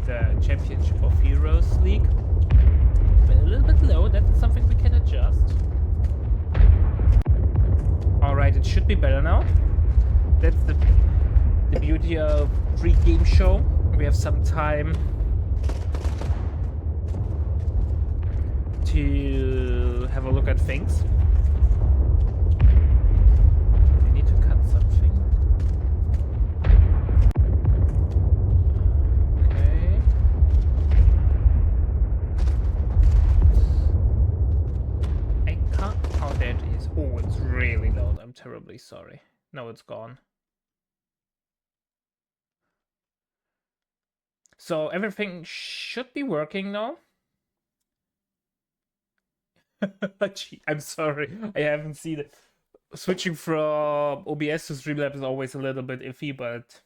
the Championship of Heroes League. A little bit low, that's something we can adjust. Alright, it should be better now. That's the beauty of pre-game show. We have some time to have a look at things. We need to cut something. Okay. I can't. Oh, there it is. Oh, it's really loud. I'm terribly sorry. No, it's gone. So everything should be working now. Gee, I'm sorry, I haven't seen it. Switching from OBS to Streamlabs is always a little bit iffy, but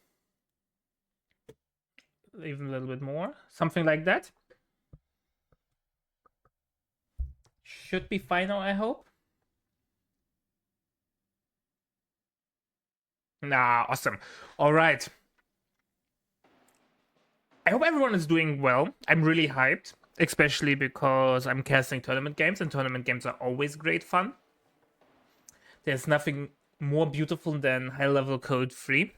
even a little bit more. Something like that. Should be fine now, I hope. Nah, awesome. All right. I hope everyone is doing well. I'm really hyped, especially because I'm casting tournament games, and tournament games are always great fun. There's nothing more beautiful than high-level COH3.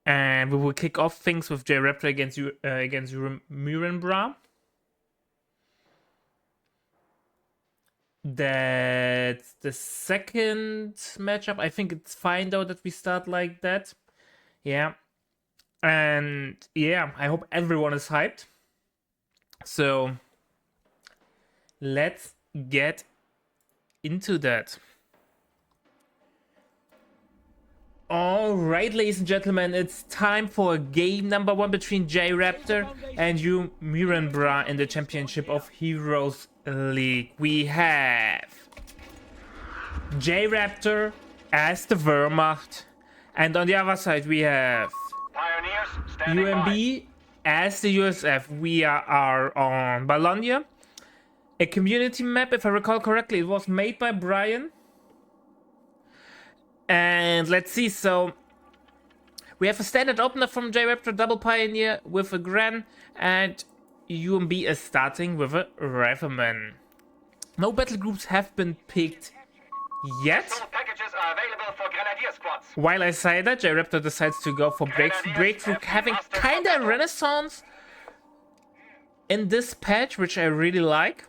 And we will kick off things with J-Raptor against Murenbra. That's the second matchup. I think it's fine though that we start like that. Yeah. And yeah, I hope everyone is hyped. So let's get into that. All right, ladies and gentlemen, it's time for game number 1 between J-Raptor and Murenbra in the Championship of Heroes League. We have J-Raptor as the Wehrmacht, and on the other side we have UMB as the USF. We are on Bologna, a community map, if I recall correctly. It was made by Brian. And let's see, so we have a standard opener from J-Raptor, double pioneer with a Gran, and UMB is starting with a Rifleman. No battle groups have been picked yet. Packages are available for Grenadier squads. While I say that, J-Raptor decides to go for Breakthrough, having kinda a renaissance in this patch, which I really like.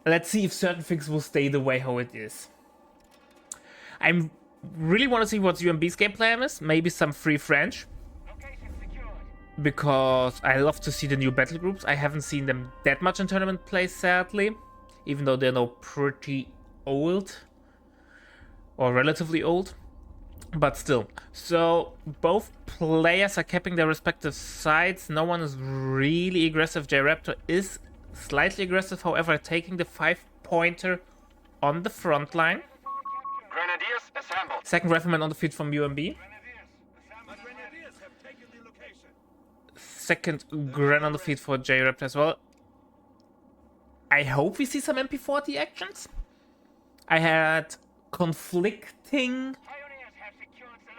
Let's see if certain things will stay the way how it is. I really want to see what UMB's game plan is. Maybe some free French. Because I love to see the new battle groups. I haven't seen them that much in tournament play, sadly. Even though they're now pretty old. Or relatively old. But still. So, both players are capping their respective sides. No one is really aggressive. J-Raptor is slightly aggressive, however, taking the 5-pointer on the front line. Grenadiers assembled. Second Rifleman on the field from UMB. Second Gren on the field for J-Raptor as well. I hope we see some MP40 actions. I had conflicting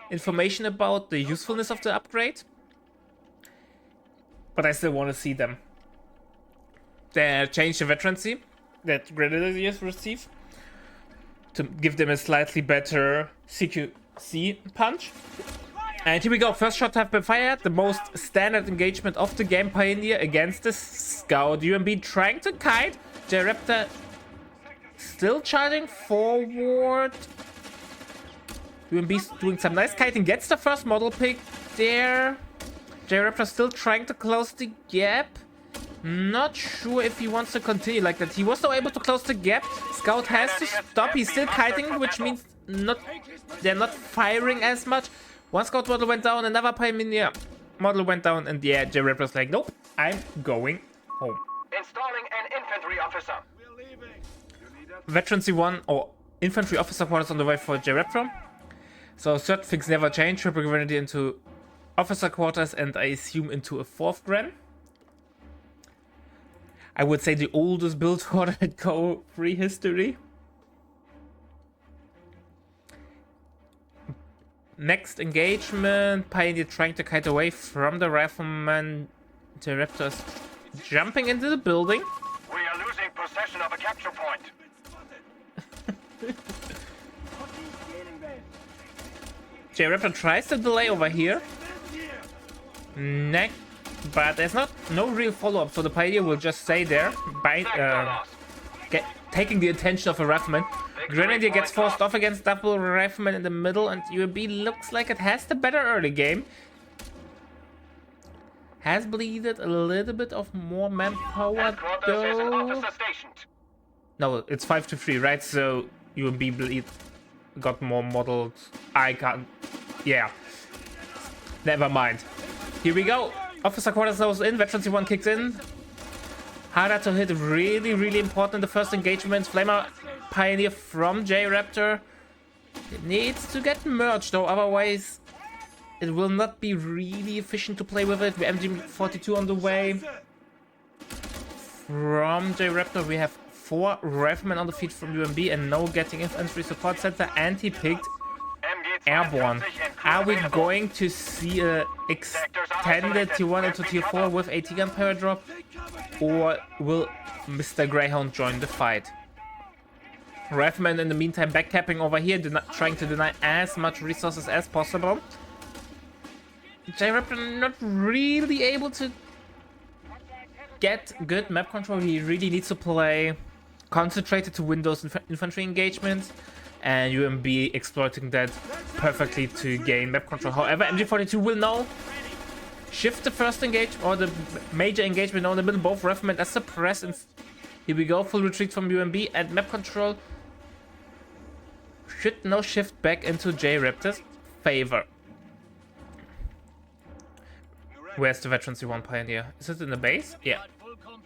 information about the usefulness of the upgrade, but I still want to see them. They changed the veterancy that Grenadiers receive to give them a slightly better CQC punch. And here we go, first shot have been fired, the most standard engagement of the game, Pioneer against the Scout. UMB trying to kite, J-Raptor still charging forward. UMB's doing some nice kiting, gets the first model pick there. J-Raptor still trying to close the gap. Not sure if he wants to continue like that. He was not able to close the gap. Scout has to stop. He's still kiting, which means they're not firing as much. One Scout model went down, another Pioneer model went down, and yeah, J-Raptor's like, nope, I'm going home. Installing an infantry officer. Veterancy 1 or infantry officer quarters on the way for J-Raptor. So third things never change. Triple Grenadier into officer quarters, and I assume into a 4th Gren. I would say the oldest build order in COH3 history. next engagement. Pioneer trying to kite away from the rifleman. The Raptors jumping into the building. We are losing possession of a capture point. J-Raptor tries to delay over here. But there's no real follow-up, so the Pioneer will just stay there by taking the attention of a Rifleman. Grenadier gets forced off against double Rifleman in the middle, and UAB looks like it has the better early game. Has bleeded a little bit of more manpower though. No, it's 5-3, right? So UAB got more modeled. I can't. Yeah. Never mind. Here we go. Officer quarters goes in. Veteran 1 kicks in. Harder to hit. Really, really important in the first engagement. Flamer Pioneer from J-Raptor. It needs to get merged though, otherwise it will not be really efficient to play with it. MG42 on the way. From J-Raptor we have 4 riflemen on the field from UMB and no getting infantry support center, and he picked airborne. Are we going to see a extended tier 1 into tier 4 with AT gun power drop, or will Mr. Greyhound join the fight? Rifleman in the meantime backcapping over here, trying to deny as much resources as possible. J-Raptor not really able to get good map control. He really needs to play concentrated to win those infantry engagements, and UMB exploiting that perfectly to gain map control. However, MG42 will now shift the first engagement, or the major engagement now in the middle. Both riflemen are suppressed, and here we go, full retreat from UMB, and map control should now shift back into J-Raptor's favor. Where's the Veteran C1 Pioneer? Is it in the base? Yeah.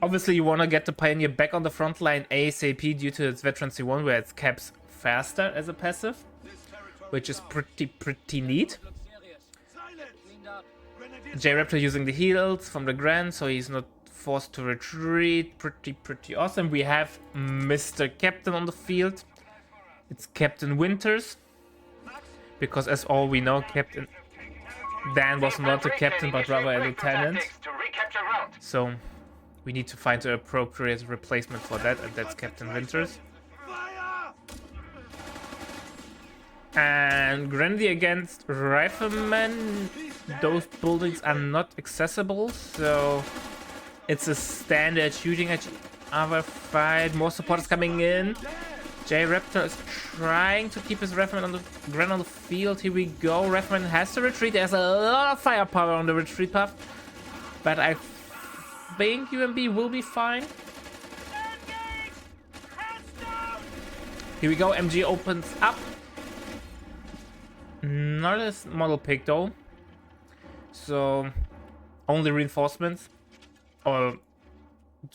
Obviously you want to get the Pioneer back on the front line ASAP due to its Veteran C1, where it caps faster as a passive, which is pretty neat. J-Raptor using the heals from the Grand, so he's not forced to retreat. Pretty awesome. We have Mr. Captain on the field. It's Captain Winters, because as all we know, Captain Dan was not a captain but rather a lieutenant. So we need to find an appropriate replacement for that, and that's Captain Winters. And Grenadier against Rifleman. Those buildings are not accessible, so it's a standard shooting at other fight. More supporters coming in. J-Raptor is trying to keep his Rifleman on the ground on the field. Here we go. Rifleman has to retreat. There's a lot of firepower on the retreat path, but I think UMB will be fine. Here we go. MG opens up. Not a model pick though, so only reinforcements, or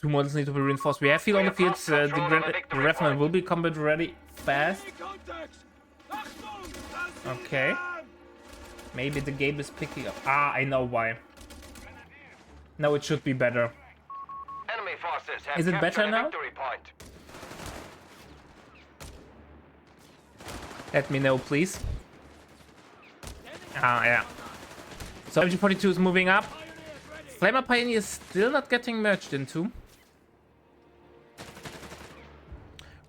2 models need to be reinforced. We have field on the field. The Rifleman will be combat ready fast. Okay, maybe the game is picking up. Ah, I know why. Now it should be better. Is it better now? Let me know, please. Ah, yeah. So MG42 is moving up. Flamer Pioneer is still not getting merged into.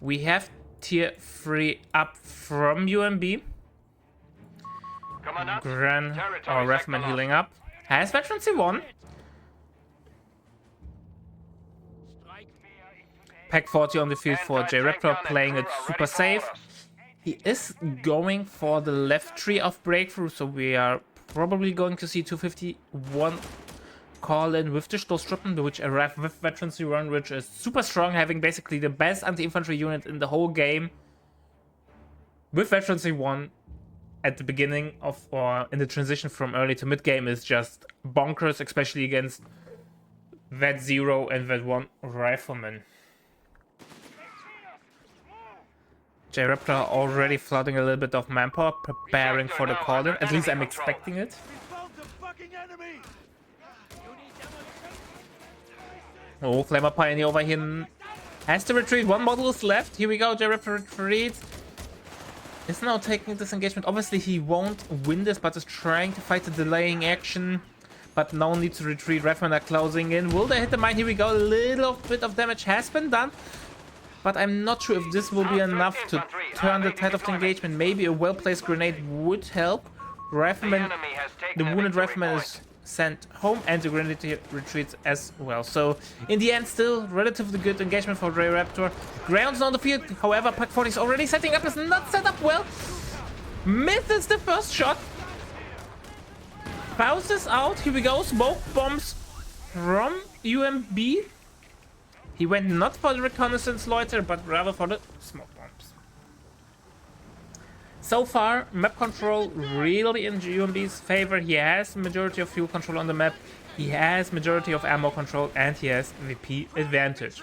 We have tier 3 up from UMB. Gran, our Rifleman healing up. Has Veteran C1. Pack 40 on the field for J-Raptor, playing it super safe. He is going for the left tree of breakthrough, so we are probably going to see 251 call in with the Stoßtruppen, which arrive with Veteran C1, which is super strong, having basically the best anti-infantry unit in the whole game. With Veteran C1 at the beginning of, or in the transition from early to mid game, is just bonkers, especially against Vet 0 and Vet 1 Riflemen. J-Raptor already flooding a little bit of manpower, preparing for the call-in. At least I'm expecting it. Oh, Flamer Pioneer over here has to retreat. 1 model is left. Here we go. J-Raptor retreats. is now taking this engagement. Obviously, he won't win this, but is trying to fight the delaying action. But no need to retreat. Riflemen are closing in. Will they hit the mine? Here we go. A little bit of damage has been done. But I'm not sure if this will be enough to turn the tide of the engagement. Maybe a well-placed grenade would help. Rifleman, the wounded rifleman is sent home, and the grenadier retreats as well. So in the end, still relatively good engagement for Grey Raptor. Ground's on the field. However, Pack 40 is already setting up. Is not set up well. Misses the first shot. Bounces out. Here we go. Smoke bombs from UMB. He went not for the reconnaissance loiter, but rather for the smoke bombs. So far, map control really in UMB's favor. He has majority of fuel control on the map. He has majority of ammo control, and he has VP advantage.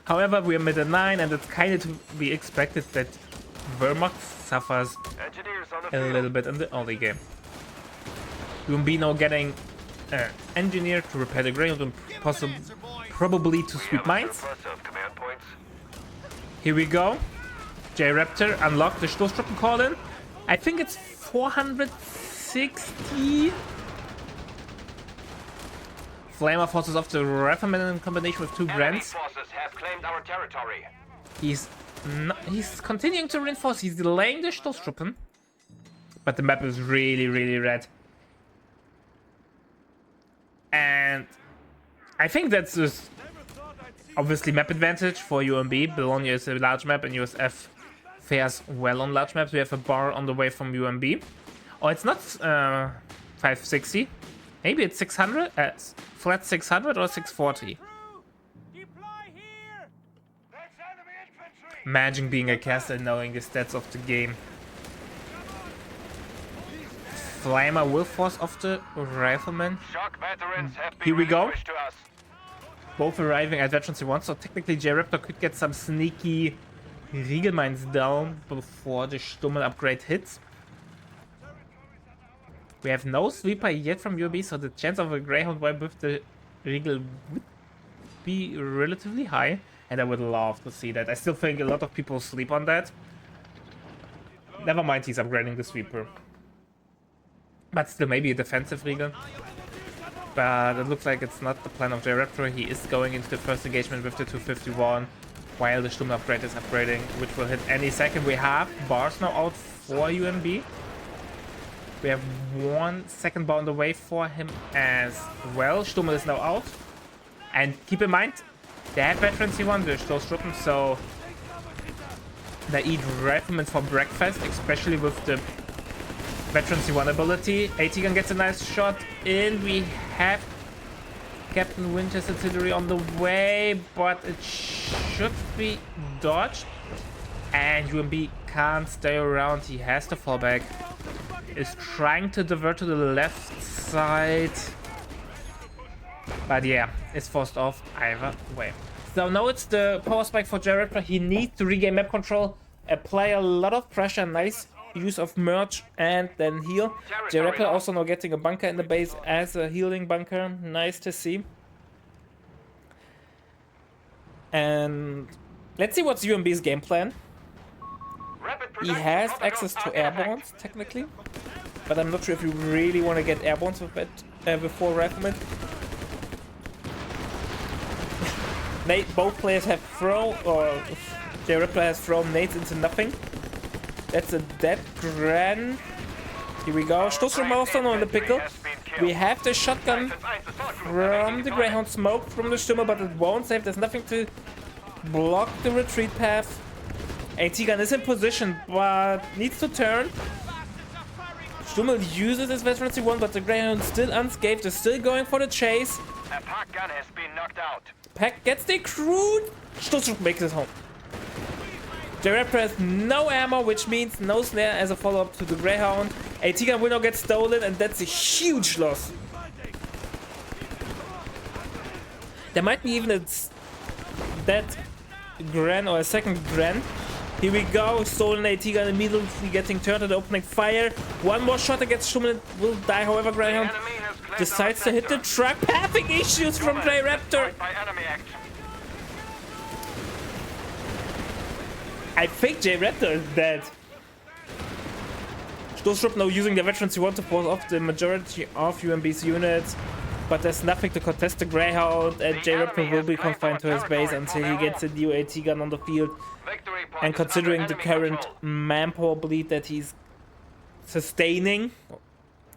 However, we are mid at 9, and it's kind of to be expected that Wehrmacht suffers a little bit in the early game. UMB now getting engineer to repair the Greyhound and probably to sweep mines. Here we go. J-Raptor unlocked the Stoßtruppen call in. I think it's 460. Flamer forces off the Rifleman in combination with 2 Grants. He's continuing to reinforce. He's delaying the Stoßtruppen. But the map is really, really red. And I think that's just obviously map advantage for UMB. Bologna is a large map and USF fares well on large maps. We have a bar on the way from UMB. Oh, it's not 560. Maybe it's 600? Flat 600 or 640? Imagine being a caster and knowing the stats of the game. Flamer will force off the Rifleman. Here we go. Both arriving at Veterancy 1, so technically J-Raptor could get some sneaky Riegel mines down before the Stummel upgrade hits. We have no sweeper yet from UAB, so the chance of a Greyhound wipe with the Riegel would be relatively high, and I would love to see that. I still think a lot of people sleep on that. Never mind, he's upgrading the sweeper. But still, maybe a defensive Riegel. But it looks like it's not the plan of J-Raptor. He is going into the first engagement with the 251 while the Stummel upgrade is upgrading, which will hit any second. We have bars now out for UMB. We have 1 second bar on the way for him as well. Stummel is now out. And keep in mind, they have Veterancy 1, the Stoßtruppen, so they eat Riflemen for breakfast, especially with the Veterancy 1 ability. AT-Gun gets a nice shot in. We have Captain Winter's artillery on the way, but it should be dodged. And UMB can't stay around. He has to fall back. Is trying to divert to the left side. But yeah, it's forced off either way. So now it's the power spike for J-Raptor. He needs to regain map control, apply a lot of pressure, nice use of merge, and then heal. J-Raptor also now getting a bunker in the base as a healing bunker. Nice to see. And let's see what's UMB's game plan. He has access to airbornes, technically. But I'm not sure if you really want to get airbornes with it before Rifleman. Both players have thrown, or J-Raptor has thrown nades into nothing. That's a dead Gran. Here we go. Stoßtruppen also now in the pickle. We have the shotgun from the Greyhound smoke from the Stummel, but it won't save. There's nothing to block the retreat path. AT-Gun is in position, but needs to turn. Stummel uses his Veterancy 1, but the Greyhound still unscathed. Is still going for the chase. A pack gun has been knocked out. Pack gets the crude. Stoßtruppen makes it home. J-Raptor has no ammo, which means no snare as a follow-up to the Greyhound. AT-Gun will now get stolen, and that's a huge loss. There might be even a dead Gran or a second Gran. Here we go, stolen AT-Gun immediately getting turned at opening fire. One more shot against Stummel will die, however Greyhound decides to hit the truck. Pathing issues from J-Raptor. I think J-Raptor is dead. Stoßtrupp now using the veterans who want to force off the majority of UMB's units, but there's nothing to contest the Greyhound, and J-Raptor will be confined to his base until he gets a new AT gun on the field. And considering the current manpower bleed that he's sustaining,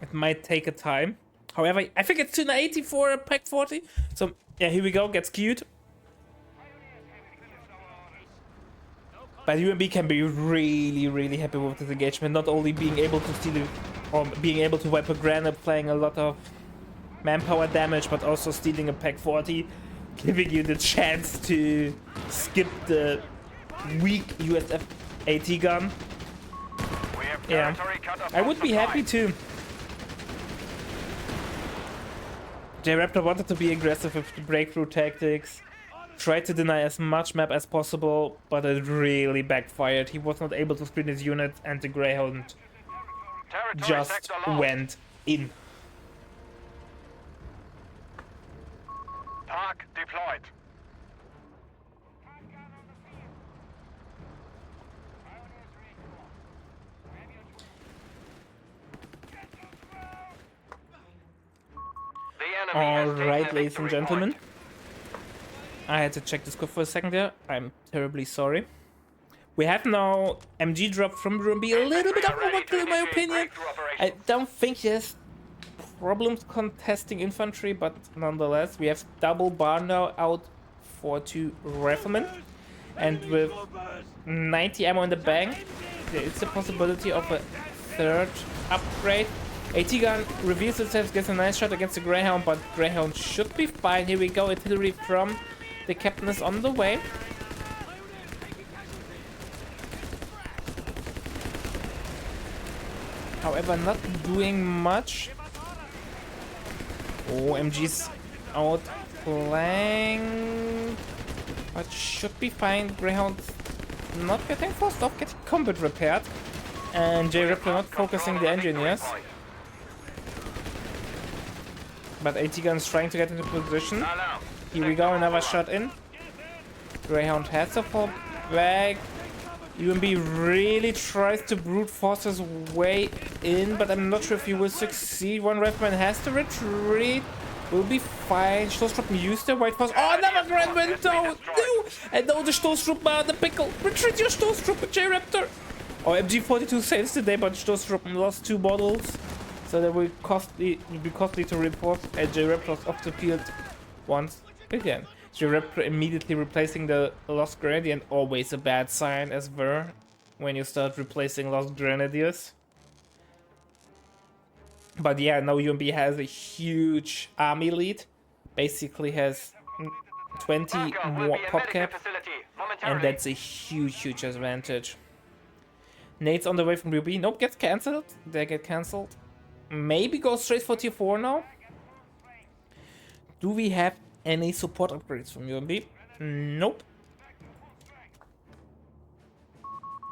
it might take a time. However, I think it's 280 for a Pack 40. So yeah, here we go, gets queued. But UMB can be really happy with this engagement, not only being able to steal it, or being able to wipe a granite, playing a lot of manpower damage, but also stealing a Pack 40, giving you the chance to skip the weak USF AT gun. Yeah, I would be happy too. J-Raptor wanted to be aggressive with the breakthrough tactics, tried to deny as much map as possible, but it really backfired. He was not able to screen his unit, and the Greyhound just went in. Park deployed. Alright, ladies and gentlemen. I had to check the score for a second there. I'm terribly sorry. We have now MG drop from Ruby, a little bit of overkill in my opinion. I don't think he has problems contesting infantry, but nonetheless, we have double bar now out for 2 riflemen. And with 90 ammo in the bank, there is a possibility of a 3rd upgrade. AT gun reveals itself, gets a nice shot against the Greyhound, but Greyhound should be fine. Here we go, artillery from the captain is on the way. However, not doing much. Oh, MG's out playing, but should be fine. Greyhound not getting forced off, getting combat repaired, and J-Raptor not focusing the engineers. But AT gun's trying to get into position. Here we go, another shot in. Greyhound has to fall back. UMB really tries to brute force his way in, but I'm not sure if he will succeed. One rifleman has to retreat. Will be fine. Stoßtruppen used their white force. Oh, another grand window! No! And now the Stoßtruppen are the pickle. Retreat your Stoßtruppen, J-Raptor! Oh, MG42 saves today, but Stoßtruppen lost 2 bottles. So that will be costly to report, and J-Raptor's off the field once again. J-Raptor immediately replacing the lost grenadier, and always a bad sign as well when you start replacing lost grenadiers. But yeah, now UMB has a huge army lead. Basically has 20 more pop cap, and that's a huge advantage. Nades on the way from UB. Nope, gets cancelled. They get cancelled. Maybe go straight for tier 4 now. Do we have any support upgrades from UMB? Nope.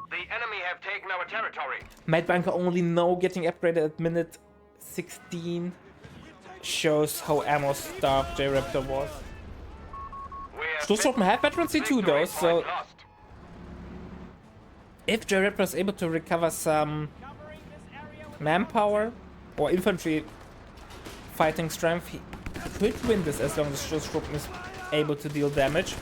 The enemy have taken our territory. Mad Bunker only now getting upgraded at minute 16. Shows how ammo starved J-Raptor was. Stoßtruppen have veteran C2 though, so if J-Raptor is able to recover some manpower or infantry fighting strength, he could win this as long as Stoßtruppen is able to deal damage.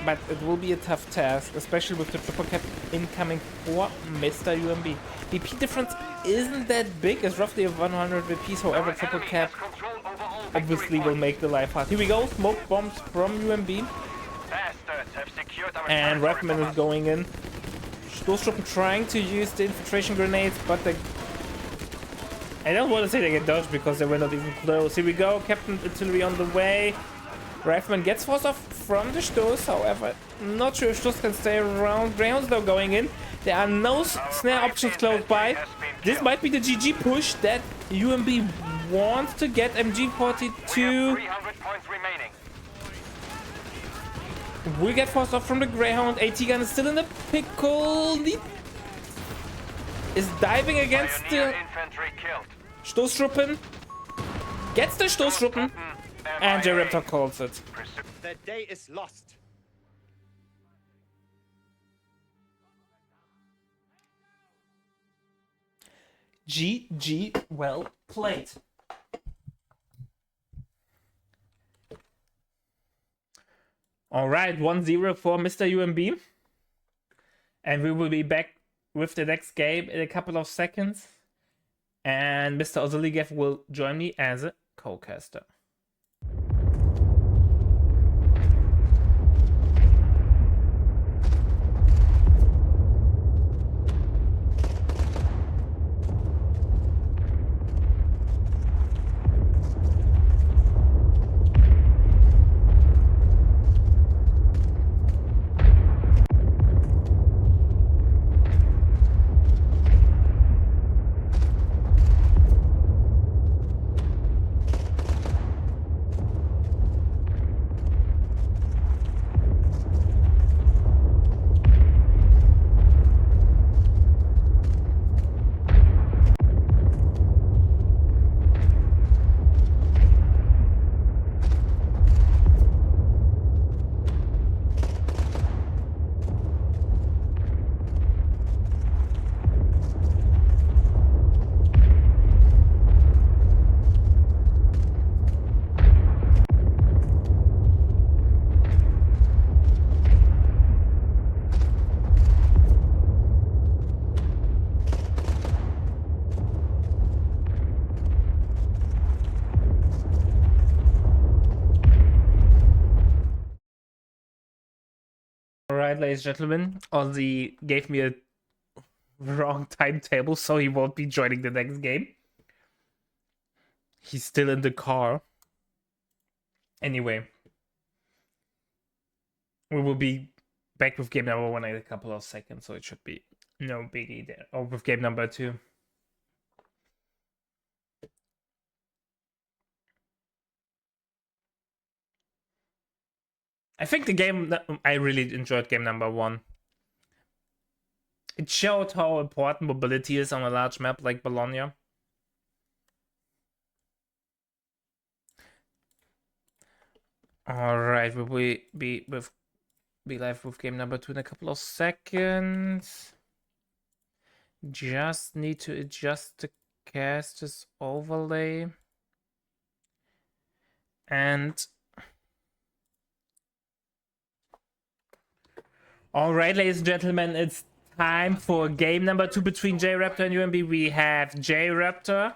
But it will be a tough task, especially with the triple cap incoming for Mr. UMB. VP difference isn't that big, it's roughly 100 VPs, however triple cap obviously will make the life hard. Here we go, smoke bombs from UMB. And Rifleman is going in. Stoßtruppen trying to use the infiltration grenades, but they... I don't want to say they get dodged because they were not even close. Here we go, Captain Artillery on the way. Rifleman gets forced off from the Stoß, however, not sure if Stoß can stay around. Greyhound's now going in. There are no snare options close by. This might be the GG push that UMB wants to get. MG42 will get forced off from the Greyhound. AT gun is still in the pickle. Is diving against the Stoßtruppen. Gets the Stoßtruppen. And J-Raptor calls it. The day is lost. GG, well played. Alright, 1-0 for Mr. UMB. And we will be back with the next game in a couple of seconds. And Mr. Ozoligev will join me as a co-caster. Alright, ladies and gentlemen, Ozzy gave me a wrong timetable, so he won't be joining the next game. He's still in the car. Anyway, we will be back with game number 1 in a couple of seconds, so it should be no biggie there. Or with game number 2. I think I really enjoyed game number 1. It showed how important mobility is on a large map like Bologna. Alright, we will be live with game number 2 in a couple of seconds. Just need to adjust the caster's overlay. And alright, ladies and gentlemen, it's time for game number 2 between J-Raptor and UMB. We have J-Raptor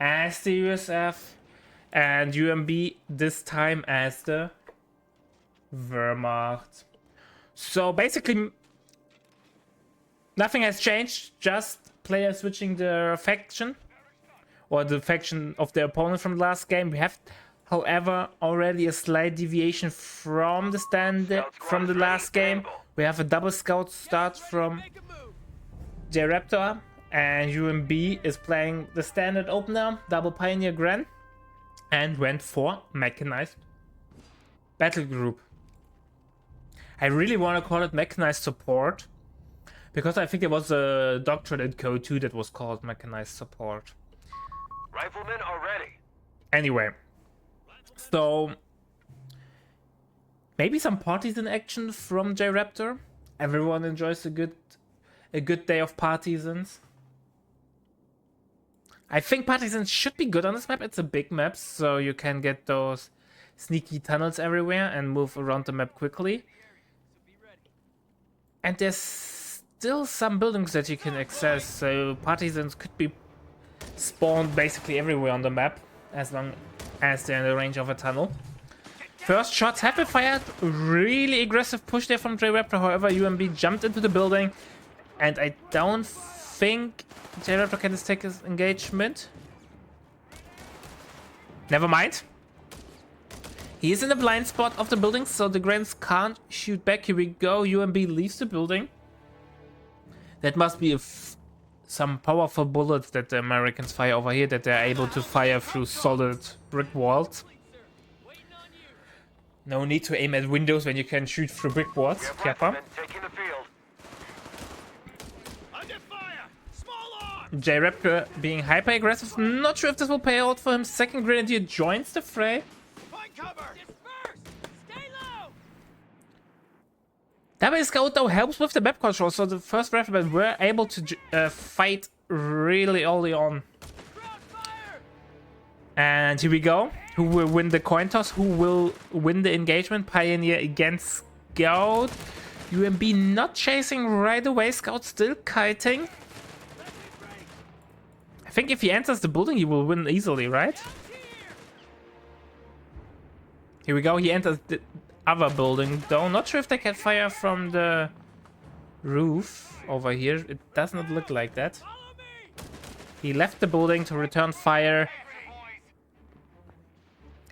as the USF and UMB this time as the Wehrmacht. So basically, nothing has changed, just players switching their faction or the faction of their opponent from the last game. We have, however, already a slight deviation from the standard from the last game. We have a double scout start from J-Raptor, and UMB is playing the standard opener, double Pioneer Grand, and went for mechanized battle group. I really want to call it mechanized support, because I think there was a doctrine in COH3 that was called mechanized support. Riflemen are ready. Anyway, so maybe some parties in action from J-Raptor. Everyone enjoys a good day of partisans. I think partisans should be good on this map. It's a big map, so you can get those sneaky tunnels everywhere and move around the map quickly. And there's still some buildings that you can access, so partisans could be spawned basically everywhere on the map as long as they're in the range of a tunnel. First shots have been fired. Really aggressive push there from J-Raptor. However, UMB jumped into the building, and I don't think J-Raptor can take his engagement. Never mind. He is in the blind spot of the building, so the Grants can't shoot back. Here we go. UMB leaves the building. That must be some powerful bullets that the Americans fire over here, that they're able to fire through solid brick walls. No need to aim at windows when you can shoot through brick walls. Kappa. J-Raptor being hyper aggressive. Not sure if this will pay out for him. Second Grenadier joins the fray. Double Scout though helps with the map control, so the first riflemen were able to fight really early on. And here we go. Who will win the coin toss? Who will win the engagement? Pioneer against Scout. UMB not chasing right away. Scout still kiting. I think if he enters the building, he will win easily, right? Here we go. He enters the other building, though. Not sure if they can fire from the roof over here. It does not look like that. He left the building to return fire.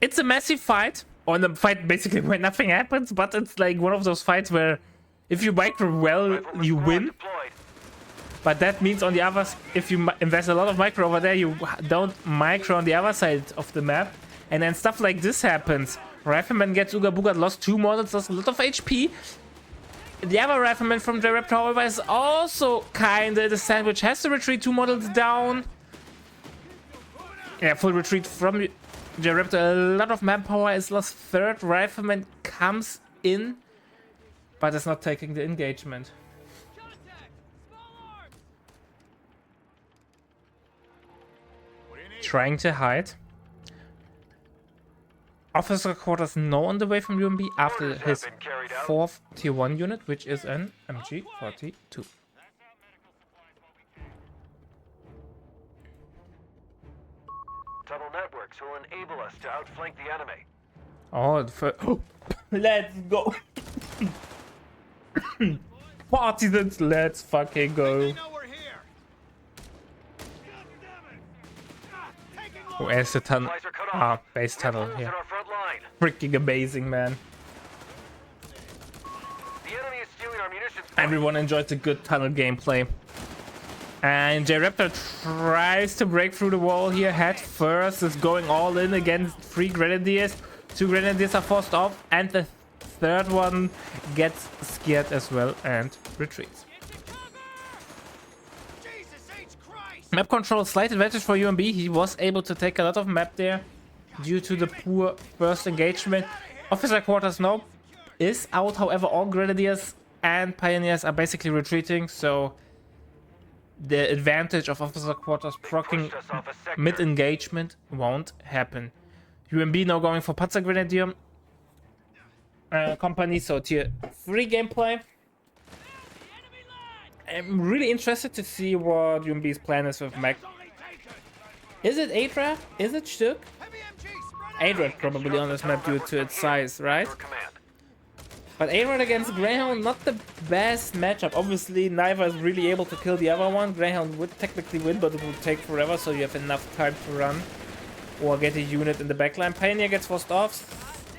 It's a massive fight. Or a fight basically where nothing happens, but it's like one of those fights where if you micro well, you win. But that means on the other, if you invest a lot of micro over there, you don't micro on the other side of the map. And then stuff like this happens. Rifleman gets Ooga Booga, lost 2 models, lost a lot of HP. The other Rifleman from J-Raptor, however, is also kinda the sandwich. Has to retreat 2 models down. Yeah, full retreat from J-Raptor. A lot of manpower is lost. Third Rifleman comes in, but is not taking the engagement. Trying to hide. Officer quarters no on the way from UMB after his 4th tier 1 unit, which is an MG42. Tunnel networks will enable us to outflank the enemy. Oh, let's go. Partisans, let's fucking go. Where's the tunnel? Ah, base tunnel here. Freaking amazing, man. Everyone enjoyed the good tunnel gameplay. And J-Raptor tries to break through the wall here. Head first, is going all in against 3 Grenadiers. 2 Grenadiers are forced off, and the third one gets scared as well and retreats. Map control, slight advantage for UMB. He was able to take a lot of map there due to the poor first engagement. Officer quarters no is out, however all Grenadiers and Pioneers are basically retreating, so the advantage of officer quarters proccing mid-engagement won't happen. UMB now going for Panzer Grenadier company, so tier 3 gameplay. I'm really interested to see what UMB's plan is with mech. Is it Adra? Is it Stück? Adra probably on this map due to its size, right? But Adra against Greyhound, not the best matchup. Obviously, neither is really able to kill the other one. Greyhound would technically win, but it would take forever, so you have enough time to run or get a unit in the backline. Pioneer gets forced off.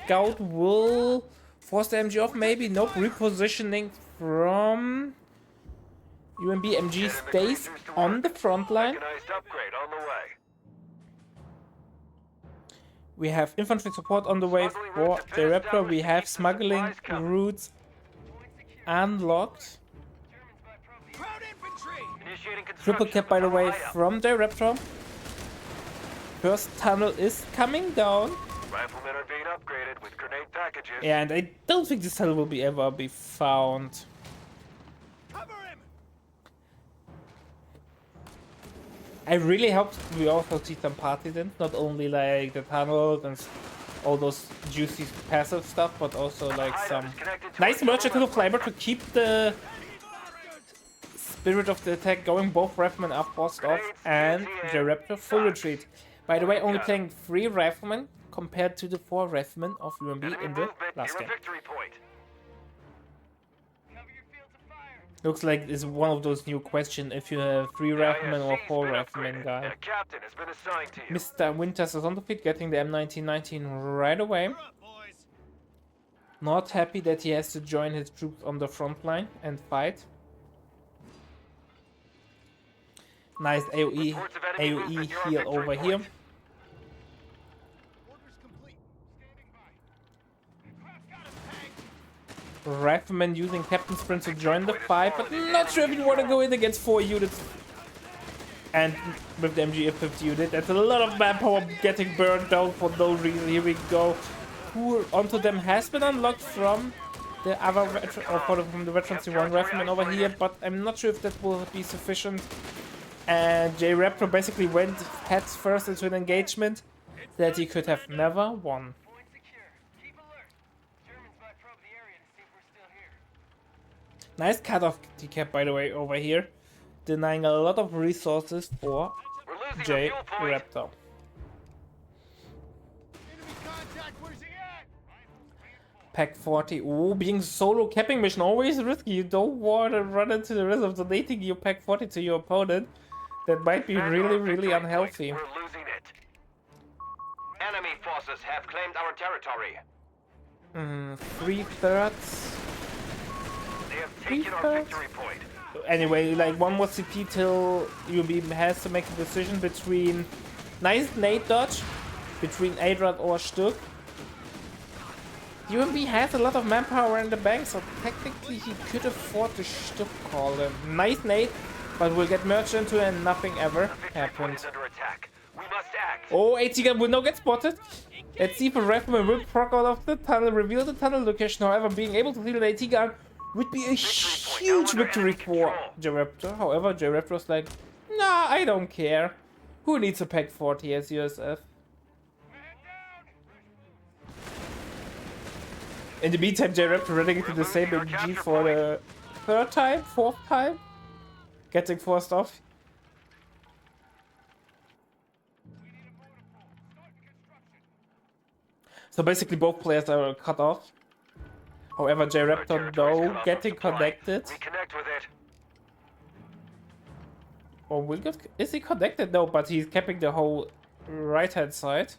Scout will force the MG off, maybe. Nope, repositioning from UMB. MG stays on the front line. We have infantry support on the way for the Raptor. We have smuggling routes unlocked. Triple cap, by the way, from the Raptor. First tunnel is coming down. Riflemen are being upgraded with grenade packages. And I don't think this tunnel will ever be found. I really hope we also see some partisans, not only like the tunnels and all those juicy passive stuff, but also like some nice merchant flavor to keep the spirit of the attack going. Both Riflemen are forced off and J-Raptor full retreat. By the way, only playing 3 Riflemen compared to the 4 Riflemen of UMB in the last game. Looks like it's one of those new questions if you have 3 Riflemen or 4 Riflemen guy. Mr. Winters is on the feet, getting the M1919 right away. Not happy that he has to join his troops on the front line and fight. Nice AoE heal over here. Rifleman using Captain Sprint to join the fight, but not sure if you want to go in against 4 units. And with the MG50 unit, that's a lot of manpower getting burned down for no reason. Here we go. Pool onto them has been unlocked from the other from the Veteran C1 Rifleman over here, but I'm not sure if that will be sufficient And J Raptor basically went heads first into an engagement that he could have never won. Point secure. Keep alert. Germans might probe the area to see if we're still here. Nice cut-off decap, by the way, over here. Denying a lot of resources for We're losing J a fuel point. Raptor. Enemy contact, where's he at? Pack 40. Ooh, being solo capping mission always risky. You don't want to run into the risk of donating your Pack 40 to your opponent. That might be Defend really, our really victory unhealthy. point. We're losing it. Enemy forces have claimed our territory. 3/3. They have taken our Three-thirds? victory point. Anyway, like 1 more CP till UB has to make a decision between nice nade dodge between Adrad or Stuck. UMB has a lot of manpower in the bank, so technically he could afford the Stuck call. A nice nade, but we'll get merged into and nothing ever The victory point happened. is under attack. We must act. Oh, AT gun will now get spotted. Let's see if a rifleman will proc out of the tunnel, reveal the tunnel location. However, being able to steal an AT gun would be a huge victory for J-Raptor. However, J-Raptor's like, nah, I don't care. Who needs a Pack 40 as USF? In the meantime, J-Raptor running into the same MG for the 3rd time, 4th time. Getting forced off. So basically both players are cut off. However, J-Raptor though getting connected. Reconnect with it. Or will get, is he connected? No, but he's capping the whole right hand side.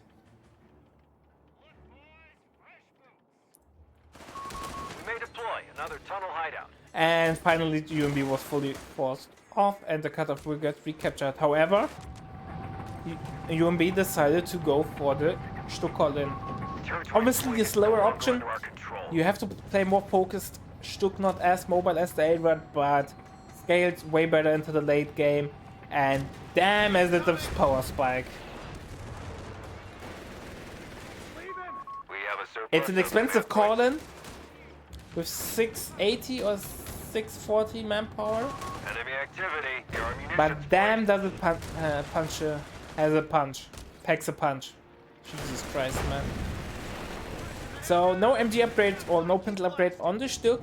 We may deploy another tunnel hideout. And finally UMB was fully forced off and the cutoff will get recaptured. However, UMB decided to go for the Stuck-Call-In. Obviously a slower option. You have to play more focused. Stuck not as mobile as the A-Rod, but scales way better into the late game. And damn, is it a power spike. We have a surplus It's an of expensive command call-in with 680 or 640 manpower. points. Enemy activity. Your ammunition. But damn, does it has a punch. Packs a punch. Jesus Christ, man. So no MG upgrades or no pintle upgrade on the Stuck.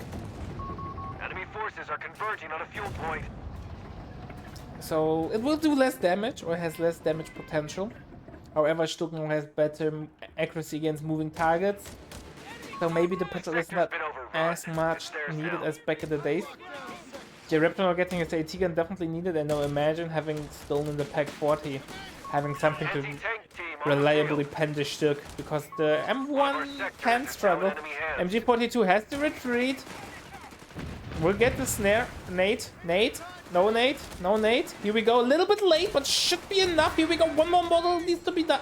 Enemy forces are converging on a fuel point. So it will do less damage or has less damage potential. However, Stuck now has better accuracy against moving targets. So maybe the pintle is not as much needed as back in the days. J-Raptor getting his AT gun definitely needed, and now imagine having stolen the Pack 40. Having something to Anti-tank team on the reliably field. pen the Stuck, because the M1 can struggle. MG42 has to retreat. We'll get the snare. Nate, no Nate, no Nate. Here we go, a little bit late, but should be enough. Here we go, one more model needs to be done.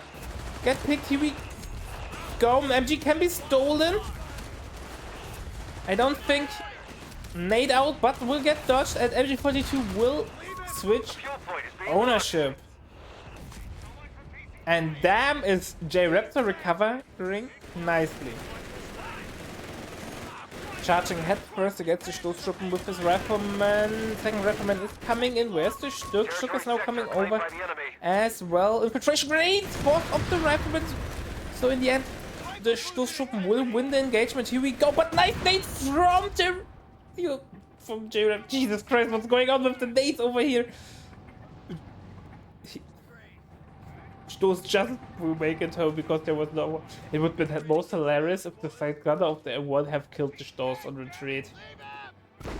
Get picked, here we go. MG can be stolen. I don't think Nate out, but will get dodged, and MG42 will switch Fuel point is being ownership. And damn, is J-Raptor recovering nicely. Charging head first against the Stoßtruppen with his rifleman. Second rifleman is coming in. Where's the Stuck? Stuck is now coming over by the enemy. as well. Infiltration grenades! Both of the riflemen. So in the end, the Stoßtruppen will win the engagement. Here we go. But nice nades from J-Raptor. Jesus Christ, what's going on with the nades over here? Stoß just will make it home because there was no one. It would have been most hilarious if the side gunner of the M1 have killed the Stoß on retreat.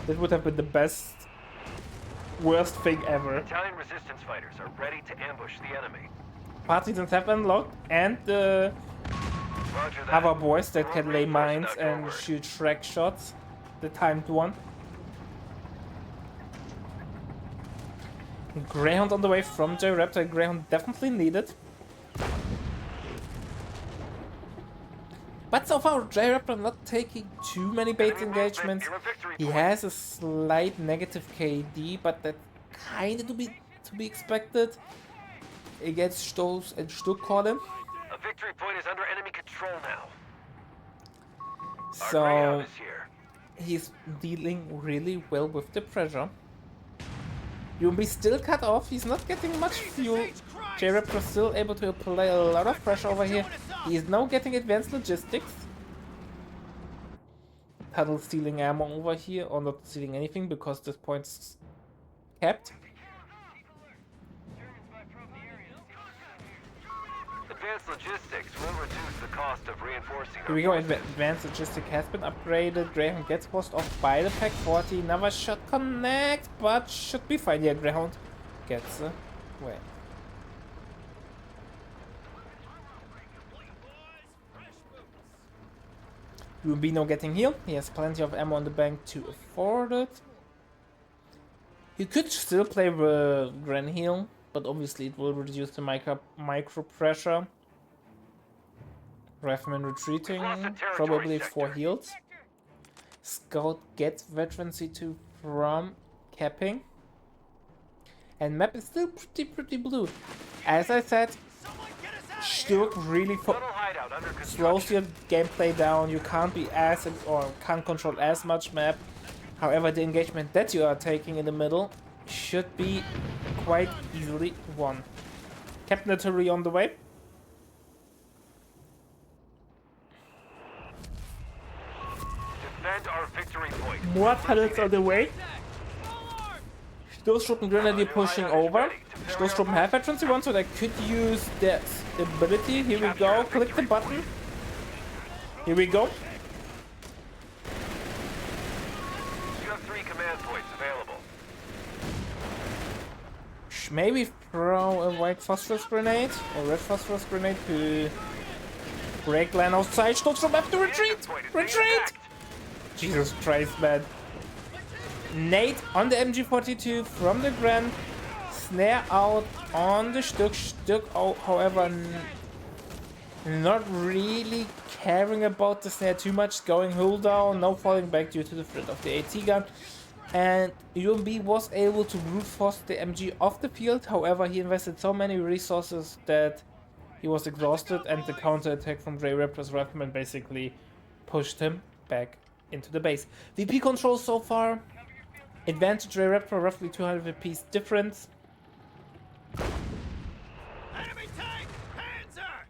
That would have been the best, worst thing ever. Italian resistance fighters are ready to ambush the enemy. Partisans have unlocked, and the Roger that. other boys that can lay Reinforcement mines and outnumbered. shoot Shrek shots. The timed one. Greyhound on the way from J-Raptor. Greyhound definitely needed. But so far, J-Raptor not taking too many bait Enemy engagements. movement near a victory He point. has a slight negative KD, but that's kinda to be expected against Stoß and Stuck-Call-In. A victory point is under enemy control now. Our So Greyhound is here. he's dealing really well with the pressure. UMB still cut off. He's not getting much fuel. J-Raptor still able to apply a lot of pressure over here. He is now getting advanced logistics. Tunnel stealing ammo over here, or not stealing anything because this point's kept. Advanced logistics will reduce the cost of reinforcing. Here we go, advanced logistic has been upgraded. Greyhound gets forced off by the Pack 40. Another shot connect, but should be fine. Yeah, Greyhound gets away. Rubino getting healed. He has plenty of ammo on the bank to afford it. He could still play the Gran Heal, but obviously it will reduce the micro pressure. Rifleman retreating, probably 4 heals. Scout gets veteran C2 from capping. And map is still pretty blue. As I said, Sturk really slows your gameplay down. You can't be as or can't control as much map. However, the engagement that you are taking in the middle should be quite easily won. Captain Artillery on the way. Defend our victory point. More pellets on the way. Stoßtruppen Grenadier pushing over. Stoßtruppen have veterancy 1, so they could use their ability. Here we go. Click the button. Here we go. You have 3 command points available. Maybe throw a white phosphorus grenade or red phosphorus grenade to break line outside. Stoßtruppen have to retreat! Retreat! Jesus Christ, man. Nade on the MG42 from the Grand. Snare out on the Sturk. Sturk, however, not really caring about the snare too much. Going hull down, no falling back due to the threat of the AT gun. And UMB was able to brute force the MG off the field. However, he invested so many resources that he was exhausted, and the counter-attack from J-Raptor's Rifleman basically pushed him back into the base. VP control so far. Advantage J-Raptor, roughly 200 VP's difference. Enemy tank! Panzer!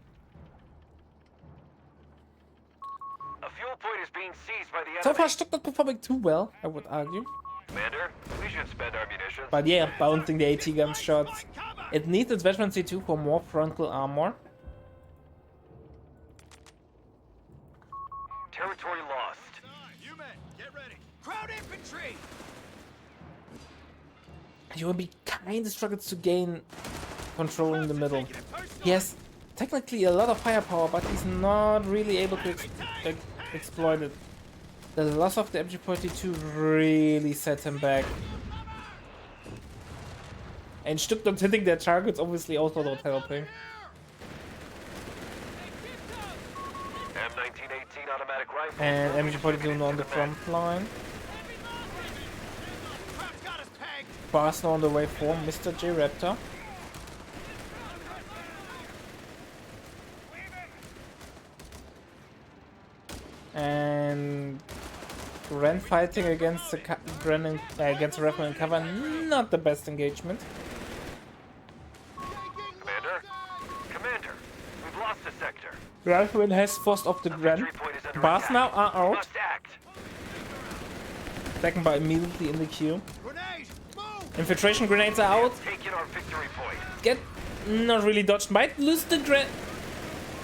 A fuel point is being seized by the enemy. So far, Stuck not performing too well, I would argue. Commander, we should spend our munitions. But yeah, bouncing the AT gun shots. It needs its veteran C2 for more frontal armor. Territory lost. You men, get ready. Crowd infantry! UMB kinda struggles to gain control in the middle. He has technically a lot of firepower, but he's not really able to exploit it. The loss of the MG42 really set him back. And Stuck not hitting their targets obviously also not helping. M1918 automatic rifle. And MG42 on the front line. Barcelona on the way for Mr. J-Raptor. And Ren fighting against the against the Rifleman cover, not the best engagement. Commander, we've lost a sector. Rifleman has forced off the Ren. Bars now are out. Must act. Second bar immediately in the queue. Grenade! Move! Infiltration grenades are out. Taking our victory point. Get not really dodged. Might lose the Gren.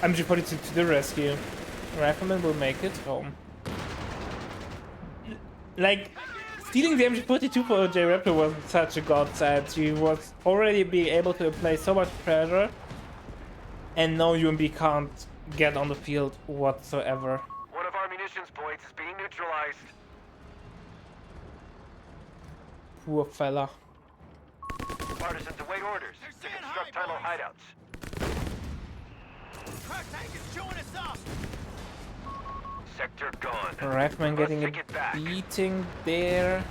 MG42 to the rescue. Rifleman will make it home. Like, stealing the MG42 for J-Raptor was such a godsend. He was already being able to apply so much pressure, and now UMB can't get on the field whatsoever. One of our munitions points is being neutralized. Poor fella. Partisans await orders to construct tunnel hideouts. Crack tank is chewing us up! Sector gone. Rifleman getting a take it back. beating there.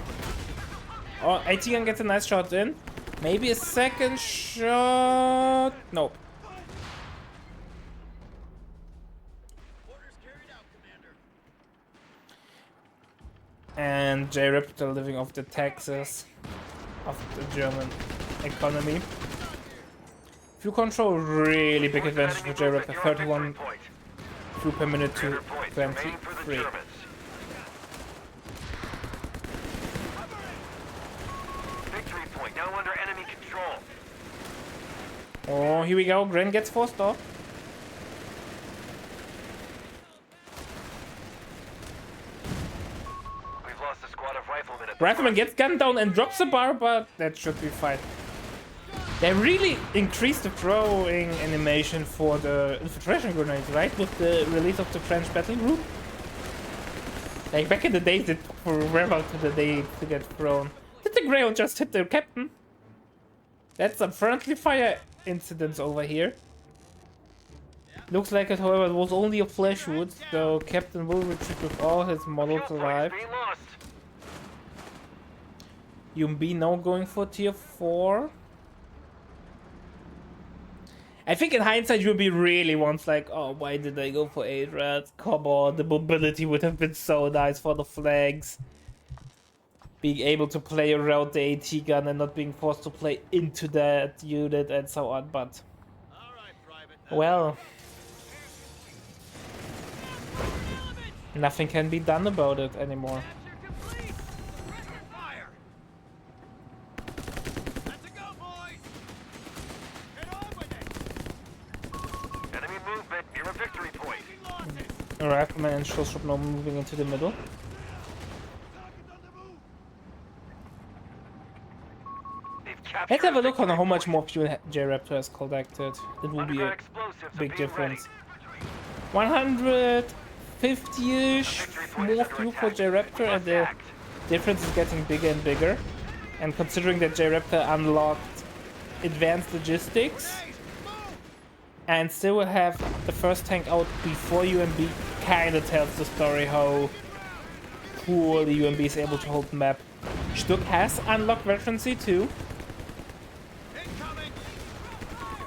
Oh, AT gun gets a nice shot in. Maybe a second shot. Nope. Orders carried out, Commander. And J-Raptor living off the taxes. of the German economy. Fuel control, really big advantage for J-Raptor, 31 fuel per minute to 23. Victory point now under enemy control. Oh, here we go. Gren gets forced off. We've lost a squad of riflemen. Rifleman gets gunned down and drops the bar, but that should be fine. They really increased the throwing animation for the infiltration grenades, right? With the release of the French battle group. Like back in the days, it took forever to get thrown. Did the Greyhound just hit the captain? That's a friendly fire incident over here. Looks like it, however, it was only a flash wound, so Captain will retreat with all his models alive. UMB now going for tier 4. I think in hindsight UMB really wants like, oh, why did I go for 8 rats? Come on, the mobility would have been so nice for the flags. Being able to play around the AT gun and not being forced to play into that unit and so on, but... well... nothing can be done about it anymore. Rifleman and Showstop now moving into the middle. Let's have a look on how much more fuel J-Raptor has collected. It will be a big difference. 150-ish more fuel for J-Raptor, and the difference is getting bigger and bigger. And considering that J-Raptor unlocked advanced logistics and still will have the first tank out before UMB, kinda tells the story how cool the UMB is able to hold the map. Stuck has unlocked veterancy too.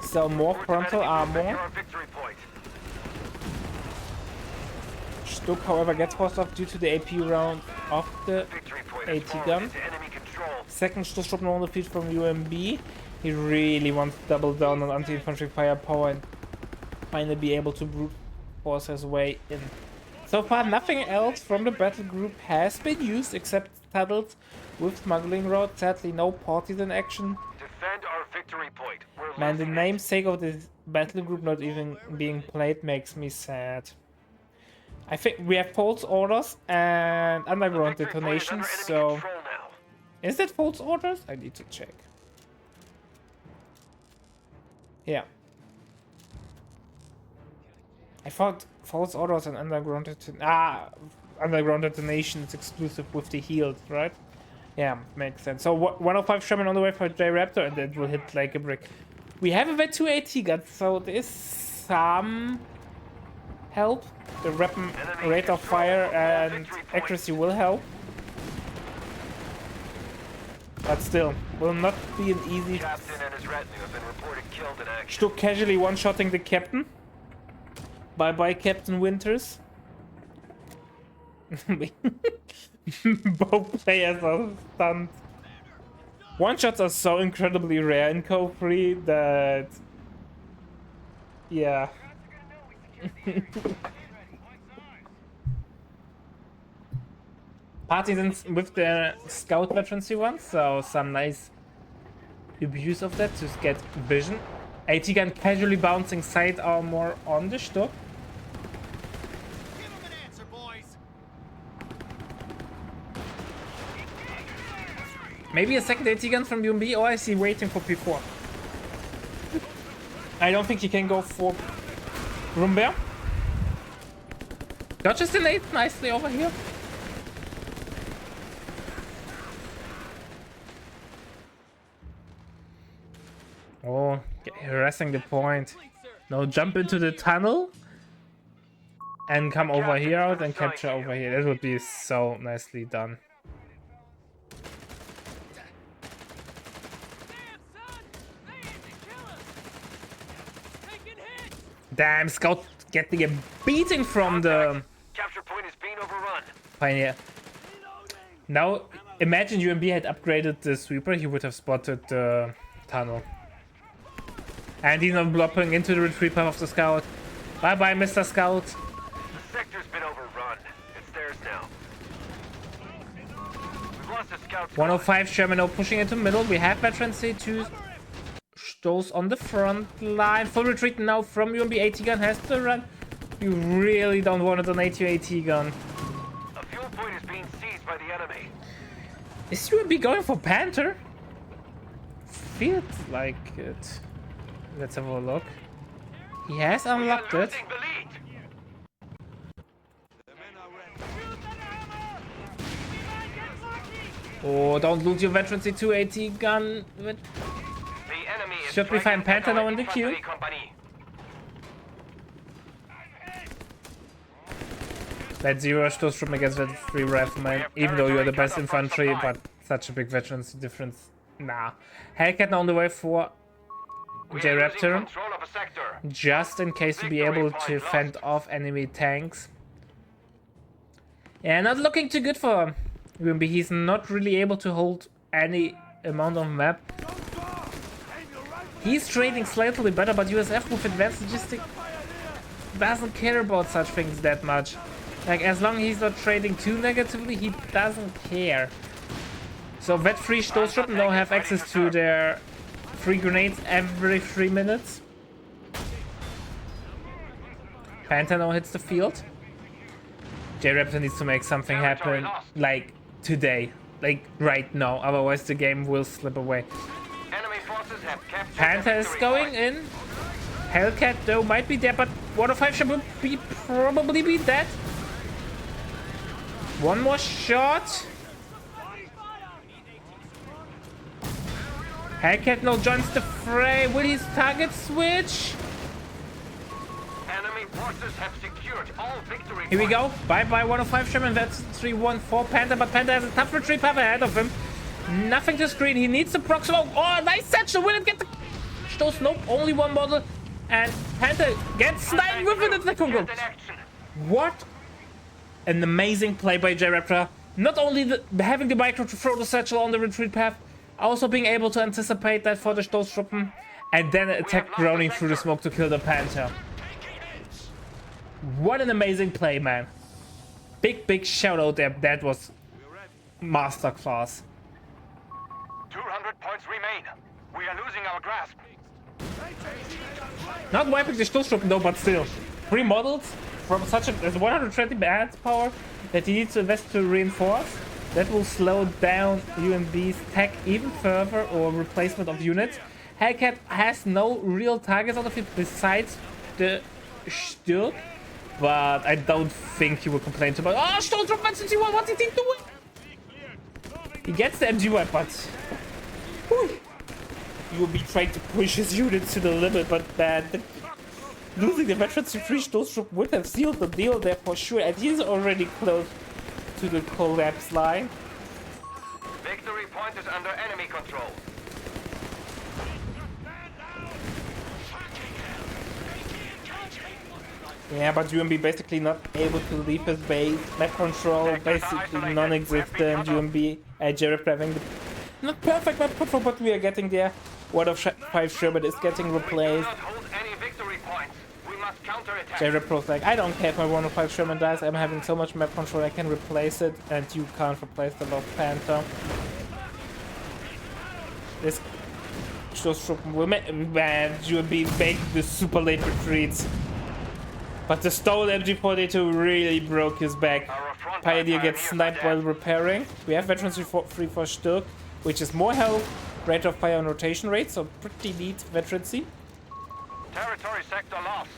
So more frontal armor. Stuck, however, gets forced off due to the AP round of the AT gun. Second Stuck now on the field from UMB. He really wants to double down on anti-infantry firepower and finally be able to brute force his way in. So far, nothing else from the battle group has been used except tunnels with smuggling route. Sadly, no partisan action. Defend our victory point. Man, the namesake of this battle group not even being played makes me sad. I think we have false orders and underground detonations, so... is that false orders? I need to check. Yeah. I thought false orders and underground detonation is exclusive with the healed, right? Yeah, makes sense. So 105 Sherman on the way for J-Raptor, and it will hit like a brick. We have a vet 2 AT guns, so there is some help. The weapon rate of fire and accuracy will help. But still, will not be an easy... Stuck casually one-shotting the captain. Bye-bye, Captain Winters. Both players are stunned. One-shots are so incredibly rare in COH3 that... yeah. Partisans with their scout veterancy one, so some nice abuse of that to get vision. AT gun casually bouncing side armor on the Stuck. Maybe a second AT gun from UMB, or is he waiting for P4? I don't think he can go for Rumbear. Dodges the nade nicely over here. Oh, harassing the point. Now jump into the tunnel and come over here out and capture over here. That would be so nicely done. Damn, Scout getting a beating from the capture point is being overrun. Pioneer. Now Imagine UMB had upgraded the sweeper, he would have spotted the tunnel. And he's not blocking into the retreat path of the scout. Bye bye, Mr. Scout. The sector's been overrun. It's theirs now. We've lost a scout. 105 Sherman now pushing into middle. We have veterancy to those on the front line. Full retreat now from UMB. AT gun has to run. You really don't want to donate your AT gun. A fuel point is being seized by the enemy. Is UMB going for Panther? Feels like it. Let's have a look. He has unlocked it. Losing the lead. Oh, don't lose your veterancy to AT gun. The enemy is Should we trying find to attack Panther now our in the queue? infantry company. That zero Stoßtruppen against that 3 riflemen, even though you're the best infantry, but such a big veterancy difference. Nah. Hellcat now on the way for We are J-Raptor, losing control of a sector. just in case to be able to fend off enemy tanks. Yeah, not looking too good for UMB. He's not really able to hold any amount of map. He's trading slightly better, but USF with advanced logistics doesn't care about such things that much. Like, as long as he's not trading too negatively, he doesn't care. So vet-free Stoßtruppen now have access to their free grenades every 3 minutes. Panther now hits the field. J-Raptor needs to make something happen, like, today. Like, right now, otherwise the game will slip away. Enemy forces have captured Panther is going in. Hellcat, though, might be there, but 105 should probably be dead. One more shot. Hellcat now joins the fray. Will his target switch? Enemy forces have secured all victory Here we points. go. Bye-bye 105 Sherman. That's 3-1-4 Panther, but Panther has a tough retreat path ahead of him. Nothing to screen. He needs the proc smoke. Oh, nice satchel. Will it get the Stoß? Nope. Only one model. And Panther gets sniped with an attack control. Get in action. What an amazing play by J-Raptor. Not only having the micro to throw the satchel on the retreat path, also being able to anticipate that for the Stoßtruppen, and then attack droning through the smoke to kill the Panther. What an amazing play, man. Big shout out there. That was masterclass. 200 points remain. We are losing our grasp. Not wiping the Stoßtruppen though, but still. 3 models from such a 120 band power that he needs to invest to reinforce. That will slow down UMB's tech even further, or replacement of units. Hellcat has no real targets out of it besides the Sturk, but I don't think he will complain too much. Oh, Stoßtruppen 161, what's he doing? He gets the MG1, but whew, he will be trying to push his units to the limit, but losing the veterans to 3 Stoßtruppen would have sealed the deal there for sure, and he's already close to the collapse line. Victory point is under enemy control. Yeah, but UMB basically not able to leave his base. Map control basically non-existent. UMB J-Raptor having the not perfect map control, but we are getting there. 105 Sherman is getting We replaced. cannot hold any victory points. We must counterattack. J-Raptor's like, I don't care if my 105 Sherman dies. I'm having so much map control, I can replace it, and you can't replace the Lord Panther. This Stoßtruppen will make UMB make the super late retreats. But the stolen MG42 really broke his back. Pioneer gets sniped while repairing. We have veterans free for Sturk, which is more health, rate of fire and rotation rate, so pretty neat veterancy. Territory sector lost.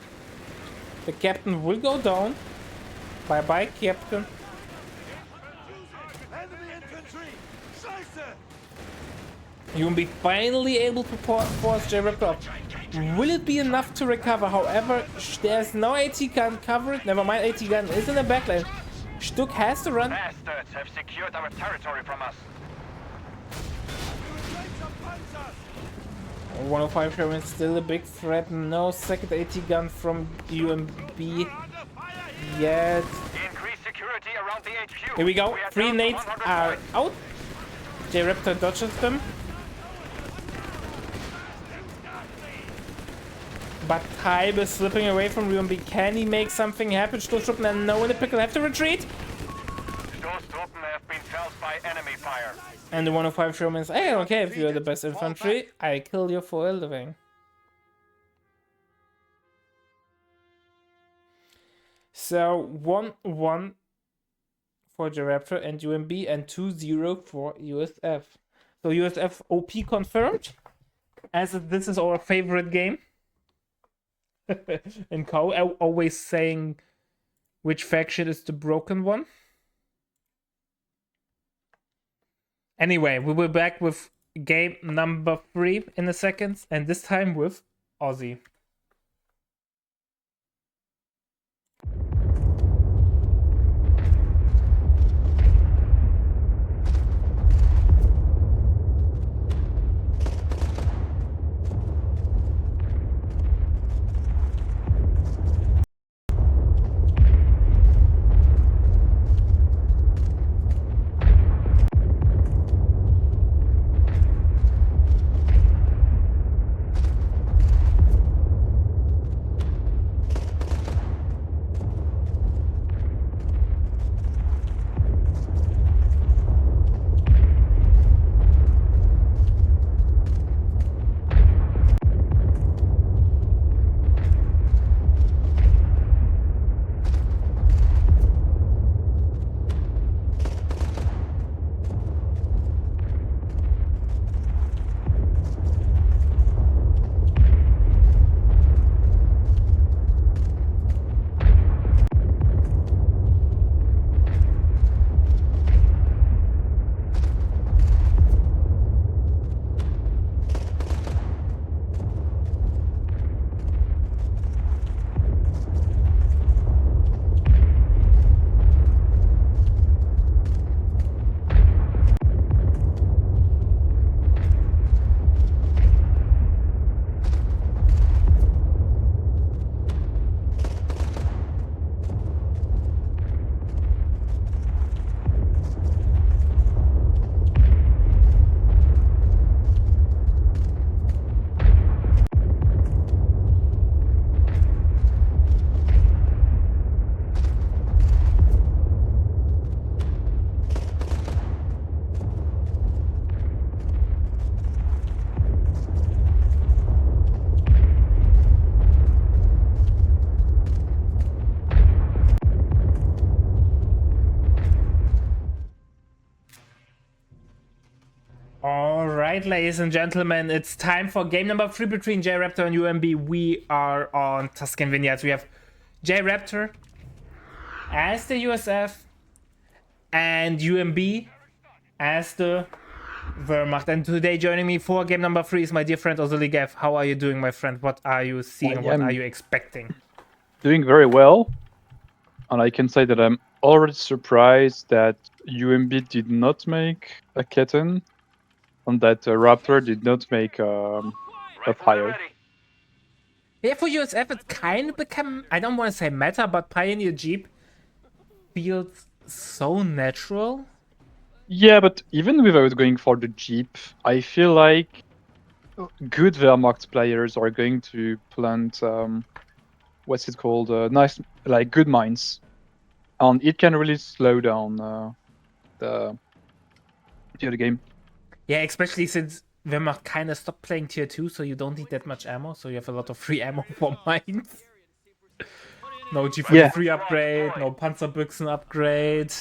The captain will go down. Bye bye, captain. Enemy infantry! Scheiße! UMB finally able to force J-Raptor up. Will it be enough to recover? However, there's no AT gun covered. Never mind, AT gun is in the backline. Stuk has to run. Bastards have secured our territory from us. 105 Sherman is still a big threat. No second AT gun from UMB yet. Increase security around the HQ. Here we go. We are 3 down to nades 100 are points. out. J-Raptor dodges them. But Tybe is slipping away from UMB. Can he make something happen? Stoßtruppen and no in the pickle have to retreat. Stoßtruppen have been felled by enemy fire. And the 105 showman is, hey, okay, if you're the best infantry, I kill you for a living. So 1-1 for J-Raptor and UMB and 2-0 for USF. So USF OP confirmed, as this is our favorite game. And COH always saying which faction is the broken one. Anyway, we will be back with game number 3 in a second, and this time with Aussie. Alright, ladies and gentlemen, it's time for game number 3 between J-Raptor and UMB. We are on Tuscan Vineyards. We have J-Raptor as the USF and UMB as the Wehrmacht. And today joining me for game number 3 is my dear friend Oziligev. How are you doing, my friend? What are you seeing? What are you expecting? Doing very well. And I can say that I'm already surprised that UMB did not make a kitten and that Raptor did not make a fire. Yeah, for USF it's kind of become, I don't want to say meta, but Pioneer Jeep feels so natural. Yeah, but even without going for the Jeep, I feel like good Wehrmacht players are going to plant, what's it called, nice, like good mines. And it can really slow down the game. Yeah, especially since Wehrmacht kind of stopped playing tier 2, so you don't need that much ammo, so you have a lot of free ammo for mines. No G43 upgrade, no Panzerbüchsen upgrade.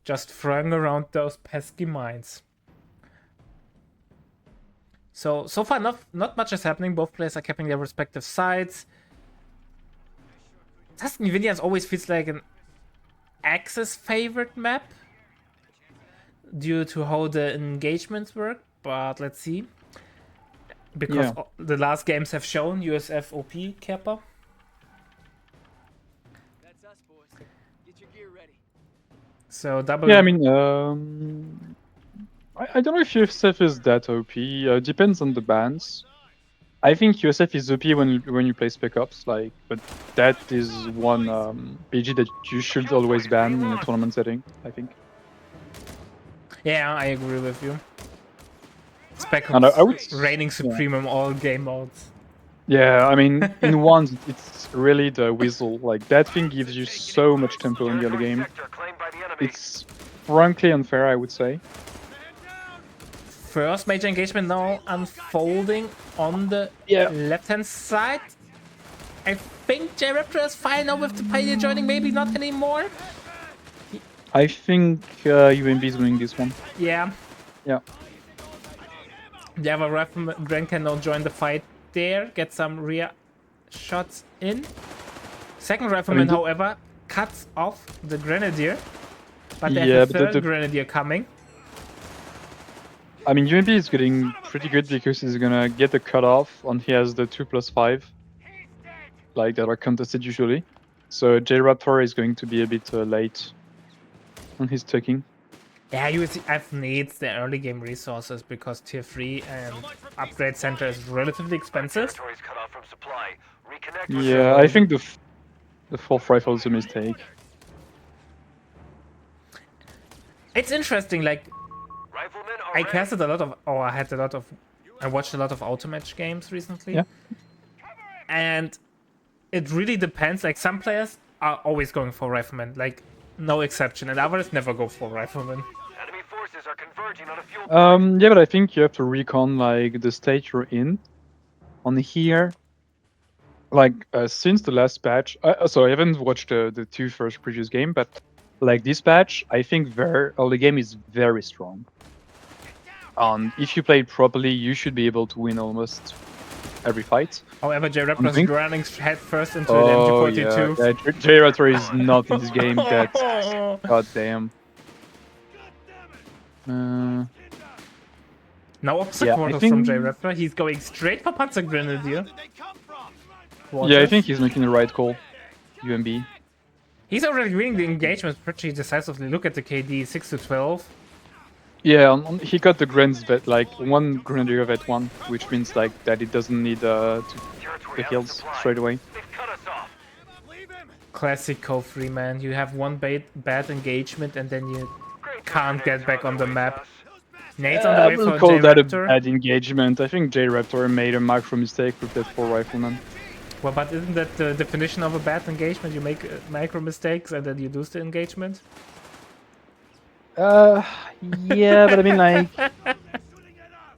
Just throwing around those pesky mines. So far not much is happening. Both players are keeping their respective sides. Tuscan Vineyards always feels like an Axis favorite map due to how the engagements work, but let's see. Because the last games have shown USF OP Kappa. That's us, boys. Get your gear ready. So double. Yeah, I mean, I don't know if USF is that OP. Depends on the bans. I think USF is OP when you play Spec Ops, like, but that is one PG that you should always ban in a tournament setting, I think. Yeah, I agree with you. Spec And I Ops would reigning supreme in all game modes. Yeah, I mean, in one, it's really the whistle. Like, that thing gives you so much tempo in the early Territory game. sector claimed by the enemy. It's frankly unfair, I would say. First major engagement now unfolding on the Yeah. left-hand side. I think J-Raptor is fine now with the Pioneer joining, maybe not anymore. I think UMB is winning this one. Yeah, Yeah. the other Rifleman Grand can now join the fight there, get some rear shots in. Second Rifleman, the- however, cuts off the Grenadier, but there's Yeah, a but third Grenadier coming. I mean, UMB is getting pretty good because he's gonna get the cutoff, and he has the 2+5, like that are contested usually. So J-Raptor is going to be a bit late on his taking. Yeah, USCF needs the early game resources because tier 3 and upgrade center is relatively expensive. Territory's cut off from supply. Reconnect with Yeah, I think the fourth rifle is a mistake. It's interesting, like, riflemen are I ready. casted a lot of, or I watched a lot of automatch games recently. Yeah. And it really depends, like, some players are always going for rifleman, like, no exception, and others never go for rifleman. Enemy forces are converging on a fuel Yeah, but I think you have to recon like the state you're in. On here, like since the last patch, so I haven't watched the two first previous game, but like this patch, I think their early game is very strong. And if you play it properly, you should be able to win almost every fight. However, J-Raptor is think- running head first into Oh an MG42. yeah, J-Raptor is not in this game. That's goddamn. Now opposite Yeah, I quarters from think- J-Raptor. He's going straight for Panzer Grenadier. Yeah, I Watches. think he's making the right call. UMB. He's already winning the engagement pretty decisively. Look at the KD, 6-12. Yeah, he got the Grens vet, like one Grenadier vet one, which means like that it doesn't need to territory the out of heals supply. straight away. They've cut us off. Classic COH3, man. You have one bad engagement and then you Great can't get grenades back on the way to map. us. Nate's on the I way wouldn't for call that a J-Raptor. bad engagement. I think J-Raptor made a micro mistake with that 4 rifleman. Well, but isn't that the definition of a bad engagement? You make micro mistakes and then you lose the engagement? Yeah, but I mean like,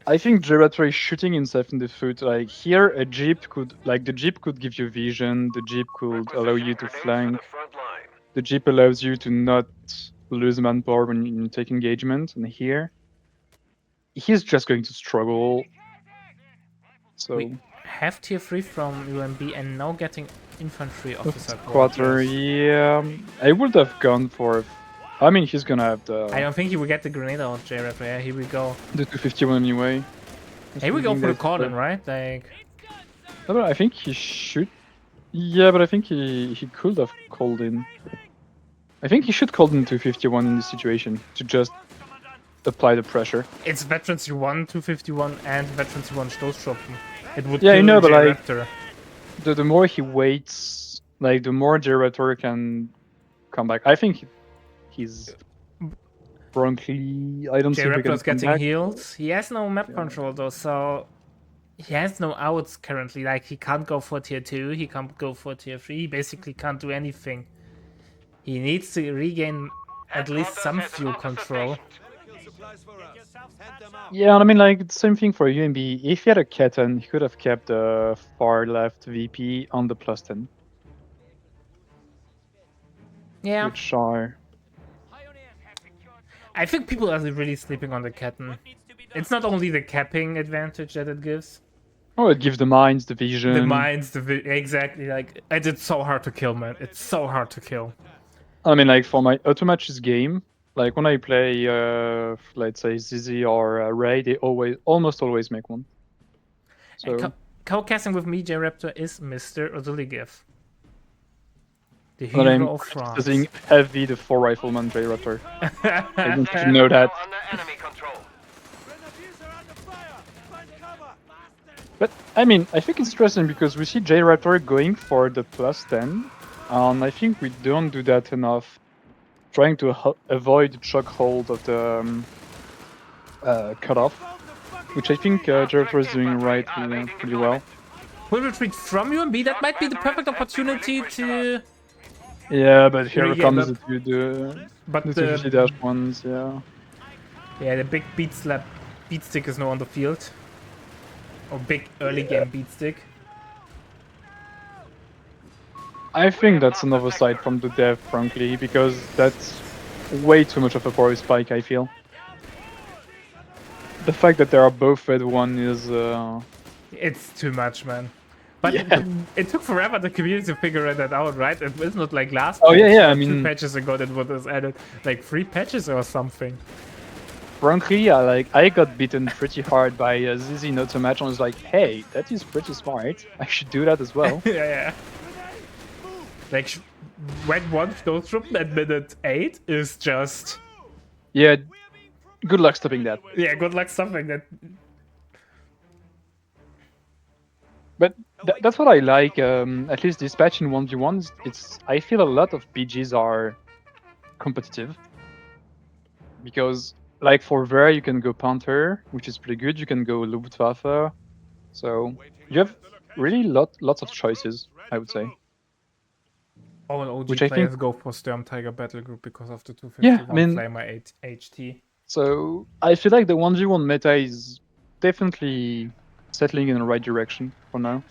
I think J-Raptor is shooting himself in the foot. Like here, a jeep could, like the jeep could give you vision. The jeep could allow you to Requisition grenades for flank. the front line. The jeep allows you to not lose manpower when you take engagement. And here, he's just going to struggle. So We have tier 3 from UMB and now getting infantry officer quarter, quarters. yeah, I would have gone for. I mean, he's gonna have I don't think he will get the grenade out, J-Raptor. Yeah, here we go. the 251 anyway. Here we go Thinking for the that's cordon, right? Like, No, but I think he should. Yeah, but I think he could have called in. I think he should call in 251 in this situation to just apply the pressure. it's Veterans 1 251 and Veterans 1 Stoßtruppen. It would Yeah, I kill know, but like- J-Raptor. The more he waits, like the more J-Raptor can come back. I think he's frankly, I don't think we can J-Raptor's come getting back. healed. He has no map control though, so he has no outs currently. Like, he can't go for tier 2, he can't go for tier 3, he basically can't do anything. He needs to regain at least some fuel control. Yeah, I mean, like, it's the same thing for UMB. If he had a Ketan, he could have kept the far left VP on the +10, Yeah, which are. I think people are really sleeping on the Ketten. It's not only the capping advantage that it gives. Oh, it gives the mines, the vision. The mines, exactly, like, and it's so hard to kill, man. It's so hard to kill. I mean, like, for my automatches game, like, when I play, let's say, ZZ or Ray, they almost always make one. So, And co-casting with me, J-Raptor, is Mr. Ozuligif. The but I'm hero of France. criticizing heavy the 4 rifleman J-Raptor. I want you to know that. Under enemy control. But, I mean, I think it's interesting because we see J-Raptor going for the +10, and I think we don't do that enough. Trying to avoid the chokehold of the cut off, which I think Jericho is doing right pretty well. Will retreat from UMB. That might be the perfect opportunity to. Yeah, but here Yeah, comes but- the But 250 dash ones, yeah. yeah, the big beat stick is now on the field. Or big early game beat stick. I think that's an oversight from the dev, frankly, because that's way too much of a power spike, I feel. The fact that they are both red one is... It's too much, man. But Yeah. it took forever the community to figure that out, right? It's not like last Oh, yeah, patch, yeah, I or 2 mean- patches ago that was added. Like 3 patches or something. Frankly, I got beaten pretty hard by ZZ not to match, and I was like, hey, that is pretty smart. I should do that as well. Yeah. Like, when one goes from at minute 8 is just... Yeah, good luck stopping that. Yeah, good luck stopping that. But that's what I like. At least this patch in 1v1s, I feel a lot of BGs are competitive. Because, like, for Ver, you can go Panther, which is pretty good. You can go Luftwaffe. So, you have really lots of choices, I would say. All OG Which I players think- go for Storm Tiger Battle Group because of the Yeah, 251 I mean- Flamer HT. So, I feel like the 1v1 meta is definitely settling in the right direction for now.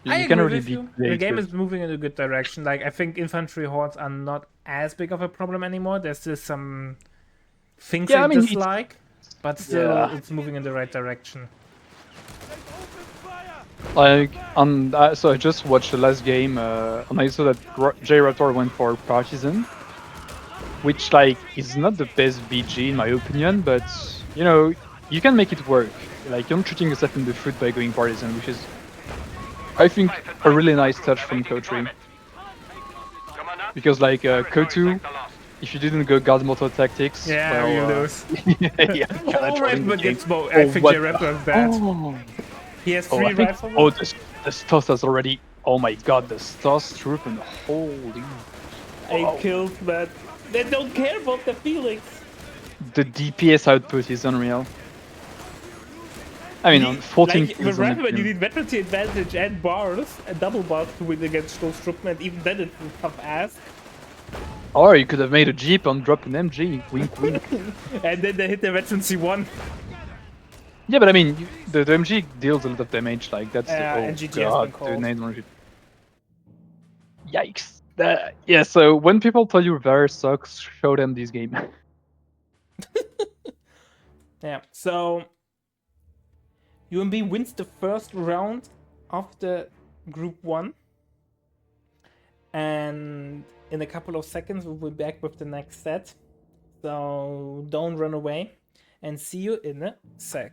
I You can agree really with beat you. the The game haters. is moving in a good direction. Like, I think infantry hordes are not as big of a problem anymore. There's still some things Yeah, I I mean, it's- dislike, but still Yeah. it's moving in the right direction. Like, so I just watched the last game, and I saw that J Raptor went for Partisan, which, like, is not the best BG in my opinion, but you know, you can make it work. Like, you're not shooting yourself in the foot by going Partisan, which is, I think, a really nice touch from COH3. Because, like, COH2, if you didn't go guard motor tactics, Yeah, well, you lose. yeah, Oh, trolling the Redwood game. gets I Oh, think what J Raptor is dead. Oh. He has Oh, 3 I think, rifles. oh, the Stos has already. Oh my god, the Stos troop and holy. 8 kills, man. They don't care about the feelings. The DPS output is unreal. I mean, on 14 like, kills with on the Redwood, you team. need veterancy advantage and bars, and double bars to win against those Stroopmen. Even then, it's a tough ask. Or you could have made a Jeep and dropped an MG. Wink, wink. And then they hit the veterancy 1. Yeah, but I mean, the MG deals a lot of damage. Like, that's. NGT has God, been called. the 900. Yikes. Yeah, so when people tell you Var sucks, show them this game. Yeah, so UMB wins the first round of the Group 1. And in a couple of seconds, we'll be back with the next set. So don't run away. And see you in a sec.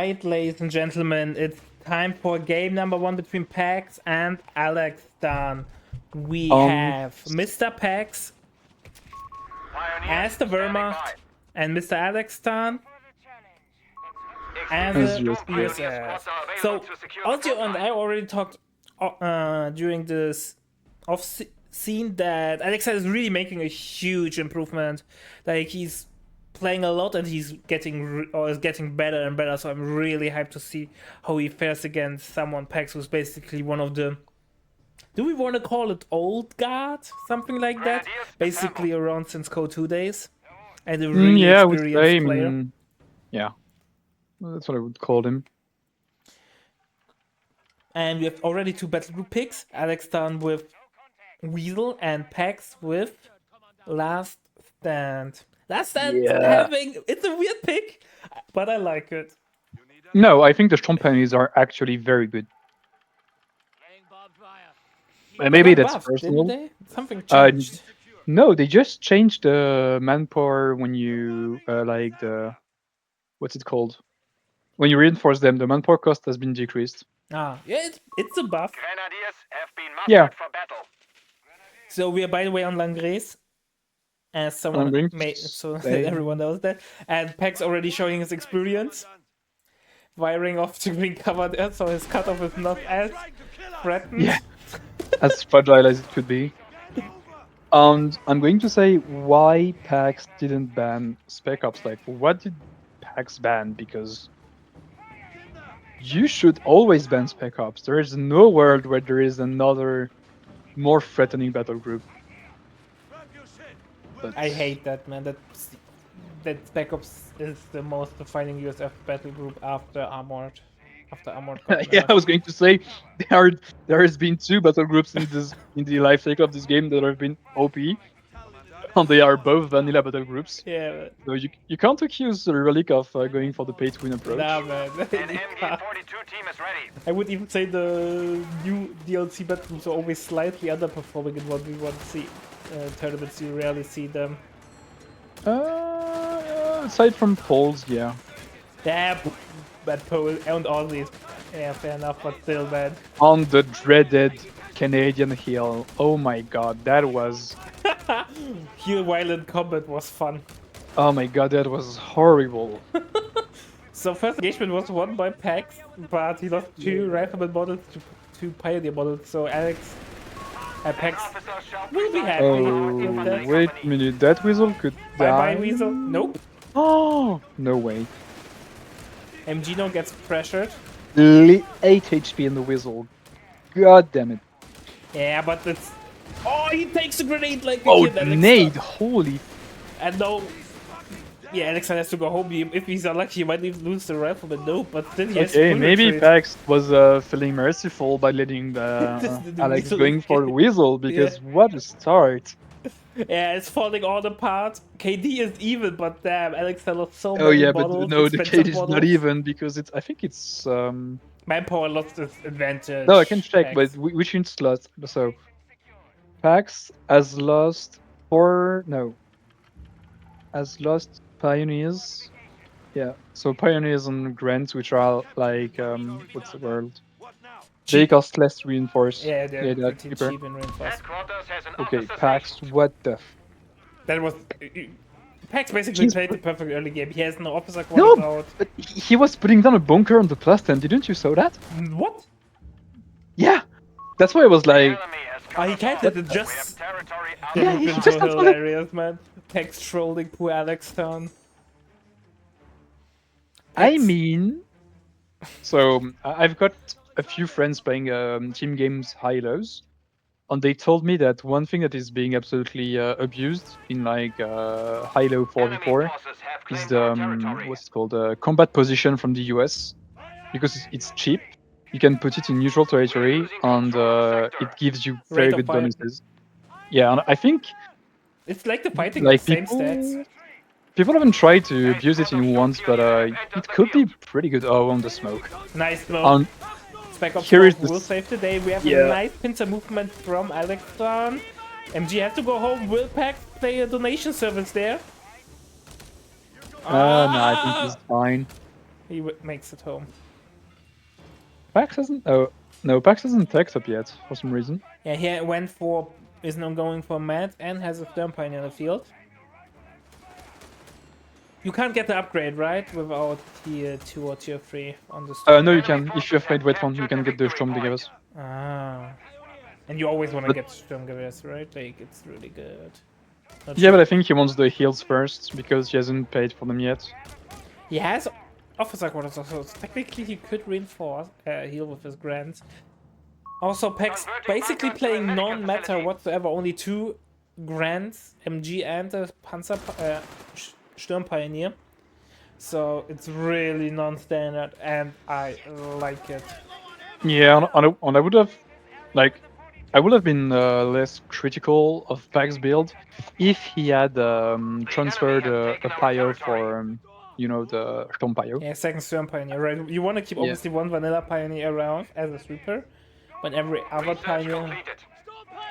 Alright, ladies and gentlemen, it's time for game number 1 between Pax and Alex Dunn. We have Mr. Pax as the Wehrmacht and Mr. Alex Dunn as As the USS. USS. So, Ozio and I already talked during this scene that Alex is really making a huge improvement. Like, he's playing a lot and he's getting is getting better and better, so I'm really hyped to see how he fares against someone Pax who's basically one of the, do we want to call it old guard, something like that, basically around since COH3 days, and a really Yeah, I would experienced say, player. yeah, that's what I would call him. And we have already 2 battle group picks, Alex Dunn with Weasel and Pax with Last Stand. Last Stand having, it's a weird pick, but I like it. No, I think the Champagnes are actually very good. Maybe that's Buffed, personal. didn't they? Something changed. No, they just changed the manpower when you like the, what's it called? When you reinforce them, the manpower cost has been decreased. Yeah, it's a buff. Grenadiers have been mustered Yeah. for battle. So we are, by the way, on Langres, as someone I'm going to made, so that say- everyone knows that. And Pax already showing his experience, firing off to green cover there, so his cutoff is not as threatened. Yeah, as fragile as it could be. And I'm going to say why PAX didn't ban Spec Ops. Like, what did PAX ban? Because you should always ban Spec Ops. There is no world where there is another more threatening battle group. But I hate that, man. That Spec Ops is the most defining USF battle group after Armored. yeah, I was going to say there has been 2 battle groups in the life cycle of this game that have been OP, and they are both vanilla battle groups. Yeah, So you can't accuse the Relic of going for the pay-to-win approach. nah, man. An MG-42 team is ready. I would even say the new DLC battle groups are always slightly underperforming in what we want to see. Tournaments, you rarely see them. Aside from polls, yeah. Yeah, bad pole and all these. Yeah, fair enough, but still bad. On the dreaded Canadian hill. Oh my god, that was... Heel Violent Combat was fun. Oh my god, that was horrible. So first engagement was won by Pax, but he lost 2 rifleman models to 2 pioneer models, so Alex and Pax will be happy. Oh, wait a minute, that Weasel could die? Bye-bye, Weasel. Nope. Oh, no way. MGino gets pressured. 8 HP in the Weasel. God damn it. Yeah, but it's... Oh, he takes a grenade like a Oh, kid, Alex. nade, holy... And no... Yeah, Alex has to go home. If he's unlucky, he might even lose the rifle, but no. But then he has Okay, full maybe retreat. Pax was feeling merciful by letting The Alex Weasel going for the Weasel, because what a start. Yeah, it's falling all apart. KD is even, but damn, Alex lost so Oh many yeah, models, but no, the expensive cage is not models. even, because I think it's... Manpower lost its advantage. No, I can check, Pax. but which units lost? So, Pax has lost 4... No. Has lost Pioneers. Yeah, so Pioneers and Grants, which are like, what's the word? They cost less reinforced. Yeah, they're they're pretty cheaper. cheap in reinforced. Headquarters has an Okay, officer Pax, stationed. what the... That was... Pax basically He's played the perfect early game. He has no officer No, quarters out. but he was putting down a bunker on the plus 10, didn't you saw that? What? Yeah! That's why I was like... Enemy has Oh, come he can't upon. hit it We have just... territory out Yeah, of he sight. just so has got it. hilarious, man. Pax trolling poor Alex down. I mean... So, I've got a few friends playing team games high-lows, and they told me that one thing that is being absolutely abused in like high-low 4v4 Enemy forces have is claimed the, our territory. what's it called, combat position from the US, because it's cheap. You can put it in neutral territory, and it gives you very Rate of good fire. bonuses. Yeah, and I think It's like the fighting like has same stats. people haven't tried to abuse it in once, but it could be pretty good. Oh, on the smoke. Nice smoke. And Spec Ops here is will the save the day. We have a Yeah. nice pincer movement from Alex down. MG has to go home. Will Pack play a donation service there? no, I think he's fine. He makes it home. Pax hasn't. Oh no, Pax hasn't tagged up yet for some reason. Yeah, he went for, is now going for Matt and has a Stern Pioneer in the field. You can't get the upgrade, right? Without tier 2 or tier 3 on the Stern. No, you can. If you have made wet one, you can get the Sturmgewehr. Ah. And you always want to get Sturmgewehr, right? Like, it's really good. Not Yeah, sure. but I think he wants the heals first because he hasn't paid for them yet. He has Officer Quarters, so technically he could reinforce heal with his grants. Also, Pax basically playing non-meta whatsoever, only 2 grants, MG and the Panzer Sturm Pioneer. So it's really non-standard, and I like it. Yeah, and I would have, like, I would have been less critical of Pax build if he had transferred a Pio for, you know, the Sturmpio. Yeah, second Sturm Pioneer, right? You want to keep Yeah. obviously one Vanilla Pioneer around as a sweeper, but every other Pioneer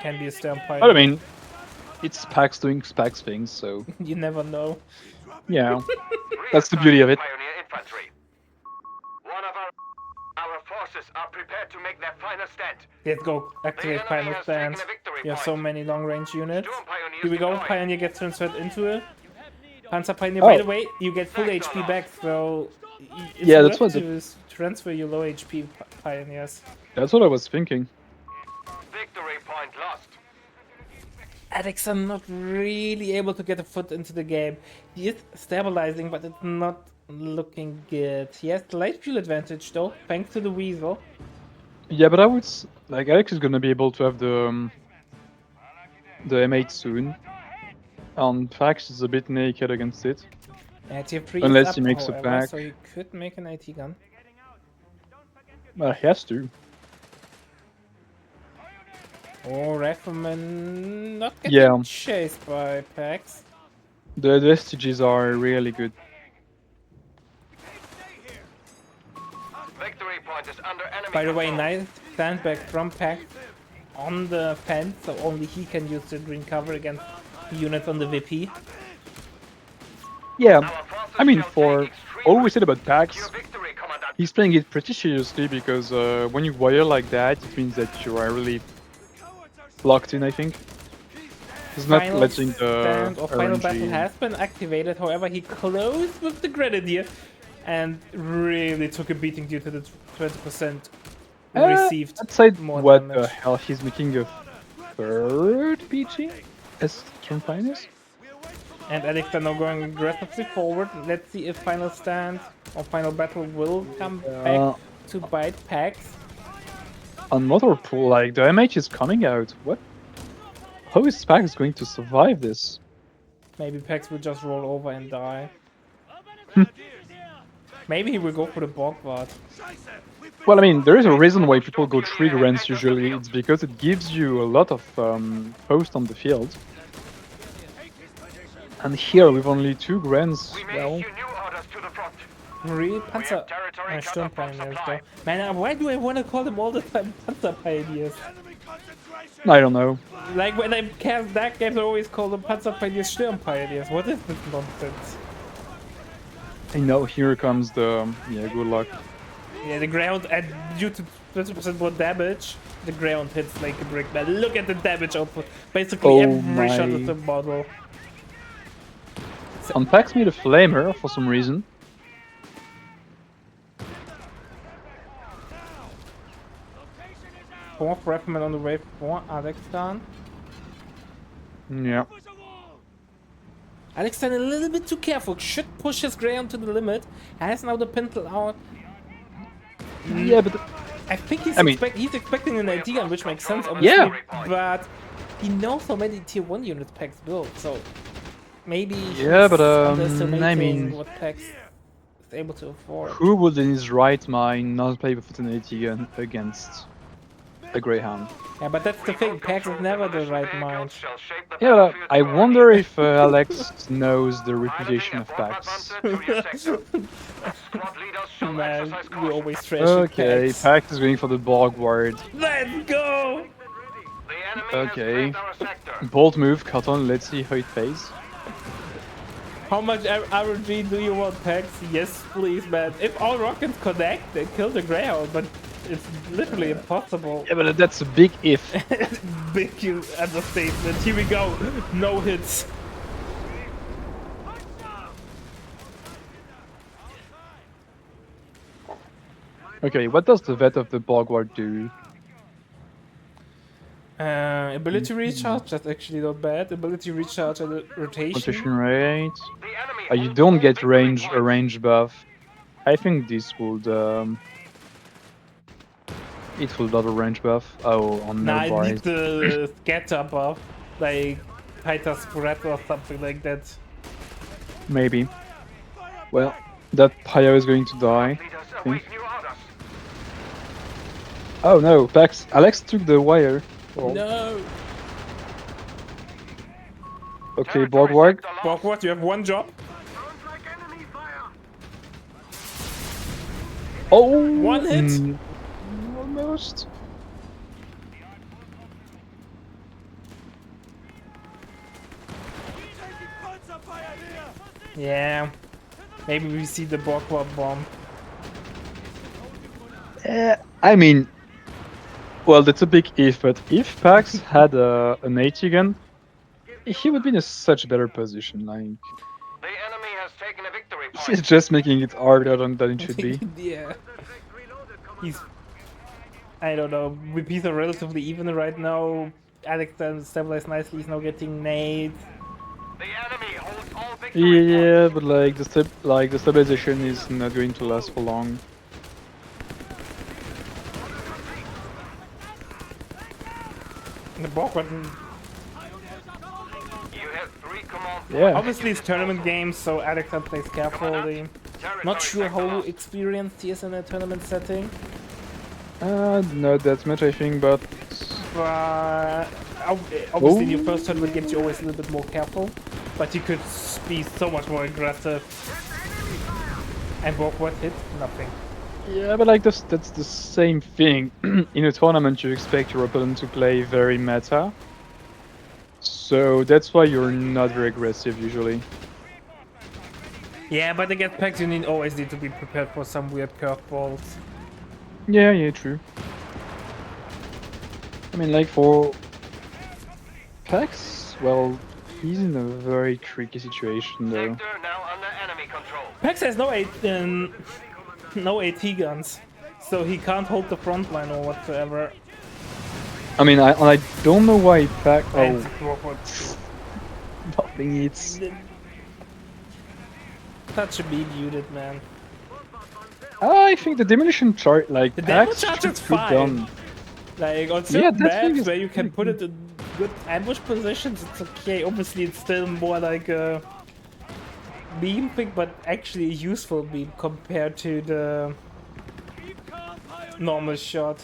can be a Sturm Pioneer. But I mean, it's Pax doing Pax things, so You never know. yeah, that's the beauty of it. Pioneer infantry. One of our forces are prepared to make their final stand. Let's go. Activate enemy final has stand. taken a victory We have so point. many long range units. Storm Pioneers Here we go. deployed. Pioneer gets transferred into it. Panzer Pioneer. Oh. By the way, you get full HP back, so it's Yeah, that's worth what to transfer your low HP Pioneers. That's what I was thinking. Victory point lost. Alex are not really able to get a foot into the game. He is stabilizing, but it's not looking good. He has the light fuel advantage though, thanks to the Weasel. Yeah, but I would like Alex is gonna be able to have the M8 soon. And Pax is a bit naked against it. Tier 3 Unless is up, he makes a however, pack. so he could make an IT gun. Well, he has to. Oh, Rifleman not getting Yeah. chased by Pax. The vestiges are really good. Victory point is under enemy By the way, control. nice standback from Pax on the fence, so only he can use the green cover against units on the VP. Yeah, Our forces I mean, shall for take extreme all we said about Pax, Your victory, Commandant. he's playing it pretty seriously because when you wire like that, it means that you are really locked in, I think. He's not Final letting stand the or final battle RNG. has been activated, however he closed with the Grenadier and really took a beating due to the 20% received. I'd say more what the damage. hell, he's making a third PG as Trump-Finest? And Alex are now going aggressively forward. Let's see if final stand or final battle will come back to bite Pax. Another pool, like the MH is coming out. What? How is Pax going to survive this? Maybe Pax will just roll over and die. Maybe he will go for the Borgward. Well, I mean, there is a reason why people go 3 grants usually. It's because it gives you a lot of post on the field. And here, with only 2 grants, We may well, issue new orders to the front. Really? Panzer have territory cut Sturm off from Pioneers supply. though. Man, why do I want to call them all the time Panzer Pioneers? I don't know. Like when I cast that game, I always call them Panzer Pioneers Sturm Pioneers. What is this nonsense? I know, here comes the... yeah, good luck. Yeah, the ground, and due to 20% more damage, the ground hits like a brick. Man, look at the damage output. Basically, Oh every shot my. is a model. And Pax made a flamer for some reason. Fourth Rifleman on the way for Alexstan. Yeah. Alexstan a little bit too careful. Should push his ground to the limit. Has now the pintle out. Yeah, but... I think he's, I mean- he's expecting an IT gun, which makes sense, obviously. Yeah. But he knows how many tier 1 units Pax built, so maybe Yeah, he's but, underestimating I mean- what Pax is able to afford. Who would in his right mind not play with an AT gun against a Greyhound? Yeah, but that's the thing. Pax is never the right mind. Yeah, I wonder if Alex knows the reputation of Pax. Man, we always trash Okay, Pax. Pax is going for the Borgward. Let's go! Okay. Bold move, Cotton, let's see how it pays. How much RNG do you want, Pax? Yes, please, man. If all rockets connect, they kill the Greyhound, but it's literally impossible. Yeah, but that's a big if. Big you understatement. Here we go. No hits. Okay, what does the vet of the Borgward do? Ability recharge, that's actually not bad. Ability recharge and rotation. Rotation rate. The enemy You holds don't all get victory a points. range buff. I think this would it will not a range buff. Oh, on Nah, no I bars. need the scatter buff, like tighter spread or something like that. Maybe. Well, that Pyre is going to die. Leaders I think. await new orders. Oh no, Pax. Alex took the wire. Oh. No! Okay, Territory Borgward. sector lost. Borgward, you have one job. Sounds like enemy fire. Oh, One hit. Almost. Yeah. Maybe we see the Borgward bomb. I mean, well, that's a big if, but if Pax had an AT gun, he would be in a such better position. Like, The enemy has taken a victory he's point. just making it harder than it should be. Yeah. He's... I don't know. VPs are relatively even right now. Alex stabilized nicely. He's now getting nades. The enemy holds all victory Yeah, but like the stabilization is not going to last for long. The Borgward... points. You have 3 command Yeah. Obviously it's tournament games, so Alex plays carefully. Not sure how experienced he is in a tournament setting. Not that much, I think, but But obviously in your first tournament games you're always a little bit more careful. But you could be so much more aggressive. And Borgward hit nothing. yeah, but like that's the same thing. In a tournament, you expect your opponent to play very meta, so that's why you're not very aggressive usually. Yeah, but against packs you always need to be prepared for some weird curveballs. Yeah, true. I mean, like for Pax, well, he's in a very tricky situation though. Sector now under enemy control. Pax has no AT guns, so he can't hold the front line or whatsoever. I mean, I don't know why Pax. And Oh, Borgward nothing. It's such a big unit, man. I think the demolition chart, like The demo Pax, charge should is be fine. done. Like on Yeah, certain that thing maps is where you can put pretty it in good ambush positions, it's okay. Obviously, it's still more like a beam pick, but actually a useful beam compared to the normal shot.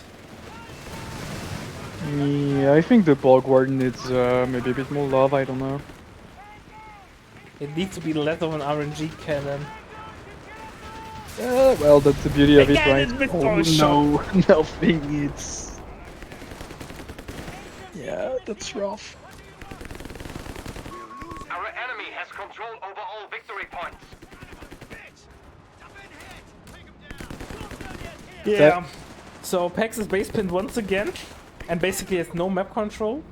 Yeah, I think the Borgward needs maybe a bit more love. I don't know. It needs to be less of an RNG cannon. Well, that's the beauty of it, Again, right? it's with Oh, our no, nothing. It's yeah, that's rough. Our enemy has control over all victory points. Yeah. So Pax is base pinned once again, and basically has no map control.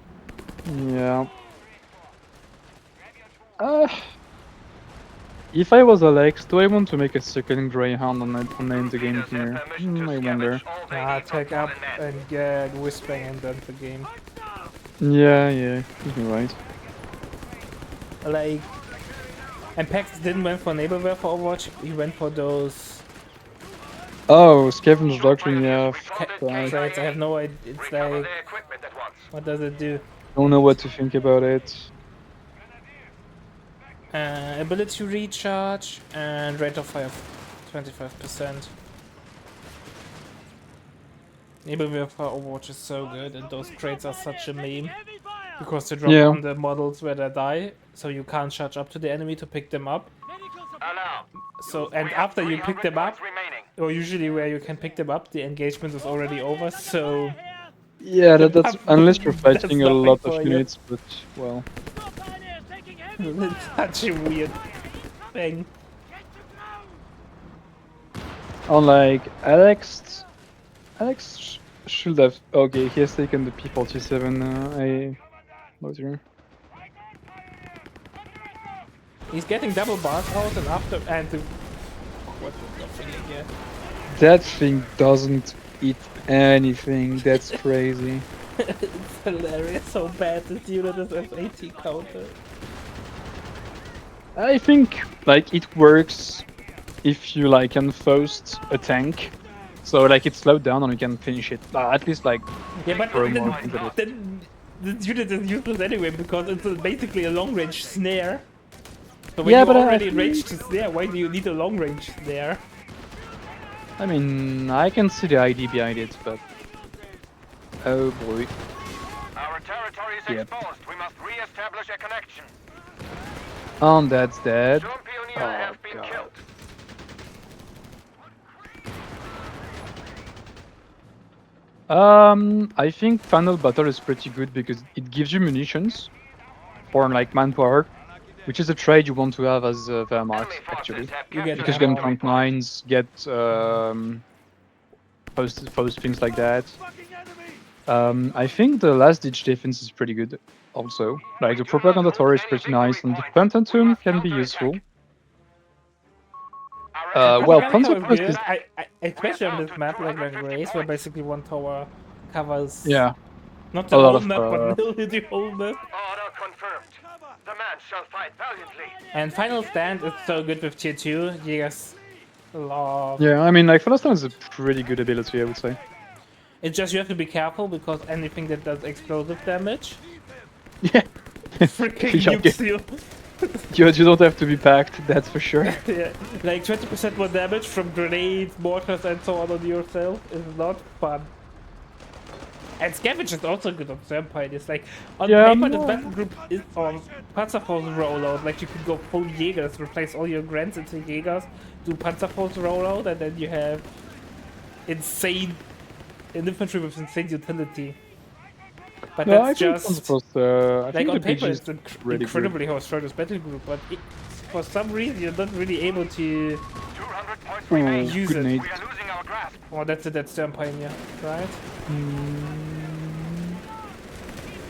Yeah. If I was Alex, do I want to make a second Greyhound and end the game Leaders have here? permission to I wonder. scavenge all they Ah, need from take up fallen men. and get whispering and done the game. Yeah, you're right. Like, and Pax didn't went for neighborware for Overwatch. He went for those Oh, Scavenge Doctrine, yeah. Recorded Right. sites. I have no idea. It's Recover like, their equipment at once. what does it do? Don't know what to think about it. Ability recharge and rate of fire 25%. Neighborware for Overwatch is so good, and those crates are such a meme because they drop Yeah. on the models where they die, so you can't charge up to the enemy to pick them up. Alarm. So, and We have after you pick 300 them up, points remaining. or usually where you can pick them up, the engagement is already over. So Yeah, that's buff unless you're does fighting a nothing lot for of you. units, but well. it's such a weird thing. Unlike Alex should have. Okay, he has taken the P47. Motor. He's getting double bars out and after and the what the thing again? That thing doesn't eat anything. That's crazy. It's hilarious how bad this unit is as AT counter. I think like it works if you like can first a tank, so like it's slowed down and you can finish it. At least like Yeah, but throw more things at it. then this unit is useless anyway because it's basically a long range snare. So when Yeah, you but I already think- ranged the snare, why do you need a long range snare? I mean, I can see the idea behind it, but oh boy. Our territory is Yep. exposed. We must re-establish a connection. And that's dead. Some pioneers Oh, have been God. killed. I think Final Battle is pretty good because it gives you munitions or like manpower, which is a trade you want to have as a Wehrmacht Enemy actually. forces have You get captured Because you can ammo. plant mines, get post things like that. I think the last ditch defense is pretty good also. Like the propaganda tower is pretty nice and the Phantom can be useful. Well, Propaganda Panzer tower Post is is good. Especially on this map like Race, where basically one tower covers yeah not a the lot whole of map, but nearly the whole map. Order confirmed. The man shall fight valiantly. And Final Stand is so good with tier 2. Yes, love. yeah. I mean, like Philistine is a pretty good ability, I would say. It's just you have to be careful because anything that does explosive damage Yeah, freaking Yeah, nukes you. you don't have to be packed, that's for sure. Yeah, like 20% more damage from grenades, mortars, and so on yourself is not fun. And Scavenge is also good on Vampire. It's like on Yeah, paper the no. battle group is on Panzerforce rollout. Like you can go full Jägers, replace all your grants into Jägers, do Panzerforce rollout, and then you have insane an infantry with insane utility. But No, I that's think just I like think on the paper PG is it's really incredibly how strong this battle group, but for some reason you're not really able to 200 points good. remain. Ooh, use good it. nade. We are losing our grasp. Oh, that's it, that's Stern Pioneer, right?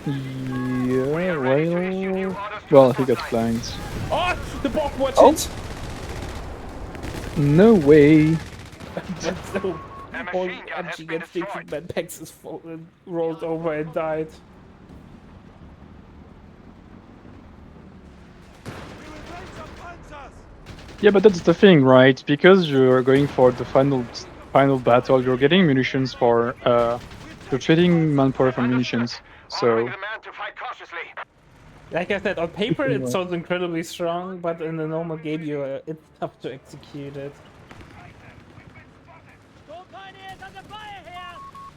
Yeah, ready to issue new well, orders to well, the he got front flanked. Oh, the Borg watch Oh. it! No way. That's so A all machine gun has MG been gets destroyed. defeated, man Pex is fallen, rolled over and died. Yeah, but that's the thing, right? Because you're going for the final battle, you're getting munitions for you're trading manpower for munitions. So Ordering the man to fight cautiously. Like I said, on paper it Right. sounds incredibly strong, but in the normal game it's tough to execute it.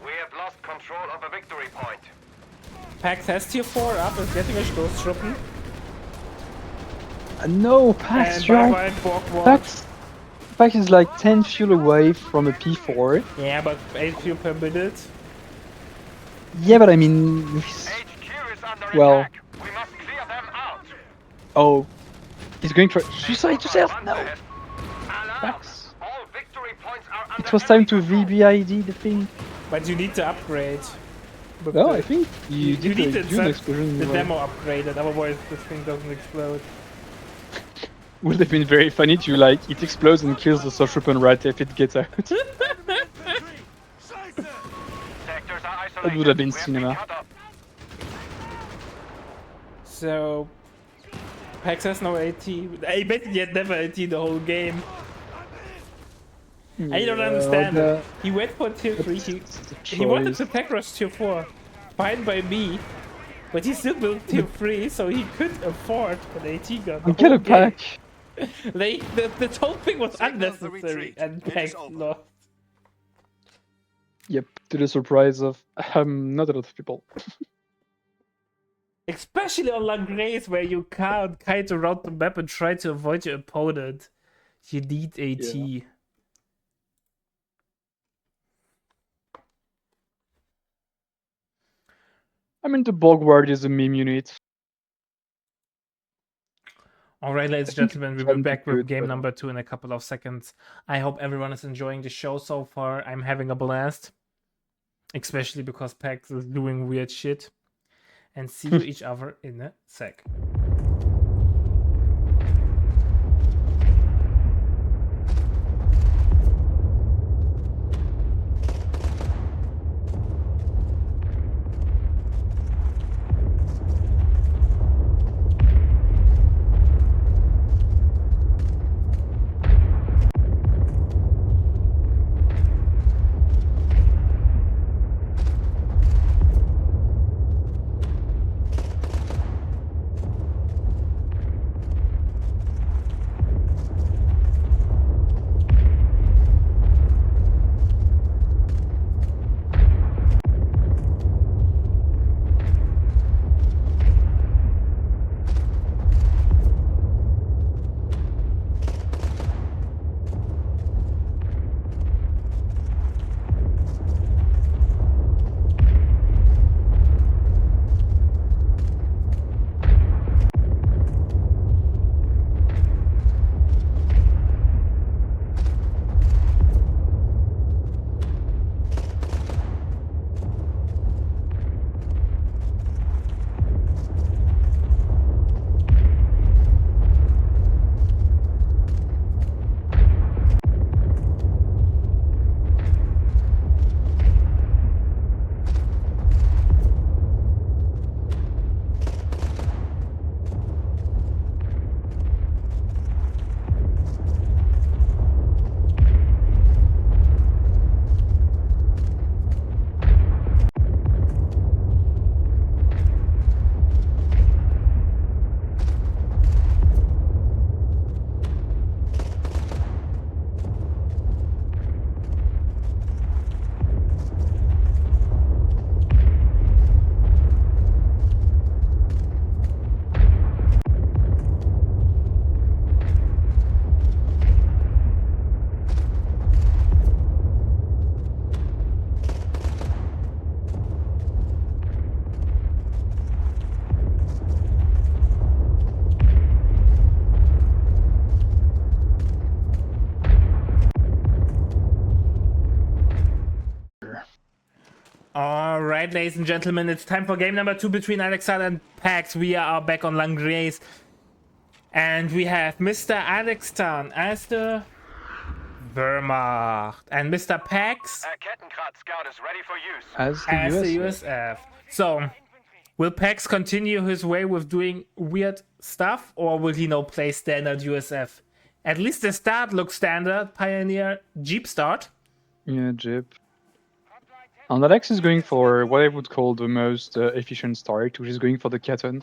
We have lost control of a victory point. Pax has tier 4 up, is getting a Stoßtruppen. no, Pax, And you're bye bye Borg watch. Pax is like 10 fuel away from a P4. Yeah, but 8 fuel per minute. Yeah, but I mean, HQ is under Well. attack. We must clear them out. oh, he's going for suicide yourself. Panzer No, has- Alarm! Pax. All victory points are under It was time to enemy control. VBID the thing. But you need to upgrade. With No, the- I think you did need the to Dune set explosion. the well. demo upgraded, otherwise this thing doesn't explode. Would have been very funny to like it explodes and kills the Stormtrooper right if it gets out. Sectors are isolated. would have been We cinema. cut off. So Pax has no AT. He basically had never AT the whole game. I don't understand it. He went for tier 3. He wanted to pack rush tier 4. Fine by me. But he still built tier 3, so he could afford an AT gun. the Get whole a pack. game. Like, this whole thing was Signal the unnecessary, retreat. and It Pax is over. lost. Yep, to the surprise of not a lot of people. Especially on Langres, where you can't kite around the map and try to avoid your opponent. You need AT. Yeah. I mean, the Borgward is a meme unit. All right, ladies I and think gentlemen, we it will can be be back with good, game but, number 2 in a couple of seconds. I hope everyone is enjoying the show so far. I'm having a blast, especially because Pax is doing weird shit. And see you each other in a sec. All right, ladies and gentlemen, it's time for game number 2 between Alexander and Pax. We are back on Langres, and we have Mr. Alextan as the Wehrmacht and Mr. Pax Kettenkrad Scout is ready for use. as the as the US. USF. So, will Pax continue his way with doing weird stuff, or will he now play standard USF? At least the start looks standard, Pioneer Jeep start. Yeah, Jeep. And Alex is going for what I would call the most efficient start, which is going for the Ketten.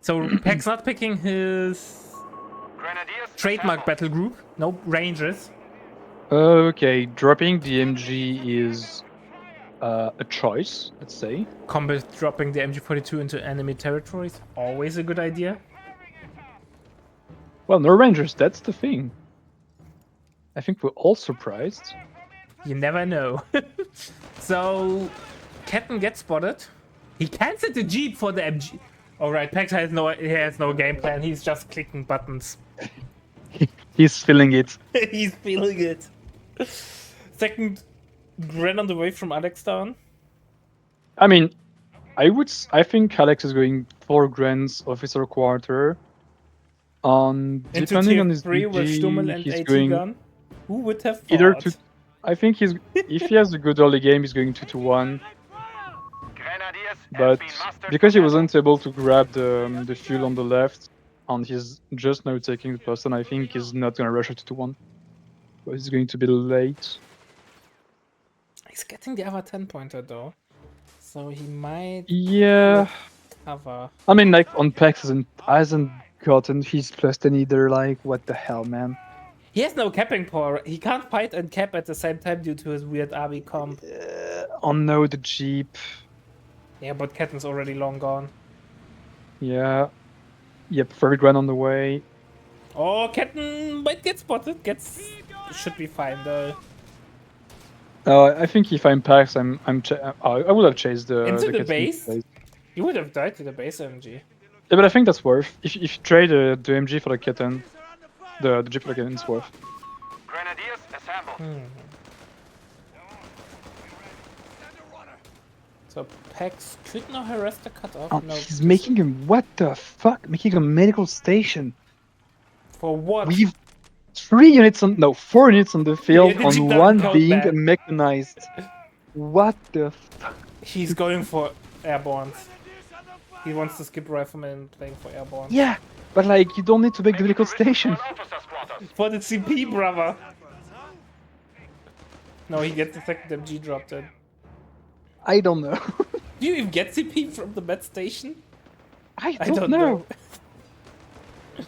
So Pax not picking his Grenadiers, trademark assemble. battle group. No Rangers. Okay, dropping the MG is a choice, let's say. Combat dropping the MG42 into enemy territories. Always a good idea. Well, no Rangers, that's the thing. I think we're all surprised. You never know. So Captain gets spotted. He cancelled the Jeep for the MG. Alright, Pax has no game plan. He's just clicking buttons. He's feeling it. He's feeling it. Second Gren on the way from Alex down. I mean, I think Alex is going for Grand's officer quarter. Into Depending tier on his 3 with Stummel BG, and he's AT going gun. Who would have thought? either to. I think if he has a good early game, he's going 2-1. Grenadiers But have been mustered because for he battle. wasn't able to grab the fuel on the left, and he's just now taking the person, I think he's not gonna rush it to 2-1. But he's going to be late. He's getting the other 10 pointer though. So he might Yeah. cover. I mean, like on PAX hasn't gotten his plus 10 either. Like, what the hell, man? He has no capping power. He can't fight and cap at the same time due to his weird RB comp. Oh no, the Jeep. Yeah, but Ketten's already long gone. Yeah. Yep, third grand on the way. Oh, Ketten might get spotted. Should be fine though. I think if I'm PAX, I would have chased the Into the Ketten base? You would have died to the base MG. Yeah, but I think that's worth. If you trade the MG for the kitten, the Jeep for the kitten is worth. Grenadiers, assemble. So Pax could now harass the cutoff. Oh, No, he's just making him. What the fuck? Making a medical station. for what? We've 3 units on. No, 4 units on the field the on Jeep doesn't one count being that. mechanized. What the fuck? He's going for airborne. He wants to skip rifleman playing for airborne. Yeah, but like you don't need to make the medical station. Officers' quarters. For the CP, brother. No, he gets the second MG dropped in. I don't know. Do you even get CP from the med station? I I don't don't know. know.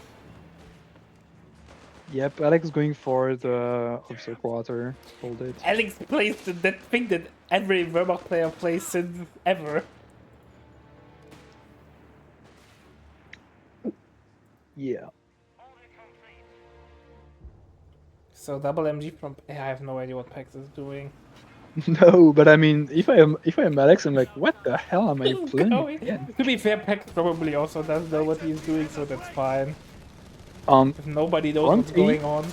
Yep, Alex going for the officer quarter. Hold it. Alex plays that thing that every Wehrmacht player plays since ever. Yeah. So double MG from... I have no idea what Pax is doing. No, but I mean, if I am Alex, I'm like, what the hell am I playing? Going. Again? To be fair, Pax probably also doesn't know what he's doing, so that's fine. If nobody knows what's Fronty, going on.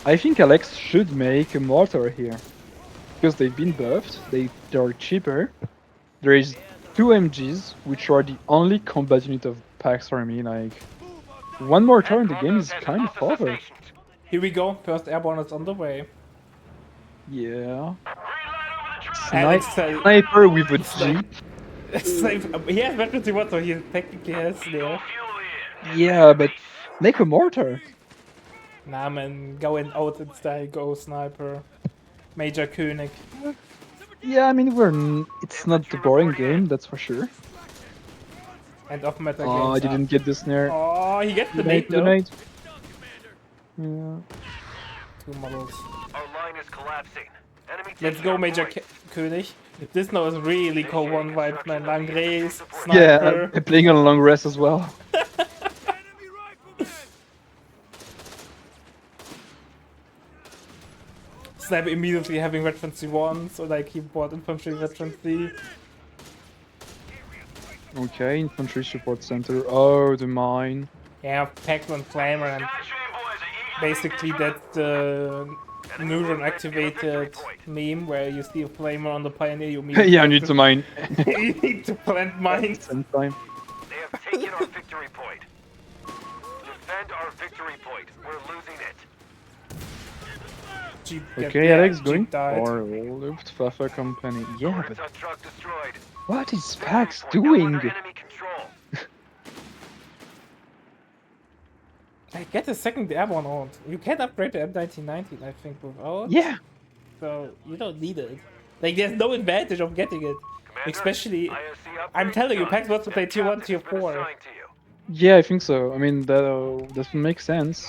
I think Alex should make a mortar here because they've been buffed. They're cheaper. There is 2 MGs, which are the only combat unit of Pax Army. Like, one mortar in the game is kind of over. Here we go. First airborne is on the way. Yeah. Alex Sniper with a Jeep. he has weapons he wants, so he technically has there. Yeah, but make a mortar. Nah, man, going out in style, go sniper. Major König. Yeah, I mean, it's not the boring game, that's for sure. And off meta Oh, I games. didn't get the snare. Oh, he gets the Grenade, nade though. grenade. Yeah. 2 models. Our line is collapsing. Enemy Let's taking go, our Major point. König. This now is really cold one vibes, man. Langres, Yeah, sniper. I'm playing on a long rest as well. Sniper immediately having veterancy 1, so like he bought infantry veterancy. Okay, infantry support center. Oh, the mine. Yeah, Pac-Man Flamer, and basically that's the neuron activated meme where you see a flamer on the Pioneer, you immediately Yeah, I need to mine. you need to plant mines. Same time. They have taken our victory point. Defend our victory point. We're losing it. Jeep Okay, Alex Jeep going died. for Luftwaffe company. Yeah, but Our truck destroyed. what is Pax Point now doing? under enemy control. I get a second airborne on. You can upgrade to M1919, I think, without. Yeah. So you don't need it. Like there's no advantage of getting it. Commander, Especially, ISC I'm upgrade telling you, done. Pax wants to play tier 1, Task tier has been 4. assigned to you. Yeah, I think so. I mean, that makes sense.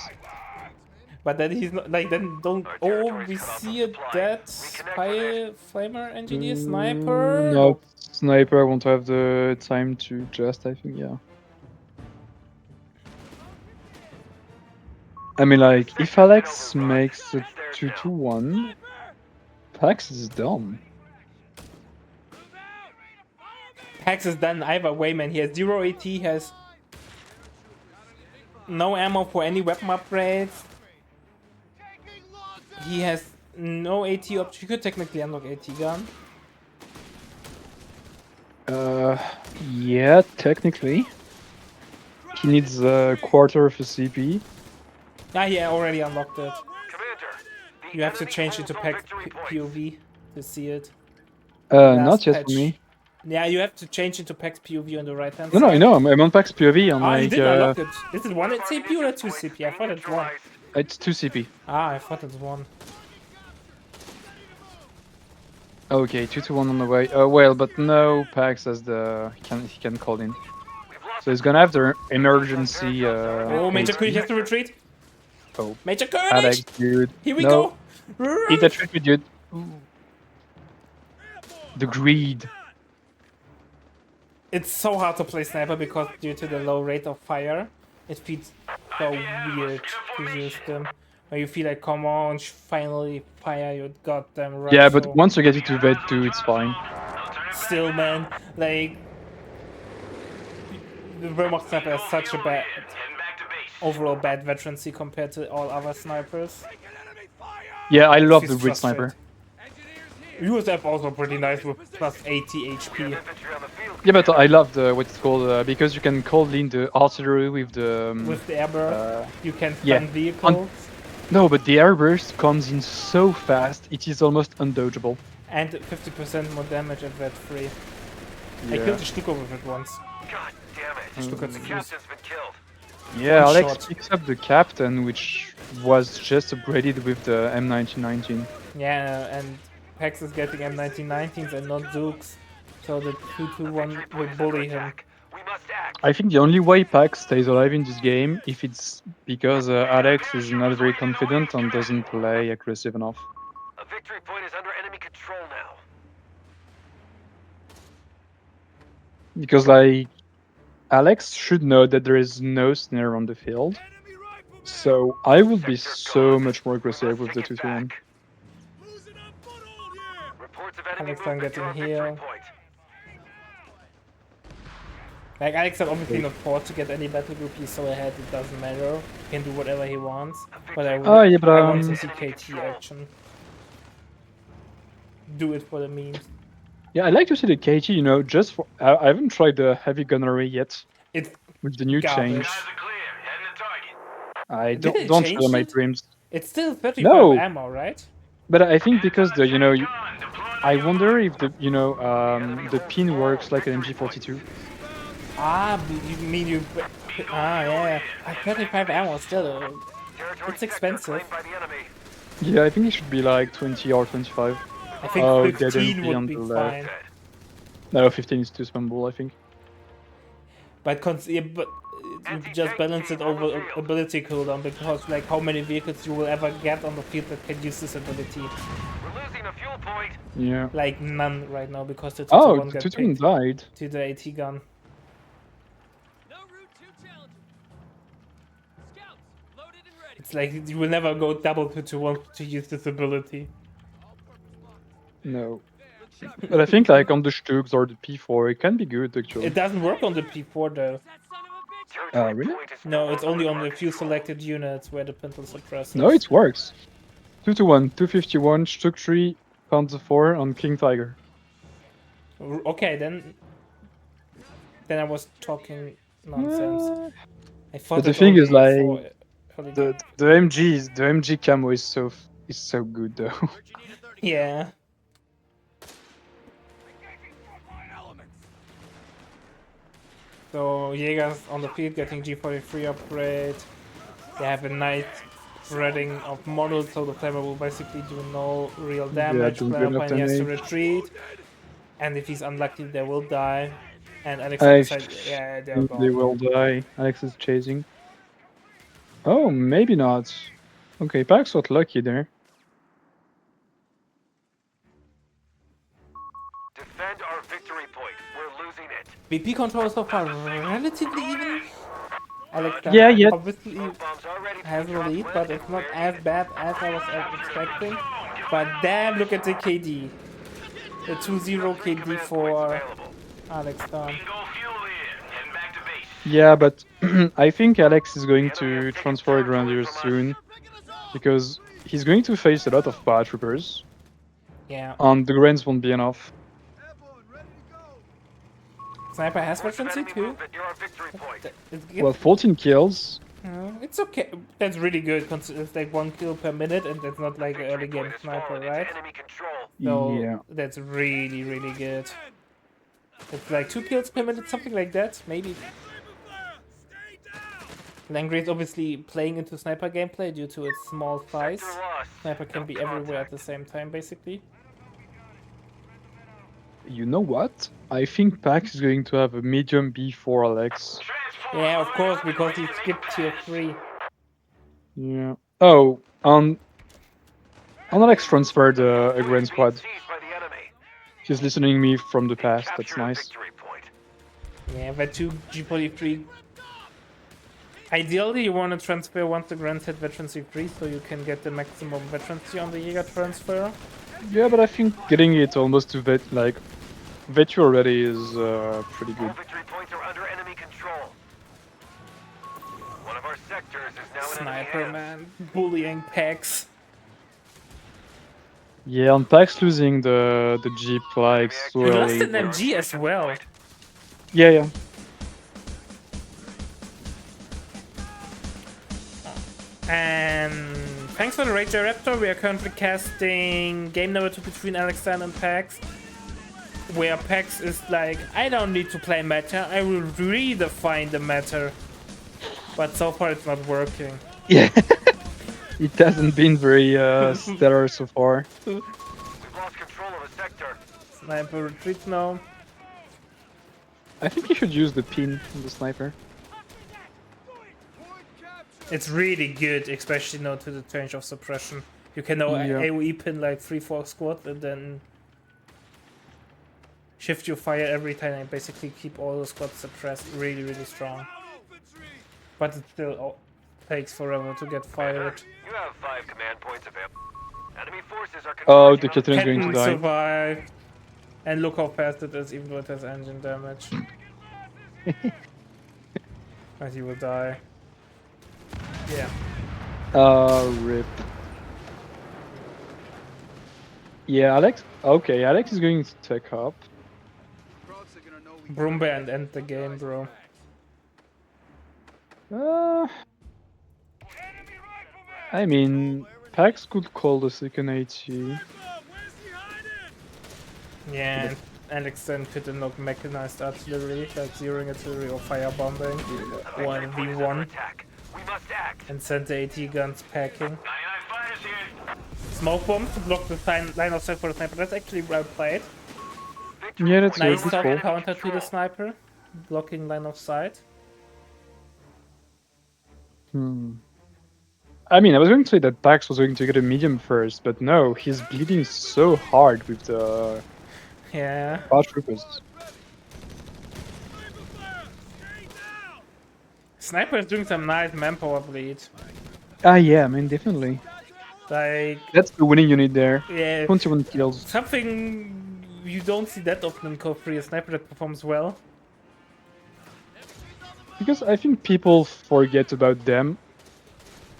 But then he's not like then don't Our oh territory's we cut off see a supply. dead Reconnect fire flamer engineer sniper. No, sniper won't have the time to adjust, I think, yeah. I mean, like, if Alex makes a 2-2-1, Pax is done. Pax is done either way, man. He has 0 AT, has no ammo for any weapon upgrades. He has no AT option. He could technically unlock AT gun. Yeah, technically. He needs a quarter of a CP. Ah, he already unlocked it. Commander, the You have to enemy change it owns to our Pax victory points. POV to see it. Not Last yet patch. for me. Yeah, you have to change it to Pax POV on the right hand No, side. no, I know. I'm on Pax POV. I'm Ah, he like, did unlock it. Is it 1 CP or 2 CP? I thought it's 1. it's 2 CP. Ah, I thought it's 1. Okay, 2-1 on the way. Well, but no Pax as the he can call in. So he's gonna have the emergency. Oh, Major AT. König has to retreat. Oh, Major König! Alex, dude. Here we No. go! Eat that trick, dude. The greed. It's so hard to play sniper because due to the low rate of fire, it feels so weird to use them. Where you feel like, come on, finally fire your goddamn rifle. Yeah, but once you get it to vet 2, it's fine. Still, man, like... the Wehrmacht sniper has such a bad, Heading back to base. overall bad veterancy compared to all other snipers. Yeah, I love She's the grid sniper. USF also pretty nice with plus 80 HP. Infantry on the field. Yeah, but I love the what it's called because you can call in the artillery with the. With the airburst, you can yeah. stun vehicles. No, but the airburst comes in so fast, it is almost undodgeable. And 50% more damage at that free. I Yeah. killed the Stuko with it once. God damn it. Stuko's The fuse. captain's been killed. Yeah, One Alex shot. picks up the captain, which was just upgraded with the M1919. Yeah, and Pax is getting M1919s and not Zooks. So the 221 Victory will point is under bully him. attack. We must act. I think the only way Pax stays alive in this game if it's because Alex is not very confident and doesn't play aggressive enough. A victory point is under enemy control now. Because like Alex should know that there is no snare on the field. So I would be so much more aggressive with the 221. Reports of enemy Alex movement getting to our victory here. point. Like, Alex is obviously not forced to get any battle group, he's so ahead, it doesn't matter. He can do whatever he wants. But I, Oh, yeah, but, I want to um, see KT action. Do it for the memes. Yeah, I like to see the KT, you know, just for. I haven't tried the heavy gunnery yet It's with the new garbage. change. Guys are clear. Heading to target. I Did they don't change share my it? dreams. It's still 35 No. ammo, right? But I think because the Gun, deploying I the wonder unit. if the the pin works like an MG42. Ah, you mean you... Ah, yeah. 35 ammo still. Territory It's expensive. claimed by the enemy. Yeah, I think it should be like 20 or 25. I think Oh, 15 dead would on be the left. fine. Good. No, 15 is too spammable, I think. But you just balance it over ability cooldown, because like how many vehicles you will ever get on the field that can use this ability? We're losing a fuel point. Yeah. Like none right now, because the Oh, 221 the got 221 picked died. to the AT gun. No route too challenging. Scouts, loaded and ready. It's like you will never go double 221 to use this ability. No. But I think like on the Stugs or the P4, it can be good actually. It doesn't work on the P4 though. That son of a bitch. Territory Really? point is No, it's only on under the few control. selected units where the pintle suppressors. No, it works. 221, 251, Stug 3, Panzer 4 on King Tiger. Okay, then I was talking nonsense. I thought But the it thing is, only like, for early the MG camo is so good though. yeah. So Jaegers on the field getting G43 upgrade. They have a nice spreading of models, so the flamer will basically do no real damage. don't do Flamer enough Pioneer has to damage. retreat, and if he's unlucky, they will die. And Alex I decides, yeah, they're think they gone. will die. Alex is chasing. Oh, maybe not. Okay, Pax got lucky there. Defend our victory point. We're losing it. VP control so far relatively even. Alex Yeah, yeah. obviously Smoke bombs are ready to has be the dropped. lead, We're but it's not as bad as I was expecting. But damn, look at the KD. The 2-0 KD for available. Alex Dunn. Bingo fuel in. Heading back to base. Yeah, but I think Alex is going to transfer Grenadiers soon because he's going to face a lot of paratroopers, Yeah. and the Grens won't be enough. Sniper has Reports of veterancy enemy too. movement near our victory point. Well, 14 kills. It's okay. That's really good. It's like 1 kill per minute, and that's not like an early Victory game point has sniper, fallen into right? enemy control. So Yeah. that's really, really good. It's like 2 kills per minute, something like that, maybe. Langray is obviously playing into sniper gameplay due to its small size. Sector lost. Sniper can be everywhere at the same time, basically. You know what? I think Pax is going to have a medium B for Alex. Transform Yeah, of our course, victory because he point. skipped tier 3. Yeah. Oh, on Alex transferred a Grand Squad. Seized by the enemy. He's listening me from the past. That's Capture a nice. victory point. Yeah, but 2 G43. Ideally, you want to transfer once the Grand hit veterancy 3, so you can get the maximum veterancy on the Jaeger transfer. Yeah, but I think getting it almost to Vetu already is pretty All good. victory points are under enemy control. sectors is now in Sniper, enemy hands. man. Bullying Pax. Yeah, and Pax losing the Jeep like He lost slowly. an MG as well. Yeah, yeah. And thanks for the raid, Raptor. We are currently casting game number 2 between Alexander and Pax. Where Pax is like, I don't need to play meta, I will redefine the meta. But so far it's not working. Yeah. It hasn't been very stellar so far. We've lost control of a sector. Sniper retreats now. I think you should use the pin on the sniper. It's really good, especially now to the range of suppression. You can now Yeah. AoE pin like 3-4 squad and then shift your fire every time and basically keep all the squads suppressed really, really strong. But it still takes forever to get fired. You have 5 command points available. Enemy forces are Oh, the converging on Captain is going to Captain die. survived. And look how fast it is, even though it has engine damage. But he will die. Yeah. Rip. Yeah, Alex. Okay, Alex is going to take up. Broomba and end the game, bro. I mean, Pax could call the second AT. Yeah, and Alex then could unlock mechanized artillery, like zeroing artillery or firebombing, 1v1, attack. We must act. and send the AT guns packing. 99 fighters here. Smoke bomb to block the line of sight for the sniper. That's actually well played. Yeah, that's Nice good. top Call. counter to the sniper, blocking line of sight. I mean, I was going to say that Pax was going to get a medium first, but no, he's bleeding so hard with the Yeah. paratroopers. Sniper is doing some nice manpower bleed. Ah, yeah, I mean, definitely. Like, That's the winning unit there. yeah, 21 kills. something you don't see that often in COH3, a sniper that performs well. Because I think people forget about them.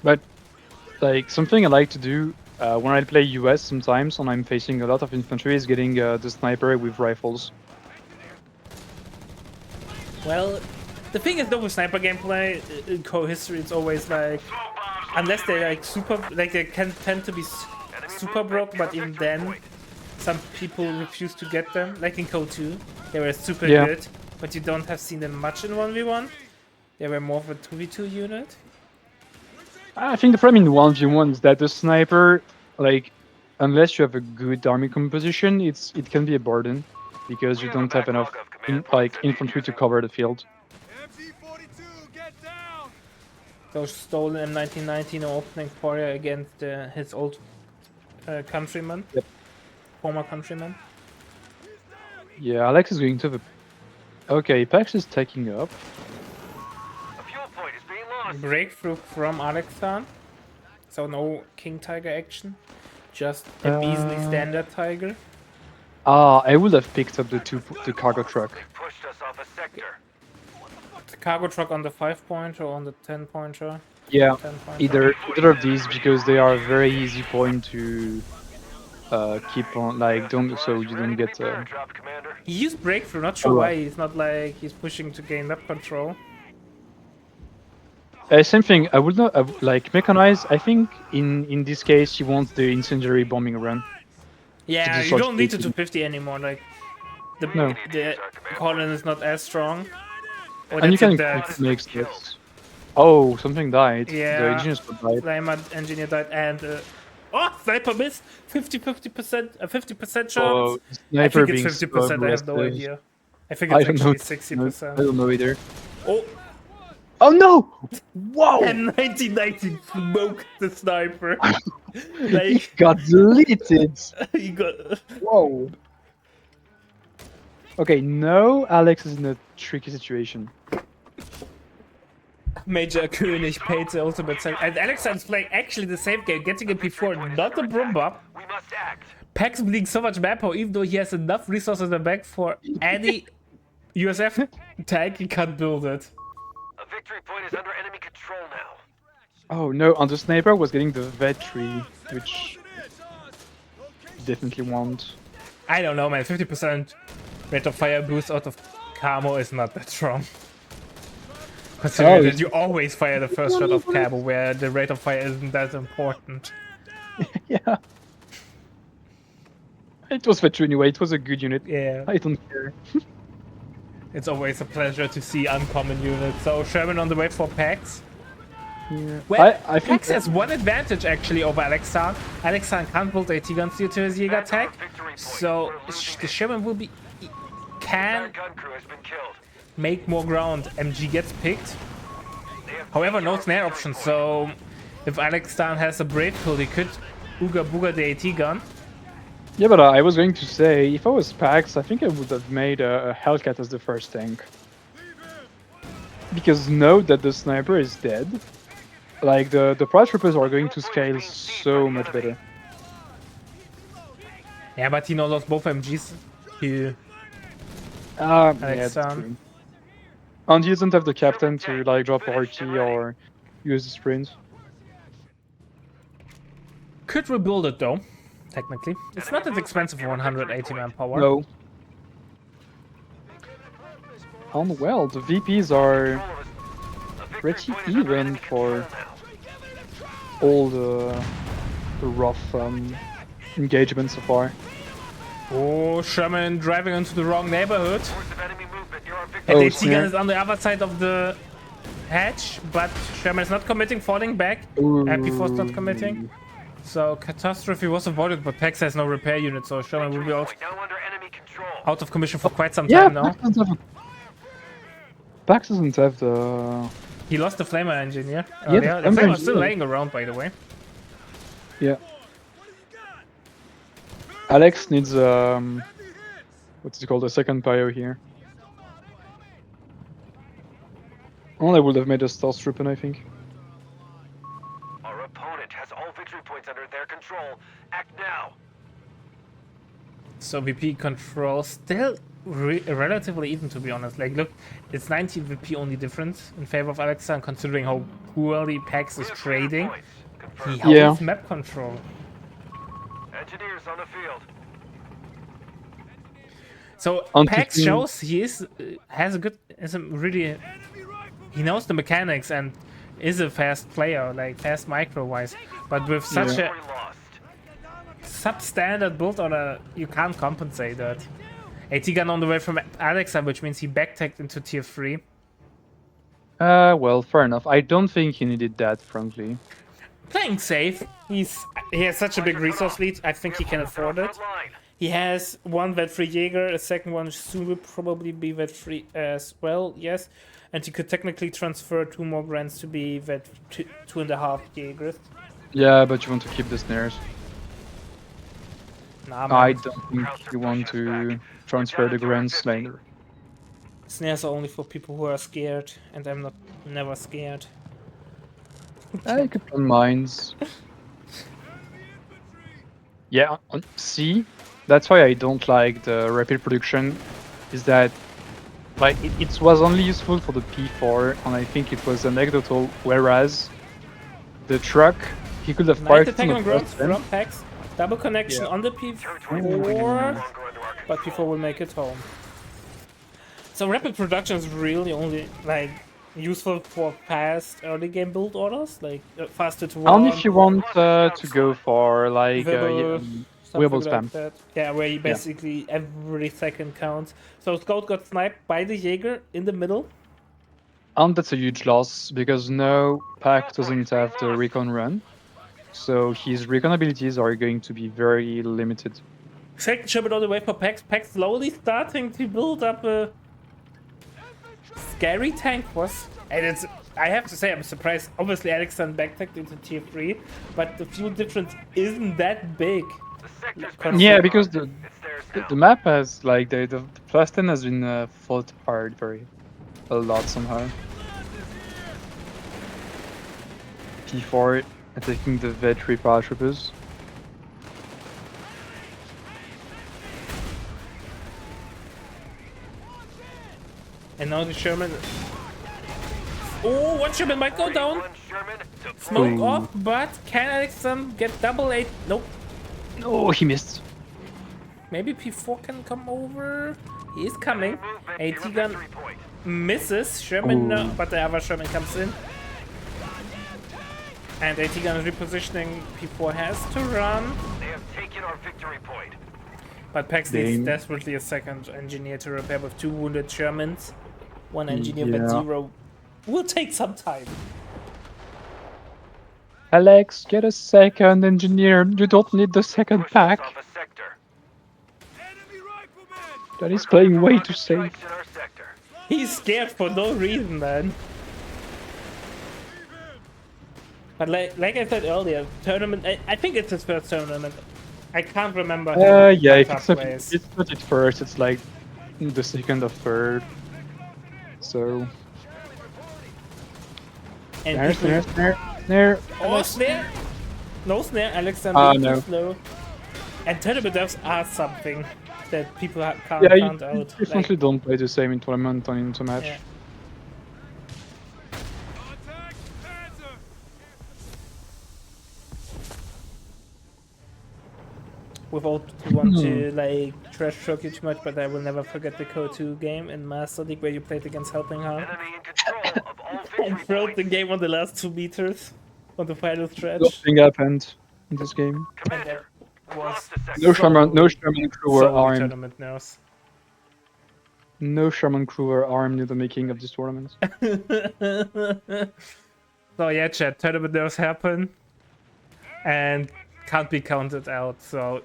But, like, something I like to do when I play US sometimes, when I'm facing a lot of infantry, is getting the sniper with rifles. Well, the thing is though with sniper gameplay in COH3, it's always like, unless they're like super, like they can tend to be super broke, but even then, some people refuse to get them. Like in COH2, they were super Yeah. good, but you don't have seen them much in 1v1. They were more of a 2v2 unit. I think the problem in 1v1 is that the sniper, like, unless you have a good army composition, it can be a burden because you don't have enough infantry to cover the field. MG42, get down! Those stolen M1919 opening fire against his old countryman, Yep. former countryman. Yeah, Alex is going to the. Okay, Pax is taking up. A fuel point is being lost. Breakthrough from Alexan. So no King Tiger action, just a measly standard Tiger. Ah, I would have picked up the cargo truck. They pushed us off a sector. The cargo truck on the 5-pointer or on the 10-pointer. Yeah, 10-pointer. either of these because they are a very easy point to keep on, like, don't so you don't get. Drop, Commander. He used breakthrough, not sure Oh, why. He's not like he's pushing to gain map control. Same thing. I would not like mechanize. I think in this case he wants the incendiary bombing run. Yeah, you discharge don't need the the- 250 anymore. Like the No. the column is not as strong. Or And you that's can it, that's make this. Oh, something died. Yeah. The engineers died. Flamer engineer died and oh, sniper miss 50% a 50% chance. Oh, I sniper think it's being 50%. I have no aggressive. idea. I think I it's don't know. actually 60%. I don't know either. Oh, Oh no! Whoa! and 1919 smoked the sniper. He Like got deleted. he got. Whoa. Okay, no, Alex is in a tricky situation. Major König paid the ultimate set. And Alexander's playing actually the same game, getting it before, not the Brumba. We must act. Pax bleeding so much manpower, even though he has enough resources in the back for any USF tank, he can't build it. A victory point is under enemy control now. Oh no, and the sniper was getting the vet tree, which you definitely want. I don't know, man. 50% rate of fire boost out of camo is not that strong. Considering that it's- you always fire the first shot of camo, where the rate of fire isn't that important. Yeah. It was vet tree anyway, it was a good unit. Yeah. I don't care. It's always a pleasure to see uncommon units. So Sherman on the way for PAX. Yeah. Well, I think PAX has one advantage actually over Alexan. Alexan can't build AT guns due to his Jäger tag, so the Sherman will be Our can gun crew has been killed. make more ground. MG gets picked. They have However, no taken our snare victory option, point. so if Alexan has a brave pull, he could ooga booga the AT gun. Yeah, but I was going to say, if I was Pax, I think I would have made a Hellcat as the first tank. Because know that the sniper is dead. Like, the Prize Troopers are going to scale so much better. Yeah, but he now lost both MGs. He, Yeah, that's Alexan. true. And he doesn't have the captain to, like, drop RT or use the sprint. could rebuild it though, technically. It's not as expensive for 180 manpower. No. And well, the VPs are pretty even for all the rough engagement so far. Oh, Sherman driving into the wrong neighborhood. Force of enemy movement near our victory. And Oh, the AT gun snare. is on the other side of the hatch, but Sherman is not committing, falling back. MP4's not committing. So catastrophe was avoided, but Pax has no repair unit, so Sherman will be Point now under enemy control. out of commission for quite some Yeah, time now. Pax doesn't have the... He lost the flamer engine, yeah? Yeah, Yeah, the the flamer flamer is still engine. laying around, by the way. Yeah. Alex needs what's it called, a second pyro here. Oh, I would have made a Star Strippen, I think. Our opponent has all victory points under their control. Act now. So VP control still relatively even, to be honest. Like, look, it's 19 VP only difference in favor of Alexa, and considering how poorly Pax is We have trading, points. he Confirmed. holds Yeah. map control. Engineers on the field. So On Pax to- shows he has a good, he knows the mechanics and is a fast player, like fast micro wise. But with such Yeah. We lost. a substandard build order, you can't compensate that. AT gun on the way from Alexa, which means he backtacked into tier 3. Well, fair enough. I don't think he needed that, frankly. Playing safe. He has such a big resource lead. I think he can afford it. Front line. He has one vet-free Jaeger, a second one soon will probably be vet-free as well, yes. And he could technically transfer 2 more grants to be vet 2.5 Jaegers. Yeah, but you want to keep the snares. Nah, I man. don't think you want to transfer the Grand Slayer. Snares are only for people who are scared, and I'm not never scared. I could on mines. Yeah, see, that's why I don't like the rapid production. Is that like it was only useful for the P4, and I think it was anecdotal. Whereas the truck, he could have Night fired attack on on the ground first from Pax. Double connection on the P4, but P4 will make it home. So rapid production is really only like useful for fast early game build orders, like faster to run. Only if you want to go for like Verbal, something wearable like spam. that. Yeah, where you basically every second counts. So Scout got sniped by the Jaeger in the middle. And that's a huge loss because no Pack doesn't have the recon run, so his recon abilities are going to be very limited. Second ship it all the way for Pax. Pax slowly starting to build up a scary tank force. And it's, I have to say, I'm surprised. Obviously, Alexander backtacked into tier 3, but the fuel difference isn't that big. Yeah, because the map has like the plus 10 has been fought hard a lot somehow. P4 attacking the vet power troopers. And now the Sherman Oh, one Sherman might go down. One Sherman to Smoke Ooh. off, but can Alexander get double 8? Nope. Oh, he missed. Maybe P4 can come over. He is coming. movement. AT Your gun victory point. misses. Sherman, Ooh. but the other Sherman comes in. And AT gun is repositioning. P4 has to run. They have taken our victory point. But Pax needs Dang. desperately a second engineer to repair with 2 wounded Shermans. 1 engineer with Yeah. 0 will take some time. Alex, get a second engineer. You don't need the second Push us pack. off a sector. Enemy rifleman! That is We're clear playing for way rocket too safe. strikes in our sector. He's scared for no reason, man. But like I said earlier, tournament. I think it's his first tournament. I can't remember. Yeah, if top it's not, place. it's not at first, it's like the second or third. So And there, people- there. Oh, snare! No snare, Alexander Ah, too no. slow. And tournament devs are something that people can't Yeah, you count out. definitely don't play the same in tournament and into match. Yeah. Contact! Panzer! Without want to like trash talk you too much, but I will never forget the COH3 game in Master League where you played against Helping Hand Enemy in control of all and victory throwed the points. game on the last 2 meters on the final stretch. Nothing happened in this game. Commander, Was lost the sector. No Sherman, no solely- Sherman crew were solely armed. tournament nerves. No Sherman crew were armed in the making of this tournament. So yeah, chat, tournament nerves happen and can't be counted out, so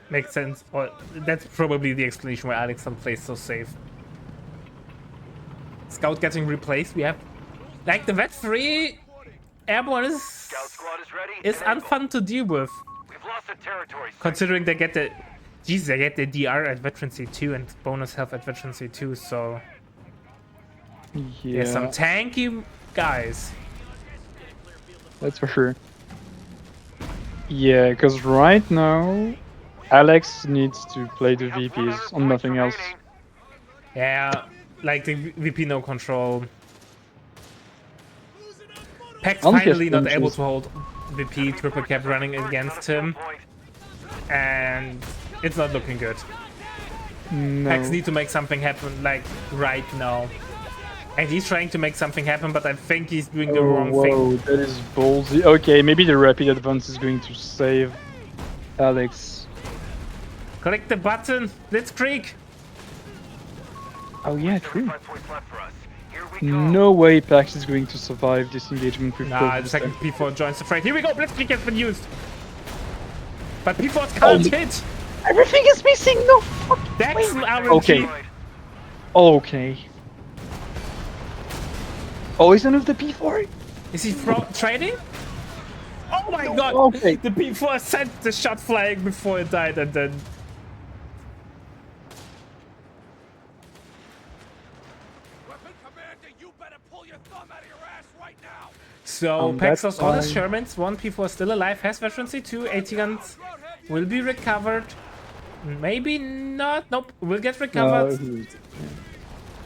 makes sense. Or that's probably the explanation why Alexander plays so safe. Scout getting replaced. We have like the Vet 3 airborne Scout squad is ready. is and able. unfun to deal with. We've lost the territory. Considering they get the they get the DR at Veterancy 2 and bonus health at Veterancy 2, so Yeah, there's some tanky guys. that's for sure. Yeah, because right now, Alex needs to play the We have 100 VPs on nothing else. remaining. Yeah, like the VP no control. Pax Only has finally not flinches. able to hold VP, triple cap running against him, and it's not looking good. No. Pax need to make something happen like right now. And he's trying to make something happen, but I think he's doing the wrong thing. Whoa, that is ballsy. Okay, maybe the rapid advance is going to save Alex. Click the button, Blitzkrieg! Oh yeah, true. 35 points left for us. Here we go. No way Pax is going to survive this engagement with Nah, both the of second them. P4 joins the fray. Here we go, Blitzkrieg has been used! But P4's can't hit! Everything is missing. No. Fuck. That's an RNG! Okay. Okay. Oh, he's none of the P4. Is he trading? Oh my god! Okay. The P4 sent the shot flying before it died and then... Weapon commander, you better pull your thumb out of your ass right now! So, Pax that's lost all his fine. Shermans, 1 P4 still alive, has veterancy, 2 AT guns will be recovered. Maybe not, nope, will get recovered.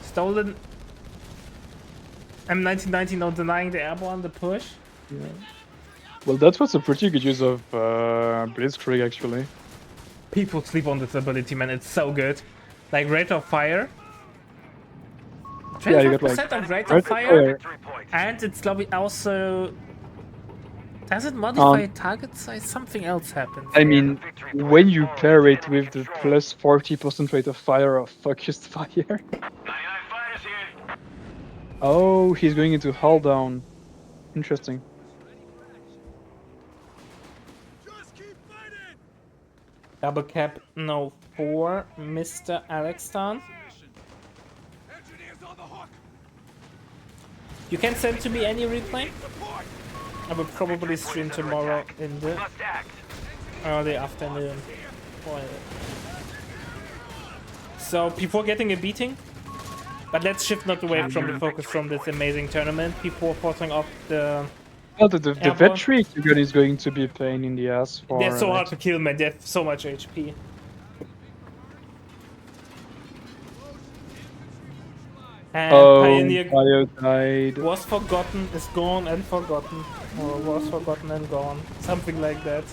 Stolen. M1990 not denying the airborne, the push. Well, that was a pretty good use of Blitzkrieg, actually. People sleep on this ability, man, it's so good. Like rate of fire. Yeah, you got 25% like of rate rate of of fire. fire. Victory points. And it's also... Does it modify target size? Something else happens. I mean, when you pair it with the plus 40% rate of fire of focused fire. 99 fighters here. Oh, he's going into hull down. Interesting. Just keep fighting! Double cap, no 4, Mr. Alexstan. Engineers on the hook! You can send to me any replay. Support! I will probably stream tomorrow in the Must act. early afternoon. So before getting a beating, but let's shift not away from the focus from this amazing tournament. People forcing off the... Oh, the Airborne. vet trick gun is going to be a pain in the ass for. They're so hard to kill, man. They have so much HP. And Oh, Pioneer Bio died. was forgotten, is gone and forgotten. Or was forgotten and gone. Something like that.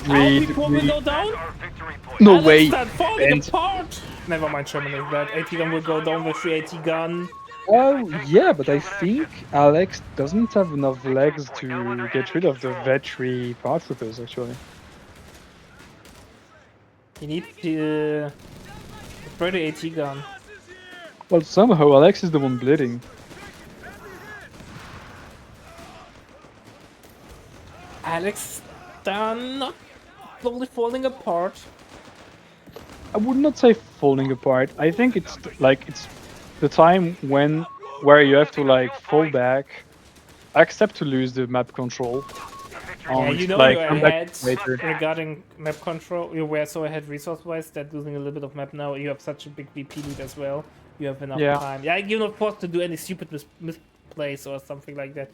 Our Agreed, V4 will agreed. go down? Our victory point. No Alex way. start falling And apart! Never mind, Sherman is dead. AT gun will go down with 380 gun. oh yeah, but I think Alex doesn't have enough legs to get rid of the vetri paratroopers actually. He needs to destroy the AT gun. Well, somehow Alex is the one bleeding. Alex done not slowly falling apart. I would not say falling apart. I think it's it's the time where you have to like fall back, accept to lose the map control, Yeah, and you know like you're come back ahead later. regarding map control. You were so ahead resource-wise that losing a little bit of map now. You have such a big VP lead as well. You have enough Yeah. time. Yeah, you're not forced to do any stupid misplays or something like that.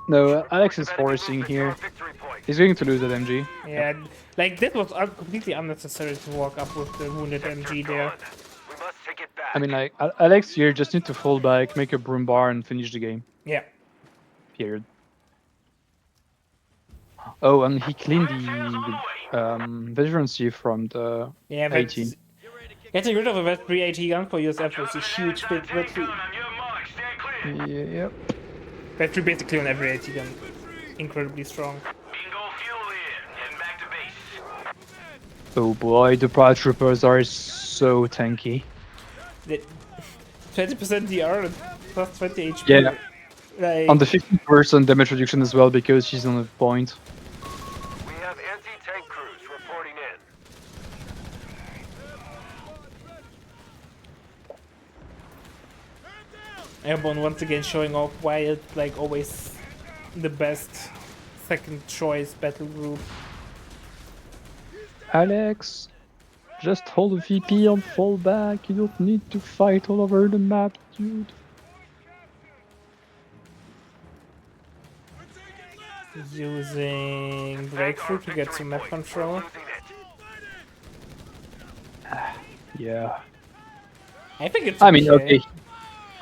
No, Alex is forcing here. Victory point. He's going to lose that MG. Yeah, like this was completely unnecessary to walk up with the wounded MG there. We must take it back. I mean, like Alex here just need to fall back, make a broom bar, and finish the game. Yeah. Period. Oh, and he cleaned the veterancy from the Yeah, 18. but getting rid of a Vet 380 gun for USF is a huge bit. Vet 3 On your mark, stay clear. Yep. Vet 3 basically on every 80 gun. Incredibly strong. Bingo fuel in. Heading back to base. Oh boy, the paratroopers are so tanky. 20% DR and plus 20 HP. Yeah. Like, On the 50% damage reduction as well because she's on a point. We have anti-tank crews reporting in. Airborne once again showing off why it's like always the best second choice battle group. Alex, just hold the VP and fall back. You don't need to fight all over the map, dude. Using breakthrough to get some map control. Losing it. Yeah. I think it's I mean, okay.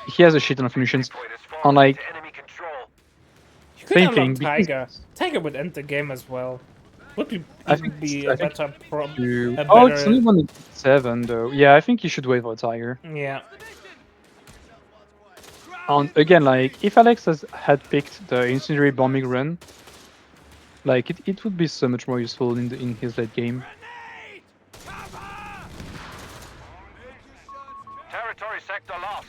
He has a shit ton of munitions. Point is On falling like, into enemy control. You could same unlock thing, because- Tiger. Tiger would end the game as well. Would be, I think be I a think better you... a Oh, it's better- only 1-7 though. Yeah, I think you should wait for a Tiger. Yeah. And again, like, if Alex had picked the incendiary bombing run, like, it would be so much more useful in his late game. Territory sector lost.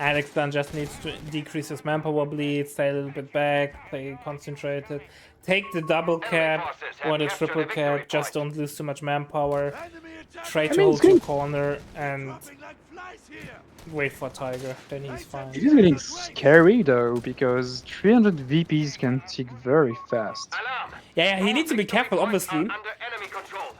Alex then just needs to decrease his manpower bleed, stay a little bit back, play concentrated, take the double cap or the triple cap, just don't lose too much manpower, try to mean, hold it's your good. corner and Like flies here. wait for Tiger, then he's fine. It is getting scary though, because 300 VPs can tick very fast. Alarm. Yeah, he needs to be careful, obviously, Under enemy control.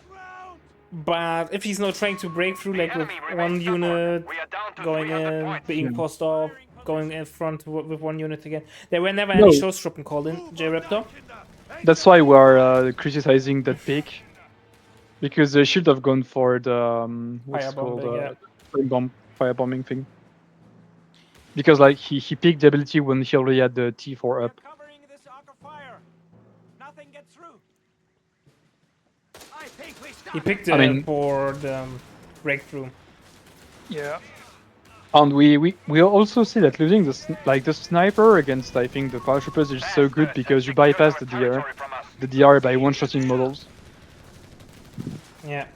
but if he's not trying to break through like with Enemy one remains stubborn. unit, We are down to going 300 in, points. being forced off, going in front with one unit again. There were never No. any showstruppen called in, J-Raptor. That's why we're criticizing that pick, because they should have gone for the what's it called, Firebombing, firebombing thing. Because like he picked the ability when he already had the T4 up. Covering this arc of fire. Nothing gets through. I think we stop. He picked I mean- for the breakthrough. Yeah. And we also see that losing the sniper against I think the paratroopers is so good because you bypass the DR by one-shotting models. Yeah.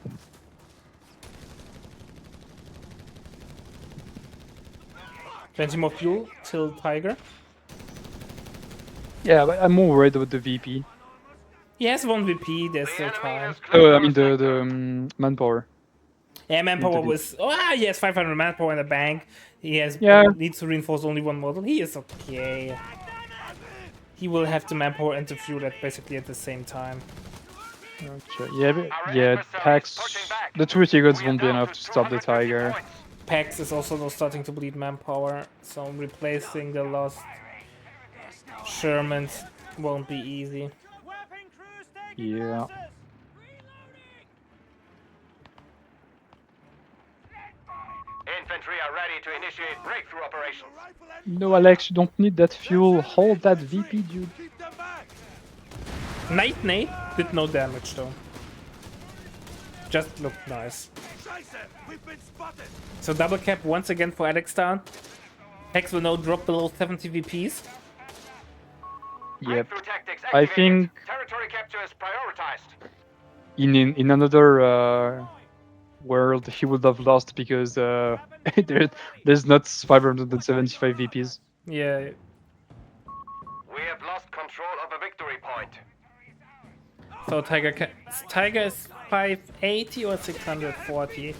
Plenty more fuel till Tiger. Yeah, but I'm more worried about the VP. He has one VP, there's still time. Oh, I mean the manpower. Yeah, manpower VP. was... Oh, he has 500 manpower in the bank. He has Yeah. needs to reinforce only one model. He is okay. He will have the manpower and the fuel basically at the same time. Okay. Yeah, yeah. Packs. The two guns won't be enough to stop the Tiger. Pax is also now starting to bleed manpower, so replacing the lost Shermans won't be easy. Weapon crews taking Yeah. losses. Infantry are ready to initiate initiate breakthrough operation. No, Alex, you don't need that fuel. Hold that VP, dude. Keep them back. Night Nate did no damage though. Just looked nice. Scheiße, we've been spotted. So double cap once again for Alexstar. Hex will now drop below 70 VPs. Yep. Breakthrough tactics I activated. think Territory capture is prioritized. in another world he would have lost because there's not 575 VPs. Yeah, We have lost control of a victory point. so Tiger is 580 or 640?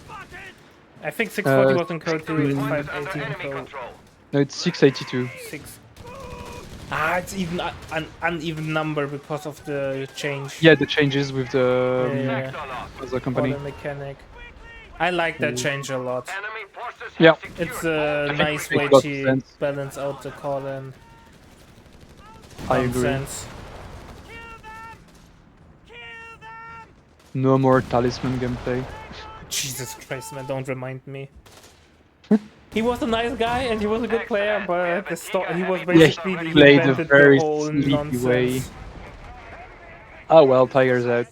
I think 640 was in code 2, it's Is 580 under in enemy code control. No, it's 682. 6. Ah, it's even an uneven number because of the change. Yeah, the changes with the Yeah. Sector lost. other For company. the mechanic. I like that change a lot. Enemy forces Yeah. have secured It's a think nice it way makes a lot of to sense. balance out the call and I agree. nonsense. No more talisman gameplay. Jesus Christ, man, don't remind me. He was a nice guy and he was a good player, but he was basically he he played a invented very the whole sleepy nonsense. way. Oh well, Tiger's out.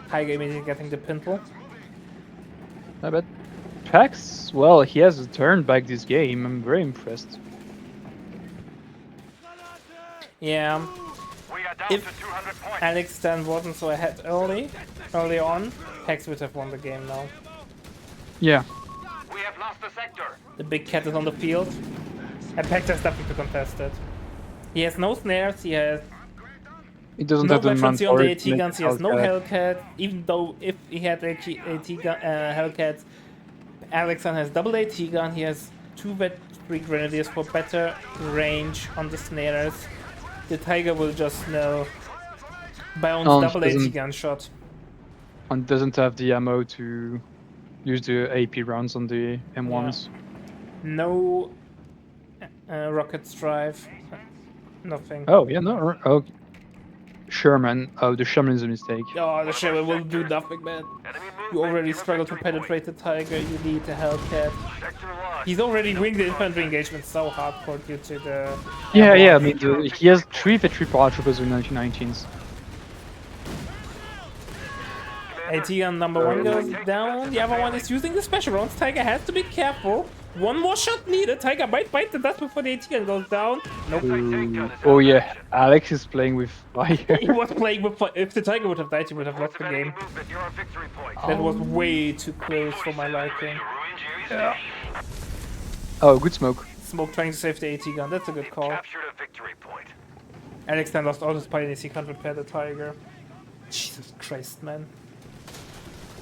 Tiger immediately getting the pintle. I bet. Pax, well, he has turned back this game. I'm very impressed. Yeah, We are down If- to 200 points. Alex then wasn't so ahead early on. Hex would have won the game now. Yeah. We have lost the sector. The big cat is on the field. And Pex has nothing to contest it. He has no snares, he has He doesn't no have the veterancy on the manpower AT to make guns, he has no Hellcat. Hellcat. Even though if he had Hellcats, Alexan has double AT gun, he has 2 3 grenadiers for better range on the snares. The Tiger will just bounce Oh, double AT doesn't- gun shot. And doesn't have the ammo to use the AP rounds on the M1s. No rocket strive. Nothing. Oh, yeah, no. Oh, Sherman. Oh, the Sherman is a mistake. Oh, the Shadow will do nothing, man. Enemy You already movement struggle to near victory penetrate the Tiger, you need the Hellcat. point. Sector lost. He's already winning the infantry engagement so hardcore due to the... Yeah, yeah. I mean, he has 3 V3 paratroopers with 1919s. AT gun number 1 goes down, the other one is using the special rounds. Tiger has to be careful. One more shot needed. Tiger might bite the dust before the AT gun goes down. Nope. Ooh. Oh yeah, Alex is playing with fire. He was playing with... If the Tiger would have died, he would have lost the Enemy game. movement near our victory point. That was way too close for my liking. Oh, good smoke. Smoke trying to save the AT gun, that's a good call. Captured a victory point. Alex then lost all his pilots, he can't repair the Tiger. Jesus Christ, man.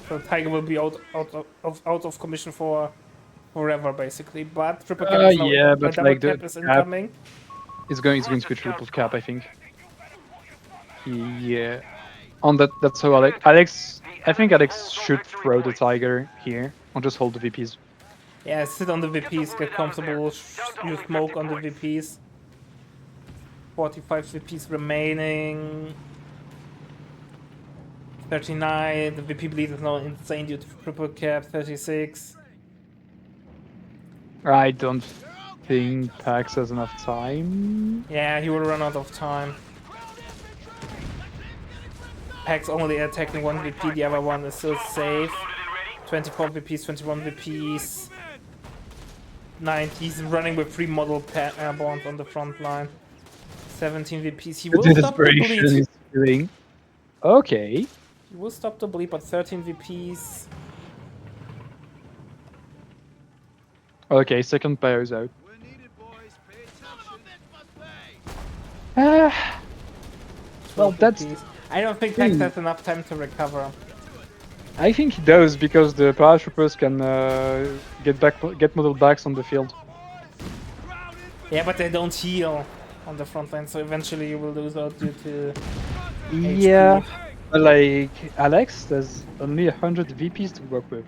So Tiger will be out of commission for forever, basically. But triple cap is now, yeah, but double like the cap is cap- incoming. It's going to be triple cap, I think. Yeah. On that's how Alex. I think Alex should throw the Tiger here and just hold the VPs. Yeah, sit on the VPs, get comfortable, use smoke on the VPs. 45 VPs remaining. 39, the VP bleed is now insane due to triple cap. 36. I don't think Pax has enough time. Yeah, he will run out of time. Pax only attacking 1 VP, the other one is still safe. 24 VPs, 21 VPs. 90, he's running with 3 model airborne on the front line. 17 VPs, he will stop the bleed. is doing. Okay. He will stop the bleed, but 13 VPs. Okay, second player is out. We're needed, boys. Pay attention. Well, 12 that's. VPs. I don't think Pax has enough time to recover. I think he does because the paratroopers can get model backs on the field. Yeah, but they don't heal on the front line, so eventually you will lose out due to Yeah, HP. but like Alex, there's only 100 VPs to work with.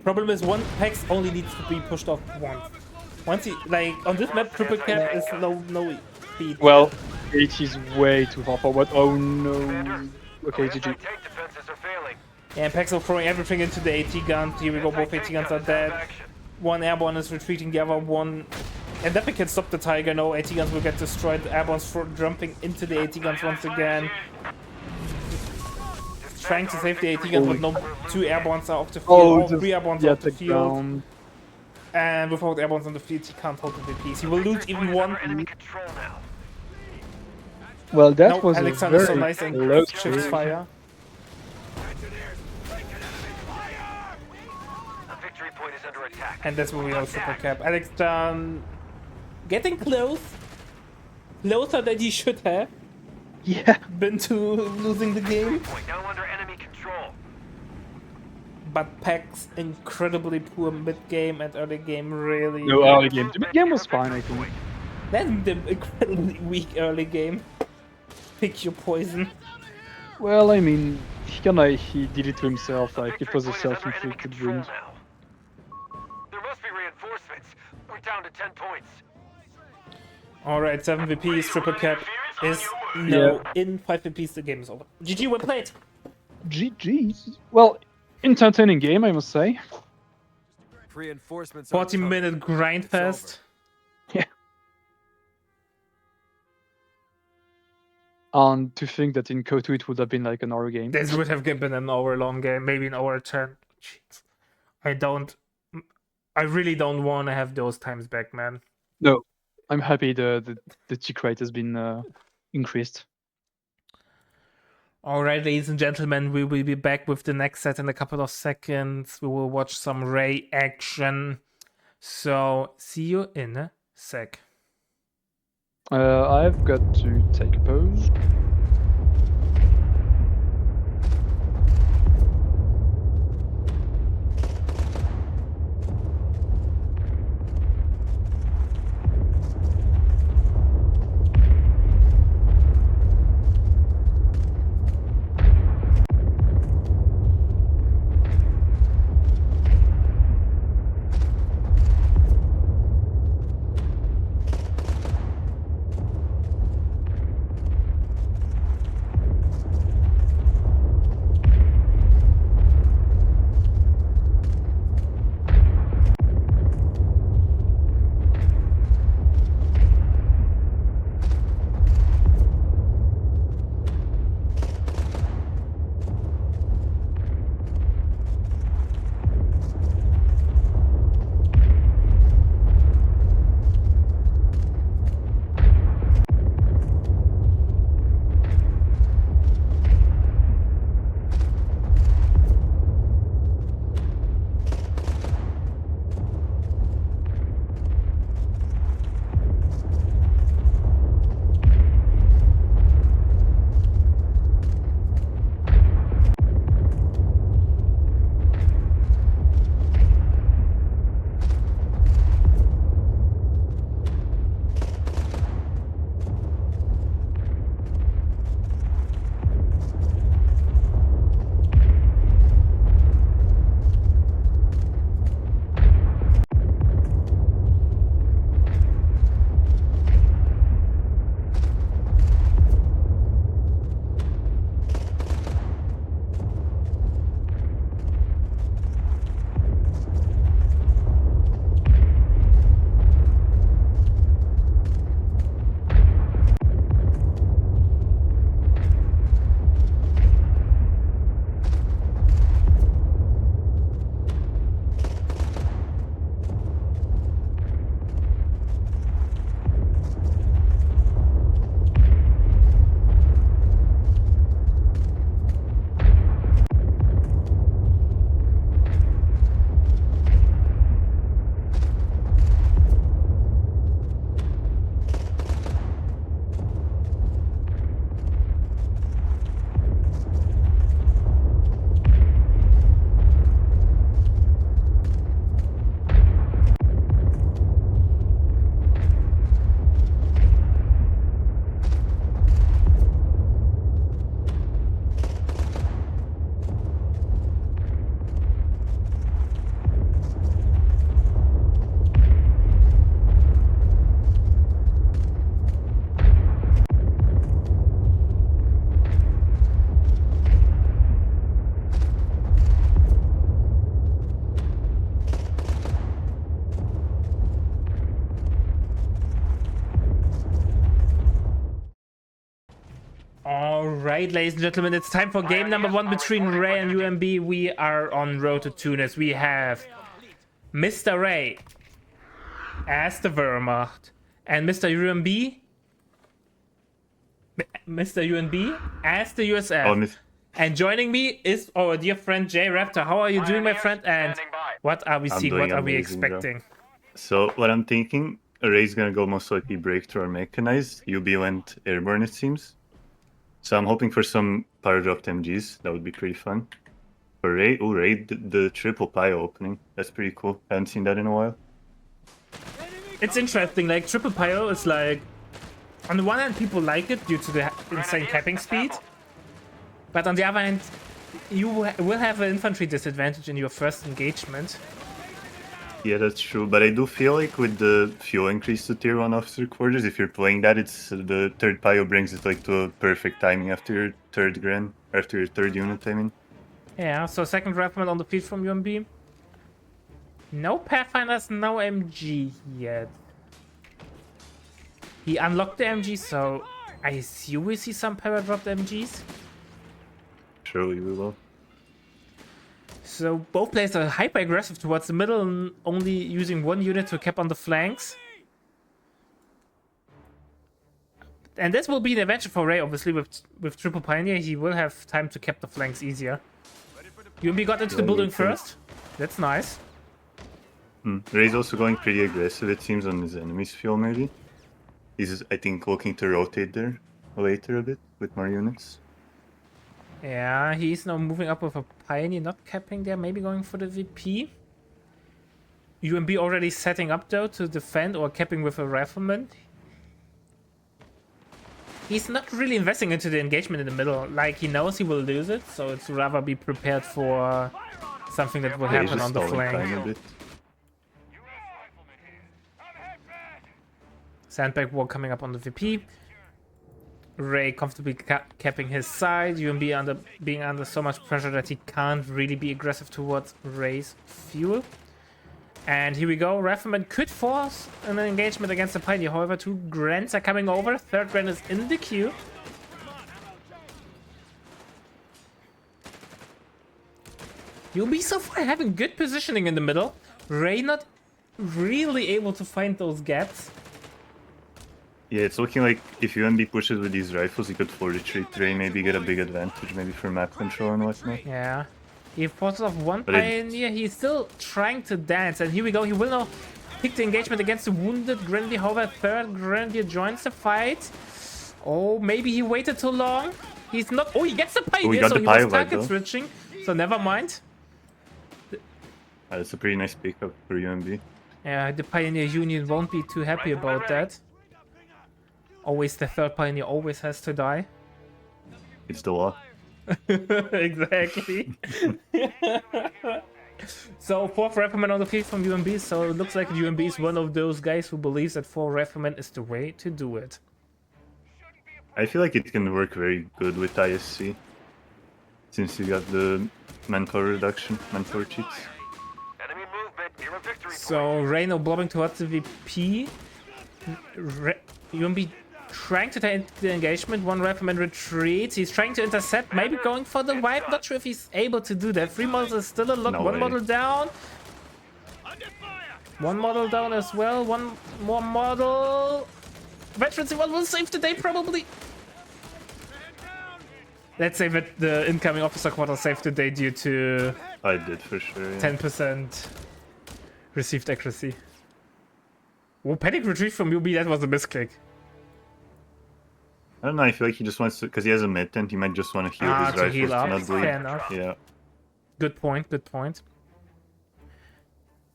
Problem is, one Pax only needs to be pushed off once. Once he, like, on this map, triple cap is no speed. Well, it is way too far forward. Oh no. Okay, Our GG. anti-tank defenses are failing. Yeah, and Paxo throwing everything into the AT guns. Here we go, both AT guns are dead. One airborne is retreating, the other one... And then we can stop the Tiger, no, AT guns will get destroyed. The airborne's jumping into the AT guns once again. Trying to save the AT guns, but no, 2 airbornes are off the field. All 3 airbornes are off the field. Down. And without airbornes on the field, he can't hold the VPs. He will lose even one. Well, that No, was Alexander a is very so nice and close shifts trade. fire. A victory point is under attack. And that's where we have super cap. Alex getting close. Closer than he should have Yeah. been to losing the game. Point now under enemy control. But Pax incredibly poor mid game and early game really. No, early game. The mid game was fine, I think. Then the incredibly weak early game. Pick your poison. Well, I mean, he did it to himself. Like it was a self-inflicted wound. There must be reinforcements. We're down to 10 points. Alright, 7 VPs, triple cap is no. In 5 VPs, the game is over. GG, well played. GG's. Well, entertaining game, I must say. Reinforcements. 40-minute grind fest. Yeah. And to think that in COH3 it would have been like an hour game. This would have been an hour-long game, maybe an hour 10. Jeez. I really don't want to have those times back, man. No, I'm happy the tick rate has been increased. Alright, ladies and gentlemen, we will be back with the next set in a couple of seconds. We will watch some Ray action. So, see you in a sec. I've got to take a pause. Alright, ladies and gentlemen, it's time for game number 1 between Ray and UMB. We are on road to Tunis. We have Mr. Ray as the Wehrmacht and Mr. UMB as the USF. Oh, and joining me is our dear friend Jay Raptor. How are you doing, my friend? And what are we I'm seeing? doing What are we amazing, bro. expecting? So what I'm thinking, Ray's gonna go most likely breakthrough or mechanized. UB went airborne, it seems. So I'm hoping for some power dropped MGs. That would be pretty fun. For Ray, oh, Ray, the triple pie opening. That's pretty cool. I haven't seen that in a while. It's interesting, like triple pyro is like, on the one hand people like it due to the insane capping speed, but on the other hand you will have an infantry disadvantage in your first engagement. Yeah, that's true. But I do feel like with the fuel increase to tier 1 officer quarters, if you're playing that, it's the third pio brings it like to a perfect timing after your third gran, or after your third unit, I mean. Yeah, so second rifleman on the field from UMB. No Pathfinders, no MG yet. He unlocked the MG, so I assume we see some power dropped MGs. Surely we will. So both players are hyper aggressive towards the middle and only using one unit to cap on the flanks. And this will be an adventure for Ray, obviously, with Triple Pioneer. He will have time to cap the flanks easier. UMB got into the building first. That's nice. Ray's also going pretty aggressive, it seems, on his enemy's fuel, maybe. He's, I think, looking to rotate there later a bit with more units. Yeah, he's now moving up with a Pioneer, not capping there, maybe going for the VP. UMB already setting up, though, to defend or capping with a Rifleman. He's not really investing into the engagement in the middle. Like, he knows he will lose it, so it's rather be prepared for something that will happen on the flank. Sandbag wall coming up on the VP. Ray comfortably capping his side. UMB being under so much pressure that he can't really be aggressive towards Ray's fuel. And here we go. Rifleman could force an engagement against the Pioneer. However, 2 Grants are coming over. Third Grant is in the queue. UMB so far having good positioning in the middle. Ray not really able to find those gaps. Yeah, it's looking like if UMB pushes with these rifles, he could full retreat Ray, maybe get a big advantage, maybe for map control and whatnot. Yeah. He forces off one Pioneer. He's still trying to dance. And here we go. He will now pick the engagement against the wounded Grenadier. However, third Grenadier joins the fight. Oh, maybe he waited too long. He's not... Oh, he gets the Pioneer, so he was target switching. So never mind. That's a pretty nice pickup for UMB. Yeah, the Pioneer Union won't be too happy about that. Always the third Pioneer always has to die. It's the law. Exactly. So 4th Rifleman on the field from UMB. So it looks like UMB is one of those guys who believes that 4 Rifleman is the way to do it. I feel like it can work very good with ISC. Since you got the manpower reduction, manpower cheats. Enemy movement near a victory So Reyno blobbing towards the VP. UMB trying to take the engagement. 1 Rifleman retreats. He's trying to intercept, maybe going for the wipe. Not sure if he's able to do that. 3 models is still a lot. No 1 way. model down. 1 model down as well. 1 more model. Veteran will save the day probably. Let's say that the incoming officer quarter saved the day due to I did for sure. Yeah. 10% received accuracy. Oh, panic retreat from UB, that was a misclick. I don't know, I feel like he just wants to, because he has a mid tent, he might just want to heal his to rifles heal up. to not bleed. Fair enough. Yeah. Good point, good point.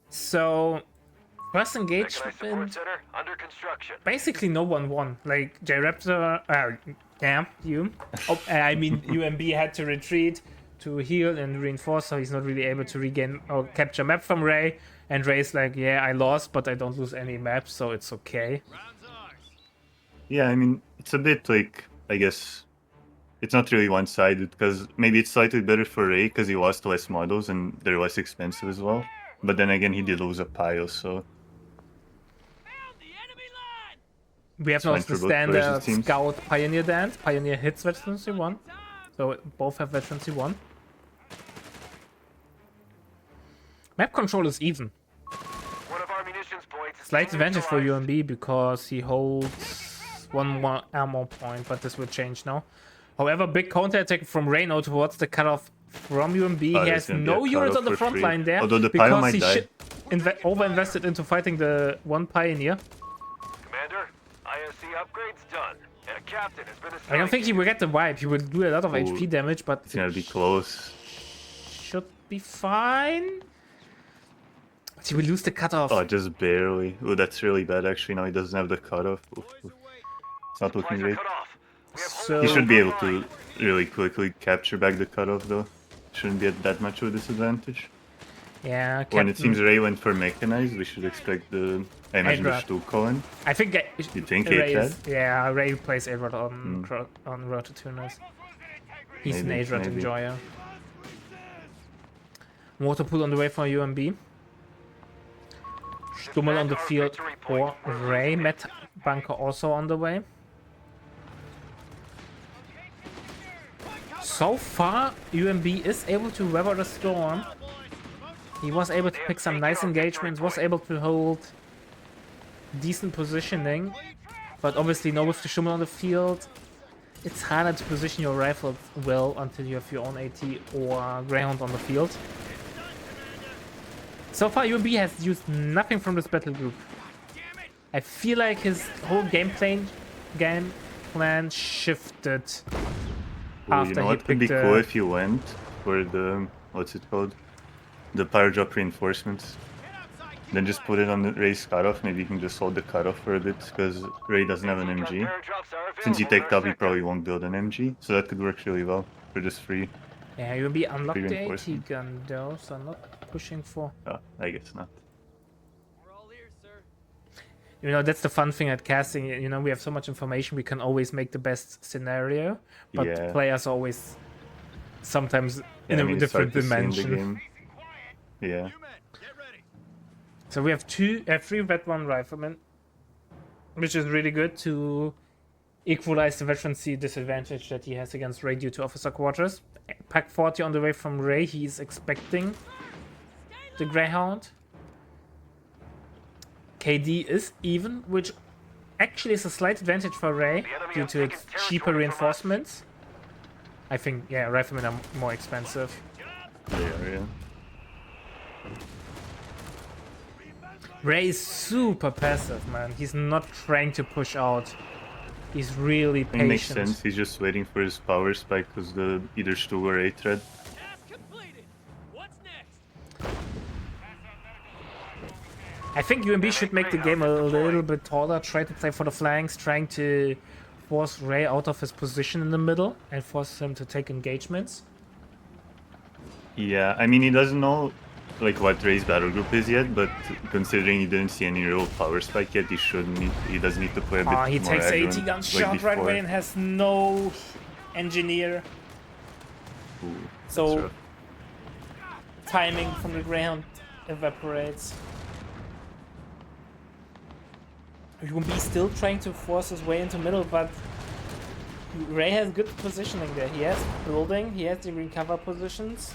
So, first engagement, support center under construction. basically no one won. Like, J-Raptor, yeah, you. Oh, I mean, UMB had to retreat to heal and reinforce, so he's not really able to regain or capture map from Ray. And Ray's like, yeah, I lost, but I don't lose any maps, so it's okay. Yeah, I mean, it's a bit like, I guess, it's not really one-sided, because maybe it's slightly better for Ray, because he lost less models, and they're less expensive as well. But then again, he did lose a pile, so... We have fine now for the both standard versus teams. Scout Pioneer dance. Pioneer hits veterancy 1. So both have veterancy 1. Map control is even. One of our munitions points is Slight being advantage for neutralized. UMB because he holds 1 more ammo point, but this will change now. However, big counterattack from Reno towards the cutoff from UMB. Oh, He there's has gonna be a no units cutoff on the for front free. line there Although the Pio because might he die. over-invested into fighting the one Pioneer. Commander, ISC upgrade's done, and a captain has been assigned. I don't think he will get the wipe. He will do a lot of Ooh, HP damage, but It's gonna be close. should be fine. He will lose the cutoff. Oh, just barely. Oh, that's really bad. Actually, now he doesn't have the cutoff. Oof, oof. It's not looking Supplies are great. cut off. We have So- holes He in should the be able front line. to really quickly capture back the cutoff, though. Shouldn't be at that much of a disadvantage. Yeah, When it Captain- seems Ray went for mechanized, we should expect the. I imagine the Hydrate. Stuhl in. I think You think Ray Atrad? is, yeah, Ray plays Avrod on Road to Tuners. He's an Maybe, Avrod maybe. enjoyer. Water pool on the way for UMB. Stummel on the field for Ray. Met Bunker also on the way. So far, UMB is able to weather the storm. He was able to pick some nice engagements, was able to hold decent positioning, but obviously now with the Stummel on the field, it's harder to position your rifles well until you have your own AT or Greyhound on the field. So far, UMB has used nothing from this battle group. I feel like his whole game plan shifted Ooh, after you know he what would be picked cool if you went for the. What's it called? The power drop reinforcements. Then just put it on the Ray's cutoff. Maybe you can just hold the cutoff for a bit because Ray doesn't have an MG. Airdrops are Since you available take in top, our he sector. probably won't build an MG. So that could work really well for just free. Yeah, UMB unlocked the AT Reinforcement. gun though, so I'm not pushing for. Oh, I guess not. We're all ears, sir. You know, that's the fun thing at casting. You know, we have so much information, we can always make the best scenario, but Yeah. players always sometimes in I a mean, it's hard different to see in the dimension. game. Yeah. You men, get ready. So we have 3 Vet 1 riflemen, which is really good to equalize the veterancy disadvantage that he has against Ray due to officer quarters. Pack 40 on the way from Ray, he's expecting the Greyhound. KD is even, which actually is a slight advantage for Ray due to its cheaper reinforcements. I think, yeah, riflemen are more expensive. They are, yeah. Ray is super passive, man. He's not trying to push out. He's really It makes patient. sense. He's just waiting for his power spike because the either Stuhl or Atrad. Task completed. What's next? I think UMB should make the game a little bit taller, try to play for the flanks, trying to force Ray out of his position in the middle and force him to take engagements. Yeah, I mean, he doesn't know like what Ray's battle group is yet, but considering he didn't see any real power spike yet, he does need to play a bit He more takes aggro 80 gun like shot right before. away and has no engineer. Ooh, So- that's rough. Timing from the ground evaporates. UMB still trying to force his way into middle, but Ray has good positioning there. He has building, he has the recover positions,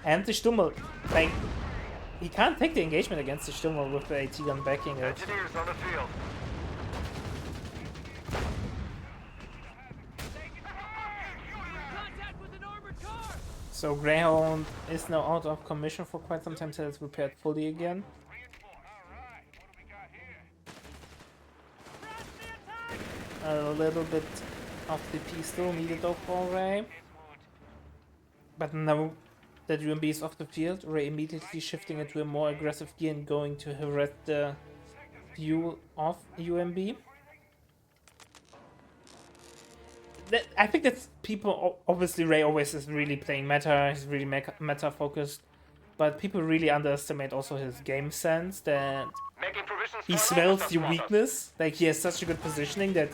and the Stummel. Like, he can't take the engagement against the Stummel with the AT gun backing it. Engineers on the field. Contact with an armored car. So Greyhound is now out of commission for quite some time till it's repaired fully again. A little bit of DP still needed though for Ray. But now that UMB is off the field, Ray immediately shifting into a more aggressive gear and going to harass the view of UMB. I think that's people. Obviously, Ray always is really playing meta. He's really meta focused, but people really underestimate also his game sense. That Making provisions he for an smells officer your swap-up. weakness. Like he has such a good positioning that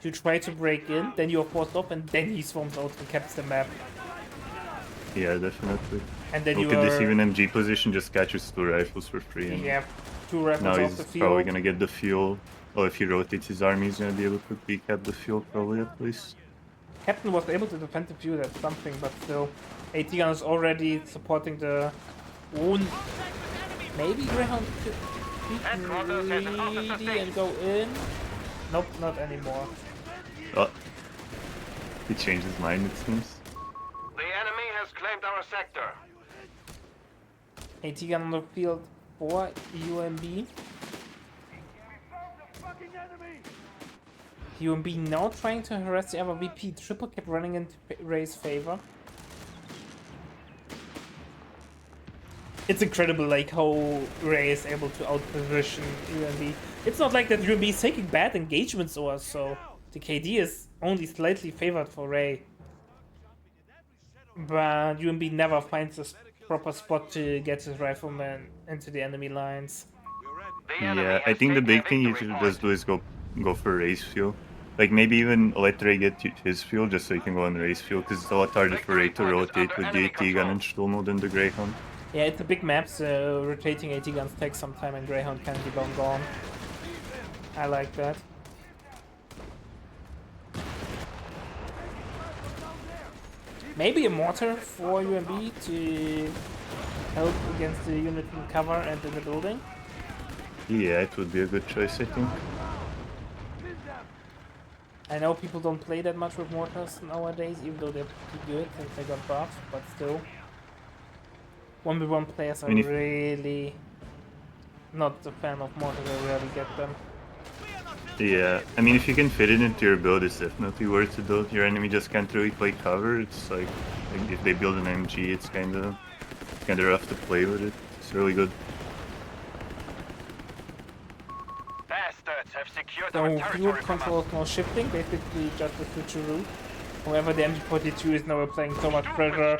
you try to break in, then you're forced off, and then he swarms out and caps the map. Yeah, definitely. And then Look you at this, are even MG position just catches 2 rifles for free. And yeah. 2 rifles Now off he's the probably field. gonna get the fuel. Well, if he rotates his army, he's gonna be able to peek at the fuel probably at least. Captain was able to defend the field, that's something, but still. AT gun is already supporting the wound. Maybe Greyhound could be greedy and go in. Nope, not anymore. Oh, he changed his mind, it seems. The enemy has claimed our sector. AT gun on the field for UMB. UMB now trying to harass the other VP. Triple kept running into Ray's favor. It's incredible like how Ray is able to outposition UMB. It's not like that UMB is taking bad engagements or so. The KD is only slightly favored for Ray. But UMB never finds a proper spot to get his rifleman into the enemy lines. The enemy Yeah, I has think the taken big a thing you victory should point. just do is go for Ray's fuel. Like maybe even let Ray get his fuel just so he can go on Ray's fuel, because it's a lot harder for Ray to rotate with the AT gun and Sturmo than the Greyhound. Yeah, it's a big map, so rotating AT guns takes some time and Greyhound can be long gone. I like that. Maybe a mortar for UMB to help against the unit in cover and in the building. Yeah, it would be a good choice, I think. I know people don't play that much with mortars nowadays, even though they're pretty good since they got buffed, but still. 1v1 players are mean, if- really not a fan of mortars, I rarely get them. Yeah, I mean, if you can fit it into your build, it's definitely worth it though. Your enemy just can't really play cover. It's like if they build an MG, it's kind of rough to play with it. It's really good. Bastards have secured So our fuel territory from control us. is now shifting, basically just the future route. However, the MG42 is now applying so much pressure.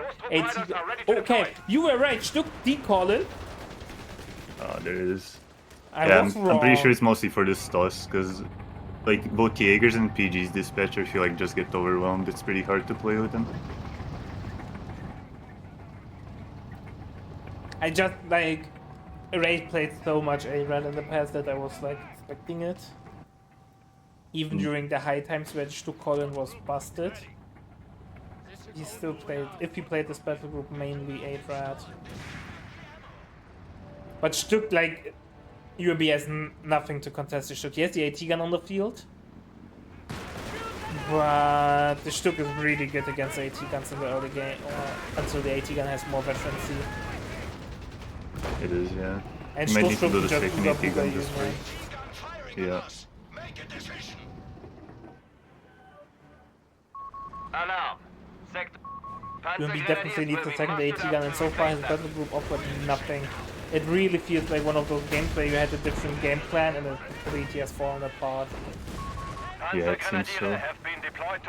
Okay, you were right, Stuck decalling. There it is. I Yeah, was I'm wrong. pretty sure it's mostly for the Stoss, because like both Jaegers and PG's dispatcher, if you like just get overwhelmed, it's pretty hard to play with them. I just like Ray played so much A-Red in the past that I was like expecting it. Even during the high times when Stuck Colin was busted. He still played, if he played this battle group, mainly A-Red. But Stuck, like, UMB has nothing to contest the Stuck. He has the AT gun on the field. But the Stuck is really good against AT guns in the early game, until the AT gun has more veterancy. It is, yeah. And You might need to do the just second Uga AT gun Buga just for using. yeah. Alarm. Sector. UMB definitely needs a second AT gun, and so far his battle group offered nothing. It really feels like one of those games where you had a different game plan and it completely has fallen apart. Yeah, it seems so.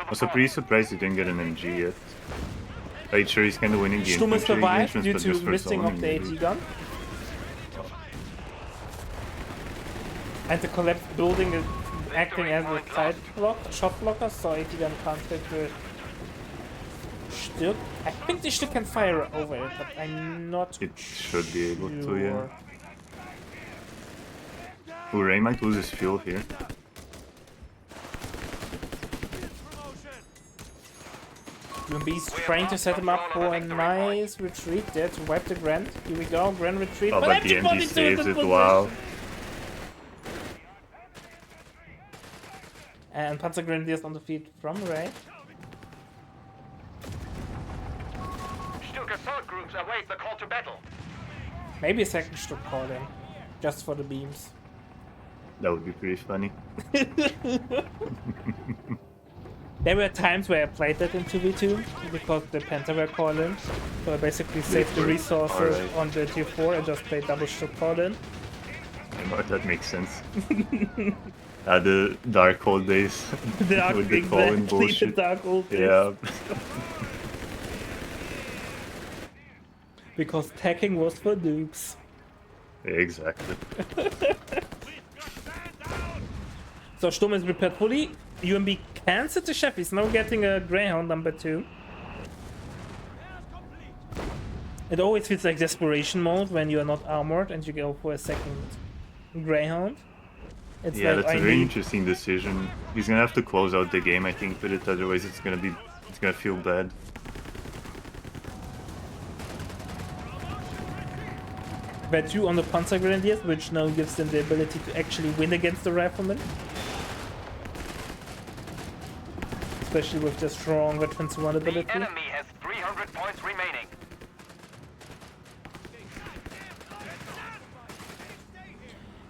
Also pretty surprised he didn't get an MG yet. Right, sure, he's kind of winning the Stumme infantry survived engagements, due but to just for missing of summoning, the maybe. AT gun. And the collapsed building is acting as a side block, shot blocker, so AT gun can't hit the Stück. I think the Stück can fire over it, but I'm not It should be able to, sure. yeah. Ooh, Ray might lose his fuel here. UMB's trying to set him up for a nice retreat there to wipe the Grand. Here we go, Grand retreat. Oh, but the MG is saves in it, position. wow. And Panzer Grenadiers on the field from Ray. Stuck assault groups await the call to battle. Maybe a second Stück call in, just for the beams. That would be pretty funny. There were times where I played that in 2v2 because the Penta were calling. So I basically saved the resources Alright. on the tier 4 and just played double Stück call in. I know that makes sense. The dark old days. The dark, with the call-in exactly, the bullshit. dark old days. Yeah. Because tagging was for noobs. Exactly. So Sturm is prepared fully. UMB can sit the chef. He's now getting a Greyhound number 2. It always feels like desperation mode when you are not armored and you go for a second Greyhound. It's Yeah, like that's I a very need. interesting decision. He's gonna have to close out the game, I think, with it. Otherwise, it's gonna feel bad. Bet you on the Panzer Grenadiers, which now gives them the ability to actually win against the Riflemen. Especially with the strong Veterans 1 The ability. enemy has 300 points remaining.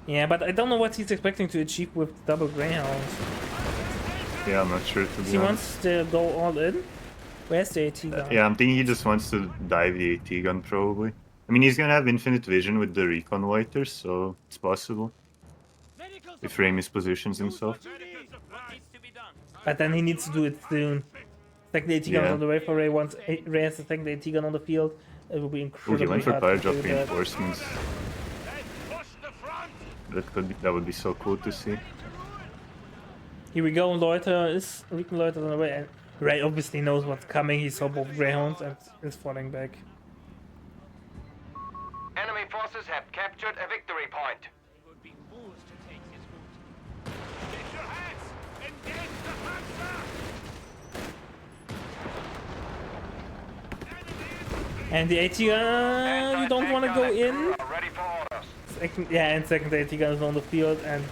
Yeah, but I don't know what he's expecting to achieve with double Greyhounds. Yeah, I'm not sure, to be He honest. wants to go all in. Where's the AT gun? Yeah, I'm thinking he just wants to dive the AT gun, probably. I mean, he's gonna have infinite vision with the recon whiters, so it's possible. If Ramis positions himself. But then he needs to do it soon. Second AT gun Yeah. on the way for Ray. Once Ray has the second AT gun on the field, it will be Ooh, he incredibly went for hard power to drop do that. reinforcements. That would be so cool to see. Here we go, Loiter is recon Loiter on the way, and Ray obviously knows what's coming. He saw both Greyhounds and is falling back. Enemy forces have captured a victory point. And the AT gun, you don't want to go in. Ready for orders. And second AT gun is on the field, and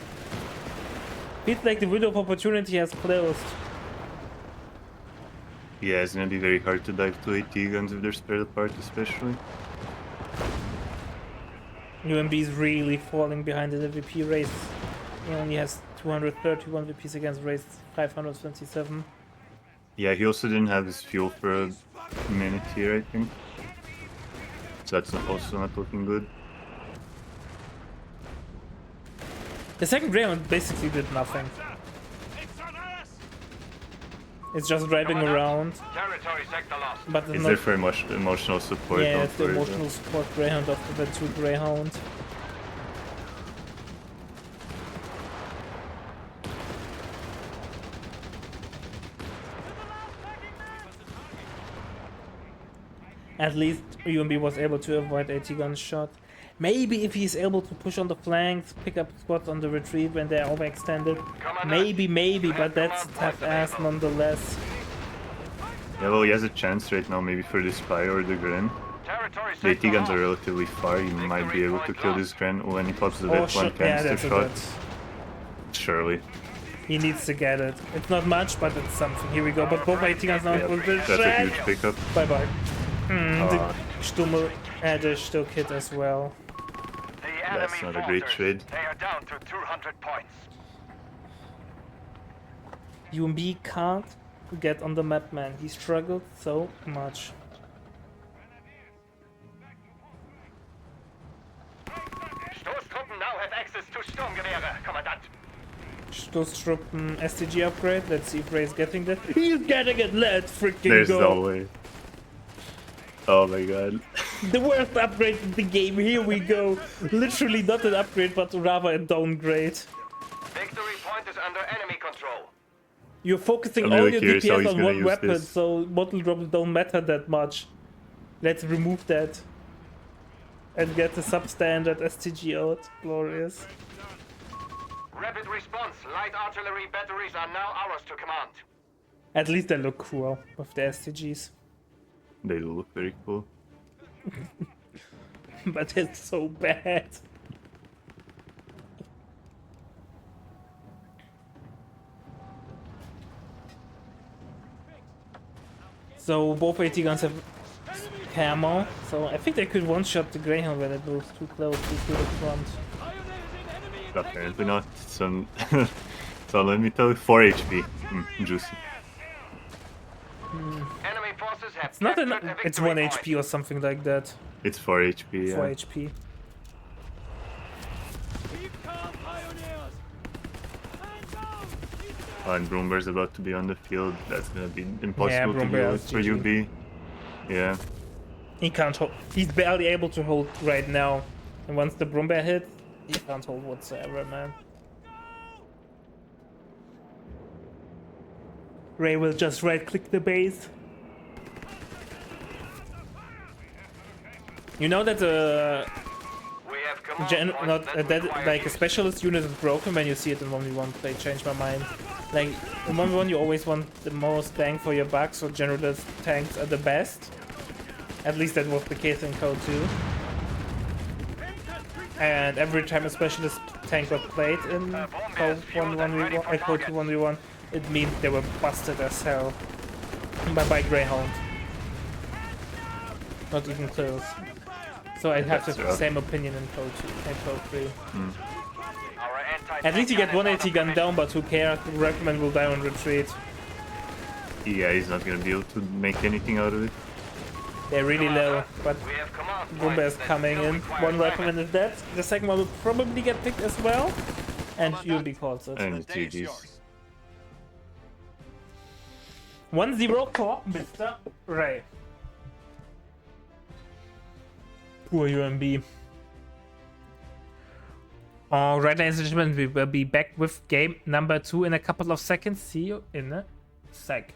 feels like the window of opportunity has closed. Yeah, it's gonna be very hard to dive to AT guns if they're spread apart, especially. UMB is really falling behind the VP race. He only has 231 VPs against race 527. Yeah, he also didn't have his fuel for a minute here, I think. So that's also not looking good. The second Greyhound basically did nothing. It's just driving around, Territory sector lost. but it's Is not. there for emotional support? Yeah, not it's the for emotional support Greyhound of the two Greyhound. At least UMB was able to avoid AT gun shot. Maybe if he's able to push on the flanks, pick up squads on the retreat when they're overextended. Maybe, but that's a tough ass nonetheless. Yeah, well, he has a chance right now, maybe for the Spy or the Gren. Territory The AT sector guns are lost. relatively far, he might be able to kill this Gren when he pops the Oh, vet one shit. Yeah, canister that's a shot. good. Surely. He needs to get it. It's not much, but it's something. Here we go. But both AT guns now in Yeah, full that's a position. huge pickup. Bye bye. The Ah. Stummel had a Stuck hit as well. The That's enemy not a great forces, trade. They are down to 200 points. UMB can't get on the map, man. He struggled so much. Stoßtruppen now have access to Sturmgewehre, Kommandant. Stoßtruppen STG upgrade. Let's see if Ray's getting that. He's getting it. Let's freaking There's go. no way. Oh my god. The worst upgrade in the game. Here we go. Literally not an upgrade, but rather a downgrade. Victory point is under enemy control. You're focusing I'm all really your curious how DPS he's on gonna one use weapon, this. so model drops don't matter that much. Let's remove that. And get the substandard STG out. Glorious. Rapid response. Light artillery batteries are now ours to command. At least they look cool with the STGs. They do look very cool. But it's so bad. So both AT guns have camo, so I think they could one-shot the Greyhound when it moves too close to the front. Apparently not. So, so let me tell you, 4 HP. Juicy. Enemy forces have It's not captured an, a it's victory 1 point. HP or something like that. It's 4 HP, yeah. 4 HP. And Broomber's about to be on the field. That's gonna be impossible to Broomber deal has with for GG. UB. Yeah. He can't hold. He's barely able to hold right now. And once the Brumbear hits, he can't hold whatsoever, man. Ray will just right-click the base. You know that We have not that like a specialist unit is broken when you see it in 1v1 play. Change my mind. Like in 1v1 you always want the most bang for your buck, so generalist tanks are the best. At least that was the case in COH3. And every time a specialist tank got played in COH2 1v1, it means they were busted as hell by Greyhound. Not even close. So I have the same opinion in COH3. At least you get 180 gun down, but who cares? The Rifleman will die on retreat. Yeah, he's not gonna be able to make anything out of it. They're really low, but Gumba is coming in. One Rifleman is dead. The second one will probably get picked as well. And UMB calls it. And GG's. 1-0 for Mr. Ray. Poor UMB. Alright, ladies and gentlemen, we will be back with game number 2 in a couple of seconds. See you in a sec.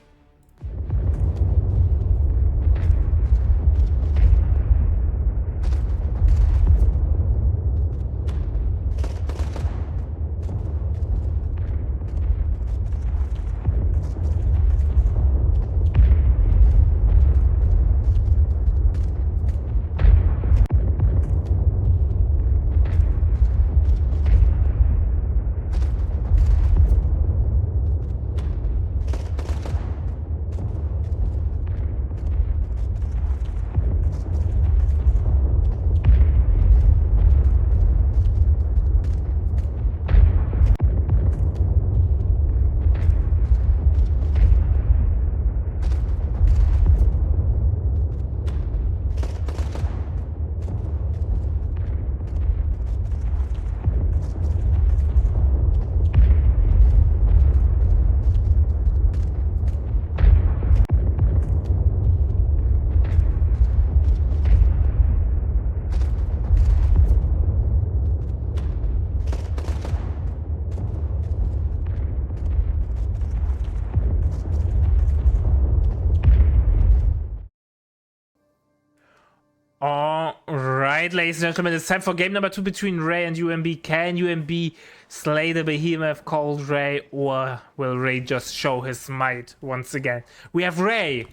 Alright, ladies and gentlemen, it's time for game number 2 between Ray and UMB. Can UMB slay the behemoth called Ray, or will Ray just show his might once again? We have Ray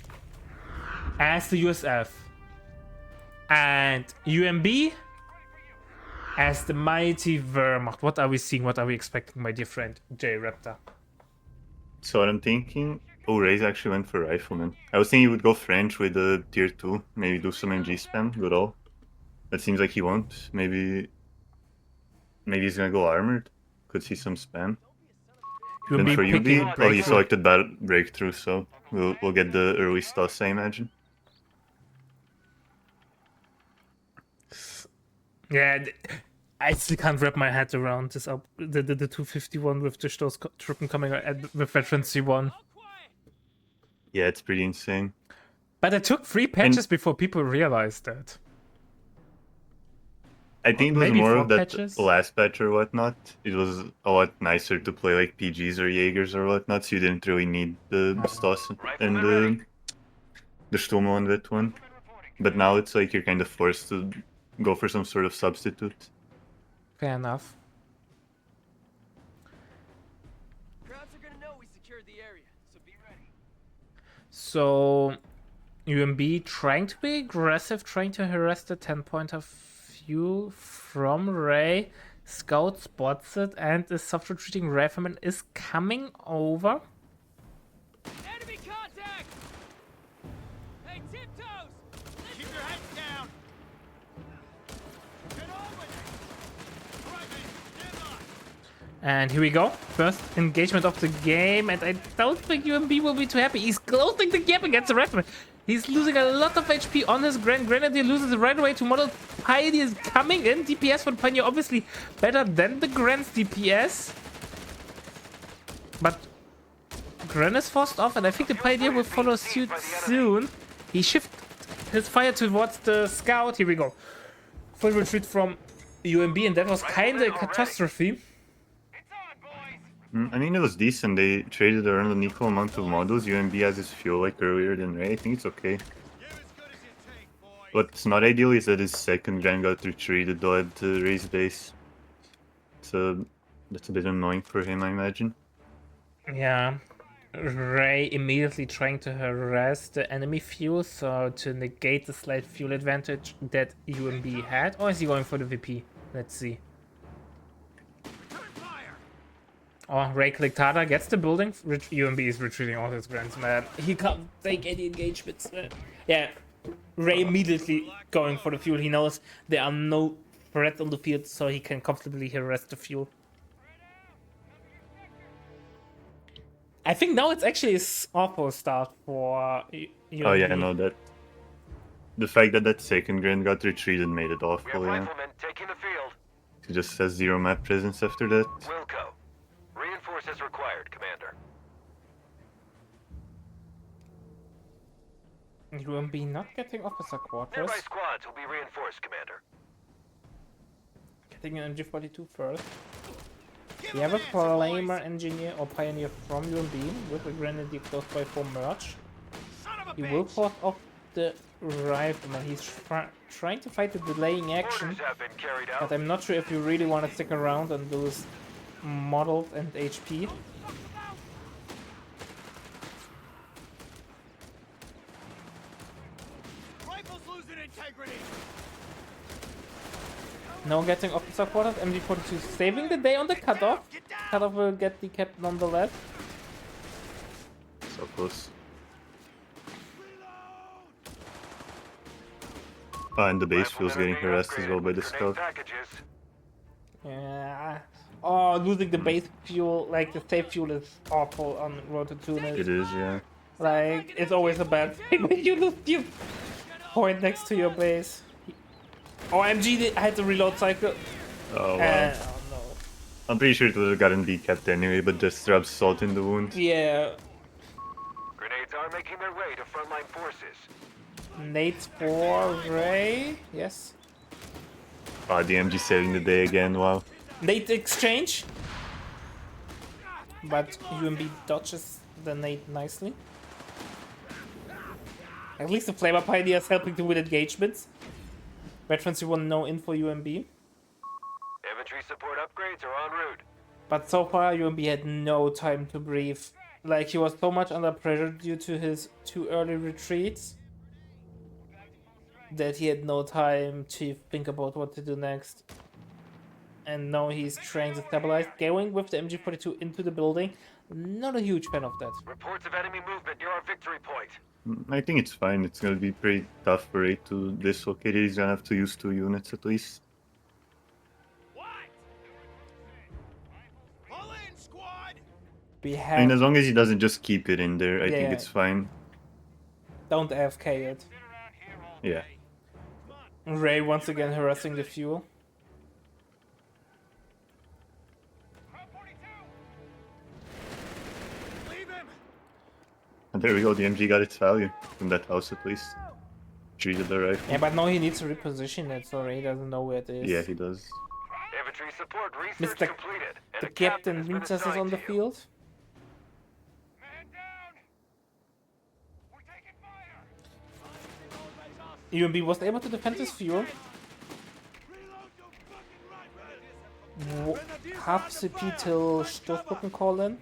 as the USF and UMB as the mighty Wehrmacht. What are we seeing? What are we expecting, my dear friend J Raptor? So what I'm thinking, Ray's actually went for Rifleman. I was thinking he would go French with a tier 2, maybe do some MG spam, good all. That seems like he won't. Maybe he's gonna go Armored. Could see some spam. Then for UB, oh, he selected bad Breakthrough, so we'll get the early Stas, I imagine. Yeah, I still can't wrap my head around this up. The 251 with the Stoß Truppen coming with Veteran C1. Yeah, it's pretty insane. But it took 3 patches before people realized that. I think it was Maybe more 4 of that patches? last patch or whatnot. It was a lot nicer to play like PGs or Jaegers or whatnot, so you didn't really need the Stas and the Sturm on that one. But now it's like you're kind of forced to go for some sort of substitute. Fair enough. Crowds are gonna know we secured the area, so be ready. So, UMB trying to be aggressive, trying to harass the 10-point of fuel from Ray. Scout spots it, and the soft retreating Rifleman is coming over. Enemy contact! Hey, tiptoes! Keep your heads down! Get on with it! All right, man, stand by! And here we go. First engagement of the game, and I don't think UMB will be too happy. He's closing the gap against the Rifleman. He's losing a lot of HP on his Grenadier, loses it right away to Model. Pioneer is coming in. DPS for Pioneer obviously better than the Gren's DPS. But Gren is forced off, and I think the Pioneer will follow suit soon. He shifts his fire towards the Scout. Here we go. Full retreat from UMB, and that was kind of a catastrophe. I mean, it was decent. They traded around an equal amount of models. UMB has his fuel like earlier than Ray. I think it's okay. Give as good as you take, boy. What's not ideal is that his second Grand got retreated though at the race base. So that's a bit annoying for him, I imagine. Yeah. Ray immediately trying to harass the enemy fuel, so to negate the slight fuel advantage that UMB had. Or is he going for the VP? Let's see. Oh, Ray clicked harder, gets the building. UMB is retreating all his Grands, man. He can't take any engagements. Yeah, Ray immediately going for the fuel. He knows there are no threats on the field, so he can comfortably harass the fuel. I think now it's actually an awful start for UMB. Oh yeah, I know that. The fact that that second Grand got retreated made it We have awful, yeah. riflemen taking the field. He just has 0 map presence after that. Wilco. Reinforce as required, Commander. UMB not getting officer quarters. Nearby squads will be reinforced, Commander. Getting an MG42 first. We have a Flamer engineer or pioneer from UMB with a grenadier close by for merge. He will force off the rifleman. He's trying to fight the delaying action, Orders have been carried out. but I'm not sure if you really want to stick around and lose models and HP. Rifles losing integrity. No getting officer quarters. MG42 saving the day on the cutoff. Cutoff will get decapped nonetheless. So close. Ah, and the base feels getting harassed as well by the scout. Packages. Yeah. Oh, losing the base fuel, like the safe fuel, is awful on Road to Tunis. It is, yeah. Like, it's always a bad thing when you lose your point next to your base. Oh, MG had the reload cycle. Oh wow. Oh no. I'm pretty sure it would have gotten decapped anyway, but just rubs salt in the wound. Yeah. Grenades are making their way to frontline forces. Nades for Ray. Yes. Ah, the MG saving the day again, wow. Nade exchange. But UMB dodges the nade nicely. At least the Flamer Pioneer is helping to win engagements. Veterans who want no info UMB. Infantry support upgrades are en route. But so far UMB had no time to breathe. Like, he was so much under pressure due to his too early retreats that he had no time to think about what to do next. And now he's trying to stabilize, going with the MG42 into the building. Not a huge fan of that. Reports of enemy movement near our victory point. I think it's fine. It's gonna be pretty tough for Ray to dislocate it. He's gonna have to use 2 units at least. What? Pull in, squad. We I mean, have... as long as he doesn't just keep it in there, I think Yeah. it's fine. Don't AFK it. Yeah. Ray once again harassing the fuel. Leave him. And there we go, the MG got its value. From that house at least. Treated the rifle. Yeah, but now he needs to reposition it, so Ray doesn't know where it is. Yeah, he does. Infantry support research Mr. completed. And The a captain Captain has been Winchester is assigned on the to you. field. Man down. We're taking fire. UMB was able to defend his fuel. Reload your fucking rifle. Half CP till Stoßbrücken call in.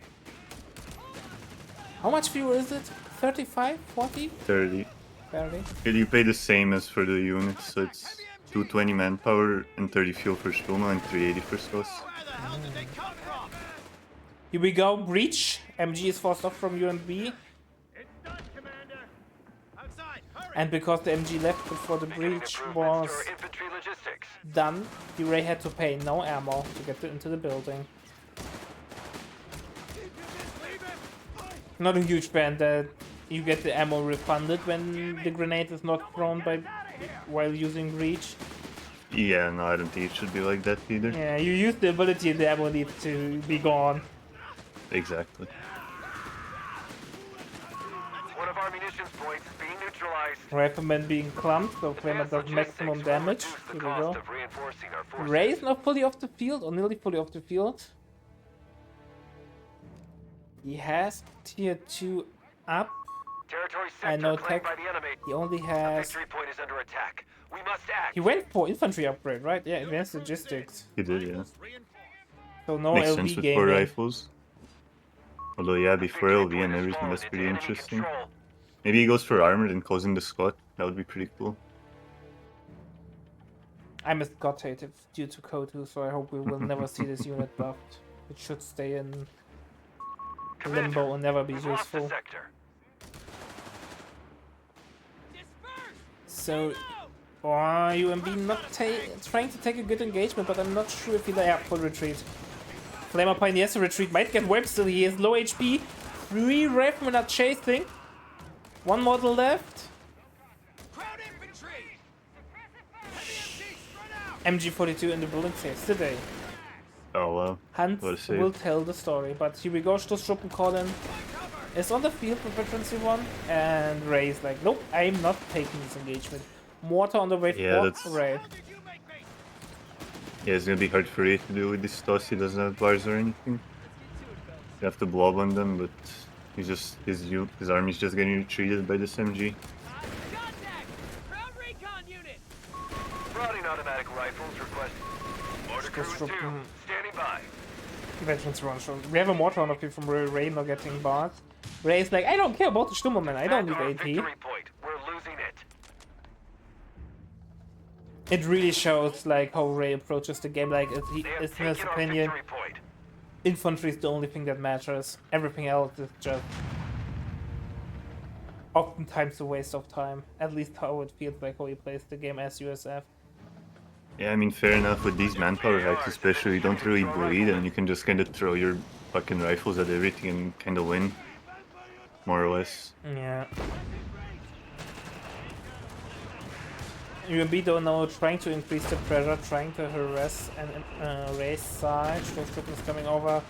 How much fuel is it? 35? 40? 30. Barely. You pay the same as for the units, so it's 220 manpower and 30 fuel for Stoma and 380 for Skos. Where the hell did they come from? Here we go, breach. MG is forced off from UMB. It's done, Commander. Outside, hurry. And because the MG left before the Beginning breach improvements was to our infantry logistics. done, the Ray had to pay no ammo to get into the building. Leave him. Not a huge fan that you get the ammo refunded when the grenade is not thrown by while using breach. Yeah, no, I don't think it should be like that either. Yeah, you use the ability and the ammo needs to be gone. Exactly. One of our munitions points being neutralized. Rifleman being clumped, so Flamer does Advanced maximum logistics will damage. reduce the Here we cost go. of reinforcing our forces. Ray is not fully off the field, or nearly fully off the field. He has tier 2 up. Territory And sector no claimed tech. by the enemy. He only The has... victory point is under attack. We must act. He went for infantry upgrade, right? Yeah, advanced logistics. He did, yeah. So no Makes LV sense with 4 gaming. rifles. Although, yeah, The before victory LV point and has everything, fallen that's into pretty enemy interesting. control. Maybe he goes for armor and causing the squad. That would be pretty cool. I missed Commentated due to COH3, so I hope we will never see this unit buffed. It should stay in limbo and never be We've lost the useful. sector. So, UMB not trying to take a good engagement, but I'm not sure if he full retreat. Flamer Pioneer has to retreat, might get wiped still. He is low HP. 3 Riflemen are chasing. 1 model left. MG42 in the building saves today. Oh, wow. Hans What a save. will tell the story, but here we go. Stoßtruppen Colin is on the field for Veterancy 1, and Ray's like, nope, I'm not taking this engagement. Mortar on the way Yeah, for that's- Ray. Yeah, it's gonna be hard for Ray to do with this toss. He doesn't have bars or anything. You have to blob on them, but he's just his army's just getting retreated by this MG. Routing automatic rifles request. Order crew Just 2, drop them. standing by. Veterans run show. We have a mortar on the field from Ray not getting bars. Ray's like, I don't care about the Stummelman, I don't need Back our AT. victory point. We're losing it. It really shows like how Ray approaches the game. Like, They have it's in his taken our opinion, victory point. infantry is the only thing that matters. Everything else is just oftentimes a waste of time. At least how it feels like how he plays the game as USF. Yeah, I mean, fair enough with these manpower hacks, especially. You don't really bleed, and you can just kind of throw your fucking rifles at everything and kind of win, more or less. Yeah. UMB don't know, trying to increase the pressure, trying to harass and race side. Stoßtruppen is coming over.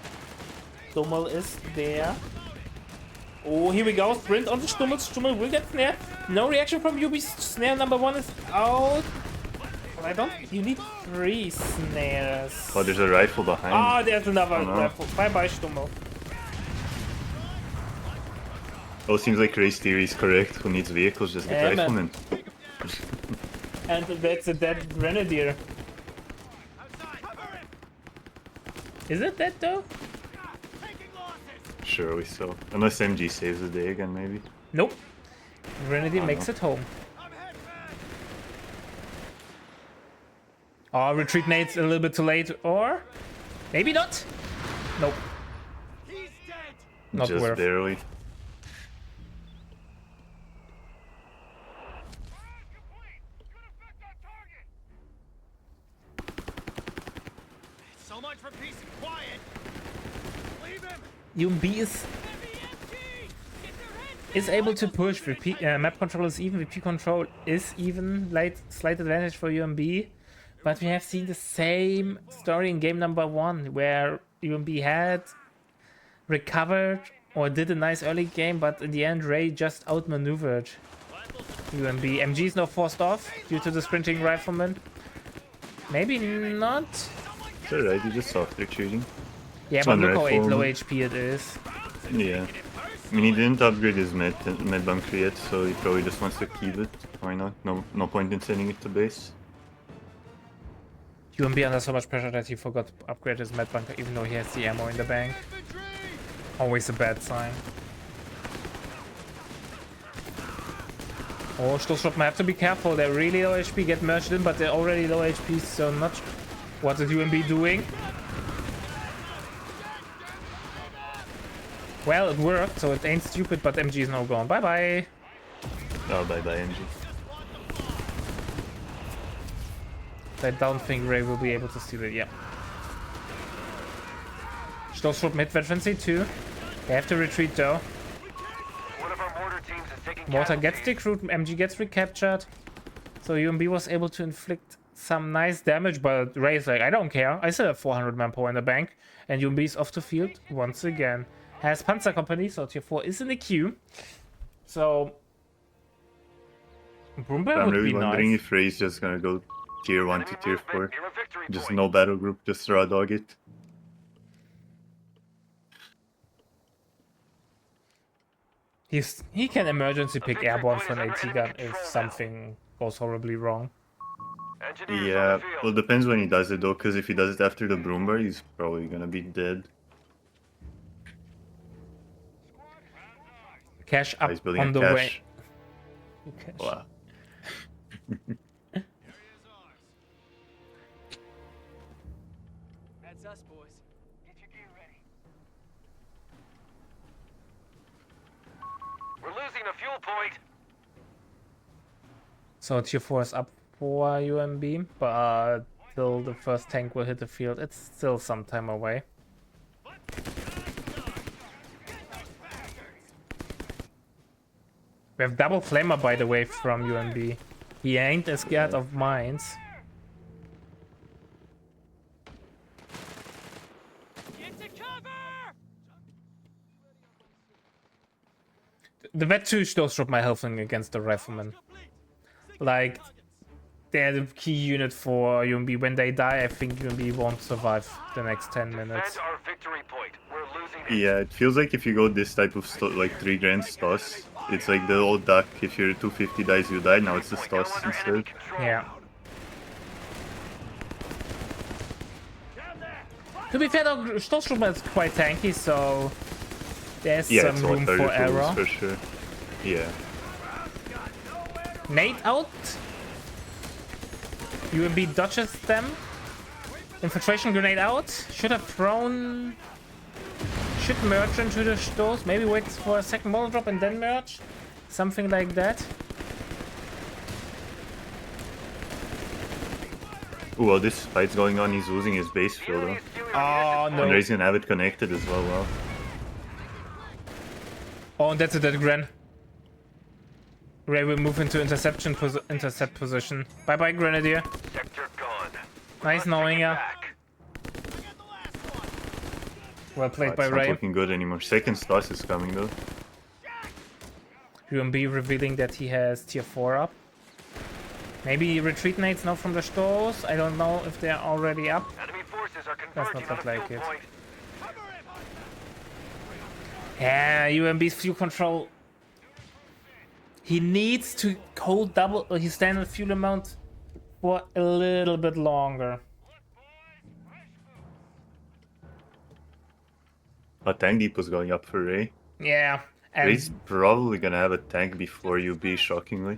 Stummel is there. Oh, here we go. Sprint on the Stummel. Stummel will get snare. No reaction from UB. Snare number 1 is out. But I don't. You need 3 snares. Oh, there's a rifle behind. Ah, there's another Oh, no. rifle. Bye bye, Stummel. Oh, seems like Ray's theory is correct. Who needs vehicles? Just get Yeah, man. riflemen. And that's a dead grenadier. Is it dead though? Sure, we saw. Unless MG saves the day again, maybe. Nope. Grenadier makes no. it home. Oh, retreat nades a little bit too late, or maybe not. Nope. Not just worth. barely. So much for peace and quiet. Leave him. UMB is able to push. Map control is even. VP control is even. Slight advantage for UMB. But we have seen the same story in game number 1, where UMB had recovered or did a nice early game, but in the end Ray just outmaneuvered UMB. MG is now forced off due to the sprinting rifleman. Maybe not. It's alright, you just soft retreating. Yeah, It's but one look how rifle. low HP it is. Yeah. I mean, he didn't upgrade his med bunker yet, so he probably just wants to keep it. Why not? No point in sending it to base. UMB under so much pressure that he forgot to upgrade his med bunker even though he has the ammo in the bank. Always a bad sign. Oh, Stoßtruppen have to be careful. They're really low HP, get merged in, but they're already low HP, so not... What is UMB doing? Well, it worked, so it ain't stupid, but MG is now gone. Bye-bye! Oh, bye-bye, MG. I don't think Ray will be able to steal it, yeah. Stoßtruppen hit Veterancy too. They have to retreat though. One of our mortar teams is taking Mortar casualties. gets decrued, MG gets recaptured. So UMB was able to inflict some nice damage, but Ray's like, I don't care. I still have 400 manpower in the bank. And UMB is off the field once again. Has Panzer Company, so tier 4 is in the queue. So... Brumberg I'm would really be wondering nice. if Ray's just gonna go tier 1 to Enemy tier movement 4. near a victory Just point. no battle group, just raw dog it. He can emergency pick airborne for an AT gun if something goes horribly wrong. Engineers Yeah, on the field. well, depends when he does it though, because if he does it after the Broomber, he's probably gonna be dead. Cash up He's building on a the cache. way. Cash. Wow. That's us, boys. Get your gear ready. We're losing a fuel point. So tier 4 is up for UMB, but till the first tank will hit the field, it's still some time away. We have double flamer, by the way, from UMB. He ain't as scared of mines. Get to cover! The Vet 2 shows drop my health against the rifleman. Like, they're the key unit for UMB. When they die, I think UMB won't survive the next 10 minutes. Defend our victory point. We're losing. Yeah, it feels like if you go this type of like 3 grand stoss, it's like the old duck. If your 250 dies, you die. Now it's the Point now stoss under enemy instead. control. Yeah. To be fair, though, Stoßtrooper is quite tanky, so there's Yeah, some it's room what for error. for sure. Yeah. Nade out. UMB dodges them. Infiltration grenade out. Should have thrown. Should merge into the Stoß. Maybe wait for a second model drop and then merge. Something like that. Ooh, while this fight's going on, he's losing his base field though. Oh And no. he's gonna have it connected as well. Wow. Oh, and that's a dead Gren. Ray will move into intercept position. Bye bye, Grenadier. Sector gone. Nice knowing ya. Back. Well played It's by not Ray. looking good anymore. Second stoss is coming though. UMB revealing that he has tier 4 up. Maybe retreat nades now from the Stoß. I don't know if they're already up. Enemy forces are not converging look on a like fuel it. point. Yeah, UMB's fuel control. He needs to hold double his standard fuel amount for a little bit longer. A tank depot's going up for Ray. Yeah, Ray's and probably gonna have a tank before UB, shockingly.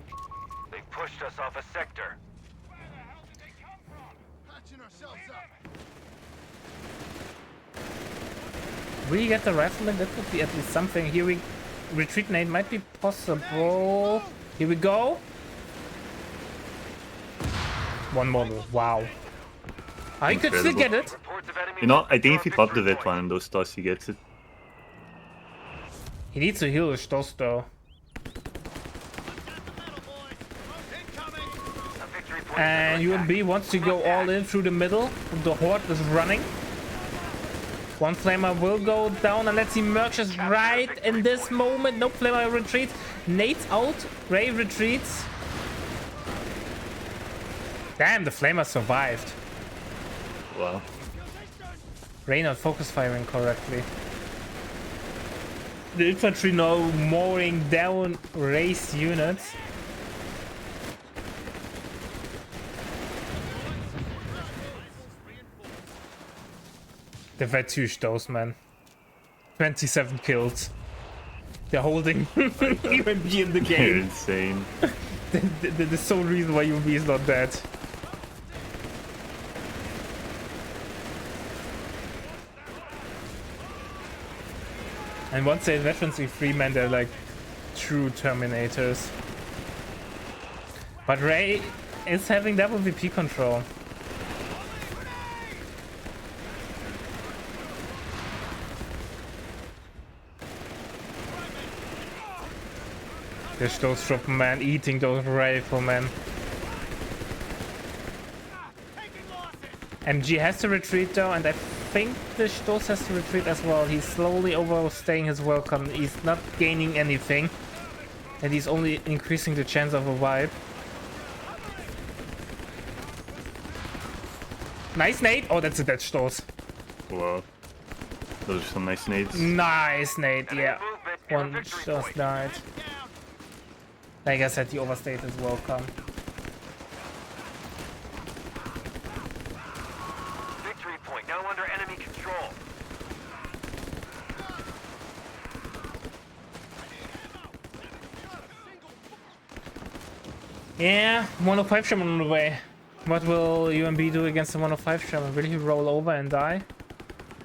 They pushed us off a sector. Patching ourselves up. we get the rifleman. That would be at least something. Here we retreat nade might be possible. Here we go. One model. Wow. I could still get it. Reports of enemy You know, I think troops if he on popped the victory vet point. one and those toss, he gets it. He needs to heal his Stoß though. A victory point And is under UMB wants to go all in through the middle. The horde is running. One flamer will go down unless he merges right in this moment. No flamer retreats. Nate's out. Ray retreats. Damn, the flamer survived. Wow. Ray not focus firing correctly. The infantry now mowing down Ray's units. The Vet 2 Stoß, man. 27 kills. They're holding UMB in the You're game. insane. The sole reason why UMB is not dead. And once they veterans see 3 men, they're like true Terminators. But Ray is having double VP control. There's those Troopermen eating those riflemen. MG has to retreat though, and I think the Stoß has to retreat as well. He's slowly overstaying his welcome. He's not gaining anything, and he's only increasing the chance of a wipe. Nice nade! Oh, that's a dead Stoß. Wow. Those are some nice nades. Nice nade, yeah. One just died. Like I said, the overstate is welcome. Victory point now under enemy control. Yeah, 105 Shaman on the way. What will UMB do against the 105 Shaman? Will he roll over and die?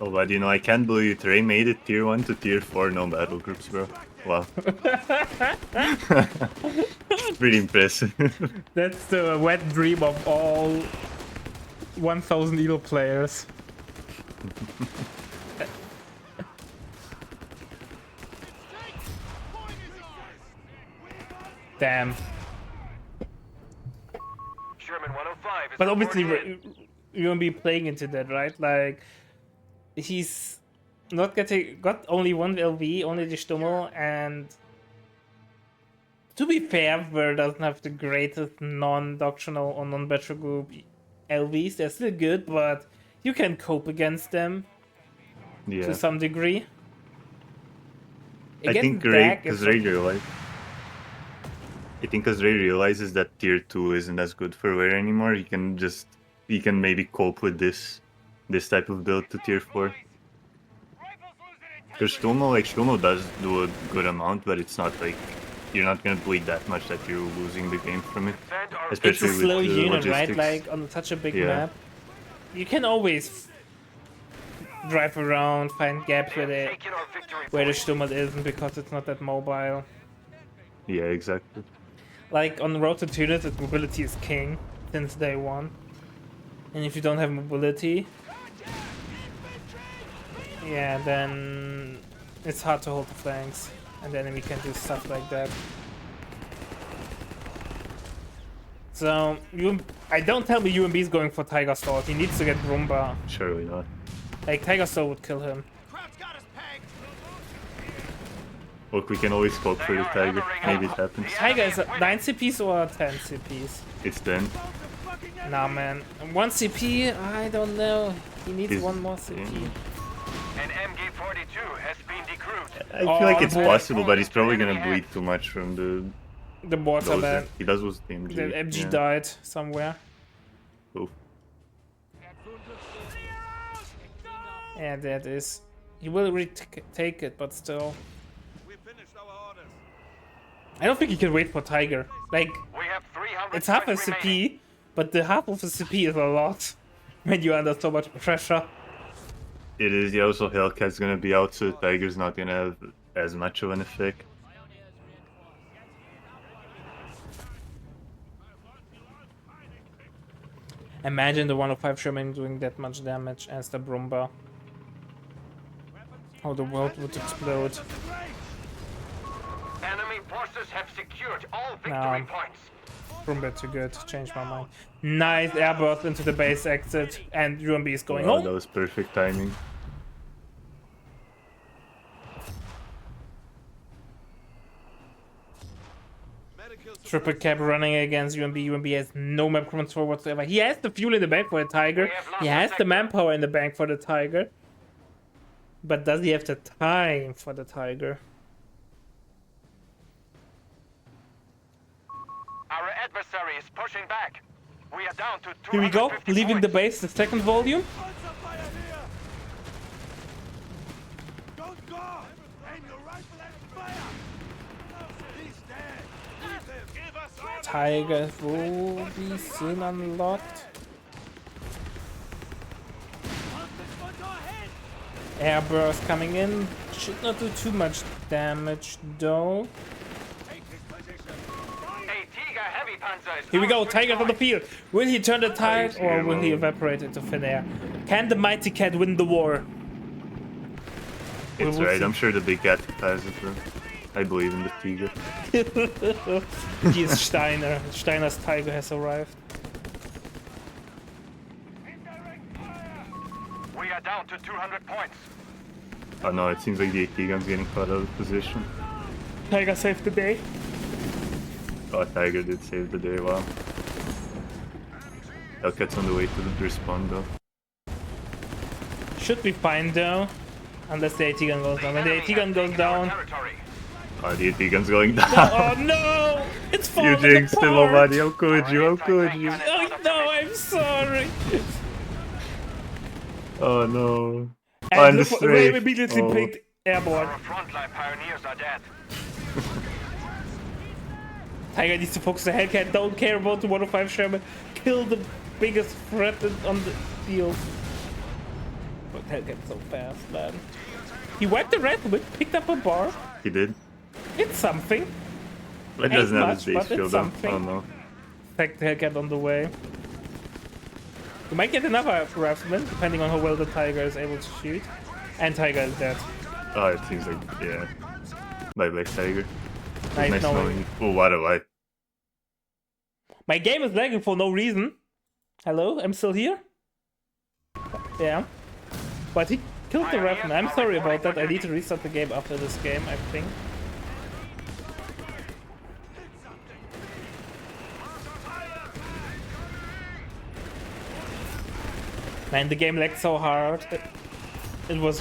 Oh, but you know, I can't believe Trey made it tier 1 to tier 4, no battle groups, bro. Wow. Pretty impressive. That's the wet dream of all 1000 Elo players. Damn. Sherman 105 is But obviously, reporting in. you won't be playing into that, right? Like, he's not got only one LV, only the Stummel, and to be fair, Ver doesn't have the greatest non-doctrinal or non-battle group LVs. They're still good, but you can cope against them Yeah. to some degree. I think Ray, because Ray realizes that tier 2 isn't as good for Wear anymore. He can maybe cope with this type of build to tier 4. Because Stummel does do a good amount, but it's not like you're not gonna bleed that much that you're losing the game from it. It's a Especially slow with the unit, right? logistics. Like on such a big Yeah. map, you can always drive around, find gaps where Taking our victory the point. Stummel isn't because it's not that mobile. Yeah, exactly. Like on Road to Tunis, its mobility is king since day one. And if you don't have mobility, yeah, then it's hard to hold the flanks. And the enemy can do stuff like that. So, I don't tell me UMB is going for Tiger Sword. He needs to get Brumba. Surely not. Like, Tiger Sword would kill him. Crowd's got us pegged. Look, we can always scope for the Tiger. Maybe it happens. Tiger is 9 CPs or 10 CPs? It's then. Nah, man. 1 CP? I don't know. He needs He's- one more CP. An MG42 has been decrewed. I feel like it's boy. possible, but he's probably gonna bleed too much from The boards are those. bad. He does lose the MG. The MG yeah. died somewhere. Oof. Yeah, that is. He will retake it, but still. We finished our orders. I don't think he can wait for Tiger. Like, We have 300 it's half a points remaining. CP, but the half of a CP is a lot when you're under so much pressure. It is. Yeah, also Hellcat's gonna be out, so the Tiger's not gonna have as much of an effect. Imagine the 105 Sherman doing that much damage as the Brumba. How the world would explode. Enemy forces have secured all victory No. points. Brumba too good. Changed my mind. Nice airburst into the base exit, and UMB is going Wow, home. that was perfect timing. Triple cap running against UMB. UMB has no map control whatsoever. He has the fuel in the bank for the Tiger. He has the manpower in the bank for the Tiger. But does he have the time for the Tiger? Our adversary is pushing back. We are down to 250 Here we go. Leaving the points. base, the second volume. Panzer fire here. Don't go. Aim your rifle and fire. He's dead. We live. Give us Tiger will be soon unlocked. Airburst coming in. Should not do too much damage though. A Tiger heavy panzer is Here we go, close to Tiger on the deploy. field. Will he turn the tide or will he evaporate into thin air? Can the mighty cat win the war? It's will right. see. I'm sure the big cat has it, bro. I believe in the Tiger. He is Steiner. Steiner's Tiger has arrived. We are down to 200 points. Oh no, it seems like the AT gun's getting caught out of position. Tiger saved the day. Oh, Tiger did save the day, wow. Hellcat's on the way to the respawn though. Should be fine though. Unless the AT gun goes down. When the AT gun goes Taken our down, territory. Oh, the AT gun's going down. Oh no! It's You falling jinxed him, apart! Omani. How could you? How could you? Oh no, I'm sorry! Oh no. And On the look, Ray strafe. immediately Oh. picked airborne. Our frontline pioneers are dead. Tiger needs to focus the Hellcat, don't care about the 105 Sherman. Kill the biggest threat on the field. But Hellcat's so fast, man. He wiped the rifleman, picked up a bar. He did. It's something. But doesn't have his much, base but it's shield up. something. Oh no. Attack the Hellcat on the way. We might get another rifleman, depending on how well the Tiger is able to shoot. And Tiger is dead. Oh, it seems like, yeah. Bye bye, Tiger. Nice knowing. knowing you. Oh, what a wipe. My game is lagging for no reason. Hello, I'm still here? Yeah. But he killed the rifleman. I'm sorry about that. I need to restart the game after this game, I think. Man, the game lagged so hard. It was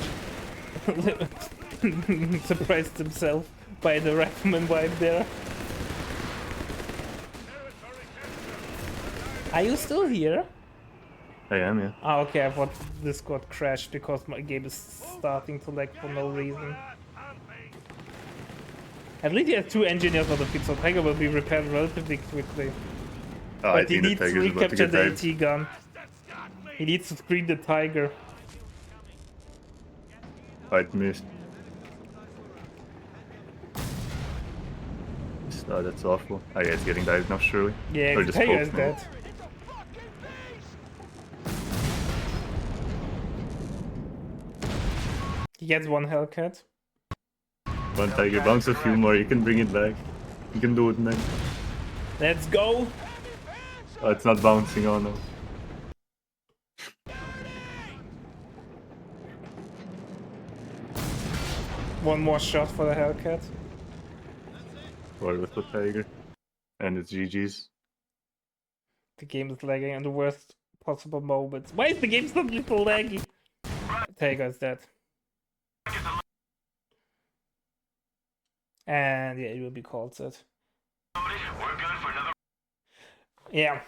surprised himself by the rifleman wipe there. Are you still here? I am, yeah. Ah, okay, I thought Discord crashed because my game is starting to lag for no reason. At least he has 2 engineers on the field, so Tiger will be repaired relatively quickly. Oh, I But he think the needs to Tiger's about to recapture get the tired. AT gun. He needs to screen the Tiger. Oh, it missed. Oh, that's awful. Oh, yeah, it's getting dived now, surely. Yeah, Or the just Tiger is poked now. dead. He gets 1 Hellcat. One Tiger, bounce a few more, you can bring it back. You can do it, man. Let's go! Oh, it's not bouncing, oh no. One more shot for the Hellcat. Or with the Tiger. And it's GG's. The game is lagging in the worst possible moments. Why is the game suddenly so laggy? Tiger is dead. And yeah, it will be called that. Yeah.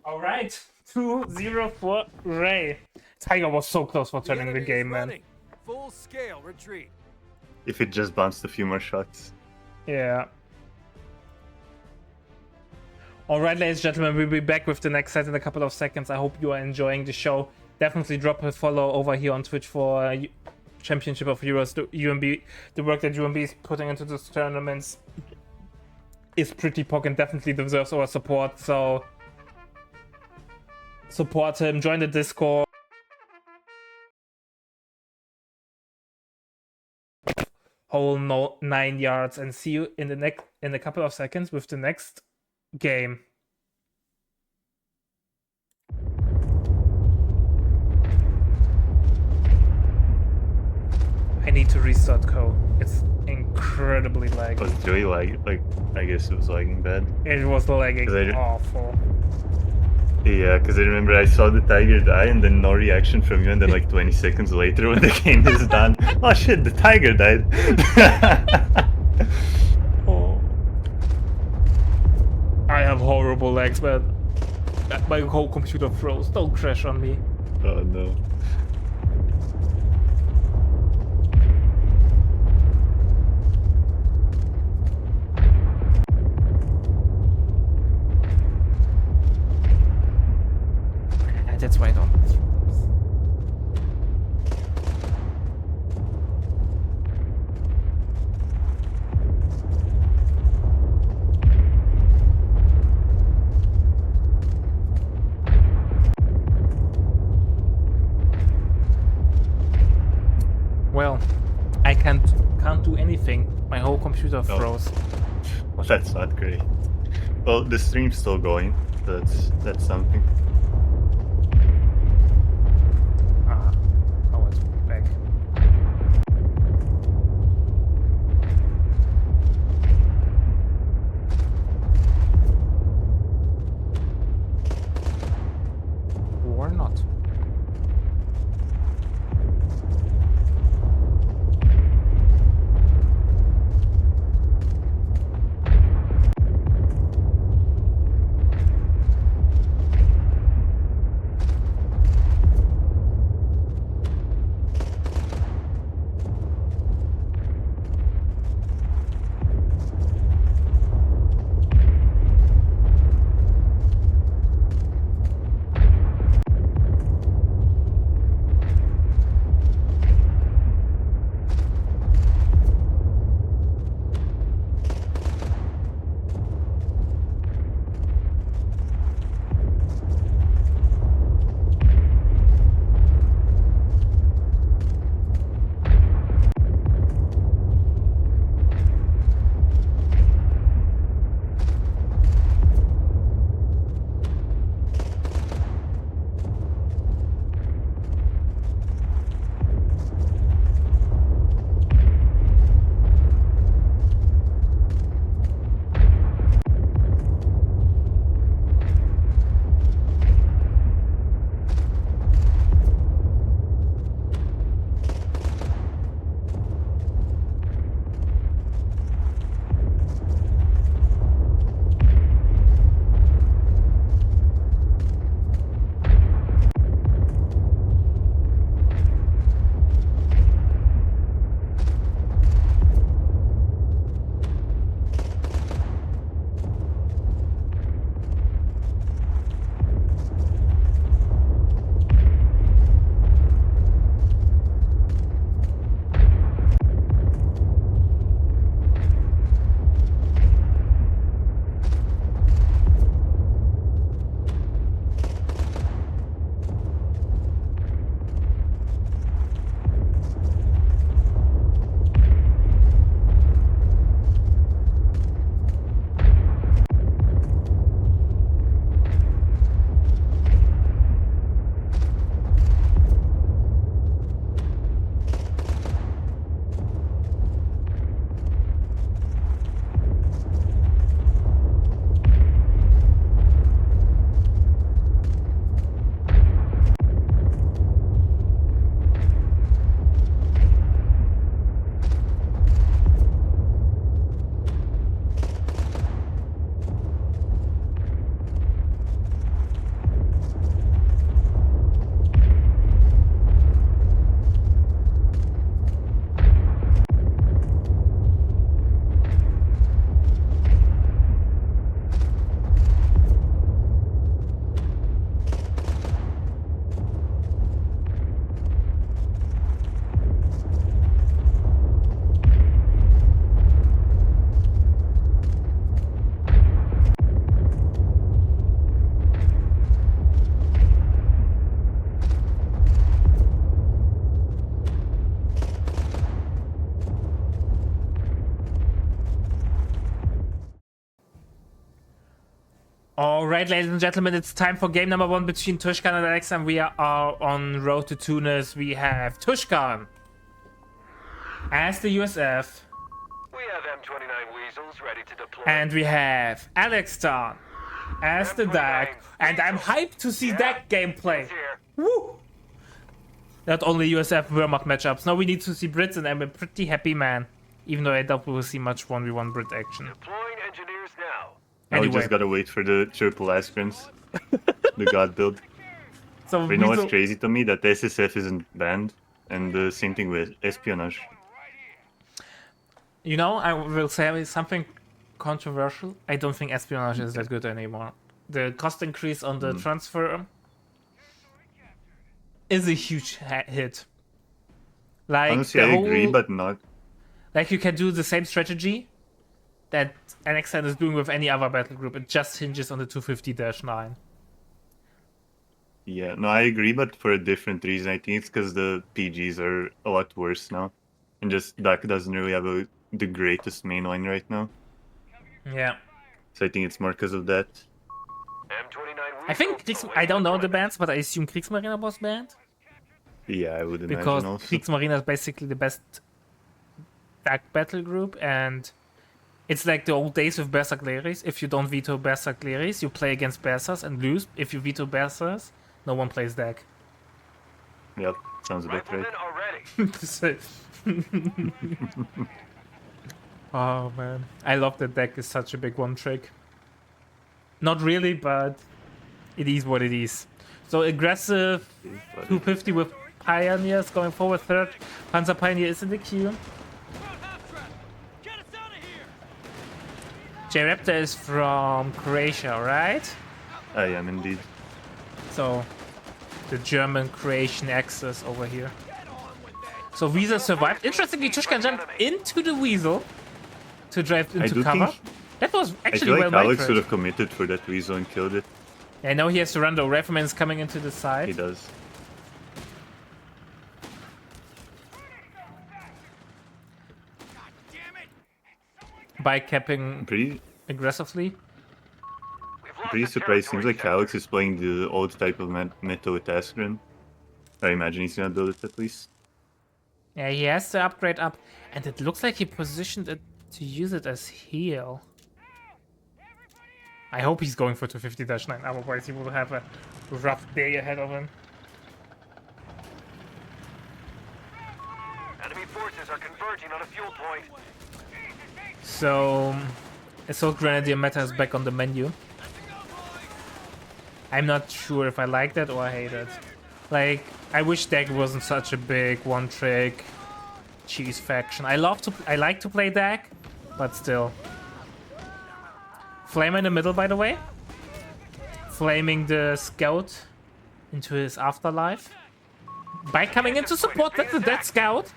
Alright. 2-0 for Ray. Tiger was so close for turning the game, man. Full scale retreat. If it just bounced a few more shots. Yeah. Alright, ladies and gentlemen, we'll be back with the next set in a couple of seconds. I hope you are enjoying the show. Definitely drop a follow over here on Twitch for Championship of Heroes. The UMB, the work that UMB is putting into this tournaments is pretty pock and definitely deserves our support. So support him, join the Discord. Whole 9 yards, and see you in a couple of seconds with the next game. I need to restart Co. It's incredibly laggy. Was Joey like, I guess it was lagging bad. It was lagging 'Cause I- awful. Yeah, because I remember I saw the Tiger die and then no reaction from you, and then like 20 seconds later when the game is done, oh shit, the Tiger died. Oh. I have horrible lags, man. My whole computer froze. Don't crash on me. Oh no. That's why I don't. Well, I can't do anything. My whole computer froze. Well, that's not great. Well, the stream's still going. So that's something. Oh, it's back. Or not. Alright, ladies and gentlemen, it's time for game number 1 between Tushkan and Alexa. We are on road to Tunis. We have Tushkan as the USF. We have M29 Weasels ready to deploy. And we have Alexstan as the DAC. And I'm hyped to see DAC gameplay. Here. Woo! Not only USF Wehrmacht matchups. Now we need to see Brits, and I'm a pretty happy man. Even though I doubt we will see much 1v1 Brit action. Deploying engineers now. Now we Anyway. just gotta wait for the triple Askrens. The god build. So But you know what's Weasel- crazy to me? That SSF isn't banned. And the same thing with espionage. You know, I will say something controversial. I don't think espionage is that good anymore. The cost increase on the transfer is a huge hit. Like Honestly, the I whole, agree, but not. like you can do the same strategy that NXN is doing with any other battle group. It just hinges on the 250-9. Yeah, no, I agree, but for a different reason. I think it's because the PGs are a lot worse now. And just DAC doesn't really have the greatest main line right now. Yeah. So I think it's more because of that. M29 Weasels. I think I don't know the bands, but I assume Kriegsmarine was banned. Yeah, I would imagine Because also. Kriegsmarine is basically the best DAC battle group, and it's like the old days with Berserk Leris. If you don't veto Berserk Leris, you play against Berserks and lose. If you veto Berserks, no one plays DAC. Yep, sounds about right. Riflemen are ready. Oh man, I love that DAC is such a big one trick. Not really, but it is what it is. So aggressive 250 with Pioneers going forward third. Panzer Pioneer is in the queue. Get us out of here! J-Raptor is from Croatia, right? I am indeed. So the German-Croatian axis over here. So Weasel survived. Interestingly, Tushkan jumped into the Weasel to drive into do cover. think- That was I actually feel well like made. Alex for would it. have committed for that Weasel and killed it. I know he has to run though. Rifleman is coming into the He side. does. By capping Pretty aggressively. We've lost pretty the surprised. Seems territory like Alex is playing the old type of meta with Askren. I imagine he's gonna build it at least. Yeah, he has to upgrade up. And it looks like he positioned it to use it as heal. I hope he's going for 250-9, otherwise he will have a rough day ahead of him. Enemy forces are converging on a fuel point. So, Assault Grenadier meta is back on the menu. I'm not sure if I like that or I hate it. Like, I wish DAC wasn't such a big one-trick cheese faction. I like to play DAC, but still. Flame in the middle, by the way. Flaming the scout into his afterlife. By coming into support, that's a dead scout.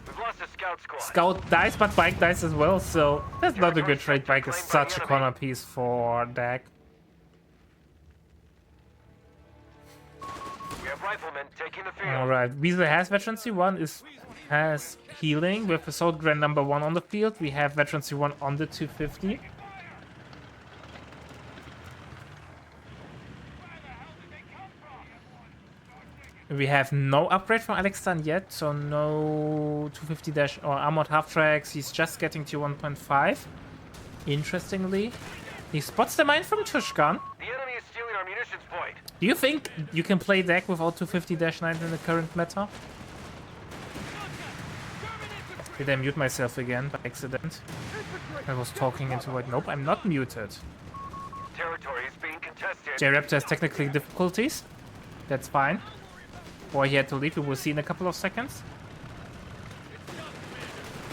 We've lost a scout squad. Scout dies, but Bike dies as well, so that's not a good trade. Bike is such a corner piece for DAC. We have riflemen taking the field. Alright, Weasel has veterancy 1, has healing with Assault Grand number 1 on the field. We have veterancy 1 on the 250. We have no upgrade from Alexstan yet, so no 250 dash or armored half tracks. He's just getting to 1.5. Interestingly, he spots the mine from Tushkan. The enemy is stealing our munitions point. Do you think you can play deck without 250-9 in the current meta? Did I mute myself again by accident? I was talking into void. Nope, I'm not muted. Territory is being contested. J-Raptor has technically difficulties. That's fine. Or he had to leave, we will see in a couple of seconds.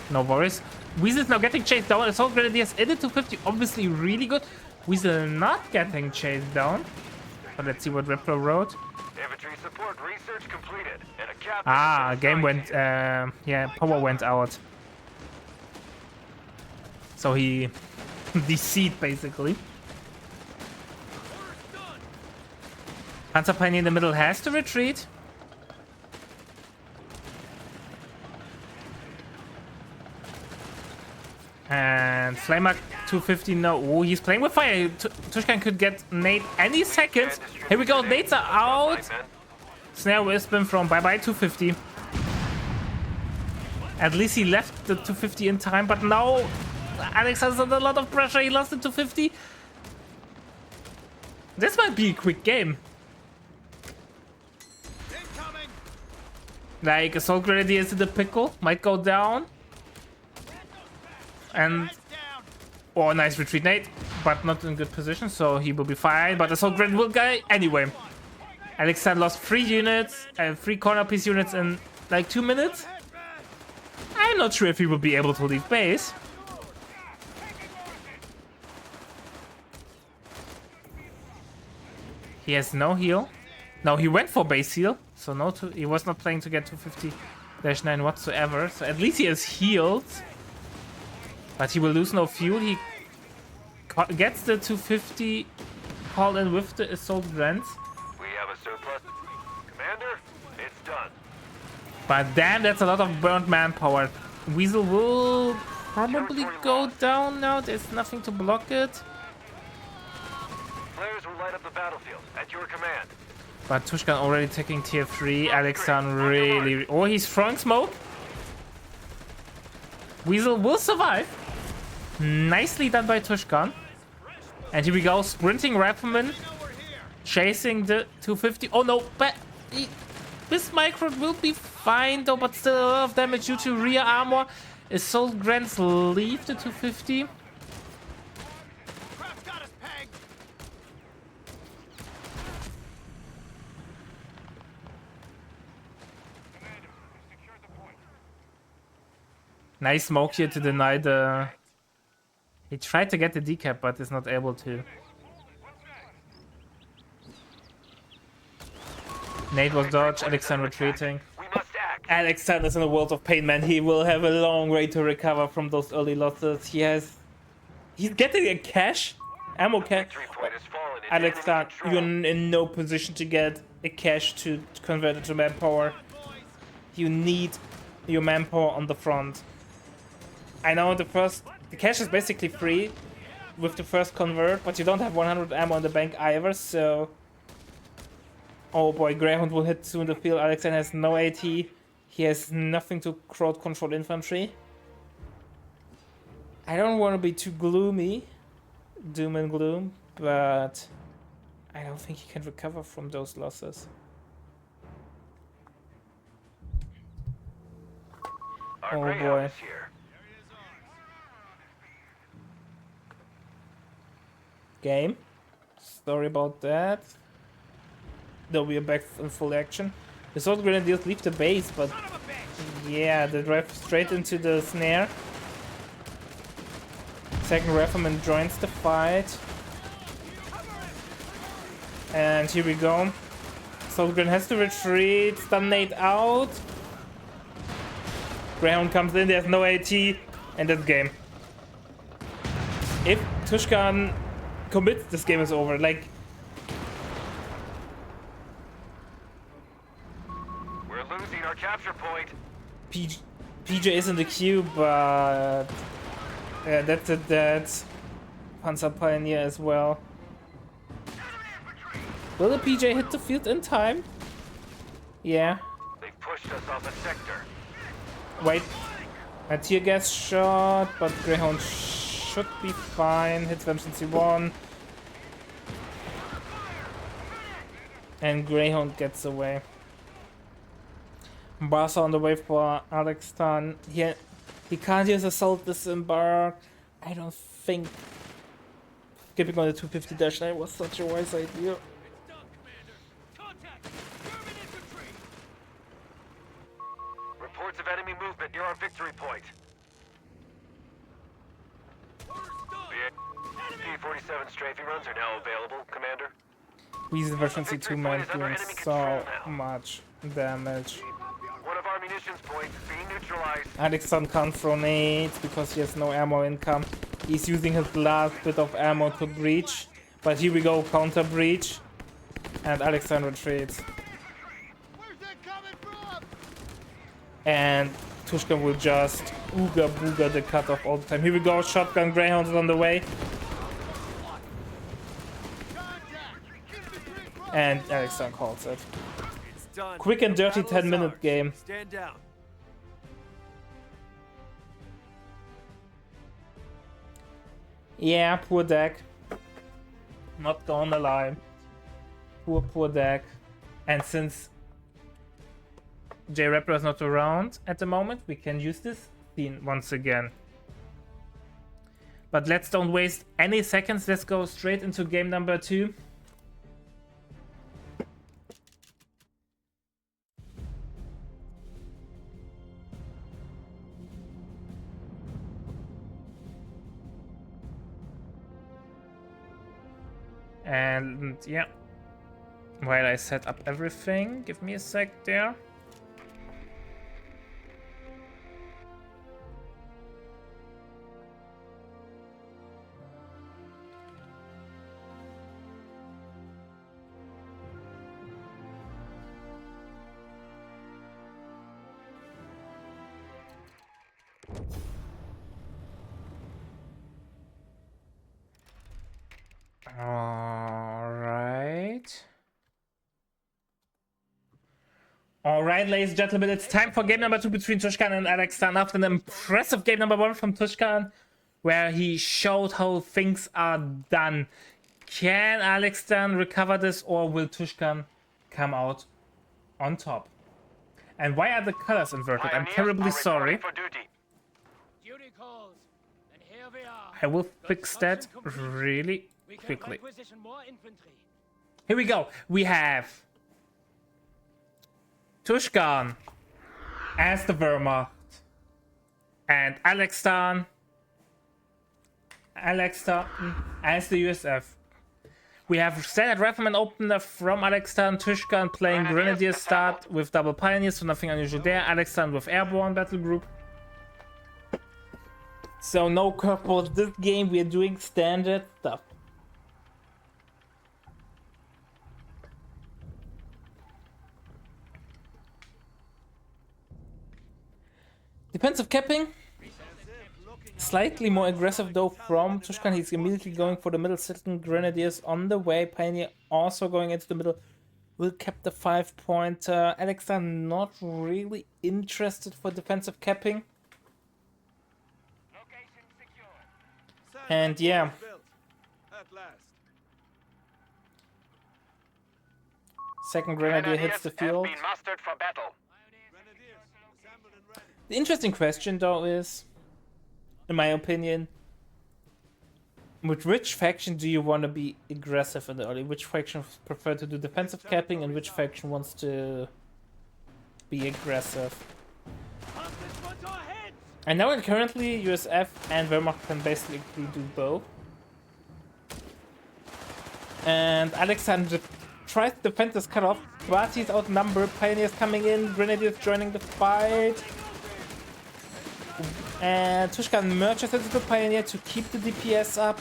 No worries. Weasel's now getting chased down. Assault Grenadiers in the 250, obviously really good. Weasel not getting chased down. But let's see what Repro wrote. Infantry support research completed. And a captain. Ah, is game assigned went, to you. yeah, power went out. So he deceived basically. Panzer Pioneer in the middle has to retreat. And Flamer 250, no. Oh, he's playing with fire. Tushkan could get nade any second. Here we go, nades are out. Snare Wisdom from bye-bye 250. At least he left the 250 in time, but now Alex has under a lot of pressure. He lost the 250. This might be a quick game. Incoming. Like, Assault Grenadier is in the pickle. Might go down. And... oh, nice retreat nade. But not in good position, so he will be fine. But Assault Grenadier will go anyway. Alexander lost 3 units, 3 corner piece units in like 2 minutes. I'm not sure if he will be able to leave base. He has no heal. No, he went for base heal, so no, he was not playing to get 250-9 whatsoever. So at least he has healed, but he will lose no fuel. He gets the 250 called in with the assault grants. We have a surplus. Commander, it's done. But damn, that's a lot of burnt manpower. Weasel will probably go down now. There's nothing to block it. Flares will light up the battlefield at your command. But Tushkan already taking tier 3. Alexan really... oh, he's throwing smoke. Weasel will survive. Nicely done by Tushkan. And here we go, sprinting Rifleman. Chasing the 250. Oh no, but... this micro will be fine though, but still a lot of damage due to rear armor. Assault grants leave the 250. Nice smoke here to deny the... he tried to get the decap, but is not able to. Nate was dodged, Alexander retreating. We must act. Alexander's in a world of pain, man. He will have a long way to recover from those early losses. He's getting a cache, ammo cache. Victory point has fallen into Alexander, enemy control. you're in no position to get a cache to convert it to manpower. You need your manpower on the front. I know the cache is basically free with the first convert, but you don't have 100 ammo in the bank either, so... oh boy, Greyhound will hit soon the field. Alexander has no AT. He has nothing to crowd control infantry. I don't want to be too gloomy, doom and gloom, but I don't think he can recover from those losses. Our Oh Greyhound boy. is here. Game. Sorry about that. They'll be back in full action. The Sword Grenadiers leave the base, but yeah, they drive straight into the snare. Second Rifleman joins the fight. And here we go. Sword Grenadier has to retreat, stun nade out. Greyhound comes in, there's no AT, and that's game. If Tushkan commits, this game is over. Like, We're losing our capture point. PJ is in the queue, but yeah, that's a dead Panzer Pioneer as well. Will the PJ hit the field in time? Yeah. They've pushed us off a sector. Wait. A tear gas shot, but Greyhound should be fine. Hits Vengeance 1. And Greyhound gets away. Barca on the way for Alextan. He can't use Assault Disembark. I don't think skipping on the 250-9 was such a wise idea. Reports of enemy movement near our victory point. P-47 strafing runs are now available, Commander. Weasel version 2 man doing so much damage. One of our munitions points is being neutralized. Alexan can't throw nades because he has no ammo income. He's using his last bit of ammo to breach. But here we go, counter breach. And Alexan retreats. Where's that coming from? And Tushkan will just ooga booga the cutoff all the time. Here we go, shotgun Greyhound is on the way. And Alexander calls it. It's done. Quick and The dirty battle is 10-minute ours. game. Stand down. Yeah, poor deck. Not gonna lie. Poor deck. And since J Raptor is not around at the moment, we can use this scene once again. But let's don't waste any seconds. Let's go straight into game number 2. And yeah, while I set up everything, give me a sec there. Alright, ladies and gentlemen, it's time for game number 2 between Tushkan and Alexan after an impressive game number 1 from Tushkan, where he showed how things are done. Can Alexan recover this, or will Tushkan come out on top? And why are the colors inverted? I'm Pioneers terribly are sorry. reporting for duty. Duty calls, and here we are. I will fix that really We can quickly. requisition more infantry. Here we go. We have Tushkan as the Wehrmacht and Alexan as the USF. We have standard rifleman opener from Alexan, Tushkan playing Grenadier start with double pioneers, so nothing unusual there. Alexan with airborne battle group. So no curveballs this game, we are doing standard stuff. Defensive capping. Slightly more aggressive though from Tushkan. He's immediately going for the middle, sitting Grenadiers on the way. Pioneer also going into the middle. Will cap the 5-pointer. Alexa not really interested for defensive capping. And yeah. Built. At last. Second Grenadier hits the Grenadiers field. have been mustered for battle. Grenadiers, assembled and ready. The interesting question though is, in my opinion, with which faction do you want to be aggressive in the early? Which faction prefer to do defensive capping and which faction wants to be aggressive? I know that currently USF and Wehrmacht can basically do both. And Alexander tries to defend this cutoff, but he's outnumbered. Pioneers coming in, Grenadiers joining the fight. And Tushkan merges into the Pioneer to keep the DPS up.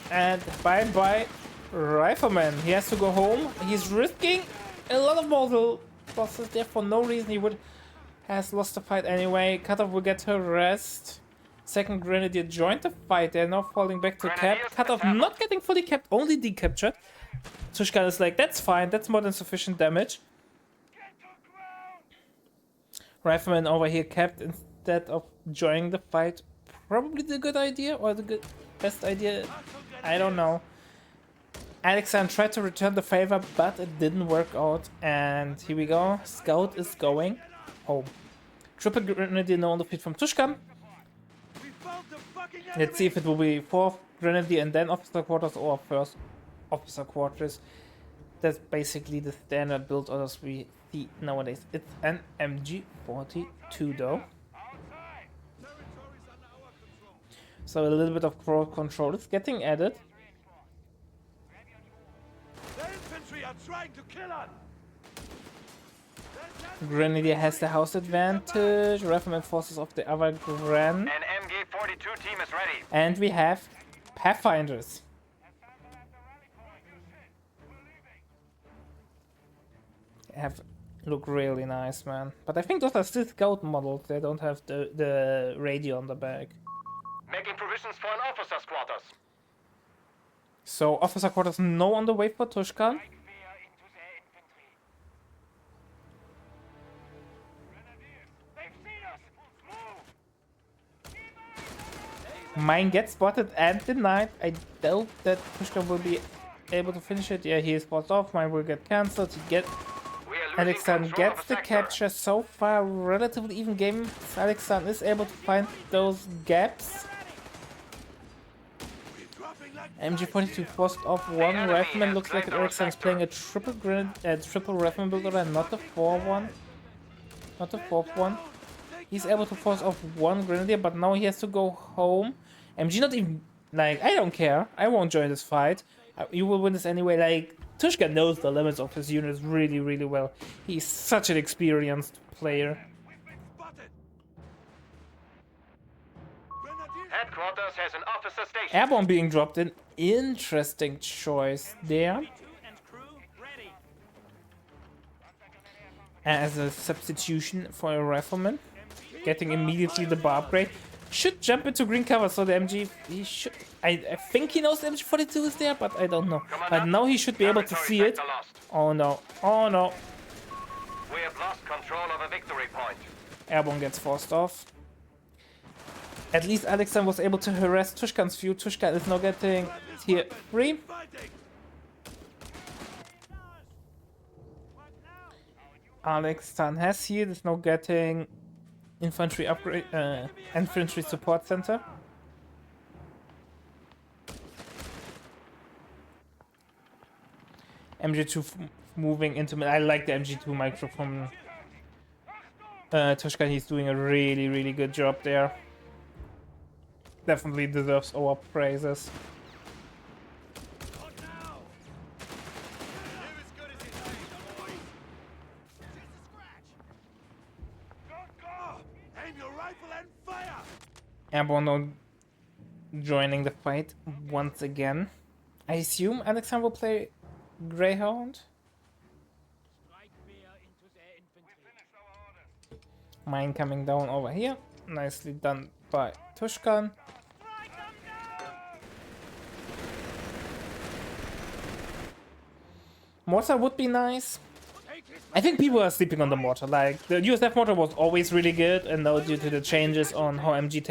And bye-bye Rifleman. He has to go home. He's risking a lot of mortal losses there for no reason. He would has lost the fight anyway. Cutoff will get harassed. Second Grenadier joined the fight. They're now falling back to cap. Cutoff not getting fully capped, only decaptured. Tushkan is like, that's fine. That's more than sufficient damage. Rifleman over here capped instead of joining the fight. Probably the good idea or the best idea. I don't know. Alexander tried to return the favor, but it didn't work out. And here we go. Scout is going home. Triple Grenadier now on the feet from Tushkan. We found the fucking Let's see if it will be 4th Grenadier and then officer quarters or first officer quarters. That's basically the standard build orders we see nowadays. It's an MG42 though. So a little bit of crowd control is getting added. The infantry are trying to kill us. Grenadier has the house advantage. Rifleman forces off the other Gren. An MG42 team is ready. And we have Pathfinders. Have look really nice, man. But I think those are still scout models. They don't have the radio on the back. Making provisions for an officer's quarters. So officer quarters no on the way for Tushkan. Mine gets spotted and denied. I doubt that Tushkan will be able to finish it. Yeah, he is forced off. Mine will get cancelled. We are losing Alexan control gets of a the sector. capture. So far, relatively even game. Alexan is able to find those gaps. MG42 forced off one enemy rifleman. has Looks like claimed our Alexan is sector. playing a triple rifleman builder and not a 4-1. Not the fourth one. He's able to force off one grenadier, but now he has to go home. MG not even like, I don't care. I won't join this fight. You will win this anyway. Like, Tushka knows the limits of his units really, really well. He's such an experienced player. Spotted. Grenadiers. Headquarters has an officer station. Airborne being dropped in. Interesting choice there. As a substitution for a rifleman. Getting immediately the bar upgrade. Should jump into green cover, so the MG, he should, I think he knows the MG42 is there, but I don't know. But now he should be able to see it. Sector lost. Oh no, oh no. We have lost control of a victory point. Airborne gets forced off. At least Alexan was able to harass Tushkan's view. Tushkan is now getting tier 3. Fighting. Alexan has healed, is now getting infantry upgrade, infantry support center. MG2 moving into. I like the MG2 microphone. Tushkan, he's doing a really, really good job there. Definitely deserves our praises. Aim your rifle and fire. Airborne now joining the fight once again. I assume Alexan will play Greyhound. Mine coming down over here. Nicely done by Tushkan. Mortar would be nice. I think people are sleeping on the mortar. Like, the USF mortar was always really good, and now due to the changes on how MG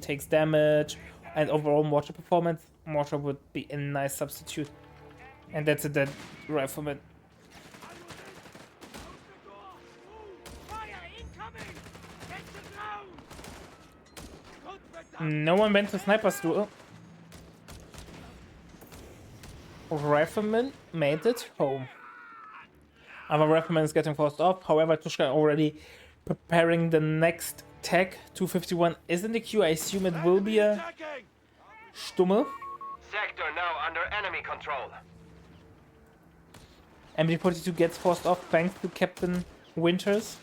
takes damage and overall mortar performance, mortar would be a nice substitute. And that's a dead rifleman. No one went to sniper's duel. Rifleman made it home. Our rifleman is getting forced off. However, Tushka already preparing the next tech. 251 is in the queue. I assume it will be a Attacking. Stummel. Sector now under enemy control. MD42 gets forced off thanks to Captain Winters.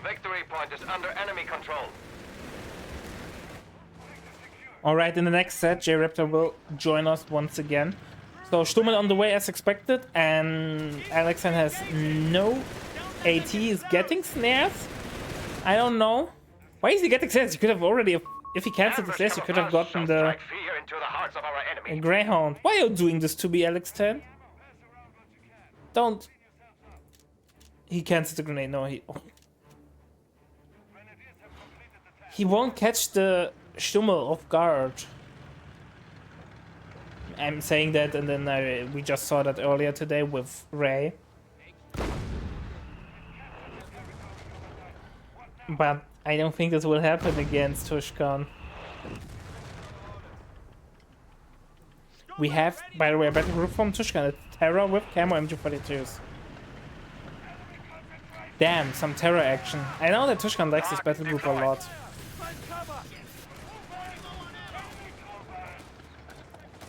Victory point is under enemy control. Alright, in the next set, J-Raptor will join us once again. So Stummel on the way as expected, and Alexan has no AT, is getting snares. I don't know. Why is he getting snares? You could have already, if he cancelled the snares, you could have gotten the Strike fear into the hearts of our enemy. Greyhound. Why are you doing this to me, Alex10? Don't. He cancelled the grenade. No, he. Oh. He won't catch the Stummel off guard. I'm saying that, and then we just saw that earlier today with Ray. But I don't think this will happen against Tushkan. We have, by the way, a battle group from Tushkan. It's Terror with Camo MG42s. Damn, some Terror action. I know that Tushkan likes this battle group a lot.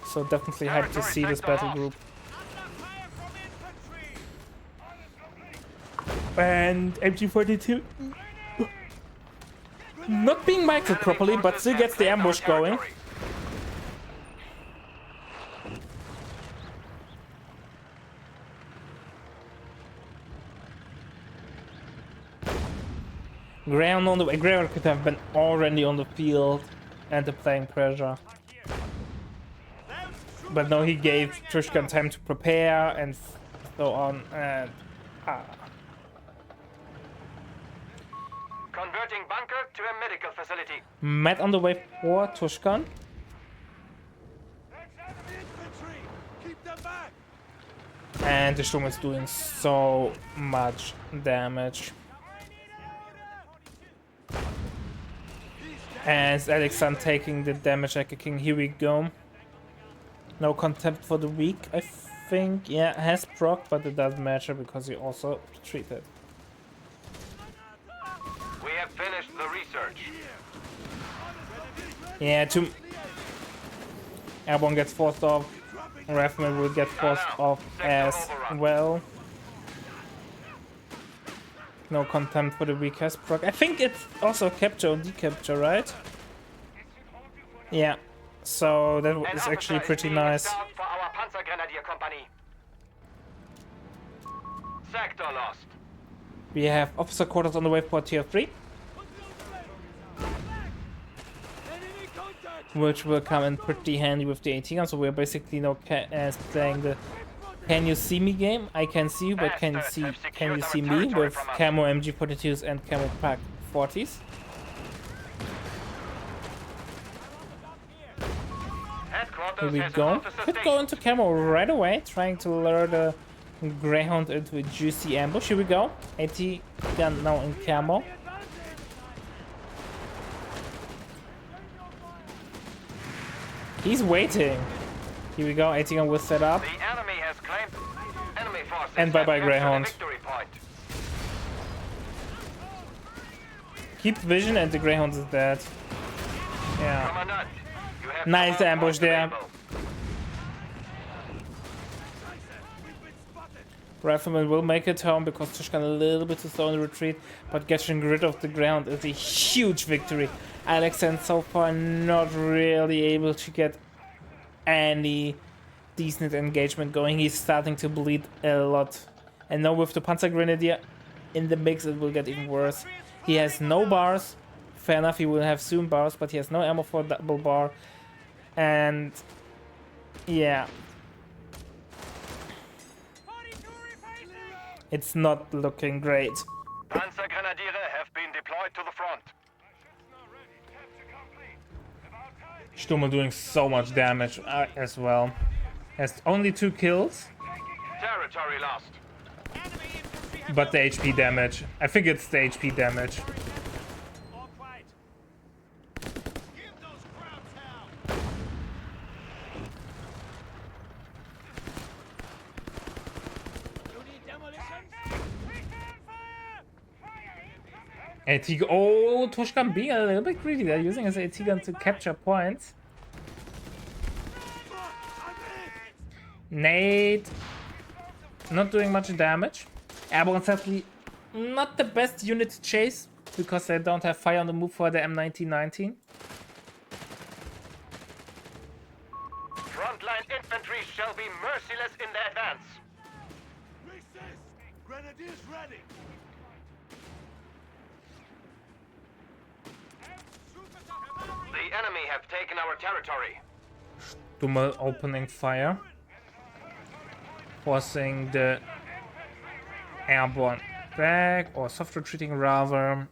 So definitely hyped to see this battle group. And MG42 not being mic'd properly, but still gets the ambush going. Graham on the way. Graham could have been already on the field and applying pressure. But no, he gave Trishkan time to prepare and so on. And Converting bunker to a medical facility. Matt on the way for Tushkan. Infantry! Keep them back! And the Sturm is doing so much damage. As Alexander taking the damage like a king. Here we go. No contempt for the weak, I think. Yeah, has proc, but it doesn't matter because he also retreated. We have finished the research. Yeah, Airborne gets forced off. Rifleman will get forced off as well. No contempt for the weak has proc. I think it's also capture or decapture, right? Yeah. So that is actually pretty nice. For our Panzergrenadier company. Sector lost. We have officer quarters on the way for tier 3, Enemy contact! which will come in pretty handy with the AT gun. So we're basically now playing the can you see me game. I can see you, but can you see me with camo MG42s and camo pack 40s. Here we go. Could go into camo right away, trying to lure the Greyhound into a juicy ambush. Here we go. AT gun now in camo. He's waiting. Here we go. AT gun will set up. The enemy has claimed enemy forces. And bye-bye, have captured the Greyhound. victory point. Keep vision and the Greyhound is dead. Yeah. Commandant, you have Nice command ambush point there. available. Rifleman will make it home because Tushkan a little bit too slow in the retreat, but getting rid of the ground is a huge victory. Alexander so far not really able to get any decent engagement going. He's starting to bleed a lot. And now with the Panzer Grenadier in the mix, it will get even worse. He has no bars. Fair enough, he will have soon bars, but he has no ammo for double bar. And yeah. It's not looking great. Panzergrenadiere have been deployed to the front. Sturm doing so much damage as well. Has only 2 kills, Territory lost. but the HP damage. I think it's the HP damage. All quiet! Give those crowds hell! You need demolition? AT. Oh, Tushkan being a little bit greedy. They're using his AT gun to capture points. Nade. Not doing much damage. Airborne sadly not the best unit to chase because they don't have fire on the move for the M1919. Frontline infantry shall be merciless in their advance. Resist! Grenadiers ready! The enemy have taken our territory. Dummel opening fire, forcing the airborne back, or soft retreating rather.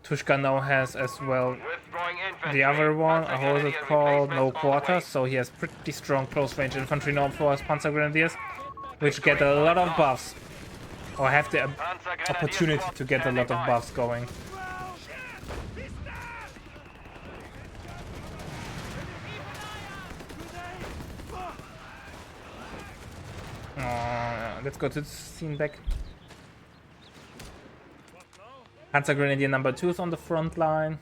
Tushka now has as well Withdrawing infantry. the other one, how is it Panzergrenadier called? No replacements on the way. quarters, so he has pretty strong close range infantry now for his Panzer Grenadiers, which get a lot of buffs, or have the Panzergrenadier opportunity squad to get a standing lot of by. buffs going. Let's go to the scene back. Panzer Grenadier number 2 is on the front line.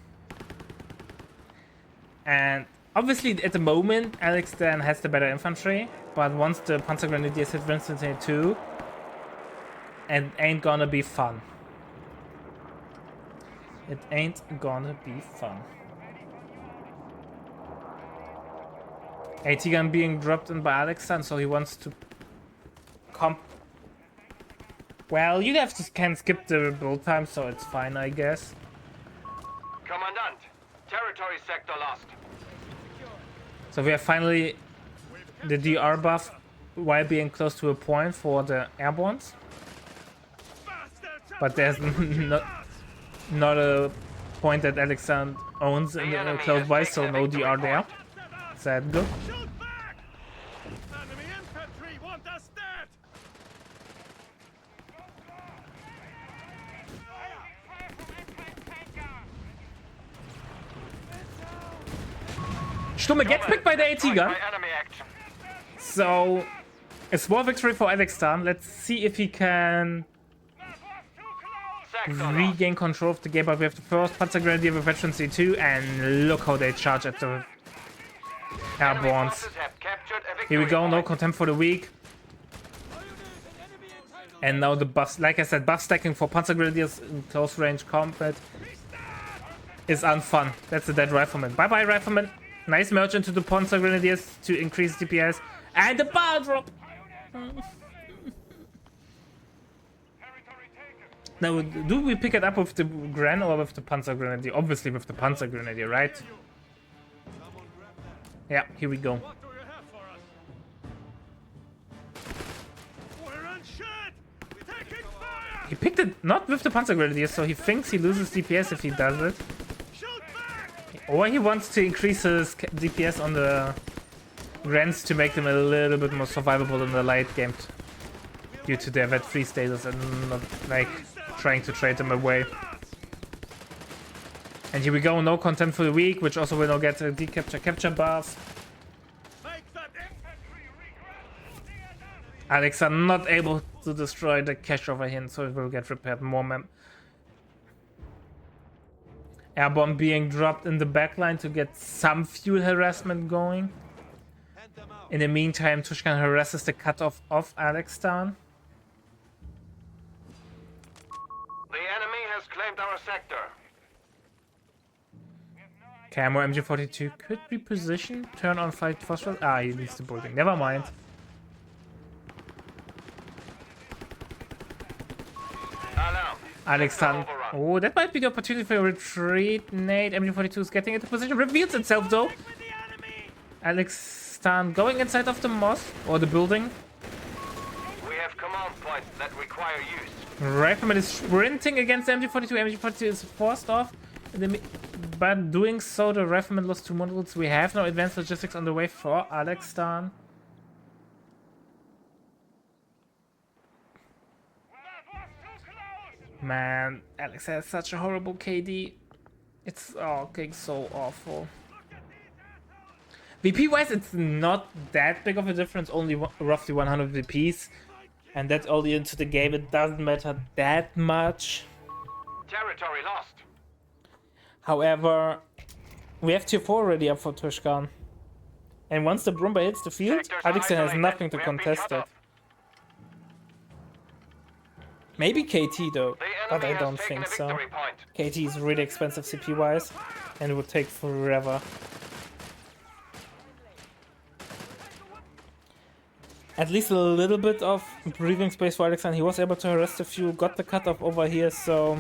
And obviously at the moment Alex then has the better infantry, but once the Panzer Grenadiers hit Vincent 2, and ain't gonna be fun. It ain't gonna be fun. AT gun being dropped in by Alexan, so he wants to well, you can skip the build time, so it's fine, I guess. Commandant, territory sector lost. So we have finally the DR buff while being close to a point for the airbornes. But there's not a point that Alexander owns in the close by, so no DR there. Sad good. Shoot back! Enemy infantry want us dead! Stumme gets picked by the AT gun. By enemy action. So a small victory for Alexander. Let's see if he can Sector lost. regain control of the game. But we have the first Panzer Grenadier with veteran C2, and look how they charge at the Enemy airbornes. forces have captured a Here we victory go, no point. contempt for the weak. And now the buffs, like I said, buff stacking for Panzer Grenadiers in close range combat is unfun. That's a dead rifleman. Bye bye, rifleman. Nice merge into the Panzer Grenadiers to increase DPS. And the bar drop! Now, do we pick it up with the Gren or with the Panzer Grenadier? Obviously with the Panzer Grenadier, right? Yeah, here we go. What do you have for us? We're unshot! We're taking fire! He picked it not with the Panzer Grenadier, so he thinks he loses DPS if he does it. Shoot back! Or he wants to increase his DPS on the Grens to make them a little bit more survivable in the late game due to their vet free status and not like trying to trade them away. And here we go, no contempt for the weak, which also will now get a capture buff. Make that infantry regroup! Alexa not able to destroy the cache over here, so it will get repaired more. Airbomb being dropped in the backline to get some fuel harassment going. In the meantime, Tushkan harasses the cutoff of Alexstan. The enemy has claimed our sector. Camo MG42 could be positioned. Turn on fight phosphorus. Ah, he needs the building. Never mind. Alarm. Alexstan. Oh, that might be the opportunity for a retreat. Nate MG42 is getting into position. Reveals itself though. Alexstan going inside of the moss or the building. We have command points that require use. Rifleman is sprinting against MG42. MG42 is forced off. But doing so, the Rifleman lost 2 models. We have no advanced logistics on the way for Alexstan. Man, Alex has such a horrible KD. It's getting so awful. VP wise, it's not that big of a difference, only roughly 100 VPs. And that's only into the game, it doesn't matter that much. Territory lost. However, we have tier 4 already up for Tushkan. And once the Brumba hits the field, Sectors Alexa has isolated. nothing to We have been contest cut it. off. Maybe KT though, The but enemy I has don't taken think a so. victory point. KT is really expensive CP wise, and it would take forever. At least a little bit of breathing space for Alexander. He was able to harass a few, got the cutoff over here, so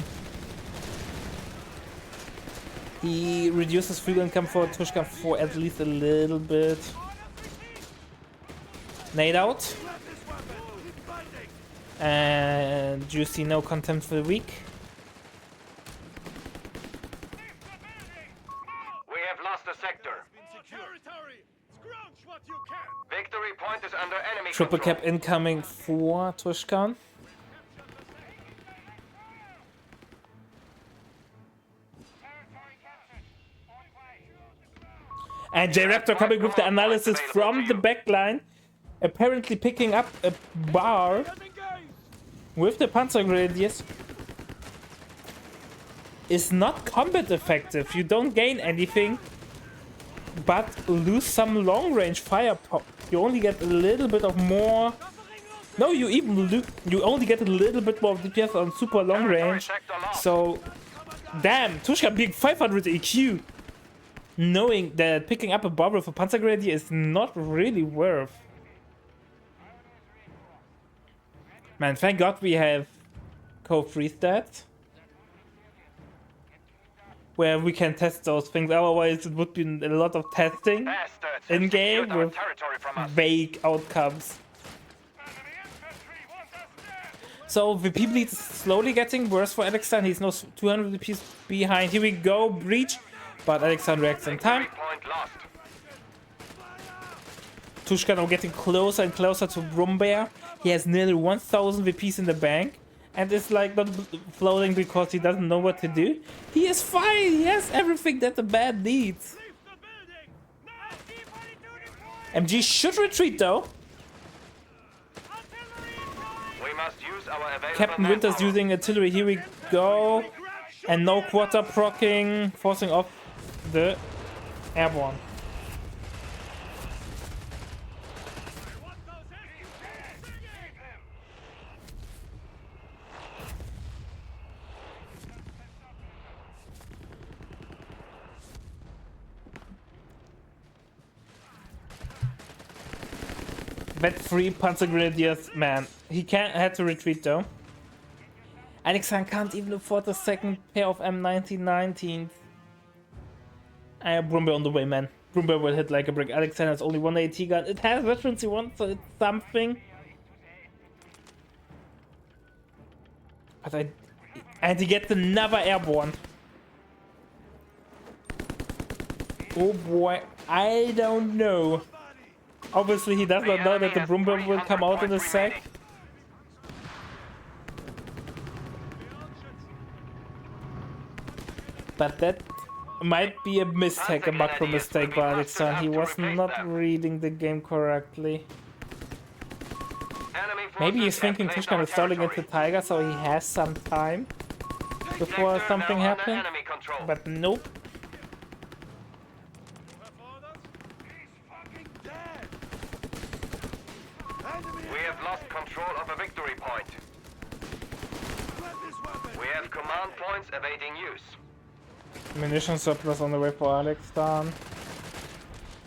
he reduces fuel income for Tushka for at least a little bit. Nade out. And you see no contempt for the weak. We have lost a sector. Territory! Scrounge what you can! Victory point is under enemy Triple control. cap incoming for Tushkan. And J-Raptor coming with the analysis from the backline. Apparently picking up a bar with the Panzer Grenadiers is not combat effective. You don't gain anything, but lose some long range firepower. You only get a little bit of more No, you even you only get a little bit more DPS on super long range. So, damn, Tushka being 500 EQ, knowing that picking up a bubble for Panzergrenadier is not really worth. Man, thank God we have COH3 stats, where we can test those things. Otherwise, it would be a lot of testing Bastards have in game secured our with territory from us. vague outcomes. So VP bleed is slowly getting worse for Alexander. He's now 200 VPs behind. Here we go, breach, but Alexander reacts in time. Point lost. Tushka now getting closer and closer to Brumbear. He has nearly 1000 VPs in the bank and is like not floating because he doesn't know what to do. He is fine. He has everything that the band needs. MG should retreat though. We must use our available Captain Winter's manpower. using artillery. Here we go. And no quarter procking, forcing off the airborne. Vet 3 Panzergrenadiers, man. He had to retreat though. Alexander can't even afford the second pair of M1919s. Brumbear on the way, man. Brumbear will hit like a brick. Alexander has only one AT gun. It has veterancy 1, so it's something. But and he gets another airborne. Oh boy, I don't know. Obviously, he does not know that the Brumbear will come out in a sec. But that might be a mistake, a macro mistake by Alexander. He was not reading the game correctly. Maybe he's thinking Tushkan is stalling into Tiger, so he has some time before something happens. But nope. We have lost control of a victory point. We have command points awaiting use. Munition surplus on the way for Alexander.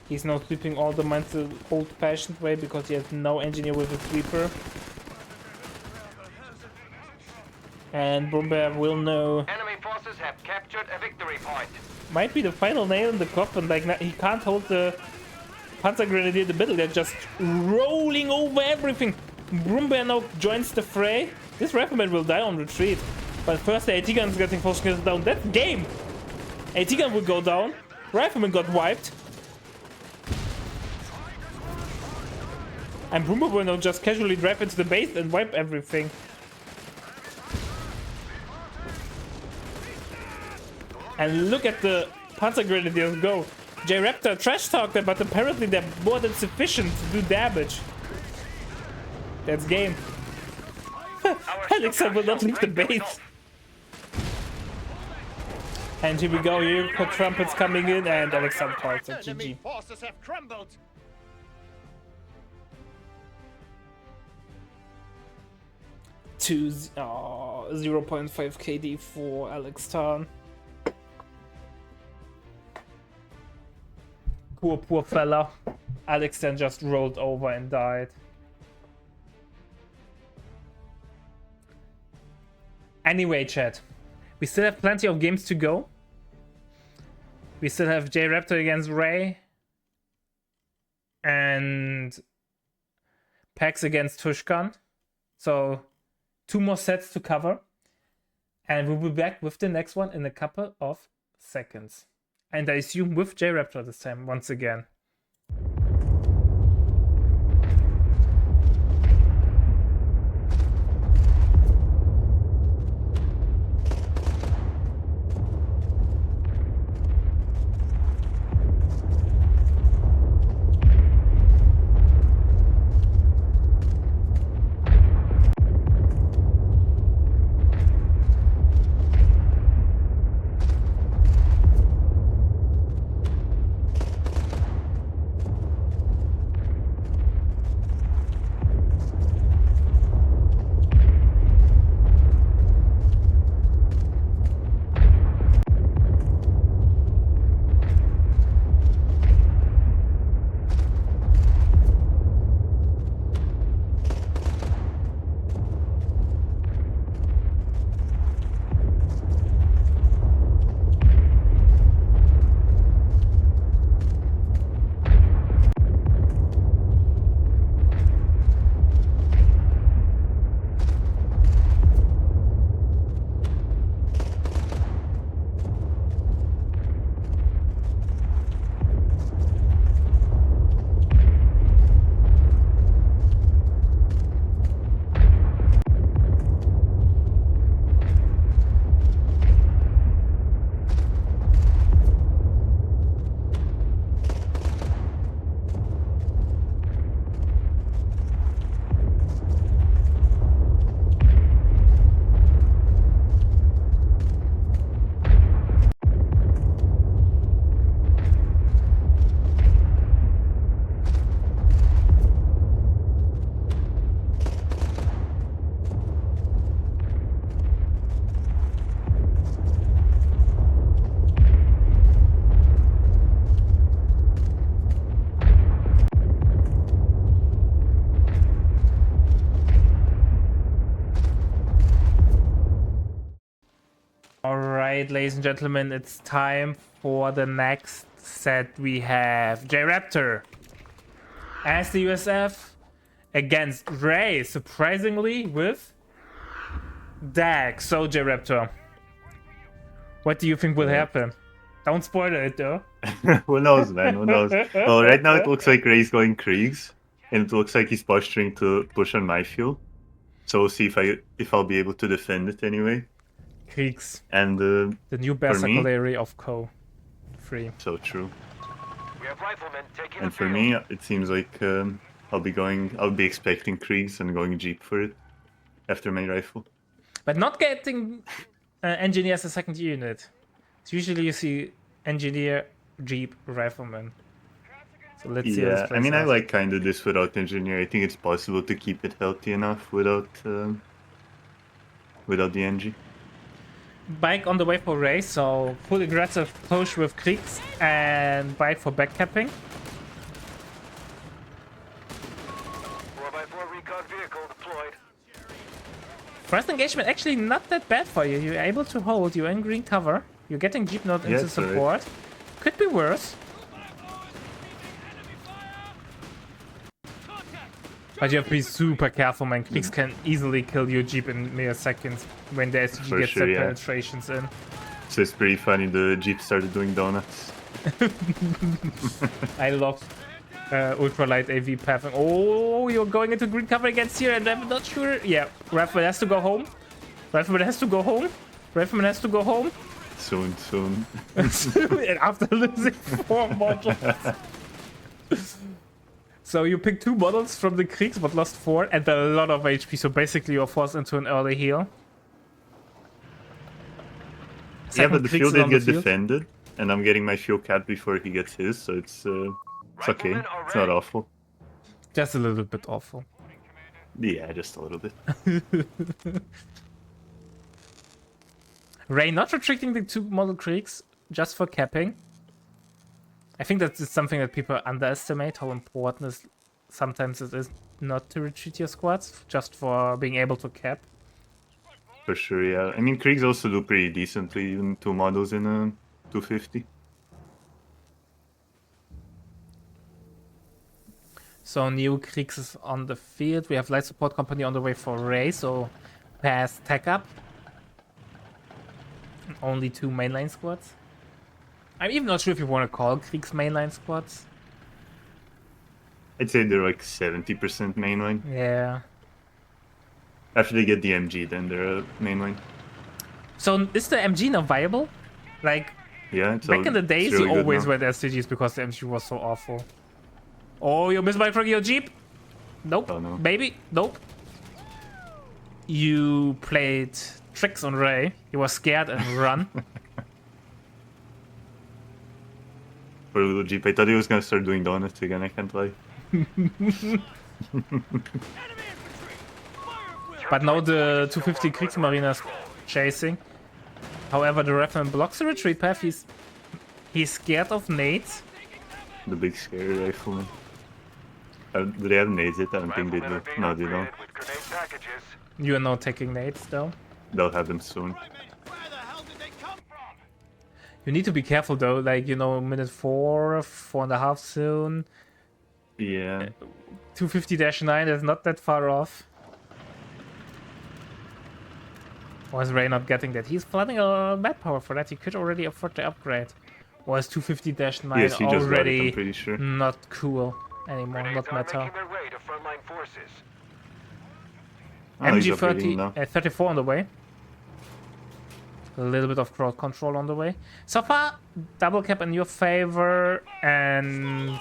He's now sweeping all the mines the old-fashioned way because he has no engineer with a sweeper. And Brumbear will know. Enemy forces have captured a victory point. Might be the final nail in the coffin. Like he can't hold the Panzergrenadier in the middle. They're just rolling over everything. Brumbear now joins the fray. This rifleman will die on retreat. But first the AT gun is getting forced down. That's game. AT gun will go down. Rifleman got wiped. And Brumbear will now just casually drive into the base and wipe everything. And look at the Panzergrenadiers go. J-Raptor trash talked them, but apparently they're more than sufficient to do damage. That's game. Alexander will not leave the base. And here we go, here trumpets coming in, and Alexander calls it GG. Forces have crumbled. To 0.5 KD for Alexander. Poor fella. Alexander just rolled over and died. Anyway, chat. We still have plenty of games to go. We still have J-Raptor against Ray. And Pax against Tushkan. So 2 more sets to cover. And we'll be back with the next one in a couple of seconds. And I assume with J-Raptor this time, once again. Alright, ladies and gentlemen, it's time for the next set. We have J-Raptor as the USF against Ray, surprisingly, with Dag. So, J-Raptor, what do you think will happen? Don't spoil it, though. Who knows, man? Who knows? Well, right now it looks like Ray's going Kriegs, and it looks like he's posturing to push on my fuel. So we'll see if I'll be able to defend it anyway. Kriegs. And The new best me- artillery of COH3. so true. We have riflemen taking And the for field. me, it seems like I'll be expecting Kriegs and going Jeep for it after my rifle. But not getting engineer as a second unit. So usually you see engineer, jeep, rifleman. So let's see how this Yeah, I plays mean, I out. like kind of this without engineer. I think it's possible to keep it healthy enough without the NG. Bike on the way for Ray, so full aggressive push with Kriegs and bike for backcapping. 4x4 recon vehicle deployed. First engagement actually not that bad for you. You're able to hold, you're in green cover. You're getting Jeep Note into it's alright. support. Could be worse. But you have to be super careful, man. Kriegs can easily kill your Jeep in mere seconds when the SG For gets sure, their yeah. penetrations in. So it's pretty funny. The Jeep started doing donuts. I love ultralight AV pathing. Oh, you're going into green cover against here, and I'm not sure. Yeah, Rifleman has to go home. Rifleman has to go home. Rifleman has to go home. Soon. And after losing 4 models. So you picked 2 models from the Kriegs, but lost 4 and a lot of HP. So basically you're forced into an early heal. Yeah, Second but the Kriegs field is did on the get field. defended, and I'm getting my fuel cap before he gets his, so it's okay. Riflemen are It's not ready. awful. Just a little bit awful. Yeah, just a little bit. Ray not restricting the 2 model Kriegs just for capping. I think that's just something that people underestimate, how important is sometimes it is not to retreat your squads just for being able to cap. For sure, yeah. I mean, Kriegs also do pretty decently, even 2 models in a 250. So new Kriegs is on the field. We have light support company on the way for Ray, so pass tech up. Only 2 mainline squads. I'm even not sure if you want to call Kriegs mainline squads. I'd say they're like 70% mainline. Yeah. After they get the MG, then they're a mainline. So is the MG now viable? Like, Yeah, it's back in the days, really you good always now. went STGs because the MG was so awful. Oh, you mismicroing your Jeep? Nope. Oh, no. Baby, nope. You played tricks on Ray. You were scared and run. For a little Jeep, I thought he was gonna start doing donuts again, I can't lie. But now the 250 Kriegsmarine chasing. However, the Rifleman blocks the retreat path. He's scared of nades. The big scary rifleman. Do they have nades yet? I don't think they Riflemen are do. being No, they don't. upgraded with grenade packages. You are now taking nades though. They'll have them soon. Where the hell did they come from? You need to be careful though. Like, you know, minute 4.5 soon. Yeah. 250-9 is not that far off. Or is Ray not getting that? He's flooding a map power for that. He could already afford the upgrade. Or is 250-9 Yes, he just got it, I'm already pretty sure. not cool anymore? Grenades Not are meta. making their way to frontline forces. Oh, he's upgrading now. MG 34 on the way. A little bit of crowd control on the way. So far, double cap in your favor, and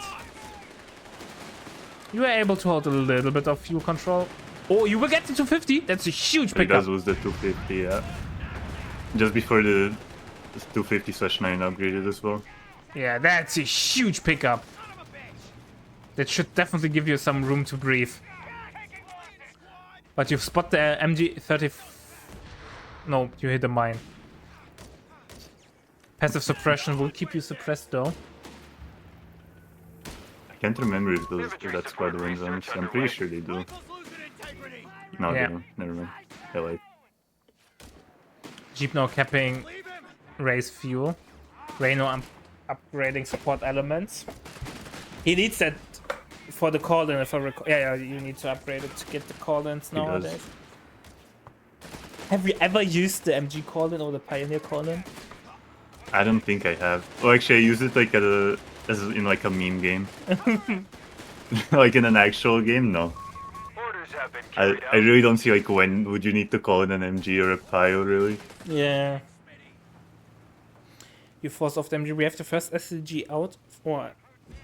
you were able to hold a little bit of fuel control. Oh, you will get to 250. That's a huge He pickup. does lose the 250, yeah. Just before the 250/9 upgraded as well. Yeah, that's a huge pickup. That should definitely give you some room to breathe. But you've spot the MG 30. No, you hit the mine. Passive suppression will keep you suppressed though. I can't remember if that squad wins, honestly. I'm pretty sure they do. Rifles losing integrity. No, Yeah. they don't. Never mind. I lied. Jeep now capping Leave him. Ray's fuel. Rayno upgrading support elements. He needs that for the call-in, if I recall. Yeah, you need to upgrade it to get the call-ins nowadays. does. Have you ever used the MG call-in or the Pioneer call-in? I don't think I have. Well, actually, I use it like as in like a meme game. Like in an actual game, no. Orders have been I carried out. really don't see like when would you need to call in an MG or a Pio, really. Yeah. You force off the MG. We have the first SCG out, or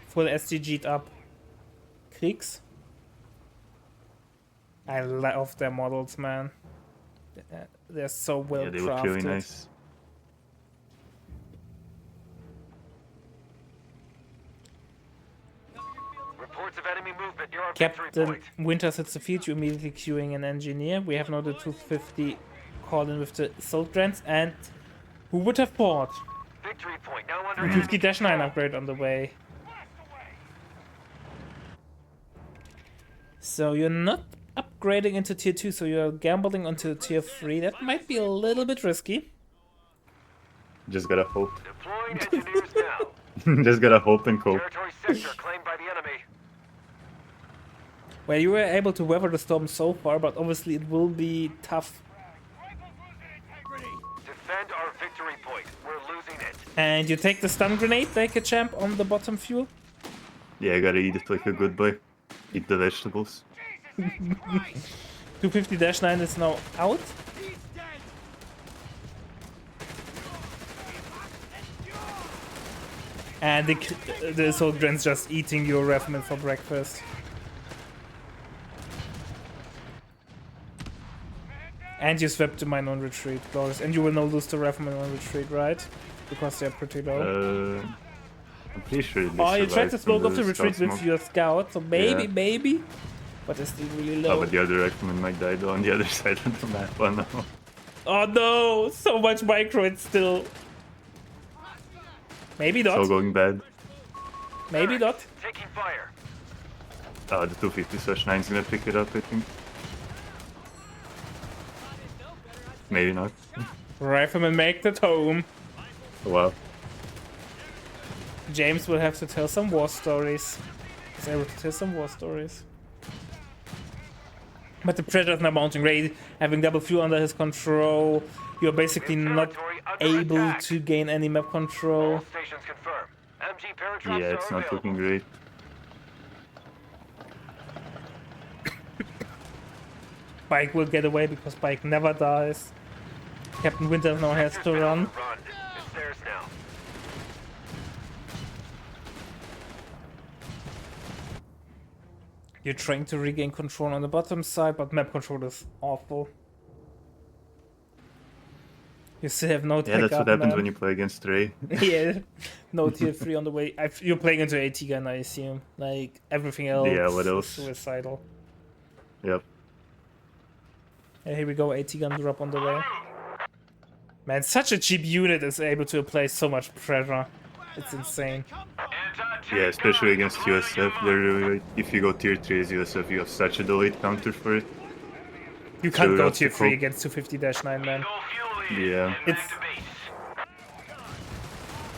full SCG'd up. Kriegs. I love their models, man. They're so well Yeah, they crafted. look really nice. Reports of enemy movement near our victory Captain point. Winters hits the field, you immediately queuing an engineer. We have now the 250 call-in with the Assault Grants, and who would have thought? Victory point now under enemy 50-9 upgrade on the way. So you're not upgrading into tier 2, so you're gambling onto tier 3. That might be a little bit risky. Just gotta hope. Deploying engineers now. Just gotta hope and cope. Territory sector claimed by the enemy. Well, you were able to weather the storm so far, but obviously it will be tough. Defend our victory point. We're losing it. And you take the stun grenade like a champ on the bottom fuel. Yeah, I gotta eat it like a good boy. Eat the vegetables. 250-9 is now out. And the Assault Grant's just eating your rifleman for breakfast. And you swept the mine on retreat, Glorious. And you will now lose the rifleman on retreat, right? Because they're pretty low. I'm pretty sure they Oh, you tried to survived smoke from off the retreat scout with smoke. your scout, so maybe, Yeah. maybe. But it's still really Oh, low. but the other rifleman might die though on the other side of the map. Oh no. Oh no, so much micro, it's still. Maybe It's all not. going bad. Maybe not. Taking fire. Oh, the 250/9 is gonna pick it up, I think. Maybe not. Rifleman make it home. Oh, wow. James will have to tell some war stories. He's able to tell some war stories. But the pressure's now mounting. Ray having double fuel under his control. You're basically not Territory under able attack. to gain any map control. All stations confirmed. MG paratrops Yeah, it's are not available. looking great. Bike will get away because Bike never dies. Captain Winter now has Sector's to been run. overrun. It's theirs now. You're trying to regain control on the bottom side, but map control is awful. You still have no Yeah, tech that's up, what happens man. when you play against Ray. Yeah, no tier 3 on the way. You're playing into AT gun, I assume. Like, everything else Yeah, what else? is suicidal. Yep. Yeah, here we go, AT gun drop on the way. Man, such a cheap unit is able to apply so much pressure. It's insane. Yeah, especially against USF. They're really, if you go tier 3 as USF, you have such a delayed counter for it. You can't Sure, go that's tier the 3 call. against 250-9, man. Yeah. It's...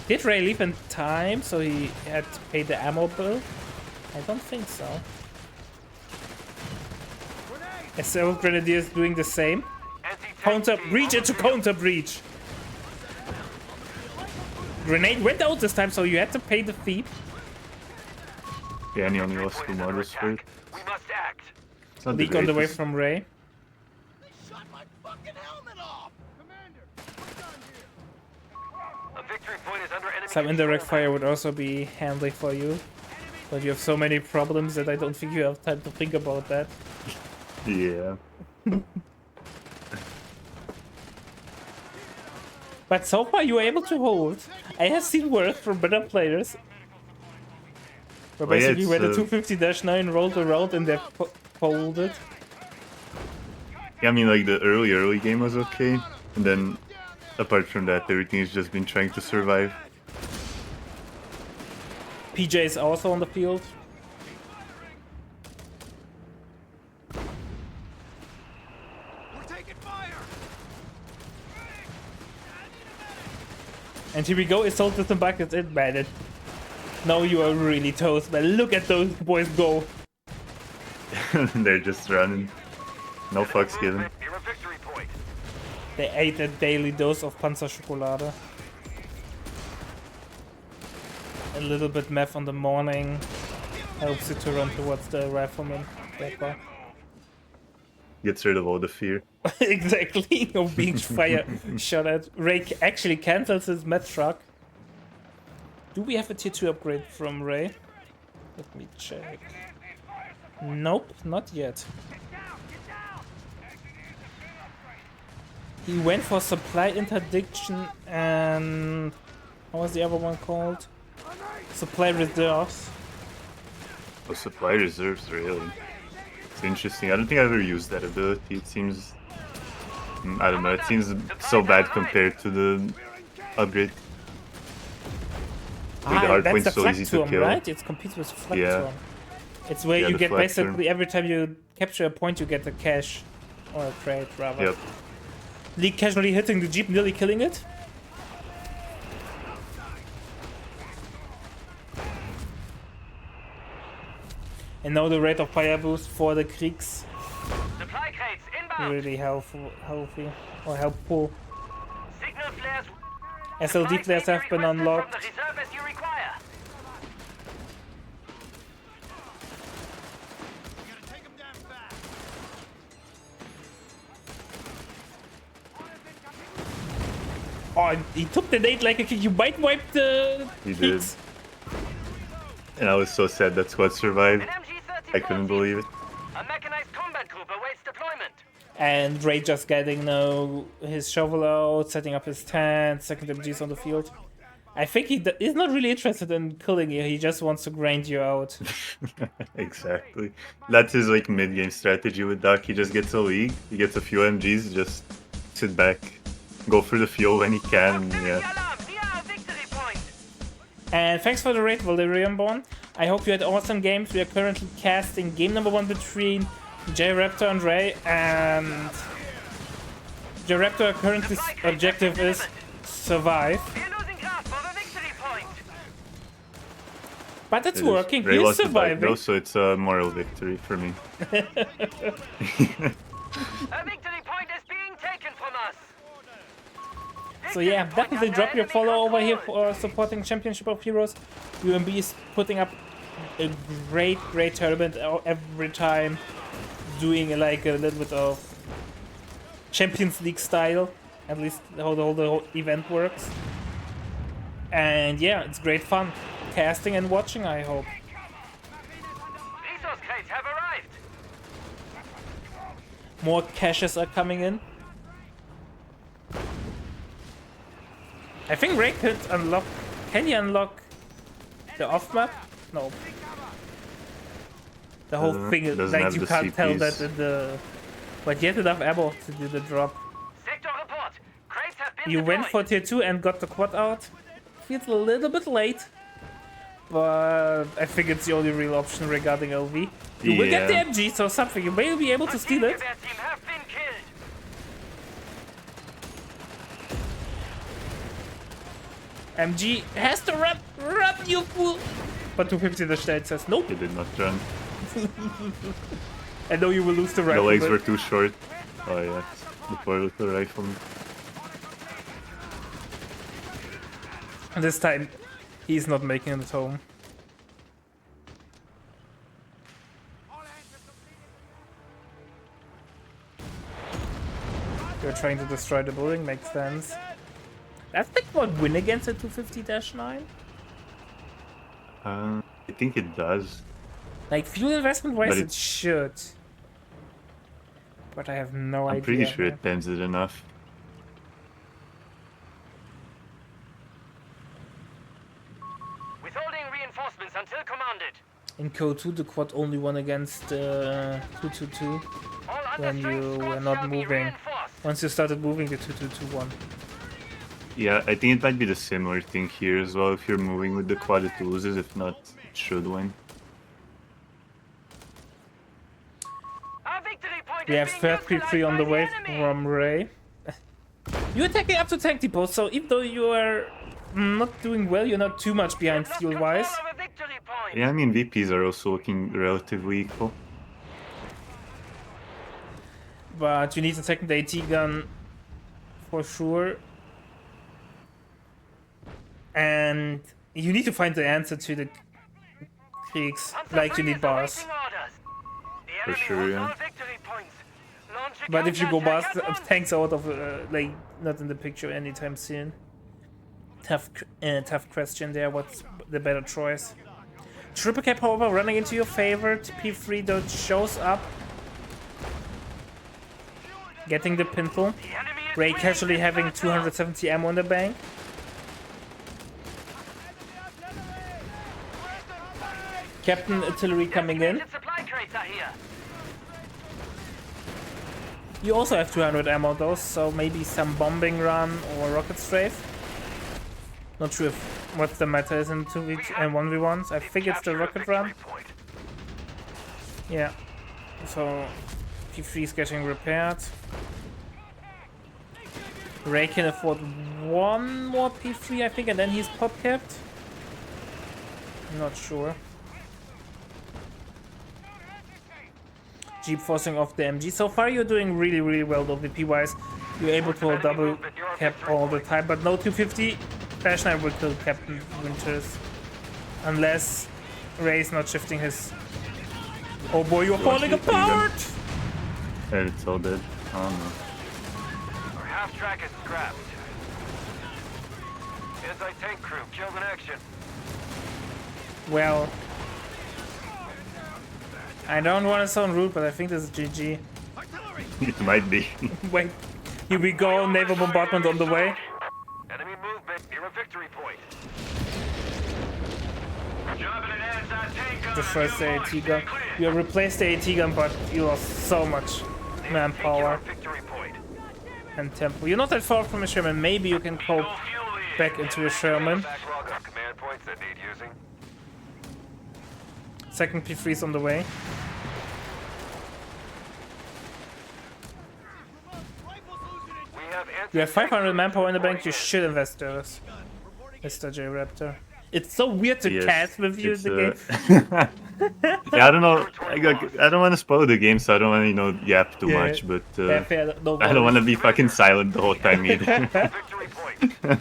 Did Ray leave in time, so he had to pay the ammo bill? I don't think so. SL Grenadier is doing the same. Counter breach into counter breach. Grenade went out this time, so you had to pay the fee. Yeah, and he only lost 2 models for it. We must act. It's not Leak on the way greatest. from Ray. Shot my fucking helmet off! Commander, what's done here? A victory point is under enemy Some control indirect now. fire would also be handy for you. But you have so many problems that I don't think you have time to think about that. Yeah. But so far you were able to hold. I have seen worse from better players. Where Well, yeah, basically where the it's, 250-9 rolled around and they folded. Yeah, I mean, like, the early game was okay. And then, apart from that, everything has just been trying to survive. PJ is also on the field. We're taking fire! And here we go, Assault with the buckets in, man. Now you are really toast, man. Look at those boys go. They're just running. No fucks given. Near a victory point. They ate a daily dose of Panzerschokolade. A little bit meth on the morning helps you to run towards the rifleman. Gets rid of all the fear. Exactly, of being shot at. Ray actually cancels his meth truck. Do we have a tier 2 upgrade from Ray? Let me check. Nope, not yet. He went for supply interdiction and... what was the other one called? Supply reserves. Oh, supply reserves, really? It's interesting. I don't think I ever used that ability. It seems... I don't know, it seems so bad compared to the upgrade. With the hard that's point's the so flak easy to storm, kill. right? It competes with flak Yeah. storm. It's where Yeah, you the get flak basically storm. every time you capture a point, you get a cash or a crate rather. Yep. Lee casually hitting the jeep, nearly killing it. And now the rate of fire boost for the Kriegs Supply crates inbound. really healthy or helpful. Signal flares. SLD flares have been From the unlocked. reserve as you require. Gotta take him down fast. Oh, he took the nade like a kid. You might wipe the He did. Kriegs. And I was so sad that squad survived. An MG-34 I couldn't believe it. A mechanized combat group awaits deployment. And Ray just getting now his shovel out, setting up his tent, second MGs on the field. I think he's not really interested in killing you, he just wants to grind you out. Exactly. That's his like mid-game strategy with Duck. He just gets a league, he gets a few MGs, just sit back, go for the fuel when he can, and yeah. Alarm near our victory point. And thanks for the raid, Valerian Born. I hope you had awesome games. We are currently casting game number 1 between J-Raptor and Ray, and J-Raptor currently objective is survive. We're losing grasp of a victory point. But it's It is. working, Ray he's lost the bike surviving. though, so it's a moral victory for me. A victory point is being taken from us. So yeah, definitely drop your follow over here for supporting Championship of Heroes. UMB is putting up a great tournament every time, doing like a little bit of Champions League style, at least how the whole event works. And yeah, it's great fun, casting and watching, I hope. Resource crates have arrived. More caches are coming in. I think Ray could unlock... Can you unlock the off-map? No. The whole thing is doesn't like have you the can't tell CPs. that in the... But you have enough ammo to do the drop. Sector report. Crates have been You went for deployed. tier 2 and got the quad out. Feels a little bit late. But I think it's the only real option regarding LV. You will get the Yeah. MG, so something. You may be able to steal it. Their team have been killed. MG has to run! Run, you fool! But 250 the Stein says nope. He did not run. I know you will lose the The rifle. legs but- were too short. Oh yeah, the poor little rifleman. This time, he's not making it home. You're trying to destroy the building, makes sense. Does the quad win against a 250-9? I think it does. Like, fuel investment wise, But it it's- should. But I have no idea. I'm pretty sure it bends it enough. Withholding reinforcements until commanded. In COH3, the quad only won against 222 All when understrength you were squads not shall be moving. reinforced. Once you started moving, the 222 won. Yeah, I think it might be the similar thing here as well. If you're moving with the quad, it loses. If not, it should win. Our victory point We is have being third neutralized P3 on the by way enemy. from Ray. You're attacking up to tank depots, so even though you are not doing well. You're not too much behind Lost fuel-wise. control of a victory point. Yeah, I mean VPs are also looking relatively equal. But you need a second AT gun for sure. And you need to find the answer to the Kriegs, like you need bars. For sure, yeah. But if you go bars, tanks out of like not in the picture anytime soon. Tough question there. What's the better choice? Triple cap, however, running into your favorite P3 that shows up, getting the pintle. Ray casually having 270 ammo in the bank. Captain Artillery coming in. Supply crates are here. You also have 200 ammo though, so maybe some bombing run or rocket strafe. Not sure what the matter is in 2v and 1v1s. I think it's the rocket run. Yeah. So P3 is getting repaired. Ray can afford one more P3, I think, and then he's pop capped. I'm not sure. Jeep forcing off the MG. So far you're doing really well though, VP wise. You're able to hold double cap all the time, but no 250. Fashion I will kill Captain Winters. Unless Ray's not shifting his... Oh boy, you're falling apart! And it's all dead. I don't know. Our half track is scrapped. Anti-tank crew killed in action. Well... I don't want to sound rude, but I think this is GG. It might be. Wait, here we go, naval bombardment on the way. Enemy movement near a victory point. Dropping an anti-tank gun. The first AT gun. You replaced the AT gun, but you lost so much manpower Victory point. and tempo. You're not that far from a Sherman. Maybe you can cope back into a Sherman. Backlog of command points that need using. Second P3's on the way. You have 500 manpower in the bank. You should invest those, Mr. J Raptor. It's so weird to cast with you in the game. Yeah, I don't know. I don't want to spoil the game, so I don't want to, yap too much. But fair, no I don't want to be fucking silent the whole time either. Victory point.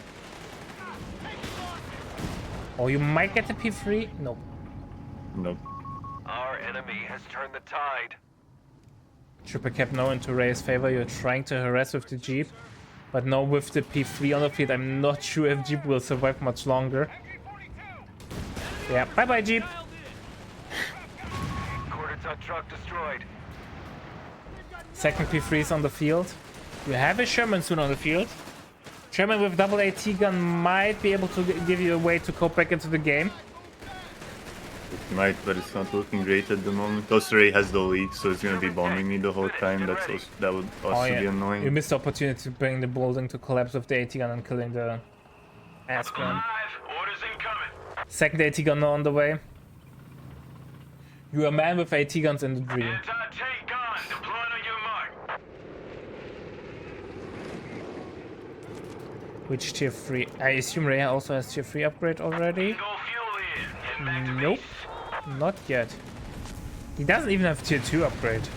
Oh, you might get the P3. No. Nope. Our enemy has turned the tide. Triple cap no into Ray's favor. You're trying to harass with the Jeep, but no with the P3 on the field. I'm not sure if Jeep will survive much longer. Yeah, bye bye Jeep. Quarter ton truck destroyed. Second P3 is on the field. You have a Sherman soon on the field. Sherman with double AT gun might be able to give you a way to cope back into the game. It might, but it's not looking great at the moment. Also, Ray has the lead, so it's gonna be bombing me the whole time. That would also be annoying. You missed the opportunity to bring the building to collapse with the AT gun and killing the ass gun. Orders incoming. Second AT gun on the way. You're a man with AT guns in the dream. Anti-tank gun deployed on your mark. Which tier 3? I assume Ray also has tier 3 upgrade already. Go fuel in. And Nope, not yet. He doesn't even have tier 2 upgrade.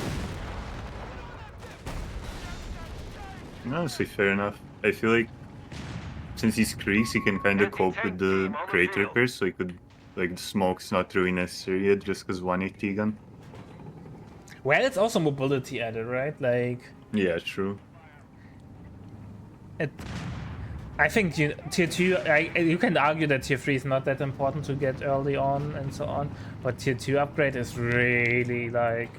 Honestly, fair enough. I feel like since he's Kreese, he can kind of cope with the crate repairs, so he could, like, the smoke's not really necessary yet, just because 180 gun. Well, it's also mobility added, right? Like, Yeah, true. I think tier 2, you can argue that tier 3 is not that important to get early on and so on, but tier 2 upgrade is really, like,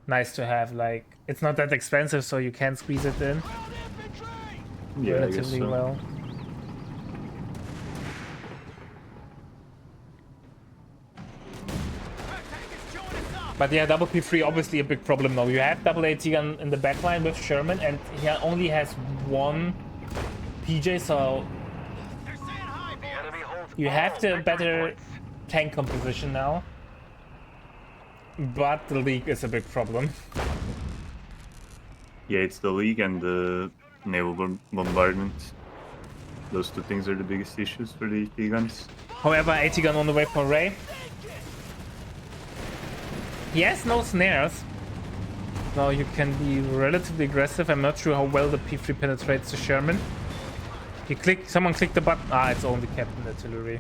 nice to have. Like, it's not that expensive, so you can squeeze it in Yeah, I guess relatively so. well. But yeah, double P3 obviously a big problem now. You have double AT gun in the backline with Sherman, and he only has one PJ, so you have the better tank composition now. But the league is a big problem. Yeah, it's the league and the naval bombardment. Those two things are the biggest issues for the AT guns. However, AT gun on the way for Ray. He has no snares. So you can be relatively aggressive. I'm not sure how well the P3 penetrates the Sherman. Someone clicked the button. Ah, it's only Captain Artillery.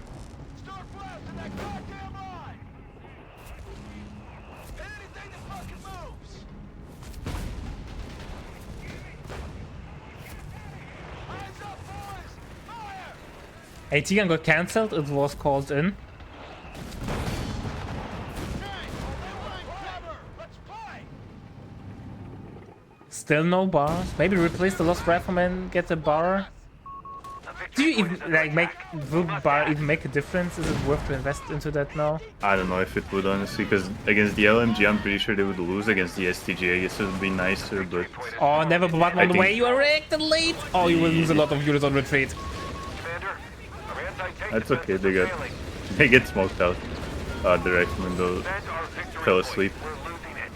Start blasting that goddamn line! Anything that fucking moves! Eyes up, boys! Fire! AT gun got cancelled. It was called in. Cover! Let's fight! Still no bars. Maybe replace the Lost Rifleman, get a bar. Do you even like will bar even make a difference? Is it worth to invest into that now? I don't know if it would, honestly, because against the LMG, I'm pretty sure they would lose. Against the STG, I guess it would be nicer, but... Oh, never button on the way. You are reacted late. Oh, you will lose a lot of units on retreat. Commander, our anti-tank That's okay, defenses they are got... failing. They get smoked out. The rifleman, though, Defend our victory fell point. asleep. We're losing it.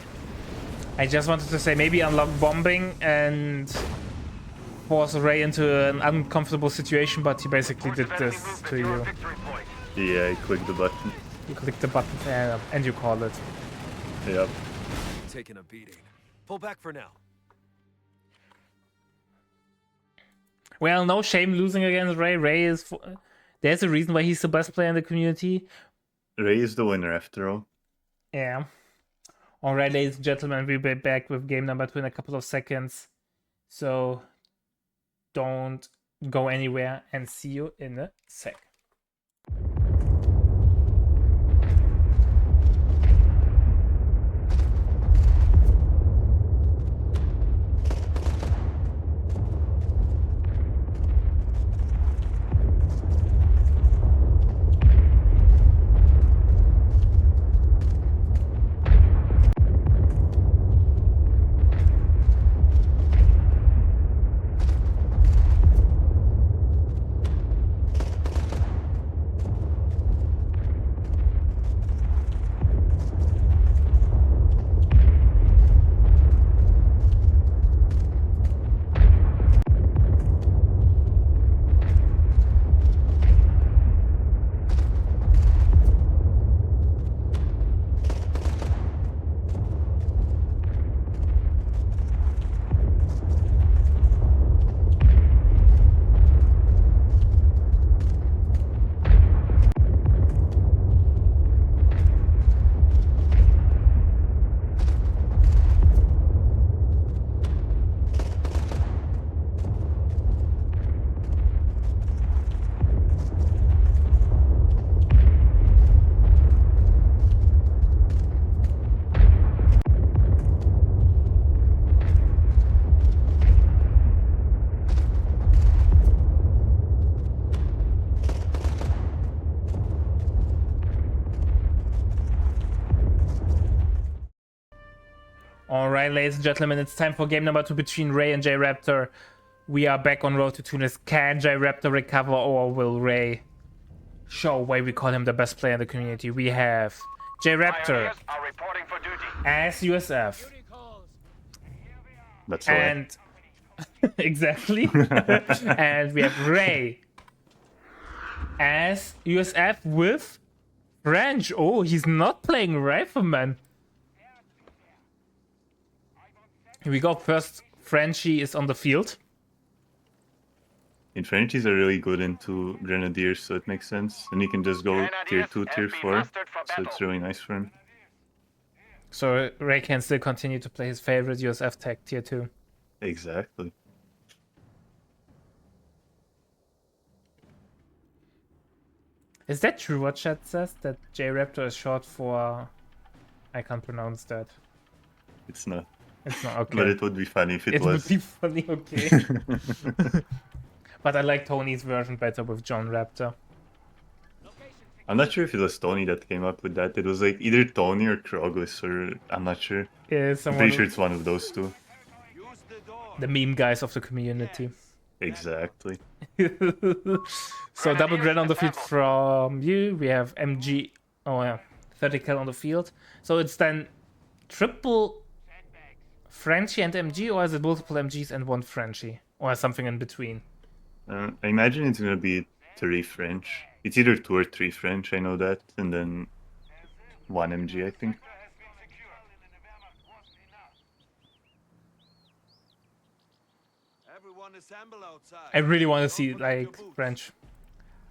I just wanted to say maybe unlock bombing and force Ray into an uncomfortable situation, but he basically did Force enemy this movement to to our you. victory point. Yeah, I clicked the button. You click the button and you call it. Yep. Taking a beating. Pull back for now. Well, no shame losing against Ray. Ray is... There's a reason why he's the best player in the community. Ray is the winner, after all. Yeah. Alright, ladies and gentlemen, we'll be back with game number 2 in a couple of seconds. So don't go anywhere and see you in a sec. Alright, ladies and gentlemen, it's time for game number 2 between Ray and J-Raptor. We are back on road to Tunis. Can J-Raptor recover, or will Ray show why we call him the best player in the community? We have J-Raptor Pioneers are reporting for duty. as USF. Duty calls. That's all. And exactly. And we have Ray as USF with French. Oh, he's not playing Rifleman. Here we go. First, Frenchie is on the field. Infinities are really good into Grenadiers, so it makes sense. And he can just go tier 2, tier 4, so it's really nice for him. So Ray can still continue to play his favorite USF tech tier 2. Exactly. Is that true what chat says? That J-Raptor is short for... I can't pronounce that. It's not. It's not okay. But it would be funny if it It was. would be funny, okay. But I like Tony's version better with John Raptor. I'm not sure if it was Tony that came up with that. It was like either Tony or Krogus, or I'm not sure. Yeah, I'm someone, pretty sure it's one of those two. Use the door. the meme guys of the community. Exactly. So double Gren on the field from you. We have MG. Oh yeah, 30 cal on the field. So it's then triple Frenchie and MG, or is it multiple MGs and one Frenchie, or something in between? I imagine it's gonna be 3 French. It's either 2 or 3 French, I know that, and then 1 MG, I think. Everyone assemble outside. I really want to see Don't forget your like boots. French.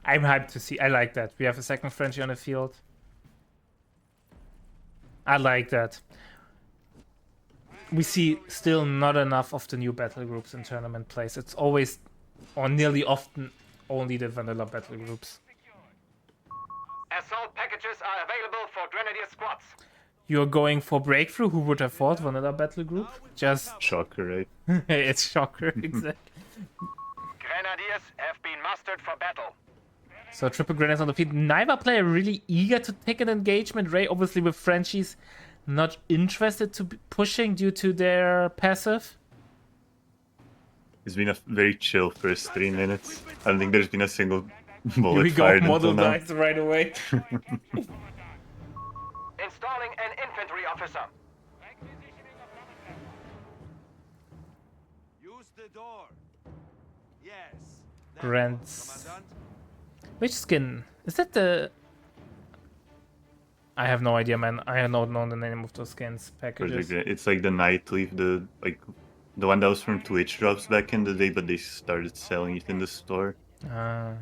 I'm hyped to see. I like that. We have a second Frenchie on the field. I like that. We see still not enough of the new battle groups in tournament plays. It's always, or nearly often, only the vanilla battle groups. Assault packages are available for Grenadier squads. You're going for breakthrough. Who would have thought vanilla battle group? Just Shocker, right? it's shocker, exactly. Grenadiers have been mustered for battle. So triple grenades on the field. Neither player really eager to take an engagement. Ray, obviously with Frenchies, not interested to be pushing due to their passive. It's been a very chill first 3 minutes. I don't think there's been a single Here bullet we go, fired model until now. dies right away. Installing an infantry officer. Use the door. Yes. Now, Grants. Commandant. Which skin? Is that the... I have no idea, man. I have not known the name of those skins packages. It's like the Nightleaf, the one that was from Twitch drops back in the day, but they started selling it in the store. Ah.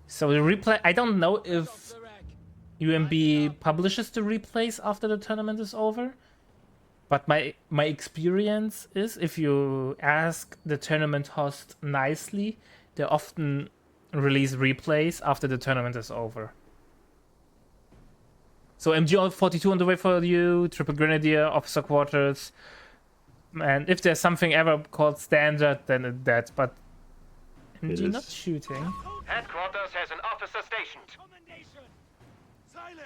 So the replay, I don't know if UMB publishes the replays after the tournament is over, but my experience is if you ask the tournament host nicely, they often release replays after the tournament is over. So MG42 on the way for you, Triple Grenadier, Officer Quarters, and if there's something ever called standard, then it's that, but It MG not is. shooting. Headquarters has an officer stationed. Silence.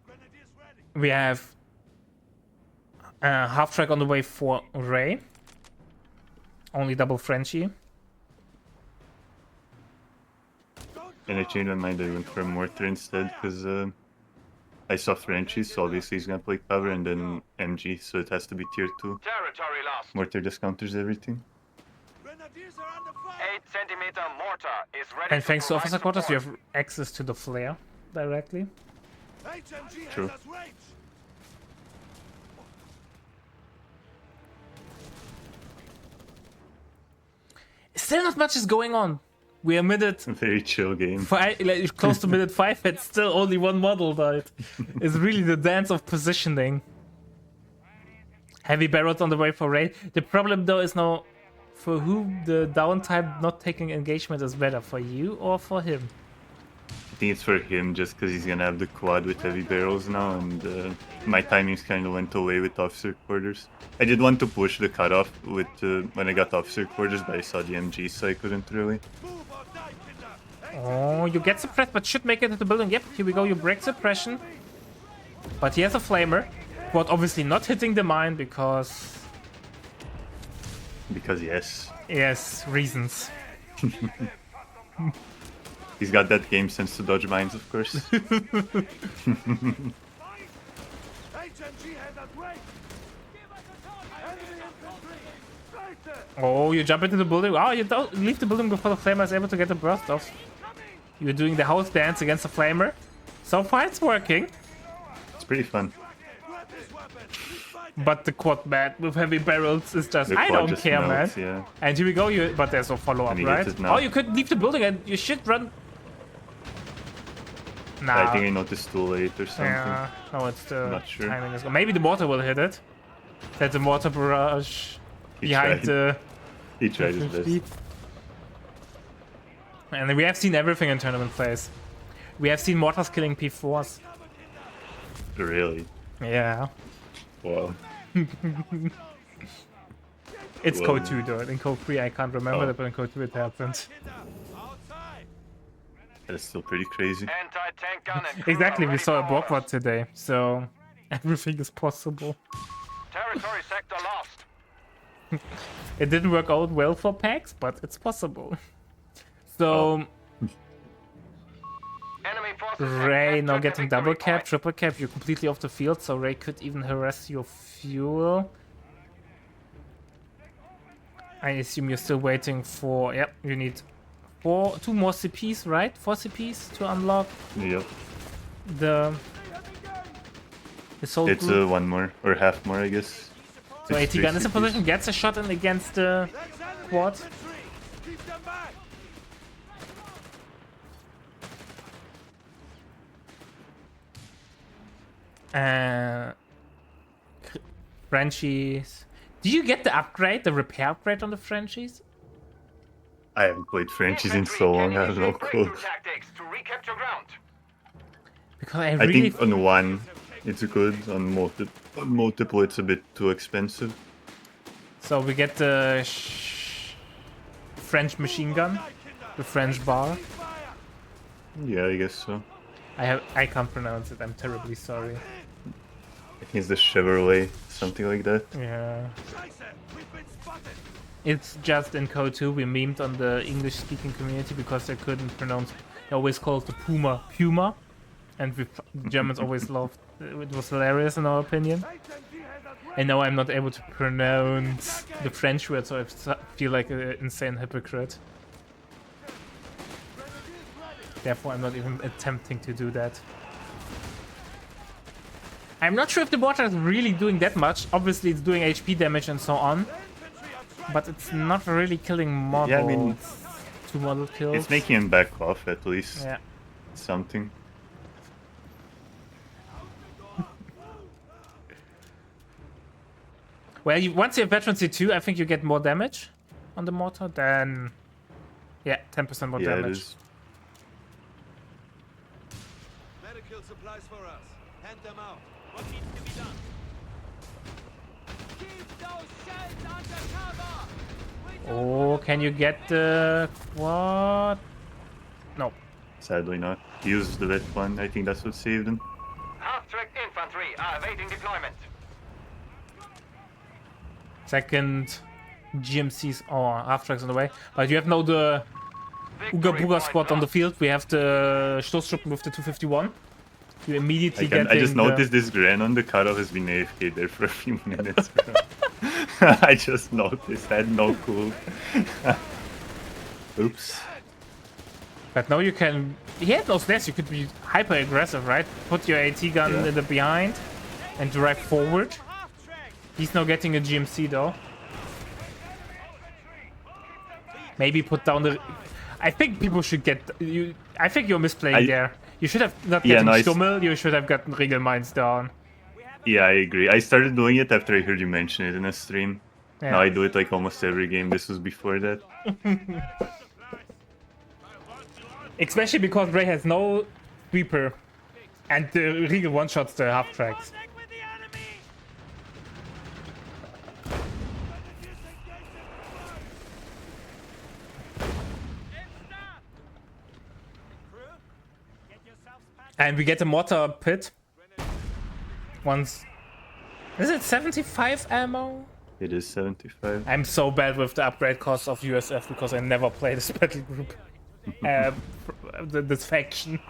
Grenadiers ready. We have half track on the way for Ray. Only double Frenchie. And I changed my mind, I went for a mortar instead, because I saw Frenchies, so obviously he's gonna play cover, and then MG, so it has to be tier 2. Territory lost. Mortar discounters everything. Grenadiers are under fire. 8-centimeter mortar is ready. And thanks to provide Officer Quarters, you support. have access to the flare directly. HMG True. has us range. Still not much is going on. We are minute Very chill game. like, close to minute 5, and still only one model died. It's really the dance of positioning. Heavy barrels on the way for Ray. The problem though is now for who the downtime not taking engagement is better, for you or for him? I think it's for him just because he's gonna have the quad with heavy barrels now, and my timings kind of went away with officer quarters. I did want to push the cutoff with when I got officer quarters, but I saw the MG, so I couldn't really. Move or die, Kinder. Oh, you get suppressed, but should make it to the building. Yep, here we go. You break suppression. But he has a flamer. But obviously not hitting the mine because... Because yes, Yes, reasons. he's got that game sense to dodge mines, of course. HMG has us range. Enemy infantry. Right there. Oh, you jump into the building. Oh, you don't leave the building before the flamer is able to get the burst off. You're doing the house dance against the flamer. So far it's working. It's pretty fun. Grab this weapon. Keep fighting. But the quad man with heavy barrels is just... The I quad don't just care, melts, man. yeah. And here we go. But there's no follow-up, And he right? gets it now. Oh, you could leave the building and you should run... Nah. I think I noticed too late or something. Yeah, no, it's the Not sure. timing is good. Maybe the mortar will hit it. That's the mortar barrage He behind tried. the... He tried his best. And we have seen everything in tournament plays. We have seen mortars killing P4s. Really? Yeah. Wow. It's Whoa. code 2 though. In code 3 I can't remember Oh. that, but in code 2 it happened. Kinder. Outside. That's still pretty crazy. Anti-tank gun and crew Exactly, are we ready saw a for Borgward orders. today, so everything is possible. Territory sector lost. It didn't work out well for PAX, but it's possible. So, Enemy forces have Ray now entered the getting victory double cap, point. triple cap, you're completely off the field, so Ray could even harass your fuel. I assume you're still waiting for... Yep, you need 2 more CPs, right? 4 CPs to unlock Yep. the assault It's group. one more, or half more, I guess. So It's AT gun is in 3 position, CPs. gets a shot in against the That's enemy quad. infantry. Keep them back. Frenchies. Do you get the upgrade, the repair upgrade on the Frenchies? I haven't played Frenchies in Infantry so can long, I have no initiate clue. breakthrough tactics to recapture ground. Because I I really... think on one it's good, on multiple it's a bit too expensive. So we get the French machine gun, the French bar. Yeah, I guess so. I can't pronounce it, I'm terribly sorry. I think it's the Chevrolet, something like that. Yeah. Scheiße, we've been spotted. It's just in Code 2 we memed on the English speaking community because they couldn't pronounce, they always called the Puma, and the Germans always loved, it was hilarious in our opinion. And now I'm not able to pronounce the French word, so I feel like an insane hypocrite. Therefore I'm not even attempting to do that. I'm not sure if the water is really doing that much. Obviously it's doing HP damage and so on. But it's not really killing models. Yeah, I mean, 2 model kills. it's making him back off at least. Yeah. Something. Well, once you have veterancy 2, I think you get more damage on the mortar. Then, yeah, 10% more Yeah, it damage. is. Medical supplies for us. Hand them out. What needs to be done? Keep those shells under cover! We don't Oh, can you get the quad? No. Sadly not. Use the red one, I think that's what saved him. Half-track infantry are awaiting deployment. Second GMCs or half tracks on the way. But you have now the Uga Victory Buga point squad on the lost. field. We have the Stoßtruppen with the 251. You immediately get. I just noticed this Gran on the cutoff has been AFK there for a few minutes. I just noticed, I had no clue. Oops. But now you can. He had no snares. You could be hyper aggressive, right? Put your AT gun Yeah. in the behind and drive forward. He's now getting a GMC though. Maybe put down the. I think people should get you. I think you're misplaying there. You should have not Yeah, getting nice. Stummel. You should have gotten Regelmines down. Yeah, I agree. I started doing it after I heard you mention it in a stream. Yeah. Now I do it like almost every game. This was before that. Especially because Ray has no sweeper, and the Riegel one shots the half tracks. with the enemy! And we get a mortar pit. Once. Is it 75 ammo? It is 75. I'm so bad with the upgrade cost of USF because I never play this battle group. This faction.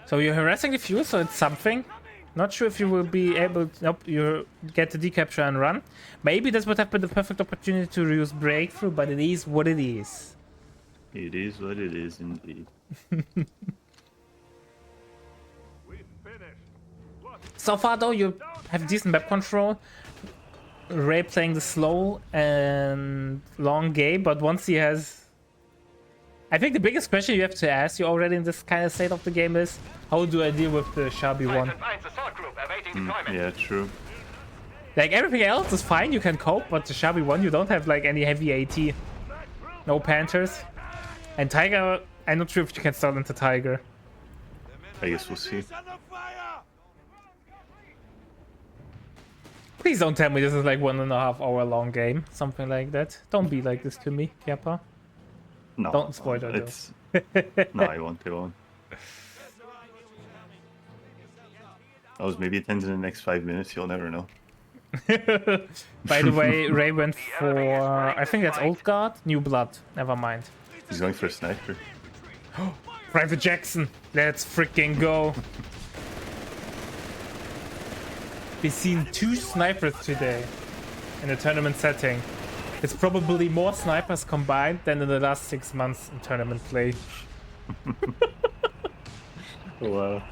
So you're harassing the fuel, so it's something. Not sure if you will be able to, nope, you get the decapture and run. Maybe this would have been the perfect opportunity to use breakthrough, but it is what it is. It is what it is indeed. So far though, you have decent map control. Ray playing the slow and long game, but once he has... I think the biggest question you have to ask you already in this kind of state of the game is, how do I deal with the Sharpie one? 5 assault group awaiting deployment. Yeah, true. Like everything else is fine, you can cope, but the Sharpie one you don't have like any heavy AT. No Panthers. And Tiger, I'm not sure if you can start into Tiger. I guess we'll see. Under fire! Please don't tell me this is like 1.5 hour long game. Something like that. Don't be like this to me, Kappa. No. Don't spoil it, It's... No, I won't. I was maybe it ends in the next 5 minutes, you'll never know. By the way, Ray went for... I think that's Old Guard? New Blood. Never mind. He's going for a sniper. Private Jackson, let's freaking go. We've seen 2 snipers today in a tournament setting. It's probably more snipers combined than in the last 6 months in tournament play. Wow.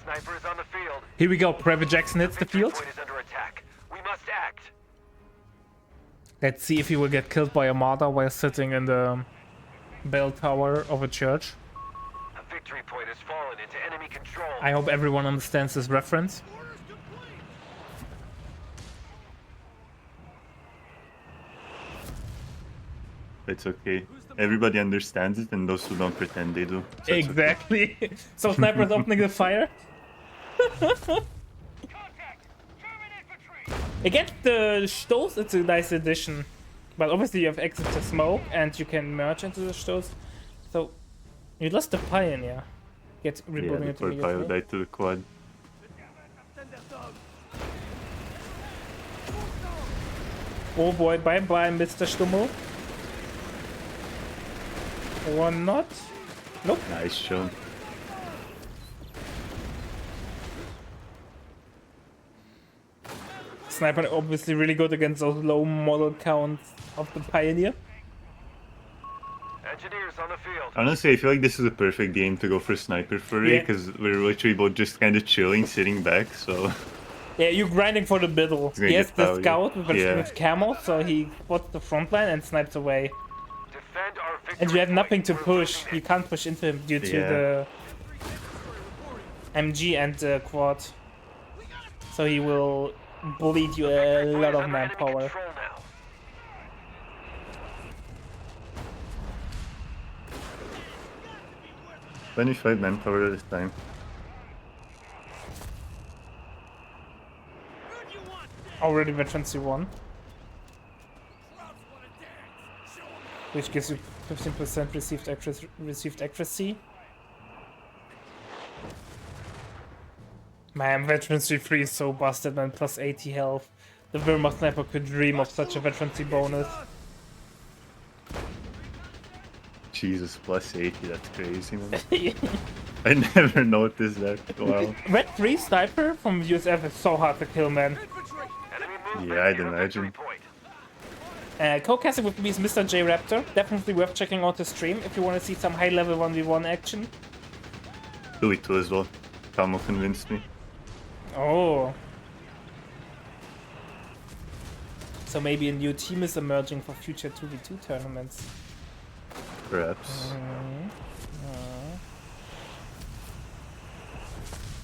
Sniper is on the field. Here we go. Private Jackson hits the Victory field. point is under attack. We must act. Let's see if he will get killed by a martyr while sitting in the bell tower of a church. A victory point has fallen into enemy control. I hope everyone understands this reference. It's okay. Everybody understands it, and those who don't pretend they do. So it's okay. Exactly. So Sniper's opening the fire. Against the Stoß, it's a nice addition. But obviously you have access to smoke, and you can merge into the Stoß. So, you lost the Pioneer. Get Yeah, rebooting it before Pyro immediately. died to the quad. Oh boy, bye bye, Mr. Stummel. Or not? Nope. Nice shot. Sniper obviously really good against those low model counts of the Pioneer. Engineers on the field. Honestly, I feel like this is a perfect game to go for sniper for Ray, Yeah. because we're literally both just kind of chilling, sitting back, so... Yeah, you're grinding for the middle. gonna He has get the power, scout with, yeah. with camo, so he spots the front line and snipes away. Defend our victory And you have nothing to point. push. You can't push into him due to Yeah. the MG and the quad. So he will bleed you a Victory point lot is of under enemy manpower. control now. 25 manpower at this time. Already veterancy 1. Which gives you 15% received accuracy. Man, veterancy 3 is so busted, man. Plus 80 health. The Wehrmacht sniper could dream of such a veterancy bonus. Jesus, plus 80, that's crazy, man. I never noticed that. Wow. Vet 3 sniper from USF is so hard to kill, man. Enemy movement Yeah, I'd near the victory imagine. point. Co-casting with me is Mr. J Raptor. Definitely worth checking out his stream if you want to see some high level 1v1 action. Do it too as well. Camo convinced me. Oh. So maybe a new team is emerging for future 2v2 tournaments. Perhaps.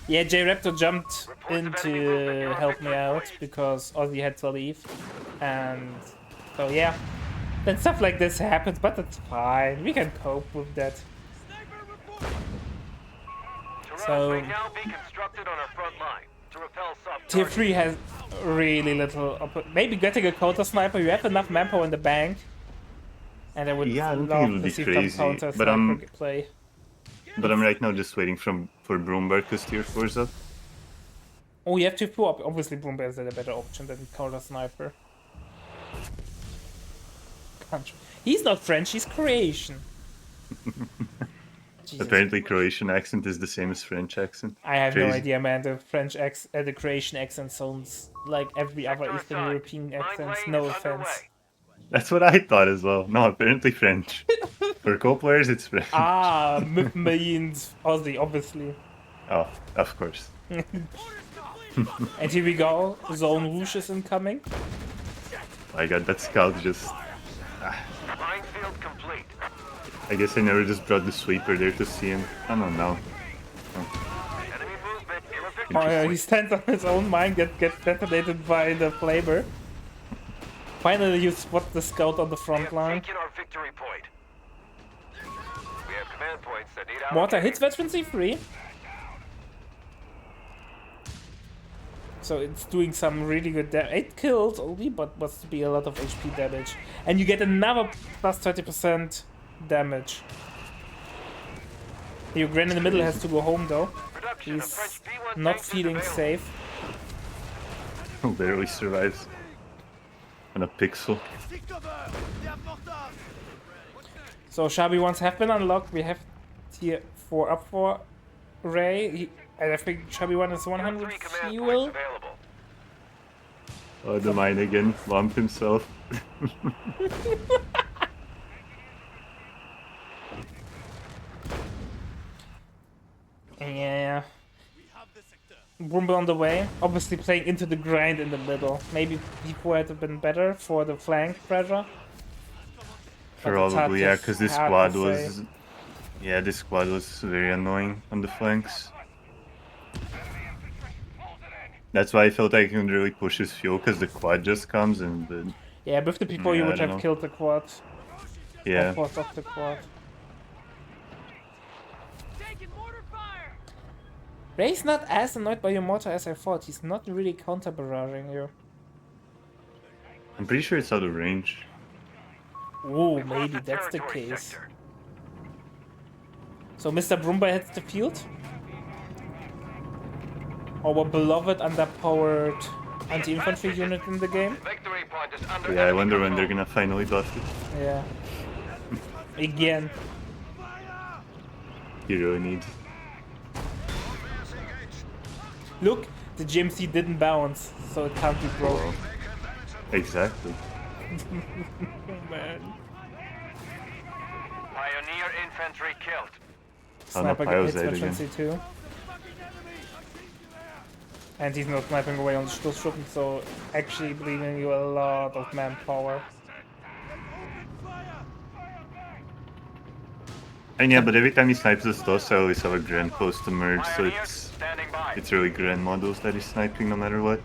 Yeah, J Raptor jumped in to help me out because Ozzy had to leave. And so yeah. Then stuff like this happens, but it's fine. We can cope with that. Turrets So- may now be constructed on our front line to repel Tier sub-targets. 3 has really little... Maybe getting a counter sniper, you have enough manpower in the bank. And I would Yeah, I don't think love it would to be see crazy, some counter but sniper play. But I'm right now just waiting for Broombar because tier 4's up. Oh, you have tier 4 up. Obviously, Boombear is a better option than counter sniper. Country. He's not French, he's Croatian. Jesus. Apparently Croatian accent is the same as French accent. I have no Crazy. idea, man. The Croatian accent sounds like every other Sector Eastern assigned. European Mine accents. lane No is offense. underway. That's what I thought as well. No, apparently French. For co-players, it's French. Ah, means Aussie, obviously. Oh, of course. And here we go. Zone Rouge is incoming. My god, that scout just... Minefield complete. I guess I never just brought the sweeper there to see him. I don't know. Enemy movement near a victory Oh yeah, he point. stands on his own mine, gets detonated by the flamer. Finally, you spot the scout on the We front have line. taken our victory point. We have command points that need Mortar allocating. hits veterancy 3. So it's doing some really good damage. 8 kills only, but must be a lot of HP damage. And you get another plus 30% damage. Ukraine in the middle has to go home though. Production of He's French B1 not tanks is feeling available. safe. Barely survives. On a pixel. So Shabi ones have been unlocked. We have tier 4 up for Ray. And I think Chubby One is 100 3 command fuel. points available. Oh, the mine again. Bumped himself. Yeah. Brumble on the way. Obviously playing into the grind in the middle. Maybe before had been better for the flank pressure. But it's hard Probably, to- yeah, because this hard to squad was... say. Yeah, this squad was very annoying on the flanks. That's why I felt I couldn't really push his fuel, because the quad just comes and the... Yeah, with the people you Yeah, I would don't have know. killed the quad. Yeah. Or forced off the quad. Taking mortar fire! Ray's not as annoyed by your mortar as I thought. He's not really counter-barraging you. I'm pretty sure it's out of range. Ooh, Cross maybe the that's the territory case. sector. So Mr. Brumba hits the field. Our beloved underpowered anti-infantry unit in the game. Victory point is under Yeah, I enemy wonder when control. they're gonna finally buff it. Yeah. Again. You really need. Look, the GMC didn't bounce, so it can't be broken. Well, exactly. Man. Pioneer infantry killed. Sniper Pyro's hits dead efficiency too. And he's not sniping away on the Stoßschuppen, so actually bleeding you a lot of manpower. And yeah, but every time he snipes the Stoss, I always have a Grand Post emerge, so Pioneers standing by. it's really Grand models that he's sniping no matter what.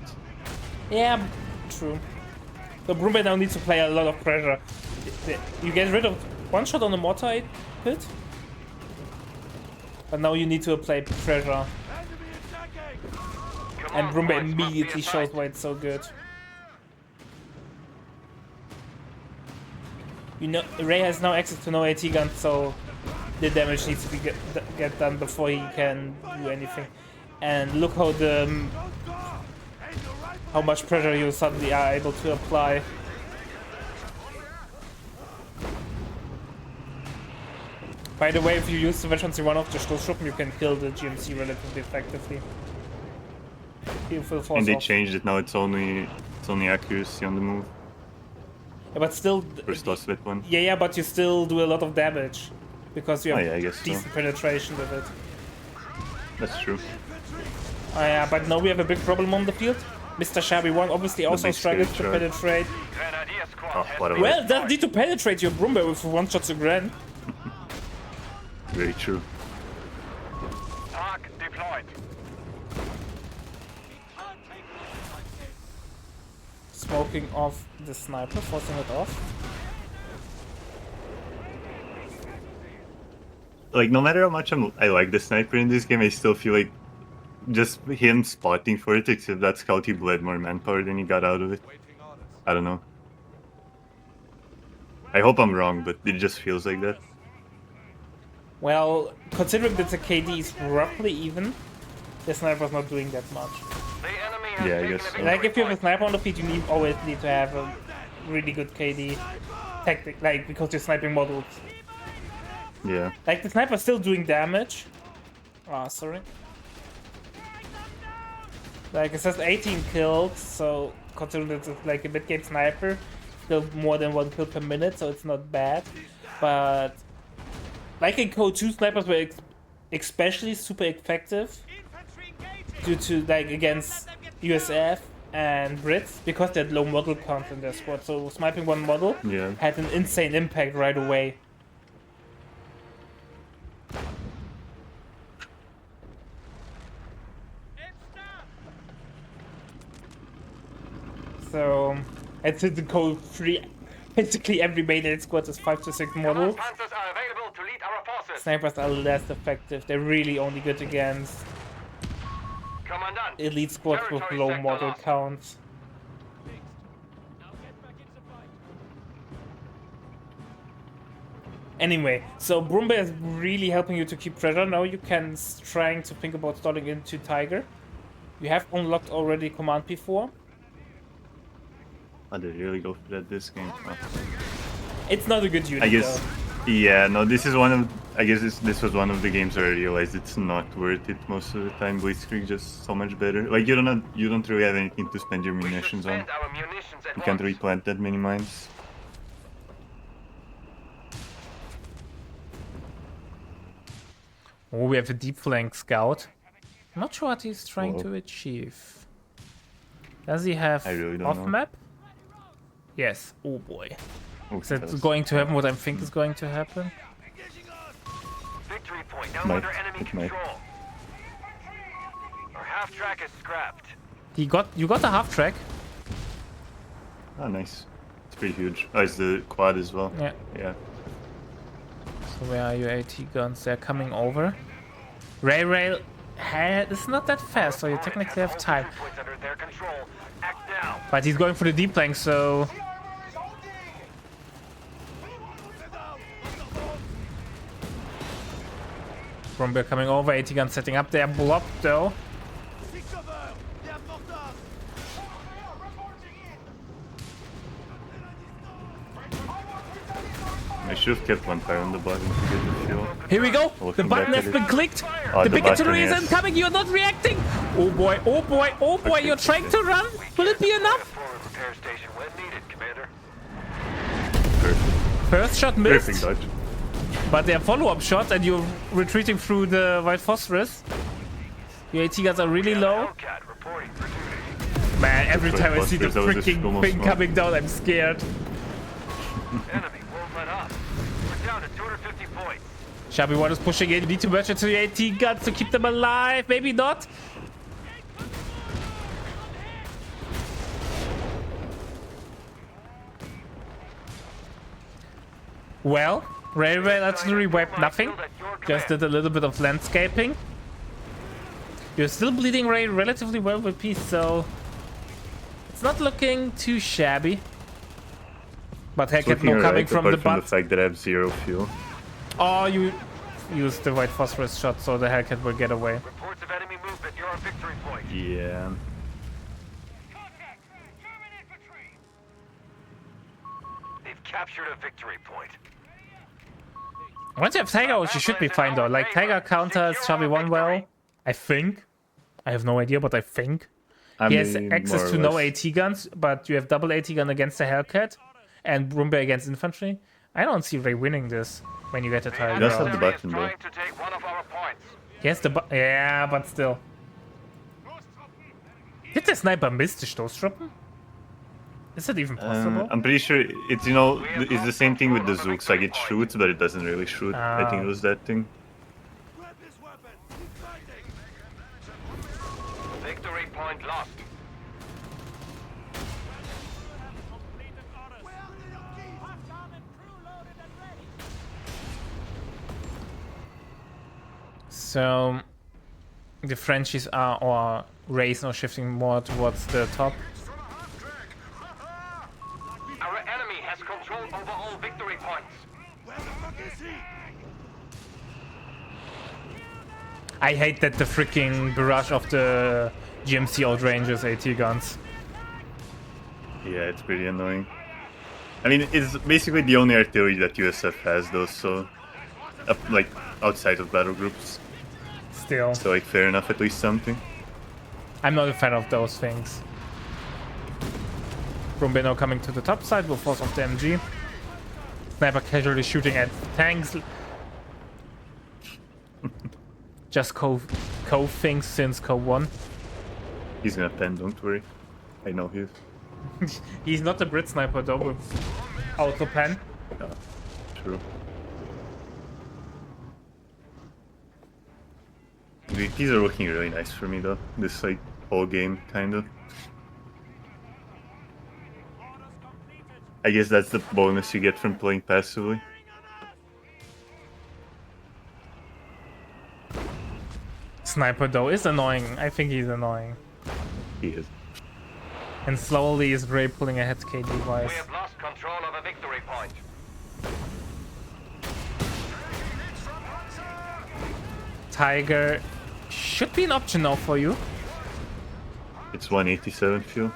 Yeah, true. So Brumba now needs to play a lot of pressure. You get rid of one shot on the mortar pit, but now you need to apply pressure. And Command Brumba points must be immediately shows assigned. why it's so good. You know, Ray has now access to no AT guns, so the damage needs to be get done before he can do anything. And look how how much pressure you suddenly are able to apply. By the way, if you use the veterancy one of the Stoßschuppen, you can kill the GMC relatively effectively. You feel force And they off. changed it now. It's only accuracy on the move. Yeah, but still, For Stoss with one. yeah, but you still do a lot of damage because you have Oh, yeah, I guess so. decent penetration with it. That's true. Oh yeah, but now we have a big problem on the field. Mr. Shabby One obviously also big struggles to scary truck. penetrate. Grenadier squad Oh, has what a been Well, deployed. doesn't need to penetrate your Brumba with one shot again. Very true. Park deployed. Smoking off the sniper, forcing it off. Like, no matter how much I like the sniper in this game, I still feel like just him spotting for it, except that scout he bled more manpower than he got out of it. I don't know. I hope I'm wrong, but it just feels like that. Well, considering that the KD is roughly even, the sniper's not doing that much. The enemy has Yeah, I taken guess a so. victory Like if you have a point. sniper on the field, you always need to have a really good KD tactic, like because you're sniping models. Yeah. Like the sniper's still doing damage. Ah, sorry. Like it says 18 kills, so considering it's like a mid-game sniper, still more than 1 kill per minute, so it's not bad. But like in COH3, snipers were especially super effective due to like against USF and Brits because they had low model count in their squad. So sniping one model Yeah. had an insane impact right away. So, and since the COH3, basically every main squad is 5 to 6 models. Panzers are available to lead our forces. Snipers are less effective. They're really only good against Commandant. elite squads with Territory low sector model lost. counts. Now get back into the fight. Anyway, so Brumba is really helping you to keep pressure. Now you can trying to think about starting into Tiger. You have unlocked already Command P4. Oh, they really go for that this game. Oh. It's not a good unit I guess. though. Yeah, no, this is one of. I guess this was one of the games where I realized it's not worth it most of the time. Blitzkrieg just so much better. Like you don't really have anything to spend your We should munitions on. spend our munitions at You can't once. replant that many mines. Oh, we have a deep flank scout. I'm not sure what he's trying Whoa. to achieve. Does he have I really don't off know. map? Yes. Oh boy. Oh, Is that that's- going to happen what I think is going to happen? Victory point now Might. under enemy It might. control. Our half track is scrapped. You got a half track? Oh, nice. It's pretty huge. Oh, it's the quad as well. Yeah. Yeah. So where are your AT guns? They're coming over. Rail is not that fast, so you technically have time. Victory points under their control. Act now. But he's going for the deep flank, so Brombeer coming over, AT gun setting up there, blocked though. I should have kept one fire on the button to get the fuel. Here we go. The Looking button back has at been it. clicked. Oh, The the big button, artillery is yes. incoming. You're not reacting. Oh boy, oh boy, oh boy. You're trying to run. Will it be enough? Forward repair station when needed, Commander. Perfect. First shot Perfect missed, dodge. but they're follow-up shots and you're retreating through the white phosphorus. Your AT guns are really low. Hellcat reporting for duty. Man, every White time I see the phosphorus, that was a freaking scum of thing smoke. coming down, I'm scared. Enemy won't let up. We're down to 250 points. Shabby Water's pushing in. You need to merge it to your AT guns to keep them alive. Maybe not. Well, railway artillery wiped nothing. Just did a little bit of landscaping. You're still bleeding relatively well with peace, so it's not looking too shabby. But heck, Looking no alright, coming from the apart from butt. the fact that I have 0 fuel. Oh, you used the white phosphorus shot, so the Hellcat will get away. Reports of enemy movement near our victory point. Yeah. They've captured a victory point. Once you have Tiger, you should be fine though. Like, Tiger counters Shabby 1 well, I think. I have no idea, but I think. He has access to no AT guns, but you have double AT gun against the Hellcat and Brumbe against infantry. I don't see Ray winning this when you get a Tiger does have out. the button, though. Trying to take one of our points. Yes, yeah, but still. Did the sniper miss the Stoßtruppen? Is that even possible? I'm pretty sure it's, you know, it's the same thing with the Zooks. Like it shoots, but it doesn't really shoot. I think it was that thing. Grab this weapon. Keep fighting. Victory point lost. So the Frenchies are, or Ray's now shifting more towards the top. Our enemy has control over all victory points. Where the fuck is he? I hate that the freaking barrage of the GMC outranges AT guns. Yeah, it's pretty annoying. I mean, it's basically the only artillery that USF has, though, so... like, outside of battle groups. Still, So, like, fair enough, at least something. I'm not a fan of those things. Brumbeno coming to the top side will force off the MG. Sniper casually shooting at tanks. Just Cove things since Cove 1. He's gonna pen, don't worry. I know he is. He's not a Brit sniper though with auto pen. Yeah, true. These are looking really nice for me, though. This, like, whole game, kind of. I guess that's the bonus you get from playing passively. Sniper though is annoying. I think he's annoying. He is. And slowly is Ray pulling ahead KD wise. We have lost control of a victory point. Tiger should be an option now for you. It's 187 fuel.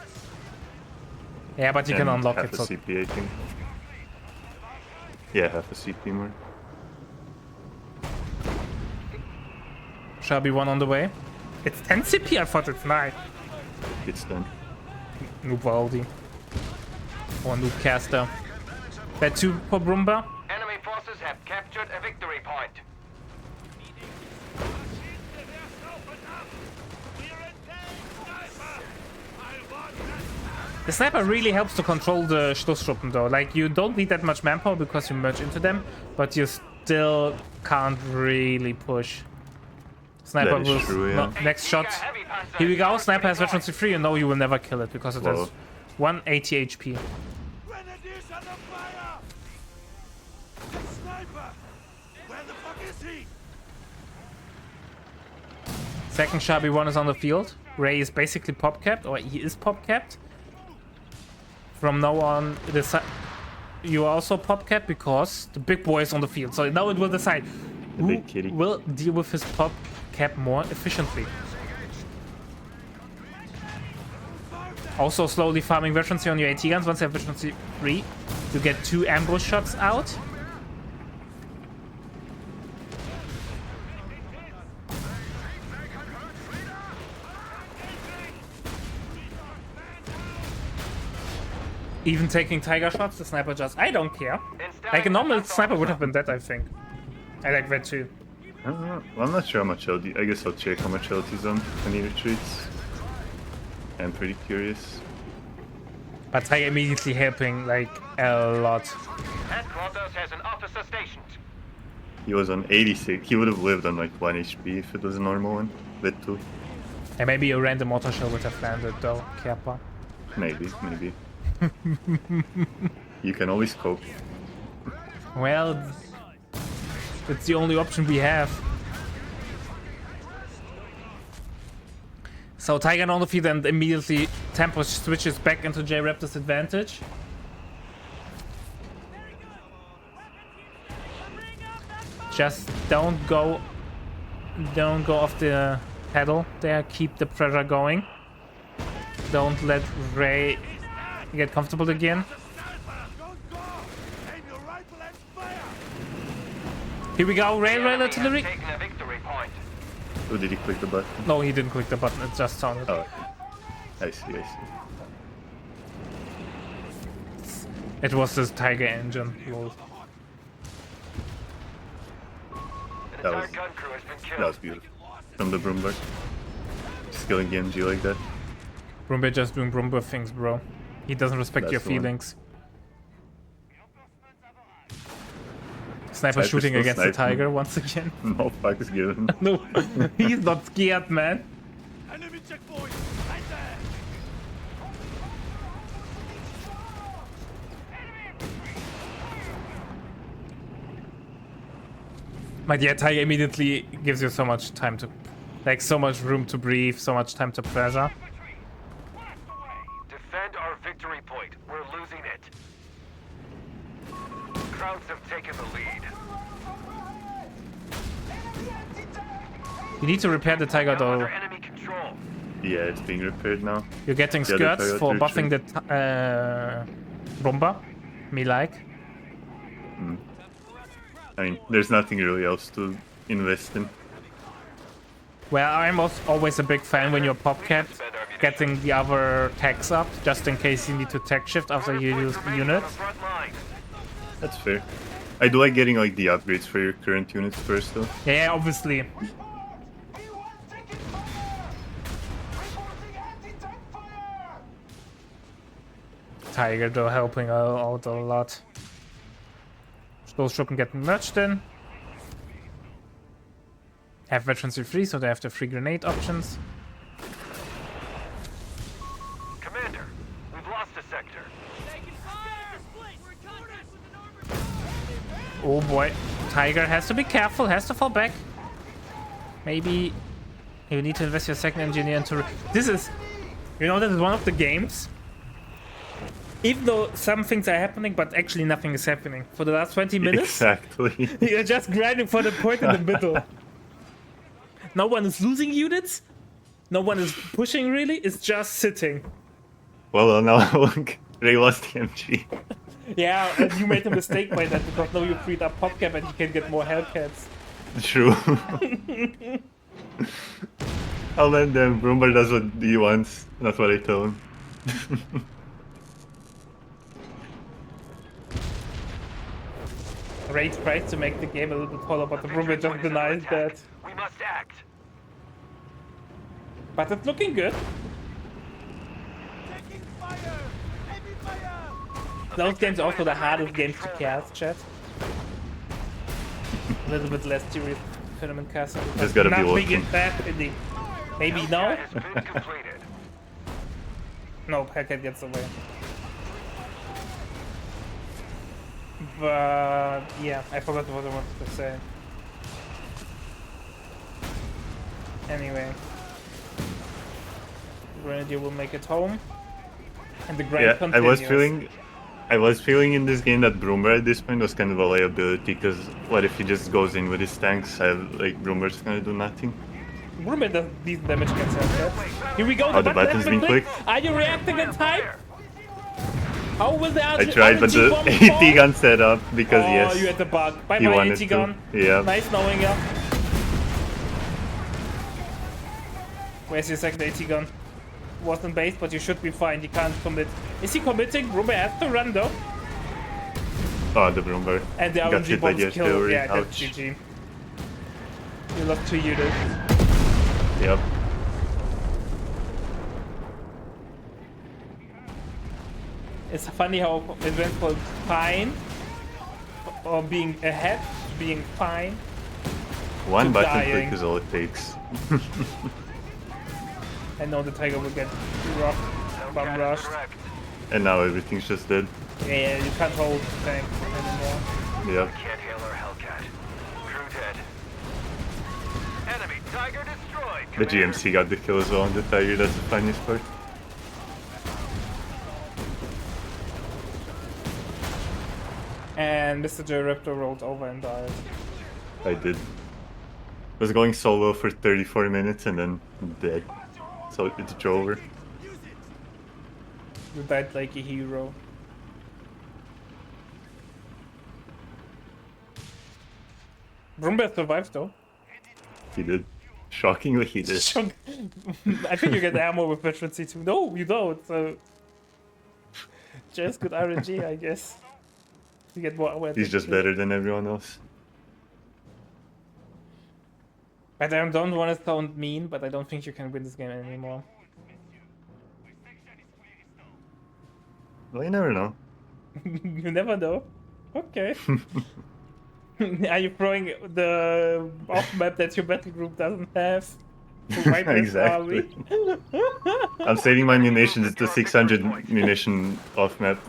Yeah, but you can and unlock half it. a So CP, I think. Yeah, half a CP more. Sharpie 1 on the way. It's 10 CP, I thought it's 9. It's done. Noob Waldi. Or Noob Caster. Bad 2 for Brumba. Enemy forces have captured a victory point. The sniper really helps to control the Stoßtruppen though. Like, you don't need that much manpower because you merge into them, but you still can't really push. Sniper That is will... true, yeah. No, next shot. Here we go. Sniper has veterancy 3 and no, you will never kill it because it has Whoa. 180 HP. Grenadiers under fire! The sniper! Where the fuck is he? Second Sharpie 1 is on the field. Ray is basically pop capped, or he is pop capped. From now on, you are also pop capped because the big boy is on the field. So now it will decide who big kitty. will deal with his pop cap more efficiently. Also slowly farming veterancy on your AT guns. Once you have veterancy 3, you get 2 ambush shots out. Even taking tiger shots, the sniper just... I don't care. Like a normal sniper would have been dead, I think. I like that too. I don't know. Well, I'm not sure how much LD. I guess I'll check how much LT is on when he retreats. I'm pretty curious. But tiger immediately helping, like, a lot. Headquarters has an officer stationed. He was on 86. He would have lived on like 1 HP if it was a normal one. Lit 2. And maybe a random auto shell would have landed though, Kappa. Maybe. You can always cope. Well, it's the only option we have. So Tiger on the field and immediately tempo switches back into J-Raptor's advantage. Just don't go off the pedal there, keep the pressure going. Don't let Ray get comfortable again. Here we go, rail artillery. Taken a victory point. Oh, did he click the button? No, he didn't click the button, it just sounded. Oh, I see. It was this Tiger engine. Lol. An That entire was- gun crew has been killed. That was beautiful. From the Broomberg. Just killing the MG like that. Brumbe just doing Brumbe things, bro. He doesn't respect That's your the one. feelings. Sniper Sniper's shooting still against the sniping. Tiger once again. No fuck is given. No, he's not scared, man. Enemy checkpoint! Right there! But yeah, Tiger immediately gives you so much time to... Like, so much room to breathe, so much time to pressure. Defend our victory point. We're losing it. Crowds have taken the lead. You need to repair the Tiger Now though. under enemy control. Yeah, it's being repaired now. You're getting The other skirts Tiger for retreat. buffing the Brumba. Me like. I mean, there's nothing really else to invest in. Well, I'm always a big fan when you're pop capped, getting the other tags up, just in case you need to tag shift after you use the units. Front line. That's fair. I do like getting like the upgrades for your current units first though. Yeah, obviously. Tiger though helping out a lot. Stoßtruppen getting merged in. Have veterancy free, so they have the free grenade options. Commander, we've lost a sector. Taking fire! We're in contact with an armored Oh boy, Tiger has to be careful, has to fall back. Maybe you need to invest your second engineer into... This is... You know, this is one of the games. Even though some things are happening, but actually nothing is happening. For the last 20 minutes, Exactly. you're just grinding for the point in the middle. No one is losing units. No one is pushing really. It's just sitting. Well, now look, Ray lost the MG. Yeah, and you made a mistake by that because now you freed up PopCap and you can get more Hellcats. True. I'll let them. Brumber does what he wants, not what I tell him. Ray tries to make the game a little bit taller, but the Victory Brumber just point is under denies attack. that. We must act. But it's looking good. Taking fire! Heavy fire! Those games are also the Victory point is hardest games to under control cast, chat. A little bit less serious tournament casting. Just gotta be Nothing lucky. is bad in the... Maybe no? Hellcat has been completed. No, Hellcat gets away. But yeah, I forgot what I wanted to say. Anyway. Grenadier will make it home. And the grind Yeah, continues. I was feeling in this game that Brumber at this point was kind of a liability, because what if he just goes in with his tanks? Brumber's gonna do nothing. Brumber does decent damage against Hellcat. Here we go, Oh, the button button's has been been clicked. clicked? Are you reacting in time? How will the I tried, but the AT gun set up because yes, you had the bug. Bye he bye, wanted AT to. gun. Yeah. Nice knowing ya. Where's your second AT gun? Wasn't based, but you should be fine. You can't commit. Is he committing? Brumber has to run though. Oh, the Brumber. And the Got RNG hit by bombs the kill. artillery. Yeah, that's Ouch. GG. You lost 2 units. Yep. It's funny how it went from fine or being ahead, being fine. One To button dying. click is all it takes. I know the Tiger will get rough, bum Hellcat is rushed. correct. And now everything's just dead. Yeah, you can't hold the tank anymore. Yep. Can't hail our Hellcat. Crew dead. Enemy Tiger destroyed. The Commander. GMC got the kill as well on the Tiger, that's the funniest part. And Mr. J Raptor rolled over and died. I did. Was going solo for 34 minutes and then dead. So it's over. You died like a hero. Brumber survived though. He did. Shockingly, he did. I think you get ammo with veteran C2. No, you don't. So just good RNG, I guess. You get more ammo. He's just better than everyone else. But I don't want to sound mean, but I don't think you can win this game anymore. Well, you never know. You never know. Okay. Are you throwing the off map that your battle group doesn't have? To wipe this Exactly. army? I'm saving my munitions. It's the 600 munition off map.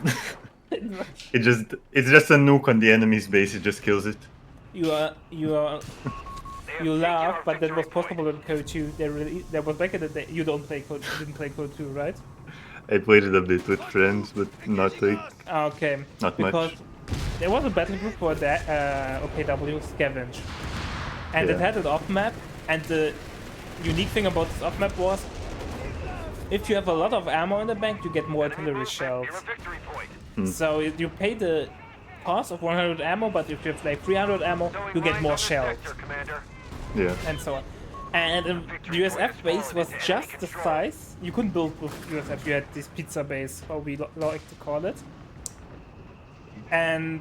It's just a nuke on the enemy's base. It just kills it. You laugh, but that was possible in Code 2. There was back in the day. You didn't play Code 2, right? I played it a bit with friends, but not like Okay. Not because much. there was a battle group for the OKW Scavenge, and it Yeah. had an off map. And the unique thing about this off map was, if you have a lot of ammo in the bank, you get more artillery shells. Near a victory point. So you pay the cost of 100 ammo, but if you have like 300 ammo, you get more shells, Sector, Commander. Yeah. and so on. And the USF base was just the size. You couldn't build with USF. You had this pizza base, how we like to call it. And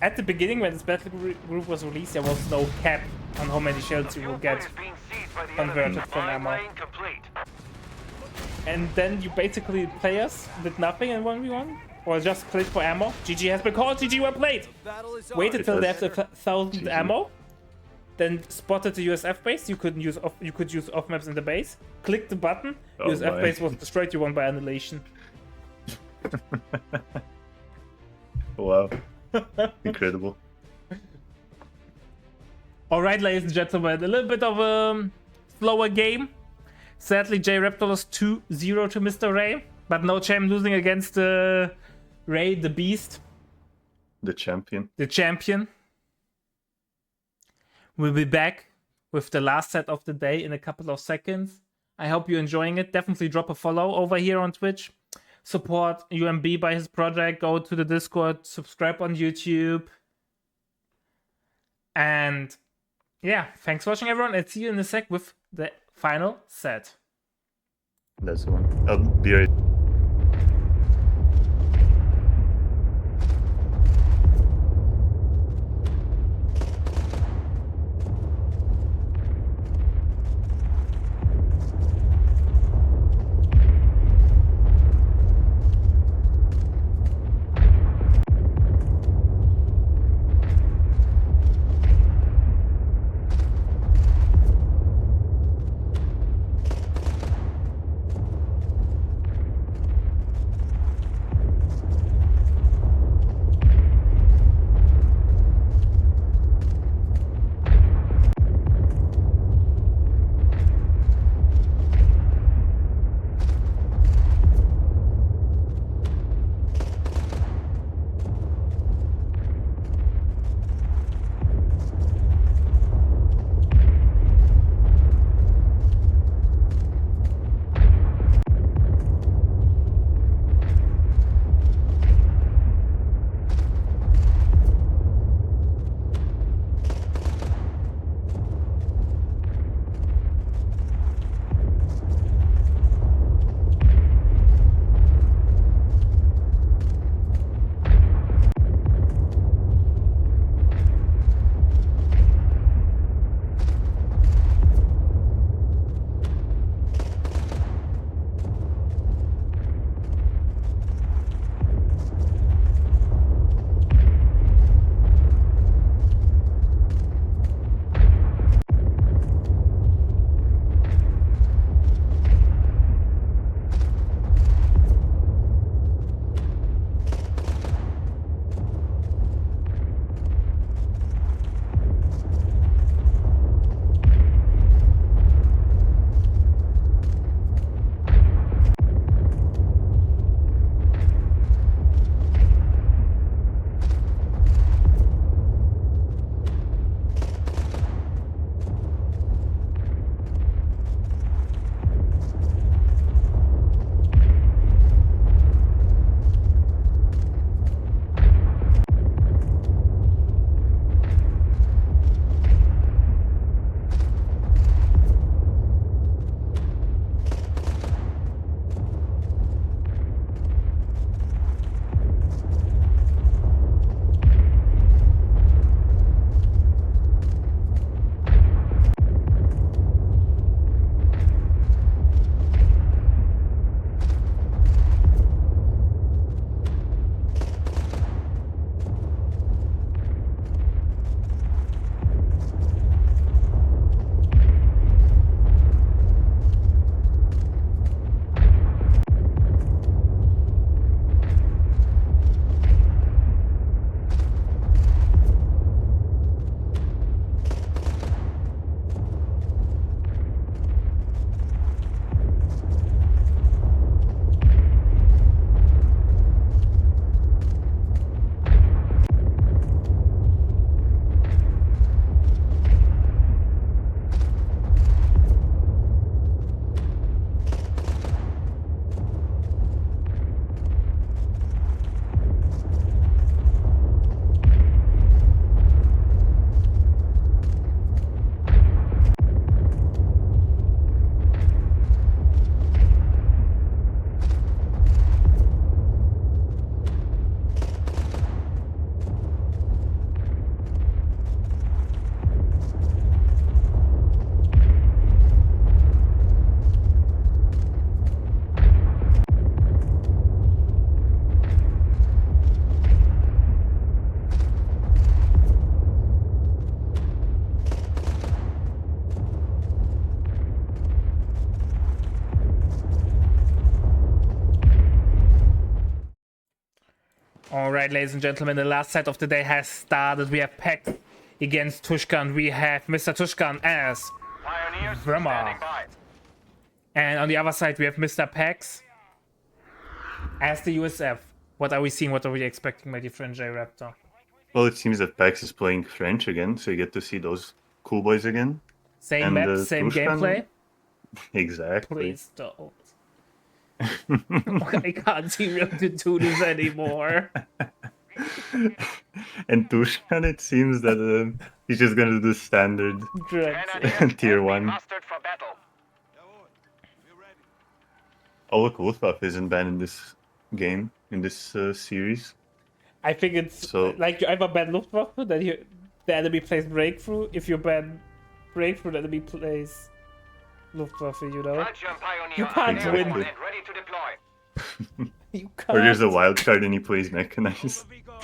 at the beginning, when this battle group was released, there was no cap on how many shells you will Fuel point get. is being seized by the converted enemy. from Mine ammo. lane complete. And then you basically, players did nothing in 1v1, or just played for ammo. GG has been called, GG well played! Battle is Waited on. till they does. have 1,000 GG. ammo, then spotted the USF base. You could use off maps in the base. Click the button. Oh USF my. base was destroyed. You won by annihilation. Wow. Incredible. All right, ladies and gentlemen, a little bit of a slower game. Sadly, J Raptor lost 2-0 to Mr. Ray, but no champ losing against Ray the Beast, The champion. the champion. We'll be back with the last set of the day in a couple of seconds. I hope you're enjoying it. Definitely drop a follow over here on Twitch. Support UMB by his project. Go to the Discord. Subscribe on YouTube. And Yeah, thanks for watching, everyone, and see you in a sec with the final set. That's the one. I'll be right Alright, ladies and gentlemen, the last set of the day has started. We have Pex against Tushkan. We have Mr. Tushkan as Pioneers Vrema. standing by. And on the other side, we have Mr. Pex as the USF. What are we seeing? What are we expecting, my dear friend J Raptor? Well, it seems that PAX is playing French again, so you get to see those cool boys again. Same And, map, same Tushkan- gameplay? Exactly. Please don't. I can't see Real to do this anymore. And Tushkan, it seems that he's just gonna do standard Dread. Grenadiers tier have been 1. mustered for battle. Jawohl. We're ready. Oh look, Wolfbuff isn't banned in this game, in this series. I think it's So- like you either ban Luftwaffe, then the enemy plays Breakthrough. If you ban Breakthrough, the enemy plays Luftwaffe, you know? Belgium Pioneer You can't are airborne win. and ready to deploy. You can't. Or there's a wild card and he plays mechanized. Over we go.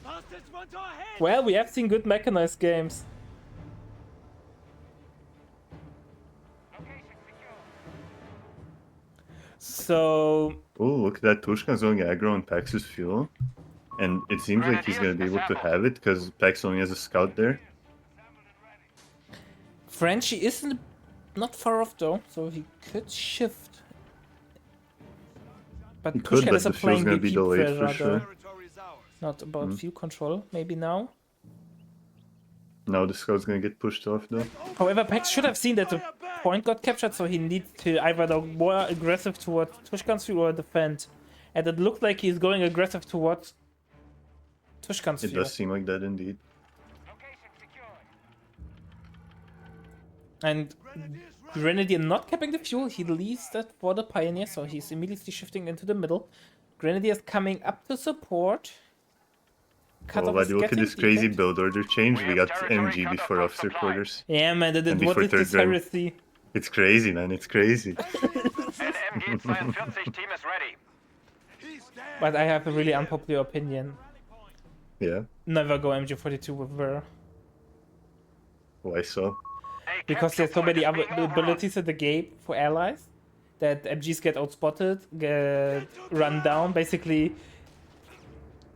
Bastards want our head! Well, we have seen good mechanized games. So, Oh, look at that. Tushkan's going aggro on Pax's fuel. And it seems like he's going to be able to have it because Pax only has a scout there. Frenchie isn't not far off though, so he could shift. But He could, Pushkin but is a the fuel's playing going to be gatekeeper delayed for rather, sure. Territory is ours. not about fuel control. Maybe now. Now the scout's going to get pushed off though. However, Pax should have seen that the point got captured, so he needs to either go more aggressive towards Tushkan's fuel or defend. And it looked like he's going aggressive towards Tushkan's It fuel. does seem like that indeed. And Grenadier not capping the fuel, he leaves that for the Pioneer, so he's immediately shifting into the middle. Grenadier's coming up to support. Oh, Cutoff but is look at getting this crazy defect. build order change. We got territory MG cut before off officer supply. quarters. Yeah, man, And what before is this third round. heresy? It's crazy, man. It's crazy. An MG-42 team is ready. He's dead. But I have a really unpopular opinion. Yeah. Never go MG42 with Ver. Why so? A Because there's so capture many point other is being overrun. abilities in the game for allies that MGs get outspotted, get run down. Basically,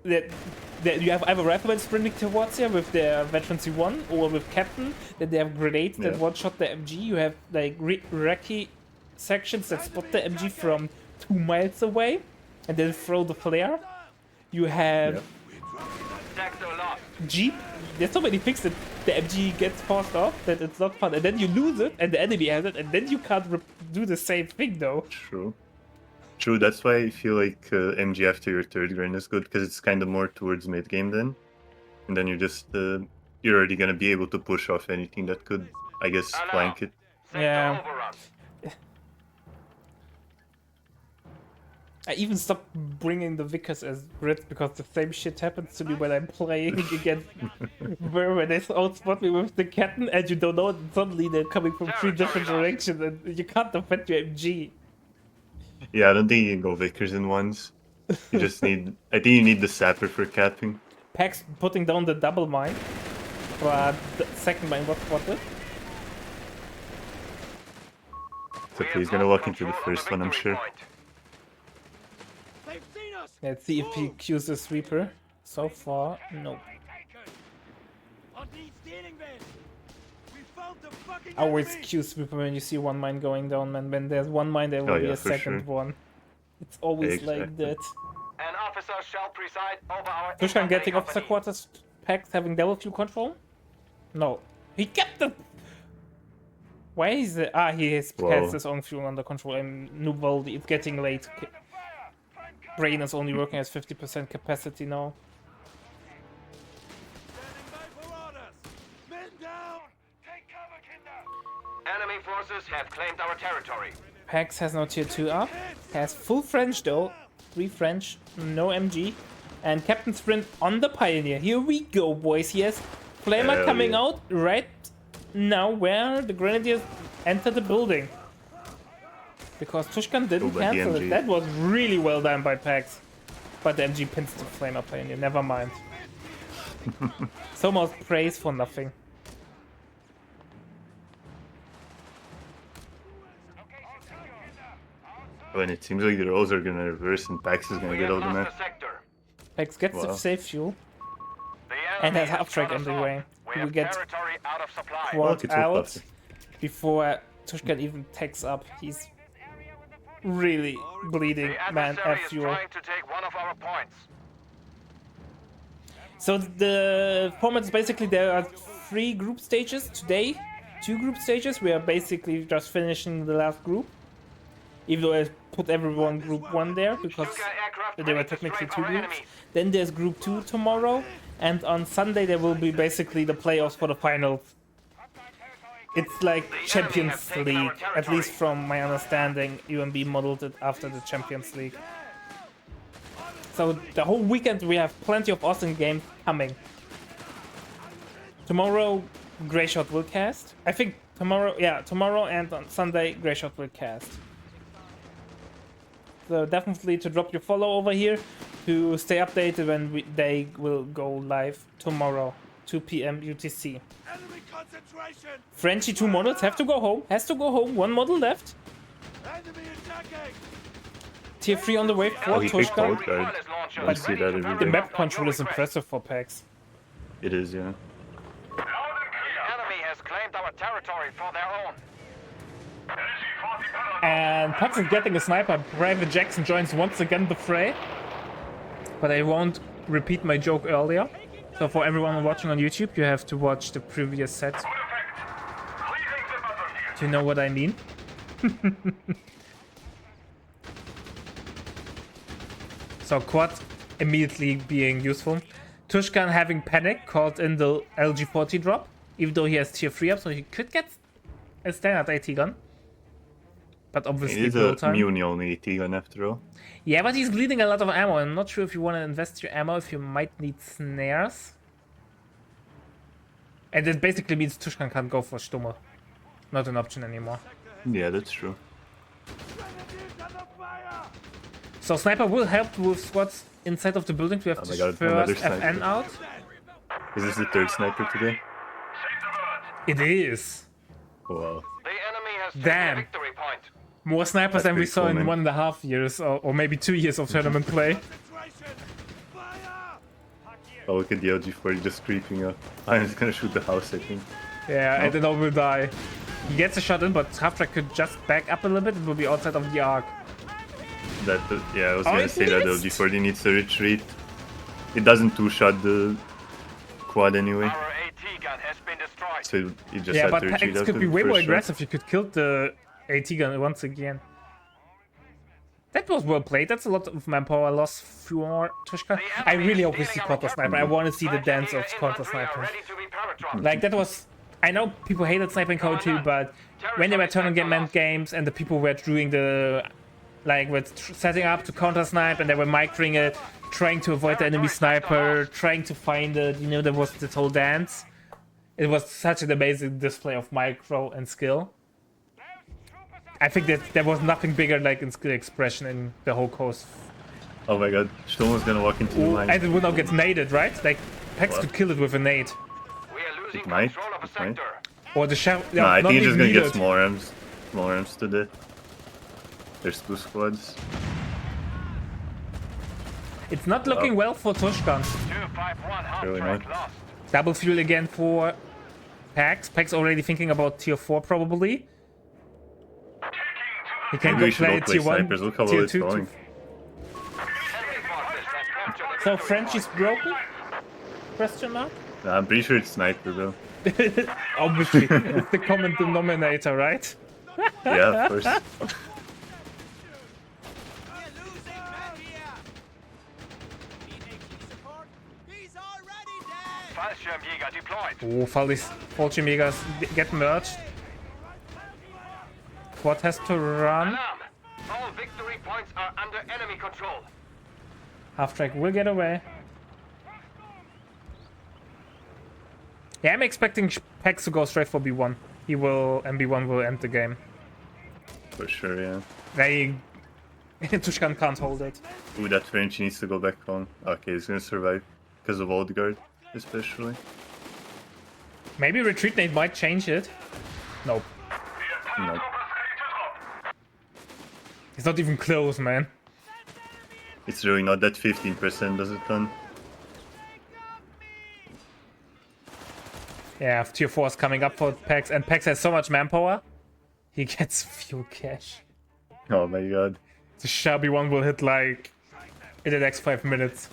that you have either riflemen sprinting towards you with their veteran C1 or with captain, that they have grenades that Yeah. one-shot the MG. You have like recce sections that spot the MG from 2 miles away and then throw the flare. You have Yeah. Sector lost. Jeep. There's so many things that the MG gets forced off that it's not fun, and then you lose it, and the enemy has it, and then you can't do the same thing though. True. True, that's why I feel like MG after your third grind is good, because it's kind of more towards mid game then. And then you're just, you're already going to be able to push off anything that could, I guess, flank it. Sector Yeah. overrun. I even stopped bringing the Vickers as grids because the same shit happens to me when I'm playing against where they outspot me with the captain and you don't know, and suddenly they're coming from 3 different directions and you can't defend your MG. Yeah, I don't think you can go Vickers in ones. You just need, I think you need the Sapper for capping. Pax putting down the double mine, but the second mine was spotted. It's okay, he's going to walk into the first one, I'm sure. They've seen us! Let's see if he cues the sweeper. So far, no. On these stealing men! We found the fucking Always enemy. cue sweeper when you see one mine going down, man. When there's one mine, there will Oh, be yeah, a for second sure. one. It's always like Exactly. that. An officer shall preside over our Tushkan infantry getting officer company. quarters, Pax having double fuel control? No. He kept the... Why is it? Ah, he has Whoa. his own fuel under control. And Nuvaldi, it's getting late. Brain is only working as 50% capacity now. Standing by for orders. Men down. Take cover, Kinder. Enemy forces have claimed our territory. Pax has no tier 2 up. Has full French though. 3 French, no MG. And Captain Sprint on the Pioneer. Here we go, boys. He has Flamer Hell coming yeah. out right now where the Grenadiers enter the building. Because Tushkan didn't Oh, but the cancel it. MG. That was really well done by Pax. But the MG pins the Flamer Pioneer. Never mind. So much praise for nothing. When it seems like the roles are going to reverse and Pax is going to We get have all the lost map. a sector. Pax gets the Wow. safe fuel. The And enemy has has half-track cut us on the off. way. We We have get territory out of supply. quad it's out Wolfbuff. before Tushkan even takes up. He's really bleeding, The man, adversary at is fuel. trying to take one of our points. So the format is basically there are 3 group stages today. 2 group stages. We are basically just finishing the last group. even though I put everyone group 1 there because they were technically 2 groups. Then there's group 2 tomorrow, and on Sunday there will be basically the playoffs for the finals. It's like Champions League, at least from my understanding. UMB modeled it after the Champions League. So the whole weekend we have plenty of awesome games coming. Tomorrow, Greyshot will cast. I think tomorrow and on Sunday, Greyshot will cast. So definitely to drop your follow over here to stay updated when they will go live tomorrow, 2 p.m. UTC. Enemy concentration! Frenchie 2 models have to go home. Has to go home. 1 model left. Enemy attacking! Tier 3 on the way for Oh, he picked Tushka. out guard. I see that every The day. map control is impressive for PAX. It is, yeah. The enemy has claimed our territory for their own. And PAX is getting a sniper. Private Jackson joins once again the fray. But I won't repeat my joke earlier. So for everyone watching on YouTube, you have to watch the previous set to know what I mean. So quad immediately being useful. Tushkan having panic called in the LG40 drop, even though he has tier 3 up, so he could get a standard AT gun. But obviously It is blow a time. Muni only AT gun after all. Yeah, but he's bleeding a lot of ammo. I'm not sure if you want to invest your ammo, if you might need snares. And it basically means Tushkan can't go for Stumme. Not an option anymore. Yeah, that's true. Grenadiers under fire! So Sniper will help with squads inside of the building. We have Oh to my God, another first FN sniper. out. Is this the third sniper today? It is. Wow. The enemy has taken Damn. a victory point. More snipers That's than we pretty saw cool, in man. 1.5 years, or maybe 2 years of tournament play. Concentration! Fire! Oh, look at the LG40 just creeping up. I'm just gonna shoot the house, I think. Yeah, and then all will die. He gets a shot in, but Half-Track could just back up a little bit. It will be outside of the arc. That, yeah, I was Oh, gonna it say that missed! LG40 needs to retreat. It doesn't two-shot the quad anyway, Our AT gun has been destroyed. so you just Yeah, had but to retreat PAX after could be the way more first shot. aggressive. You could kill the AT gun once again. That was well played. That's a lot of manpower loss for Tushka. I really hope we see Counter Sniper. I want to see the dance of Counter Sniper. Like, that was... I know people hated sniping code 2, but when they were tournament games and the people were doing the... Like, were setting up to counter snipe and they were microing it, trying to avoid the enemy sniper, trying to find it, you know, there was this whole dance. It was such an amazing display of micro and skill. I think that there was nothing bigger like in skill expression in the whole course. Oh my god, Sturmo's gonna walk into the Ooh, line. and it would now get naded, right? Like, PAX What? could kill it with a nade. We are losing It might, control of a it might. sector. Or the shell. No, I not think he's just even gonna get needed. small arms. Small arms to the... There's 2 squads. It's not looking well for Tushkan. 251 half Really track not. lost. Double fuel again for PAX. PAX already thinking about tier 4 probably. He can Maybe go we should play all play tier 1, snipers. Look how well tier it's 2. going. Enemy forces have captured the So victory French is point. broken? Question mark? Nah, I'm pretty sure it's sniper though. Obviously, it's the common denominator, right? Yeah, of course. We're losing men here. Need AT support? He's already dead. Fallschirmjäger deployed. Oh, Fallschirmjägers get merged. Quad has to run. Alarm! All victory points are under enemy control. Half-Track will get away. Yeah, I'm expecting PAX to go straight for B1. He will, and B1 will end the game. For sure, yeah. They... Tushkan can't hold it. Ooh, that Frenchie needs to go back home. Okay, he's gonna survive. Because of Old Guard, especially. Maybe Retreat Nade might change it. Nope. No. It's not even close, man. It's really not that 15% does it done. Yeah, tier 4 is coming up for PAX, and PAX has so much manpower. He gets fuel cash. Oh my god. The Shabby one will hit like in the next 5 minutes.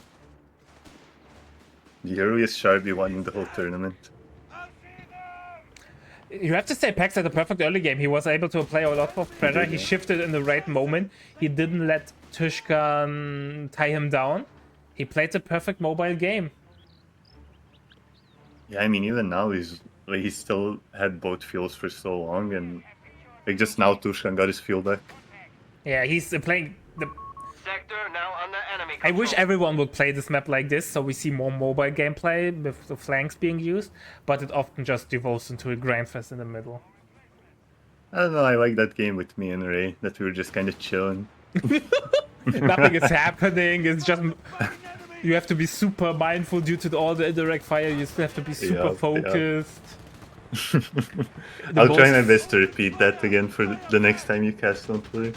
The earliest Sharpie one in the whole tournament. You have to say Pax had a perfect early game. He was able to apply a lot of pressure. He shifted in the right moment. He didn't let Tushkan tie him down. He played a perfect mobile game. Yeah, I mean, even now he still had both fields for so long, and like just now Tushan got his field back. Yeah, he's playing the... Sector now under enemy I control. wish everyone would play this map like this, so we see more mobile gameplay with the flanks being used, but it often just devolves into a grindfest in the middle. I don't know, I like that game with me and Ray, that we were just kind of chilling. Nothing is happening, it's just... You have to be super mindful due to all the indirect fire, you still have to be super focused. I'll try my best to repeat that again for the next time you cast on Twitch.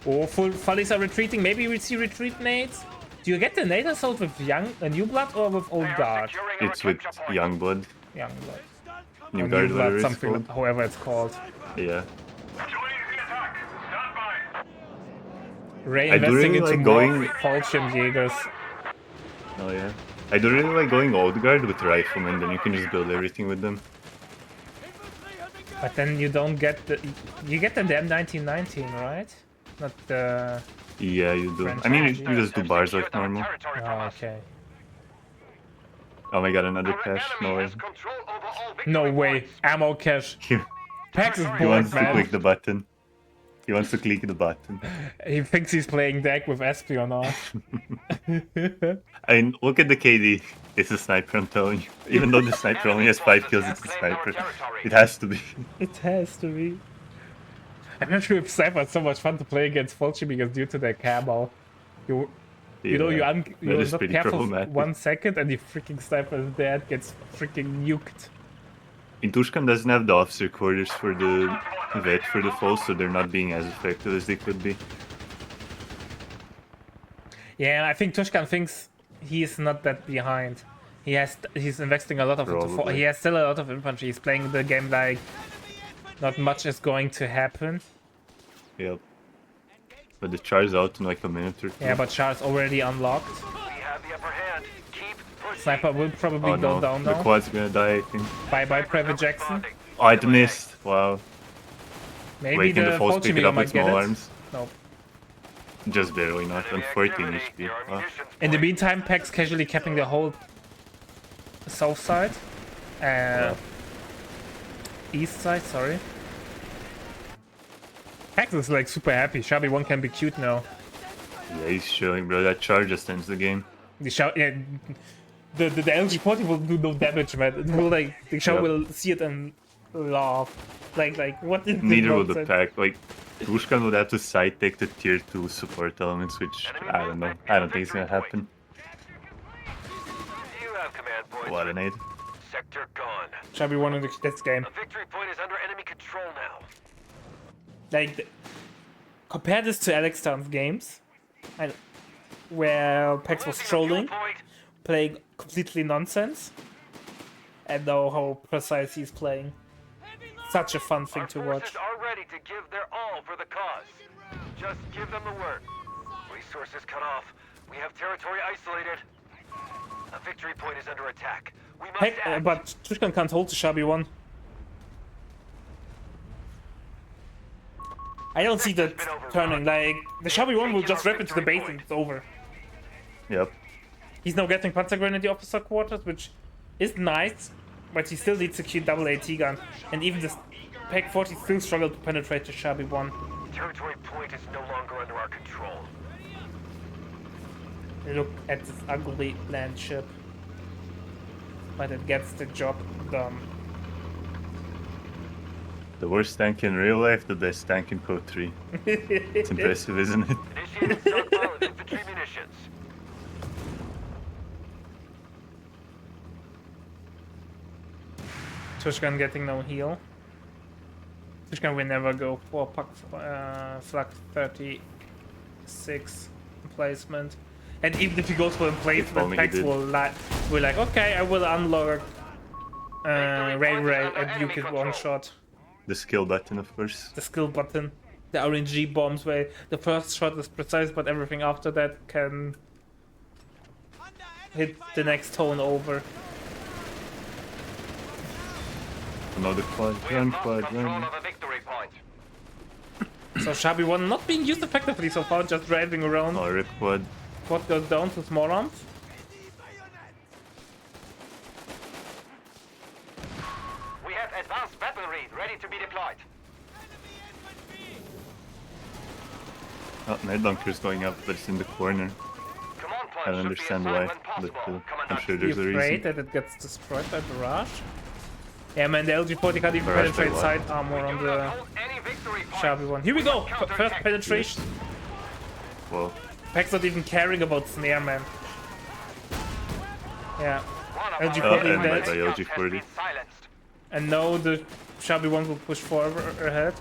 Oh, full follies are retreating. Maybe we'll see retreat nades. Do you get the nade assault with New Blood or with Old Guard? It's with Youngblood. Young Blood. New Or Guard, New whatever Blood, it's something, called. however it's called. Yeah. Joining the attack. Stand by. Ray I do investing really into like more going- Falchion Jaegers. Oh yeah. I do really like going Old Guard with Riflemen, then you can just build everything with them. But then you don't get the... You get the M1919, right? Not the... Yeah, you do. French I mean, energy. you just do bars like normal. Territory from Oh, us. okay. Oh my god, another Our cache. enemy No way. has control over all victory No way. points. Ammo cache. He, Pax is he bored, wants to man. click the button. He wants to click the button. He thinks he's playing deck with espionage. I mean, look at the KD. It's a sniper, I'm telling you. Even though the sniper only has 5 kills, it's a sniper. It has to be. It has to be. I'm not sure if Cypher is so much fun to play against Fulci because due to their camo, you know Yeah, you're that is not pretty careful for problematic. 1 second and the freaking sniper is dead, gets freaking nuked. In Tushkan doesn't have the officer quarters for the vet for the fall, so they're not being as effective as they could be. Yeah, I think Tushkan thinks he's not that behind. He's investing a lot of Probably. he has still a lot of infantry. He's playing the game like not much is going to happen. Yep. But the char's out in like a minute or two. Yeah, but Char's already unlocked. We have the upper hand. Keep pushing. Sniper will probably Oh go no, down the now. quad's gonna die, I think. Bye bye, Private Jackson. Oh, it missed. Wow. Maybe Wait, can the falls Fulci pick it Meter up with might get small it. arms? Nope. Just barely not, on 14 HP. Wow. In the meantime, Pax casually capping the whole south side. East side, sorry. Pax is like super happy. Shabby 1 can be cute now. Yeah, he's showing, bro. That charge just ends the game. The LG40 will do no damage, man. It will like the show Yep. will see it and laugh. Like what is this Neither will the nonsense? pack. Like, Tushkan would have to side take the tier 2 support elements, which I don't know. I don't think it's gonna happen. You have command points. What an aid. Sector gone. Shabby 1 in this game. A victory point is under enemy control now. Like compare this to Alex Town's games, where Pax was trolling, Point. playing completely nonsense, and know how precise he's playing. Such a fun thing Our to watch. forces are ready to give their all for the cause. Just give them the word. Resources cut off. We have territory isolated. A victory point is under attack. We must Hey, act. but Tushkan can't hold the Shabby 1. I don't see that turning. Like the Shabby 1 will just rip into the base and it's over. Yep. He's now getting Panzer Grenadier Officer quarters, which is nice, but he still needs a cute double AT gun. And even this Pack 40 still struggled to penetrate the Shabby 1. Territory point is no longer under our control. Look at this ugly land ship. But it gets the job done. The worst tank in real life, the best tank in COH3. It's impressive, isn't it? Initiating stockpile of infantry munitions. Tushkan getting no heal. Tushkan will never go for Flak 36 emplacement. And even if he goes for emplacement, only he Pax did. will like, okay, I will unlock Ray and you get one shot. The skill button, of course. The skill button. The RNG bombs where the first shot is precise, but everything after that can hit the next tone over. Another quad, We have run lost quad, control run. of a victory point. So Shabby 1 not being used effectively so far, just driving around. Oh, rip quad. Quad goes down to small arms. We have advanced weaponry ready to be deployed. Oh, night bunker's going up, but it's in the corner. Command I point don't should be understand assigned why, when but possible. I'm Commandant. sure Be there's a afraid reason. that it gets destroyed by barrage. Yeah, man, the LG-40 can't even Barrage by penetrate what? side armor We on do the not hold any victory points. Shabby 1. Here we go! First penetration. Whoa. Pack's not even caring about snare, man. Yeah. One of LG our probably allied dead. by scouts has LG-40. been silenced. And now the Shabby 1 will push forward ahead.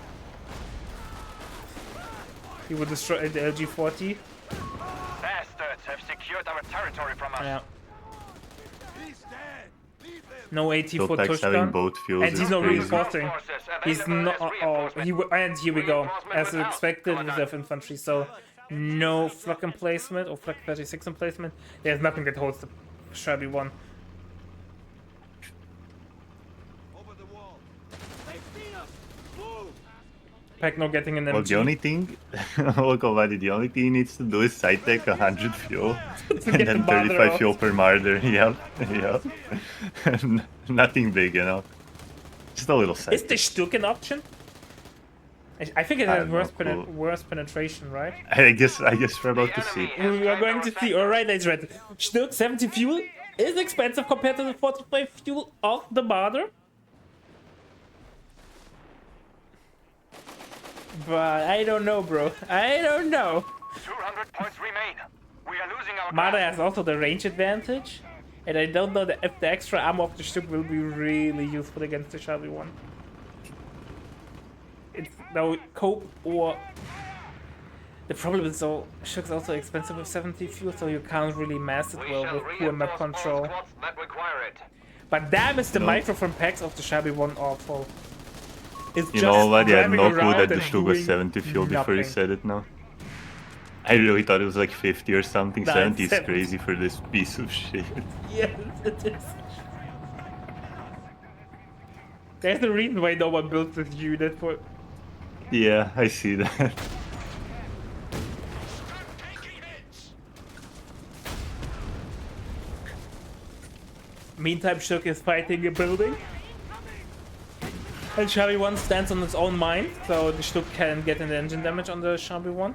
He will destroy the LG-40. Bastards have secured our territory from us. Yeah. He's dead. Leave him. No AT for Philpack's having Tushkan. both fuels And he's is not crazy. reinforcing. He's not. Oh, and here we go. Reinforcement As without, expected, Commandant. reserve infantry. So no flak emplacement or flak 36 emplacement. There's nothing that holds the Shabby 1. Over the wall. They've seen us. Move. Pack not getting an Well, MG. the only thing, look already, the only thing he needs to do is side take 100 fuel and get then the marder 35 out. fuel per marder. Yep, yep. Nothing big, you know. Just a little side. Is the Stuk an option? I think it I has have worse, no clue. worse penetration, right? I guess we're about to see. We are going to see. Alright, that's right. Stuk 70 fuel is expensive compared to the 45 fuel of the Marder. But I don't know, bro. I don't know. 200 points remain. We are losing our Marder ground. has also the range advantage. And I don't know that if the extra ammo of the Stuk will be really useful against the Shabby 1. It's now cope or... The problem is though, Stuk's also expensive with 70 fuel, so you can't really mass it We well shall with poor map reinforce all control. squads that require it. But damn, is the No. micro from packs of the Shabby 1 awful. It's You know what? I had driving no clue around that the and Stug was doing 70 fuel before he nothing. said it now. I really thought it was like 50 or something. Nah, 70 is 70. crazy for this piece of shit. Yes, it is. There's a reason why no one built this unit for... Yeah, I see that. Meantime, Stuk is fighting a building. And Shabby 1 stands on its own mine, so the Stuk can get an engine damage on the Shabby 1.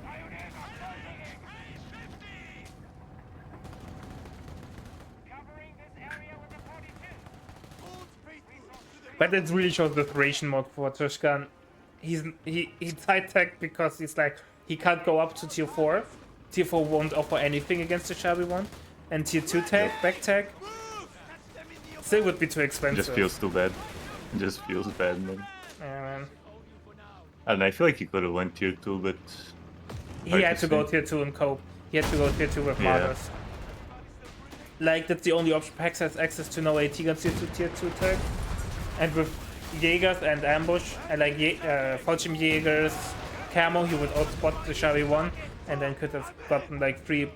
But it really shows the duration mode for Tushkan. He side tagged because he's like, he can't go up to tier 4. Tier 4 won't offer anything against the Shabby 1. And tier 2 tag, back tag, still would be too expensive. Just feels too bad. It just feels bad, man. Yeah, man. I don't know, I feel like he could have went tier 2, but... He hard had to go say. tier 2 and cope. He had to go tier 2 with Yeah. Martyrs. Like, that's the only option. Pax has access to no AT guns tier 2 tag. And with Jägers and Ambush, and like Fallschirm Jägers, Camo, he would outspot the Shabby 1, and then could have gotten like 3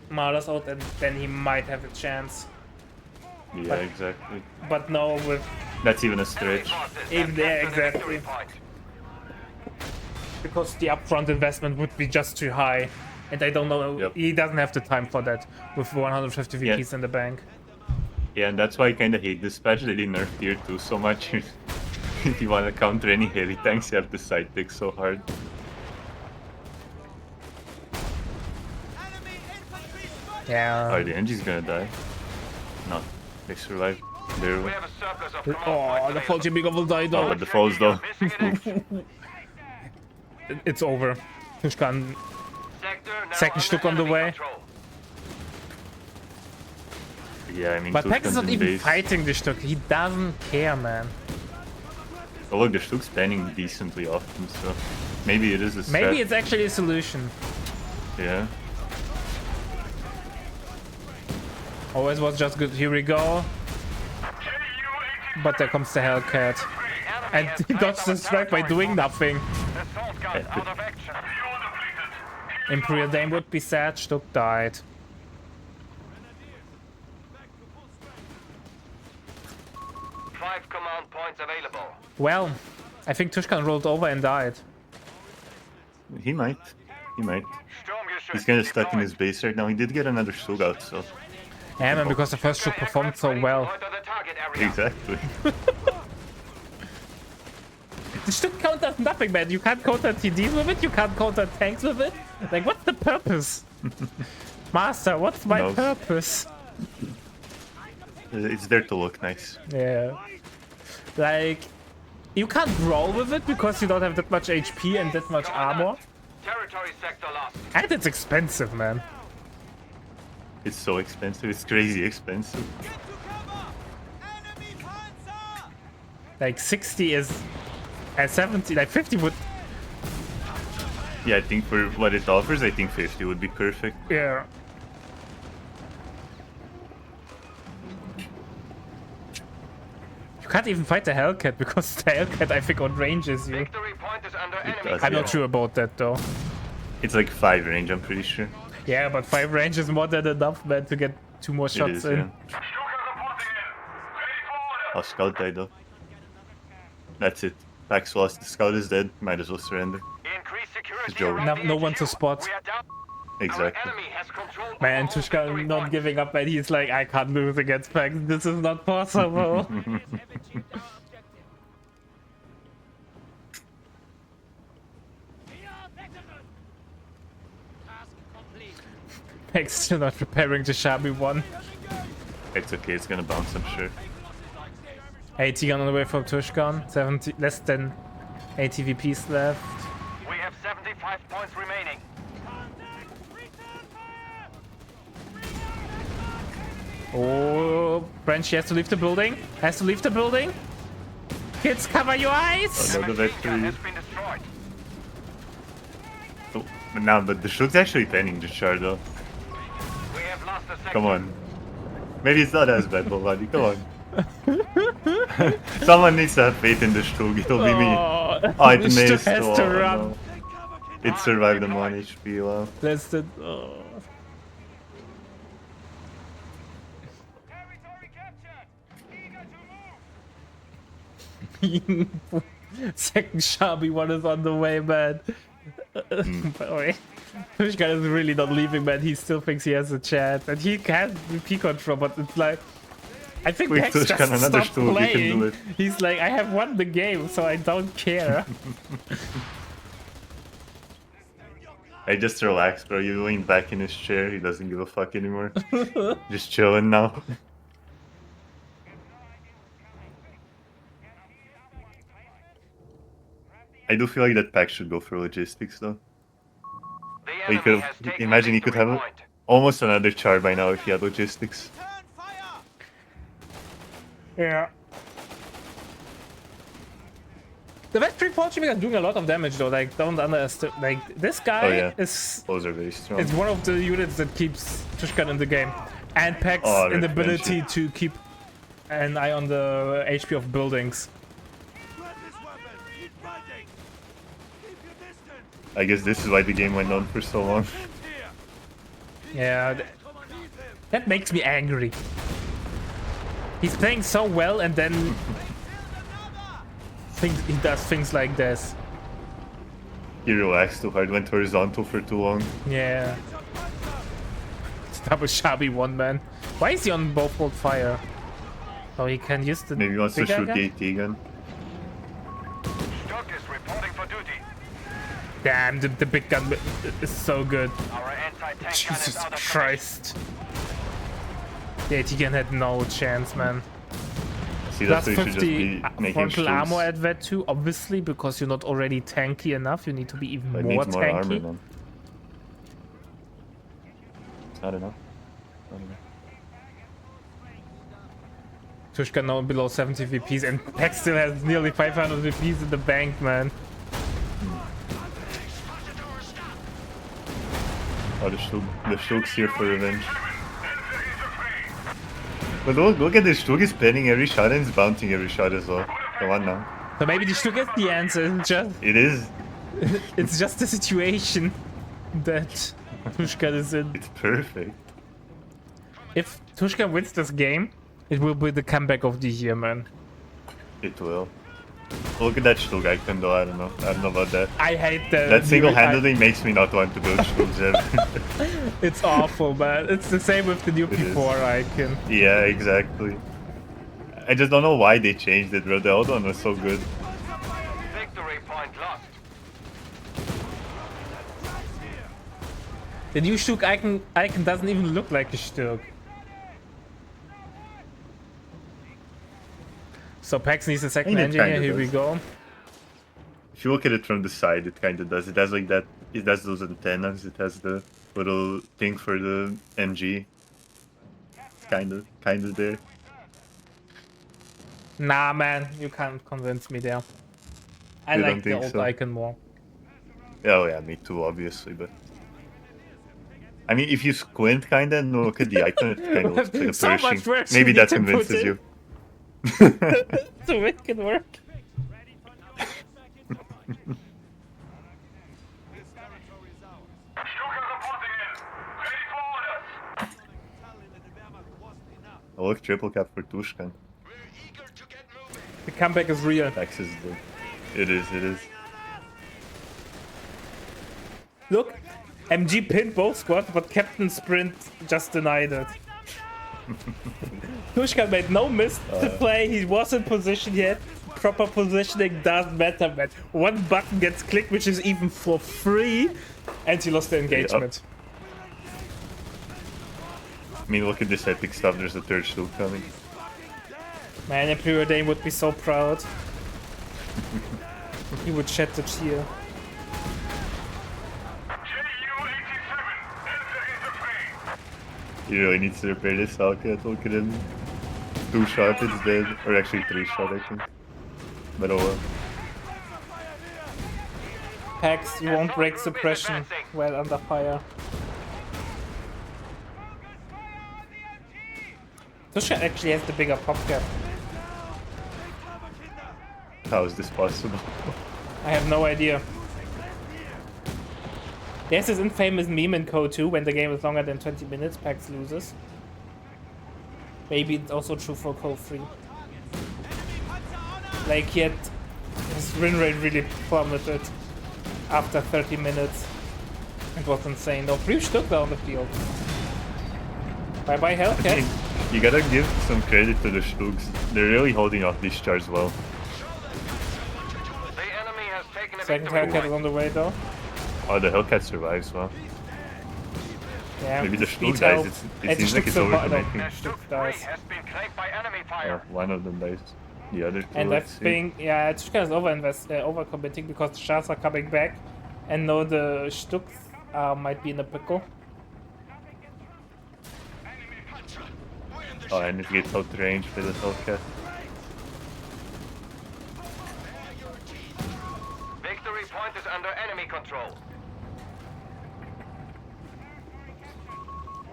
Martyrs out, and then he might have a chance. Yeah, But- exactly. But no, with That's even a Enemy stretch. forces Even have there, captured the exactly. victory point. because the upfront investment would be just too high. And I don't know, Yep. he doesn't have the time for that with 150 Yeah. VPs in the bank. Yeah, and that's why I kinda hate this patch. They didn't nerf tier 2 so much. If you wanna counter any heavy tanks, you have to side pick so hard. Yeah. Oh, the NG's gonna die. No, they survived. Barely. We have a surplus of command Oh, points the available. Fallschirm Jäger will die Oh, though. but the falls though. Missing in action. It's over. Tushkan Sector now Second under Stück on the enemy way. control. Yeah, I mean, But Pax is Tushkan's not in even base. fighting the Stück. He doesn't care, man. Oh look, the Stug's spanning decently often, so maybe it is a strat. Maybe it's actually a solution. Yeah. Always was just good. Here we go. But there comes the Hellcat. The enemy And has he claimed dodged the our strike by territory. doing nothing. Assault gun out of action. Imperial Dame would be sad. Stück died. pods available. Well, I think Tushkan rolled over and died. He might. He might. Storm your ship. He's kind of stuck in his base right now. He did get another Shug out, so... Yeah, man, because the first shoot performed so well. Exactly. The shit counters nothing, man. You can't counter TDs with it, you can't counter tanks with it. Like, what's the purpose? Master, what's my knows? purpose? It's there to look nice. Yeah. Like, you can't brawl with it because you don't have that much HP and that much armor. Territory sector lost. And it's expensive, man. It's so expensive. It's crazy expensive. Get to cover! Enemy panzer! Like, 60 is... And 70, like 50 would... Yeah, I think for what it offers, I think 50 would be perfect. Yeah. You can't even fight the Hellcat because the Hellcat, I think, outranges you. Victory point is under enemy. does, I'm yeah. not sure about that, though. It's like 5 range, I'm pretty sure. Yeah, but 5 range is more than enough, man, to get 2 more It shots is, in. yeah. Oh, Scout died though. That's it. Pax lost. The Scout is dead. Might as well surrender. Increase security Joe. around No- the no one to HQ. spot. We are down. Our Exactly. enemy has control of Man, all Tushka victory not points. giving up, and he's like, I can't lose against Pax. This is not possible. Pax still not preparing the Shabi one. It's okay. It's gonna bounce, I'm sure. 80 gun on the way from Tushkan. 70, less than 80 VPs left. We have 75 points remaining. Oh, French, he has to leave the building. Has to leave the building. Kids, cover your eyes. Another Machine gun victory. has been destroyed. Oh, but now, but the Shug's actually penning the char though. We have lost a sector. Come on. Maybe it's not as bad, Bobadi. Come on. Someone needs to have faith in the Shug. It'll be me. Oh, it It still missed. has Oh, to run. no. It survived the 1 HP. Wow. That's the. Oh. Territory captured! Eager to move! Second Shabi one is on the way, man. Boy. Tushka is really not leaving, man. He still thinks he has a chance. And he can VP control, but it's like. I think Quick, Pax Tushka, just another stopped tool, he can do playing. it. He's like, I have won the game, so I don't care. I just relaxed, bro. You lean back in his chair. He doesn't give a fuck anymore. Just chilling now. I do feel like that pack should go for logistics, though. The He enemy could has have, taken imagine a he could victory have point. almost another char by now if he had logistics. Turn fire! Yeah. The West Portuguese are doing a lot of damage though, like don't underestimate, like this guy Oh, yeah. is Those are very strong. one of the units that keeps Tushkan in the game. And Pax Oh, an that's ability friendship. to keep an eye on the HP of buildings. Grab this weapon. Keep fighting. Keep your distance. I guess this is why the game went on for so long. End here. Yeah, Leave him. that makes me angry. He's playing so well and then he does things like this. He relaxed too hard, went horizontal for too long. Yeah. It's double Shabi one man. Why is he on both hold fire? Oh, he can use the Maybe he wants to bigger shoot gun? the AT gun. Stock is reporting for duty. Damn, the big gun is so good. Our anti-tank gun is Jesus out of Christ. The AT gun had no chance, man. See, Plus that's why you should just 50 be making frontal shoes. armor at that too, obviously, because you're not already tanky enough. You need to be even It more needs more tanky. armor, man. It's not enough. Not enough. Tushka now below 70 VPs, and Pax still has nearly 500 VPs in the bank, man. Oh, the Shug's here for revenge. But look at this Shug is penning every shot and is bouncing every shot as well. Come on now. So maybe the Shtuk is the answer. It is. It's just the situation that Tushka is in. It's perfect. If Tushka wins this game, it will be the comeback of the year, man. It will. Look at that Shtug icon though, I don't know. I don't know about that. I hate that. That single-handedly makes me not want to build Shtug's ever. It's awful, man. It's the same with the new P4 icon. Yeah, exactly. I just don't know why they changed it, bro. The old one was so good. Victory point lost. The new Shtug icon doesn't even look like a Shtug. So Pax needs a second I mean, it engineer. kinda Here we does. go. If you look at it from the side, it kind of does. It has like that. It has those antennas. It has the little thing for the MG. Kind of there. Nah, man, you can't convince me there. I You don't like the think old so? icon more. Oh yeah, me too, obviously. But I mean, if you squint kind of and look at the icon, it kind of looks like a So much Pershing. work Maybe you that need to put convinces in. you. To make it work. Oh, look, triple cap for Tushkan. The comeback is real. Pax is the... It is, it is. Look, MG pinned both squads, but Captain Sprint just denied it. Tushka made no miss to play. He was in position yet. Proper positioning does matter, man. One button gets clicked, which is even for free, and he lost the engagement. I mean, look at this epic stuff. There's a third Shtug coming. Man, Imperial Dane would be so proud. He would shed the tear. He really needs to repair this Hellcat. Look at him. 2 shot, it's dead. Or actually 3 shot, I think. But oh well. Pax, you won't break suppression while under fire. Tushka actually has the bigger pop cap. How is this possible? I have no idea. There's this infamous meme in COH3 when the game is longer than 20 minutes, Pax loses. Maybe it's also true for COH3. Like, yet his win rate really plummeted after 30 minutes. It was insane. No, 3 Stück down the field. Bye bye, Hellcat. You gotta give some credit to the Stugs. They're really holding off these charges well. The enemy has taken a Second victory Hellcat is point. on the way though. Oh, the Hellcat survives well. Yeah, Maybe the speed Stug dies. help. It seems like it's overcommitting. The Stuck 3 has been claimed by enemy Yeah, fire. one of them dies. The other two, And I let's see. think, yeah, Tushka is overcommitting because the Shahs are coming back. And now the Stuks might be in a pickle. Oh, and it gets out range with the Hellcat. Victory point is under enemy control.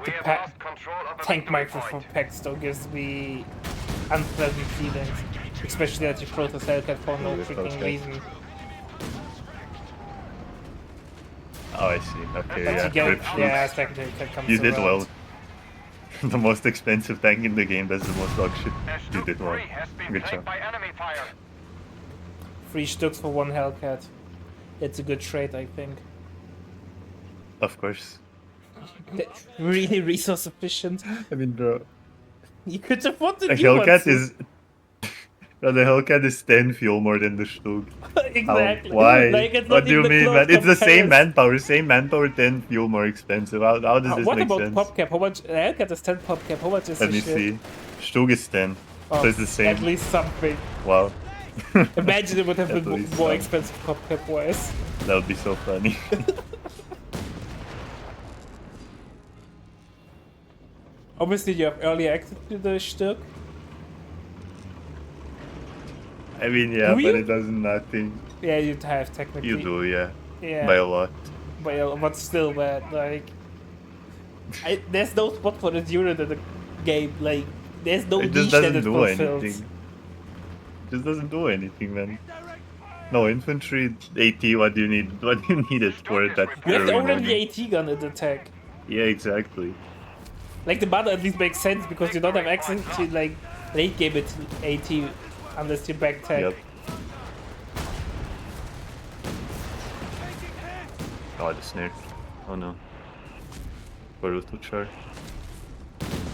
We have lost control of the Tank victory microphone point. pack still gives me unpleasant feelings. Especially that you throw the Hellcat for no Oh, the freaking Hellcat. reason. Oh, I see. Okay, But yeah. you get, Rip Stugs. yeah, second Hellcat comes You did around. well. The most expensive tank in the game, that's the most dog shit. The You Stuck did well. 3 has been Good claimed job. by enemy fire. 3 Stuks for 1 Hellcat. It's a good trade, I think. Of course. Really resource efficient. I mean, bro. You could afford the A new ones. Hellcat is... Bro, the Hellcat is 10 fuel more than the Stug. Exactly. Why? Like, it's What not do you even a mean, close man? It's the same comparison. same manpower, 10 fuel more expensive. How does this What make about sense? PopCap? How much? Hellcat is 10 PopCap. How much is Let me this shit? see. Stug is 10. Oh, So it's the same. At least something. Wow. Imagine it would have At been least more some. expensive PopCap wise. That would be so funny. Obviously, you have early access to the Stück. I mean, yeah, Do but you? it does nothing. Yeah, you'd have technically. You do, yeah. Yeah. By a lot. But still, man, like, there's no spot for this unit in the game. Like, there's no It niche just that doesn't it do fulfills. anything. It just doesn't do anything, man. No, infantry, AT, what do you need? What do you need it for that You have early already morning? the AT gun in the tech. Yeah, exactly. Like, the banner at least makes sense because you don't have access to, like, late game AT unless you back tag. Yep. Oh, the snare. Oh no. For the Twich.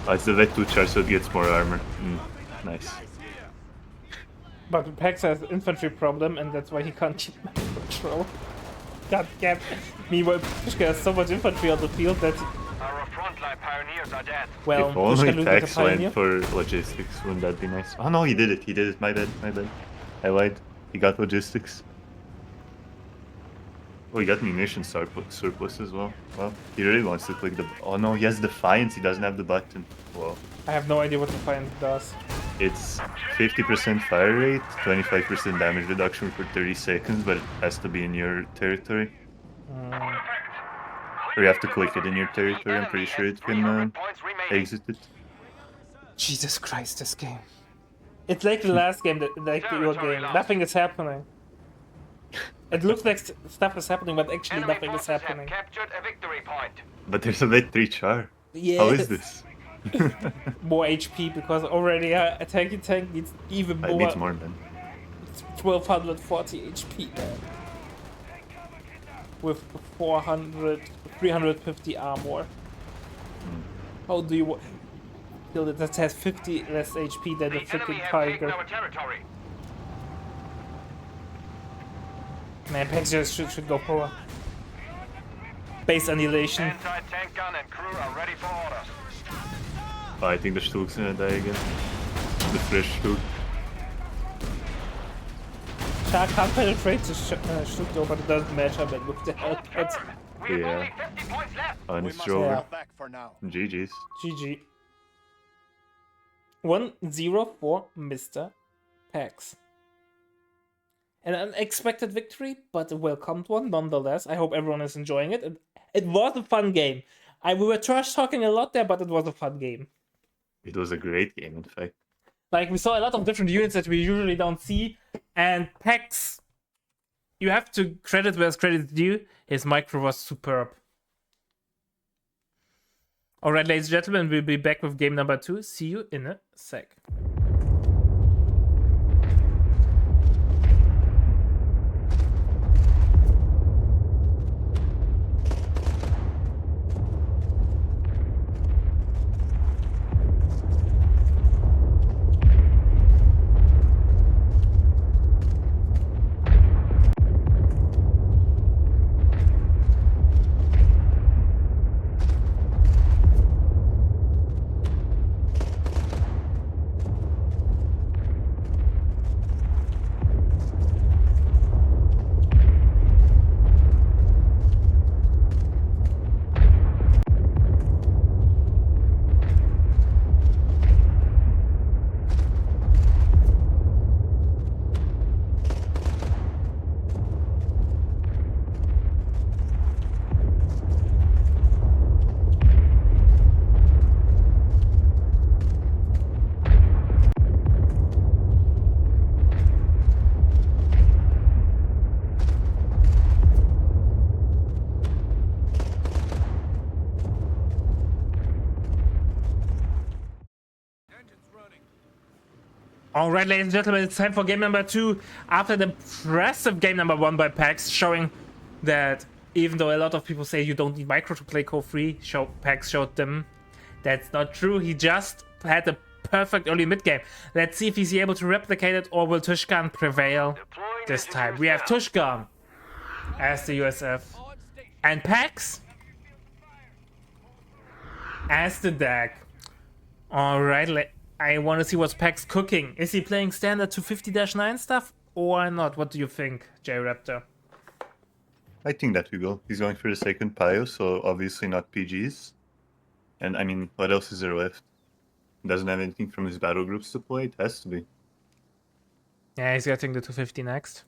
Oh, it's the vet Twich, so it gets more armor. Nice. But Pax has infantry problem, and that's why he can't keep control. God damn. Meanwhile, Pushka has so much infantry on the field that, Our frontline pioneers are dead. well, If Pushka only loses Pax the pioneer. went for logistics, wouldn't that be nice? Oh no, he did it. He did it. My bad. My bad. I lied. He got logistics. Oh, he got munition surplus as well. Well, he really wants to click the... Oh no, he has Defiance. He doesn't have the button. Whoa. I have no idea what Defiance does. It's 50% fire rate, 25% damage reduction for 30 seconds, but it has to be in your territory. Or you have to click it in your territory. I'm pretty sure it can exit it. Jesus Christ, this game. It's like the last game, like your game. Nothing is happening. It looks like stuff is happening, but actually Enemy nothing is forces have happening. captured a victory point. But there's a vet 3 char. Yes. How is this? More HP, because already a tanky tank needs even It more. needs more than. It's 1240 HP, man. With 350 armor. How do you feel that has 50 less HP than the The enemy freaking have taken tiger? our territory. Man, Pax just should go for base annihilation. Anti-tank gun and crew are ready for orders. Oh, I think the Stug's gonna die again. The fresh Stug. Char can't penetrate the Stuttgart, but it doesn't matter with the outputs. We have Yeah. only 50 points left. Oh, and We it's must over. fall back for now. GG's. GG. 1-0 for Mr. Pax. An unexpected victory, but a welcomed one nonetheless. I hope everyone is enjoying it. It was a fun game. We were trash talking a lot there, but it was a fun game. It was a great game, in fact. Like, we saw a lot of different units that we usually don't see, and Pax, you have to credit where credit is due. His micro was superb. Alright, ladies and gentlemen, we'll be back with game number 2. See you in a sec. Alright, ladies and gentlemen, it's time for game number 2. After the impressive game number 1 by Pax, showing that even though a lot of people say you don't need micro to play COH3, Pax showed them that's not true. He just had a perfect early mid game. Let's see if he's able to replicate it, or will Tushkan prevail this time. We have Tushkan as the USF and Pax as the DAG. Alright, I want to see what's Pax cooking. Is he playing standard 250-9 stuff or not? What do you think, J-Raptor? I think that we go. He's going for the second Pio, so obviously not PGs. And I mean, what else is there left? Doesn't have anything from his battle groups to play? It has to be. Yeah, he's getting the 250 next.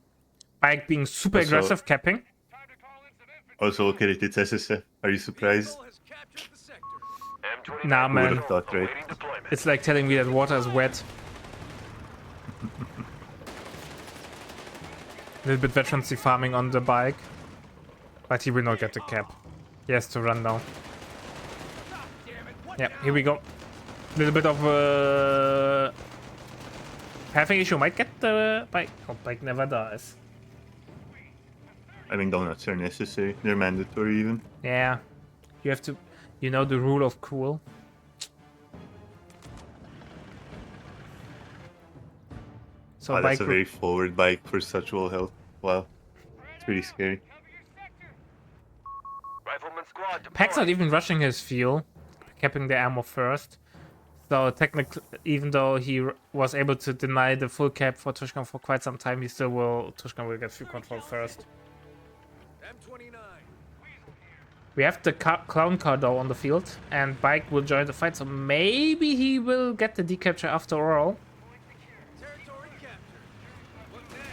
Pike being super Also- aggressive, capping. Also, look at it, it's SSF. Are you surprised? Has captured the sector. M29 Nah, Who would man. have thought, right? awaiting deployment. It's like telling me that water is wet. A little bit veterancy farming on the bike. But he will not get the cap. He has to run down. Yeah, here we go. A little bit of Pathing issue might get the bike. Oh, bike never dies. I mean, donuts are necessary. They're mandatory even. Yeah. You have to... You know the rule of cool. So Oh, that's bike... a very forward bike for such low health. Wow. It's pretty scary. Rifleman squad Pack's not deployed. even rushing his fuel. Capping the ammo first. So technically, even though he was able to deny the full cap for Tushkan for quite some time, he still will... Tushkan will get fuel control first. M29. We have the clown car though on the field, and Bike will join the fight, so maybe he will get the decapture after all. Territory captured. What next?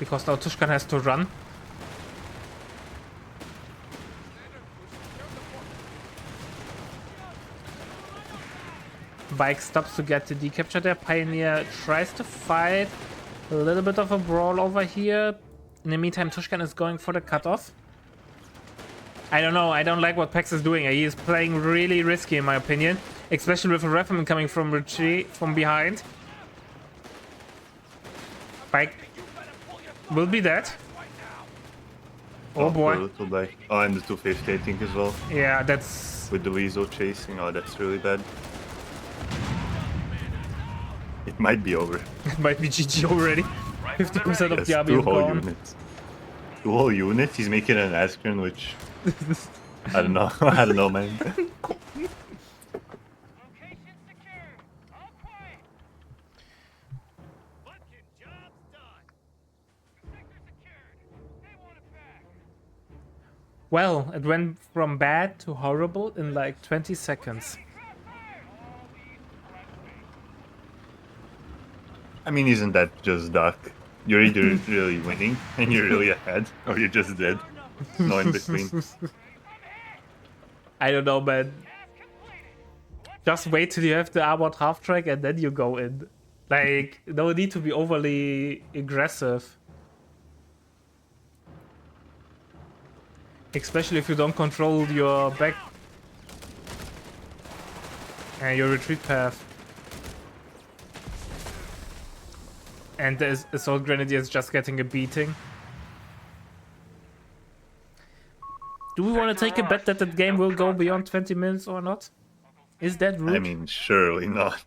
Because now Tushkan has to run. Bike stops to get the decapture there. Pioneer tries to fight. A little bit of a brawl over here. In the meantime, Tushkan is going for the cutoff. I don't know. I don't like what Pex is doing. He is playing really risky, in my opinion. Especially with a rifleman coming from retreat from behind. Bike will be dead. Oh boy. Poor little bike. Oh, and the 250 I think as well. Yeah, that's... With the Weasel chasing. Oh, that's really bad. It might be over. It might be GG already. 50% of Yes, the army two is whole gone. units. Two whole units? He's making an Askren, which... I don't know. I don't know, man. Location secured. All quiet. Fucking job's done. Sector secured. They want it back. Well, it went from bad to horrible in like 20 seconds. I mean, isn't that just duck? You're either really winning and you're really ahead, or you're just dead. No in between. I don't know, man. Just wait till you have the armored half track and then you go in. Like, no need to be overly aggressive. Especially if you don't control your back and your retreat path. And the assault grenadier is just getting a beating. Do we want to take a bet that the game will go beyond 20 minutes or not? Is that rude? I mean, surely not.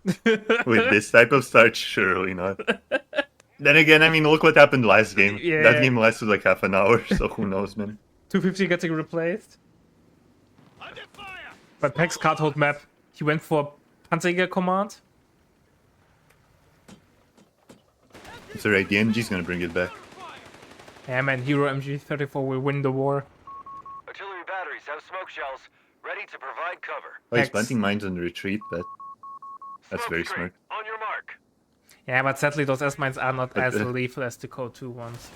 With this type of start, surely not. Then again, I mean, look what happened last game. Yeah. That game lasted like half an hour, so who knows, man. 250 getting replaced. Under fire. But Peck's card hold map, he went for Panzerjäger command. It's alright, the MG's gonna bring it back. Yeah, man, Hero MG34 will win the war. Artillery batteries have smoke shells, ready to provide cover. Oh, he's Hex. planting mines on the retreat, that's Smoke very screen, smart. On your mark. Yeah, but sadly those S-mines are not But, as lethal as the COH3 ones.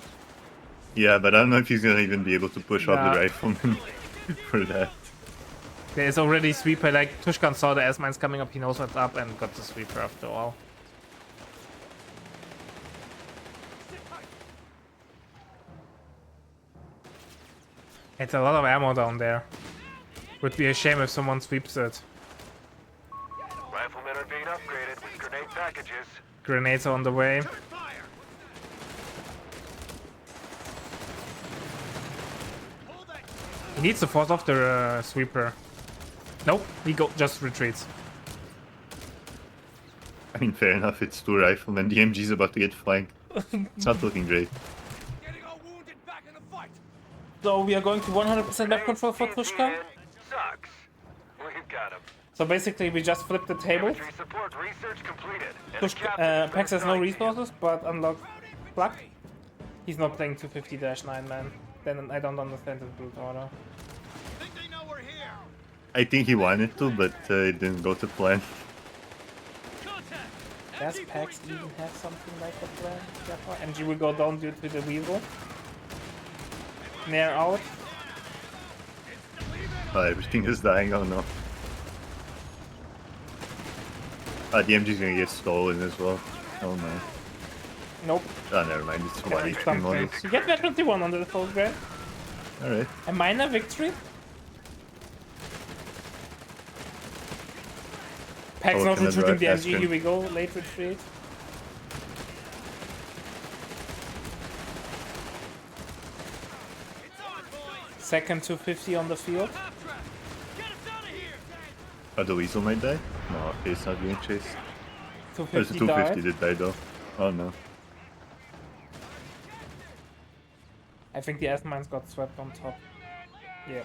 Yeah, but I don't know if he's gonna even be able to push off Nah. the rifleman for that. There is already sweeper, like Tushkan saw the S-mines coming up, he knows what's up and got the sweeper after all. It's a lot of ammo down there. Would be a shame if someone sweeps it. Riflemen are being upgraded with grenade packages. Grenades are on the way. He needs to force off the sweeper. Nope, he just retreats. I mean, fair enough, it's two riflemen. The MG's about to get flanked. It's not looking great. Getting our wounded back in the fight. So we are going to 100% map control for Tushkan. Sucks. We've got him. So basically we just flip the table. Infantry support research completed. And the captain has Pex been has no assigned. resources, but unlock Pluck. He's not playing 250-9, man. Then I don't understand his brute order. Think they know we're here. I think he wanted to, but it didn't go to plan. Does Pex even have something like a plan? Therefore, MG will go down due to the weasel. Nair out. Oh, everything is dying, oh no. The MG's gonna get stolen as well. Oh no. Nope. Oh, never mind, it's At one least HP some model. points. You get that 21 on the full grand. Alright. A minor victory. Pax Oh, not can I retreating drive the faster? MG, here we go, late retreat. Second 250 on the field. Get us out of here! Oh, the weasel might die? No, it's not being chased. Oh, it's 250 a 250 died. did die though. Oh no. I think the S-mines got swept on top. Yeah,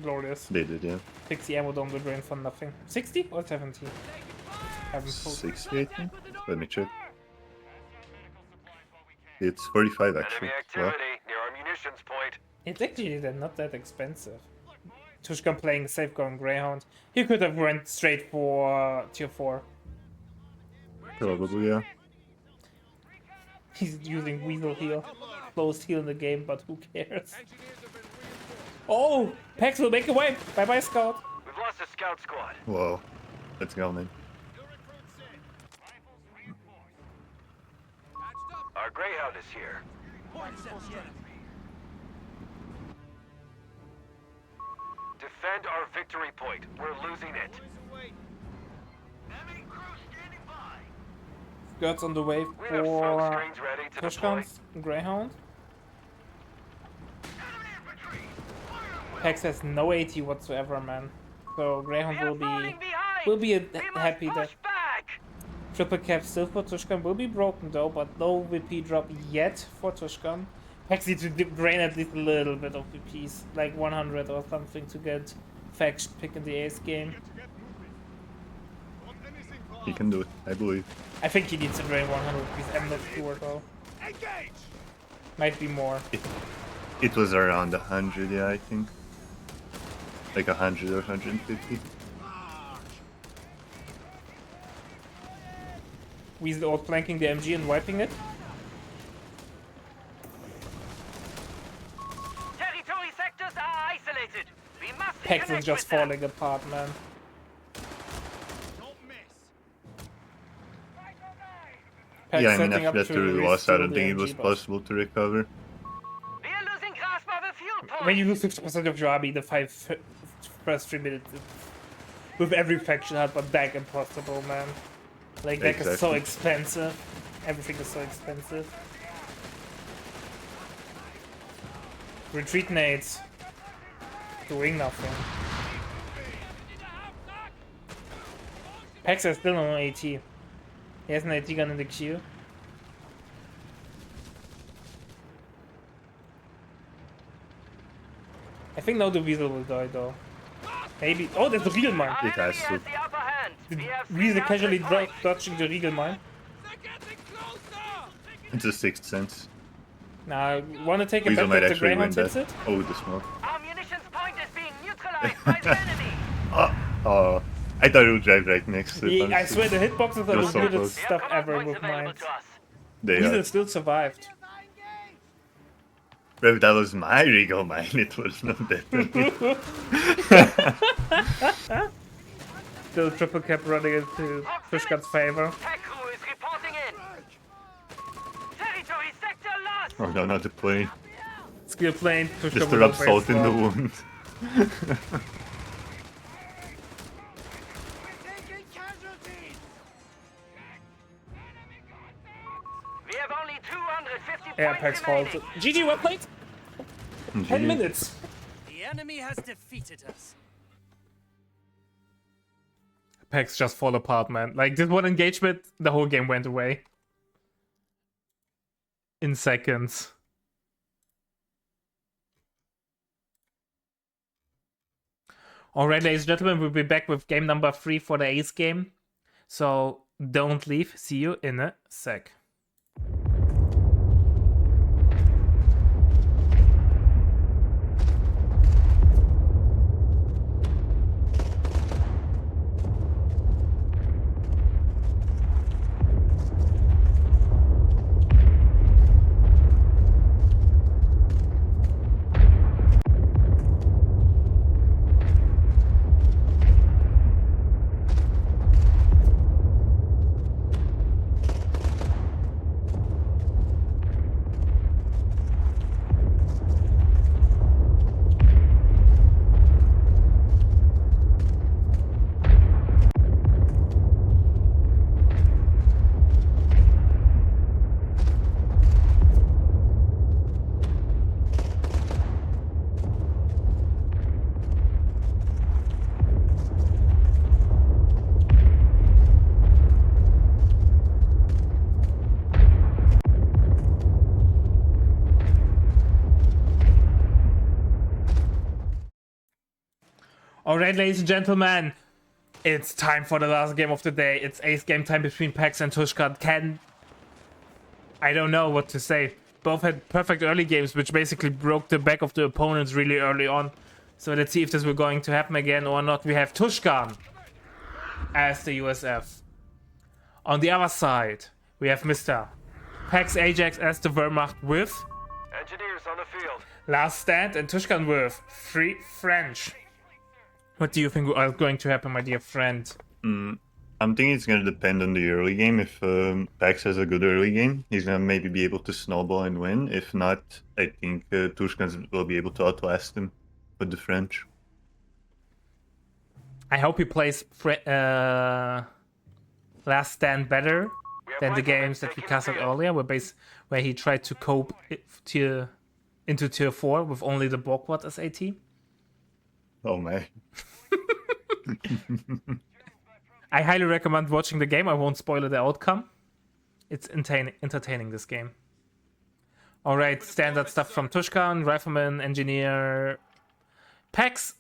glorious. They did, yeah. 60 ammo down the drain for nothing. 60 or 70? Haven't pulled. 60, I think. Let me check. It's 45 actually. Enemy Wow. activity near our munitions point. It's actually then not that expensive. Tushkan playing Safeguard Greyhound. He could have went straight for tier 4. Probably, yeah. He's using Weasel heal. Slowest heal in the game, but who cares? Engineers have been reinforced. Oh! Pax will make a wave! Bye bye, Scout! We've lost a scout squad. Whoa. Let's go, man. New recruits in. Patched up. Our Greyhound is here. Defend our victory point. We're losing it. Boys away. Enemy crew standing by. Scouts on the wave We have smoke for screens ready to deploy. Tushkan's Greyhound. Pax has no AT whatsoever, man. So Greyhound will be happy that triple cap still for Tushkan will be broken though, but no VP drop yet for Tushkan. Pax needs to drain at least a little bit of VPs, like 100 or something, to get faction pick in the ace game. He can do it, I believe. I think he needs to drain 100 VPs. I'm not sure though. Engage! Might be more. It was around 100, yeah, I think. Like 100 or 150. Weasel outflanking the MG and wiping it. Territory sectors are isolated. We must Pax is just falling apart, man. Don't miss. Pax Yeah, I mean, setting up after that to loss, I resteal don't the think it MG was boss. possible to recover. We are losing grasp of a fuel point. When you lose 50% of your army, the first 3 minutes with every faction hard, but deck impossible, man. Like, deck is so Exactly. expensive. Everything is so expensive. Retreat nades. Doing nothing. Pax has still no AT. He has an AT gun in the queue. I think now the Weasel will die though. Maybe. Oh, there's the Regal Mine. Our It has enemy to. the upper hand. The We have Weasel 300 casually points. dodging the Regal Mine. They're getting closer. It's a sixth sense. Now, wanna take a Weasel bet might that the actually win Greyhound that. hits it? Oh, the smoke. Our munitions point is being neutralized by the enemy. Oh, I thought it would drive right next to it. Yeah, I honestly. swear the hitboxes are It was the so weirdest close. We have stuff command ever points with available mines. to us. They Weasel are. still survived. Bro, that was my Regal mine. It was not that. Still triple cap running into Fishgut's favor. Tech crew is reporting in. Territory sector lost. Oh no, not the plane. Skill plane, Just Fishgut to will rub go salt in the well. wound. Taking casualties! We have only 250 Yeah, points Pax falls. remaining. GG, well played! 10 minutes! The enemy has defeated us. Pax just fall apart, man. Like, this one engagement, the whole game went away. In seconds. Alright, ladies and gentlemen, we'll be back with game number 3 for the ace game. So, don't leave. See you in a sec. Alright, ladies and gentlemen, it's time for the last game of the day. It's ace game time between Pax and Tushka. I don't know what to say. Both had perfect early games, which basically broke the back of the opponents really early on. So let's see if this will going to happen again or not. We have Tushkan as the USF. On the other side, we have Mr. Pax Ajax as the Wehrmacht with Engineers on the field. Last Stand and Tushkan with Free French. What do you think is going to happen, my dear friend? I'm thinking it's going to depend on the early game. If Pax has a good early game, he's going to maybe be able to snowball and win. If not, I think Tushkan will be able to outlast him with the French. I hope he plays Last Stand better than the games that we casted earlier, where he tried to cope into tier 4 with only the Borgward as AT. Oh my. I highly recommend watching the game. I won't spoil the outcome. It's entertaining, this game. Alright, standard stuff from Tushkan, Rifleman, Engineer, Pax.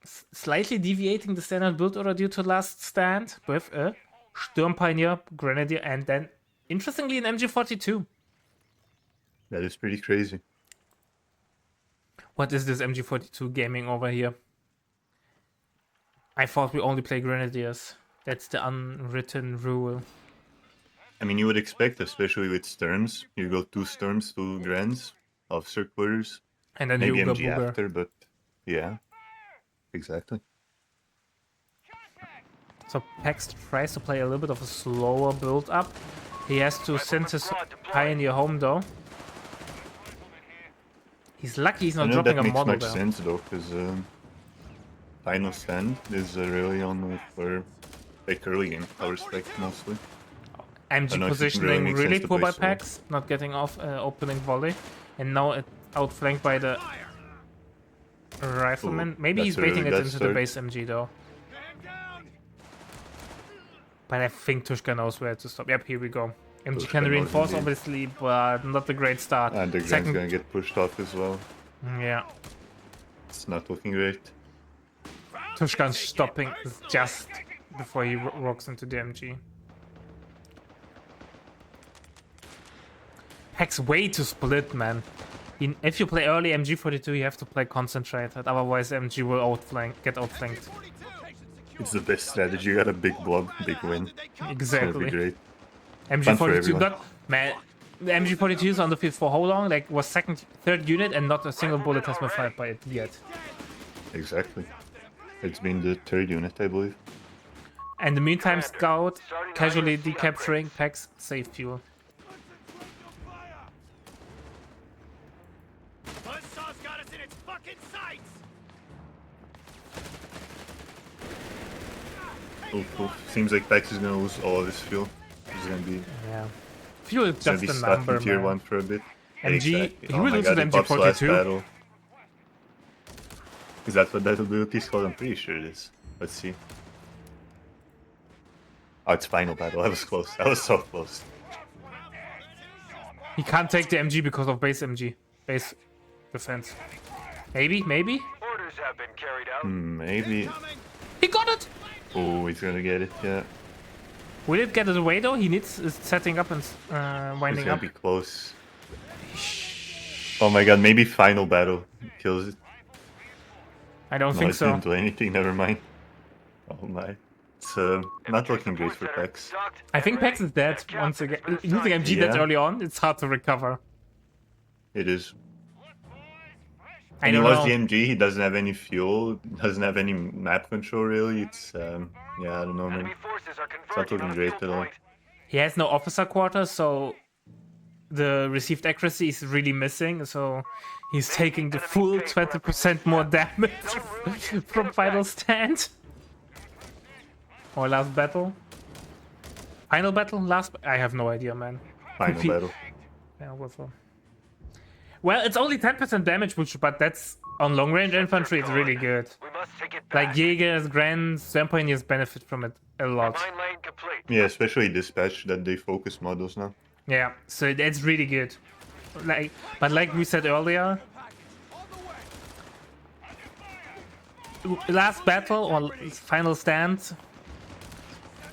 Slightly deviating the standard build order due to Last Stand with a Sturm Pioneer, Grenadier, and then, interestingly, an MG42. That is pretty crazy. What is this MG42 gaming over here? I thought we only play Grenadiers. That's the unwritten rule. I mean, you would expect, especially with Sturms, you go 2 Sturms, 2 Grens, officer quarters, And then maybe Hugo MG Booger. after, but yeah, exactly. So Pax tries to play a little bit of a slower build up. He has to send his Pioneer home though. He's lucky he's I not know dropping that a makes model much there. sense though, because Final Stand is really on for like early game, I respect mostly. MG don't know if it positioning makes really sense to poor play by slow. Pax, not getting off opening volley. And now it outflanked by the Rifleman. Ooh, Maybe he's that's a baiting really it bad into the start. base MG though. But I think Tushka knows where to stop. Yep, here we go. MG Tushka can knows reinforce indeed. obviously, but not a great start. And the Gren's Second, gonna get pushed off as well. yeah. It's not looking great. Tushkan's stopping just before he walks into the MG. Pax way to split, man. If you play early MG42, you have to play concentrated, otherwise MG will get outflanked. It's the best strategy. You got a big blob, big win. It's gonna be Exactly. great. Fun for MG42 everyone. got man. The MG42 is on the field for how long? Like was third unit, and not a single bullet has been fired by it yet. Exactly. It's been the 3rd unit, I believe. And in the meantime, Scout casually decapturing Pax safe fuel. Buzzsaw's got us in its fucking sights! Oof, oof. Seems like Pax is gonna lose all of his fuel. He's gonna be, Yeah, fuel is gonna just be a stuck number, in tier man. 1 for a bit. MG, Exactly. he Oh will my lose god, to he pops last MG42. battle. Is that what that ability is called? I'm pretty sure it is. Let's see. Oh, it's final battle. I was close. I was so close. He can't take the MG because of base MG, base defense. Maybe. Orders have been carried out. Maybe. He got it. Oh, he's gonna get it. Yeah. Will it get it away though? He needs is setting up and He's winding gonna up. be close. Oh my god, maybe final battle kills it. I don't No, think it so. didn't do anything. Never mind. Oh my. It's not looking great for Pax. I think Pax is dead once again. Losing MG that Yeah. early on, it's hard to recover. It is. I And he don't was know. the MG. He doesn't have any fuel. Doesn't have any map control really. It's yeah, I don't know, man. Enemy forces are not converging looking on the great fuel at all. point. He has no officer quarters, so the received accuracy is really missing. So he's taking the full 20% more damage from Final Stand. Or last battle. Final battle? I have no idea, man. Final He- battle. Yeah, well, it's only 10% damage, but that's on long range infantry. It's really good. We must take it back. Like Jägers, Grens, Pioneers benefit from it a lot. Mine lane complete. Yeah, especially dispatch that they focus models now. Yeah, so that's really good. But like we said earlier, last battle or final stand.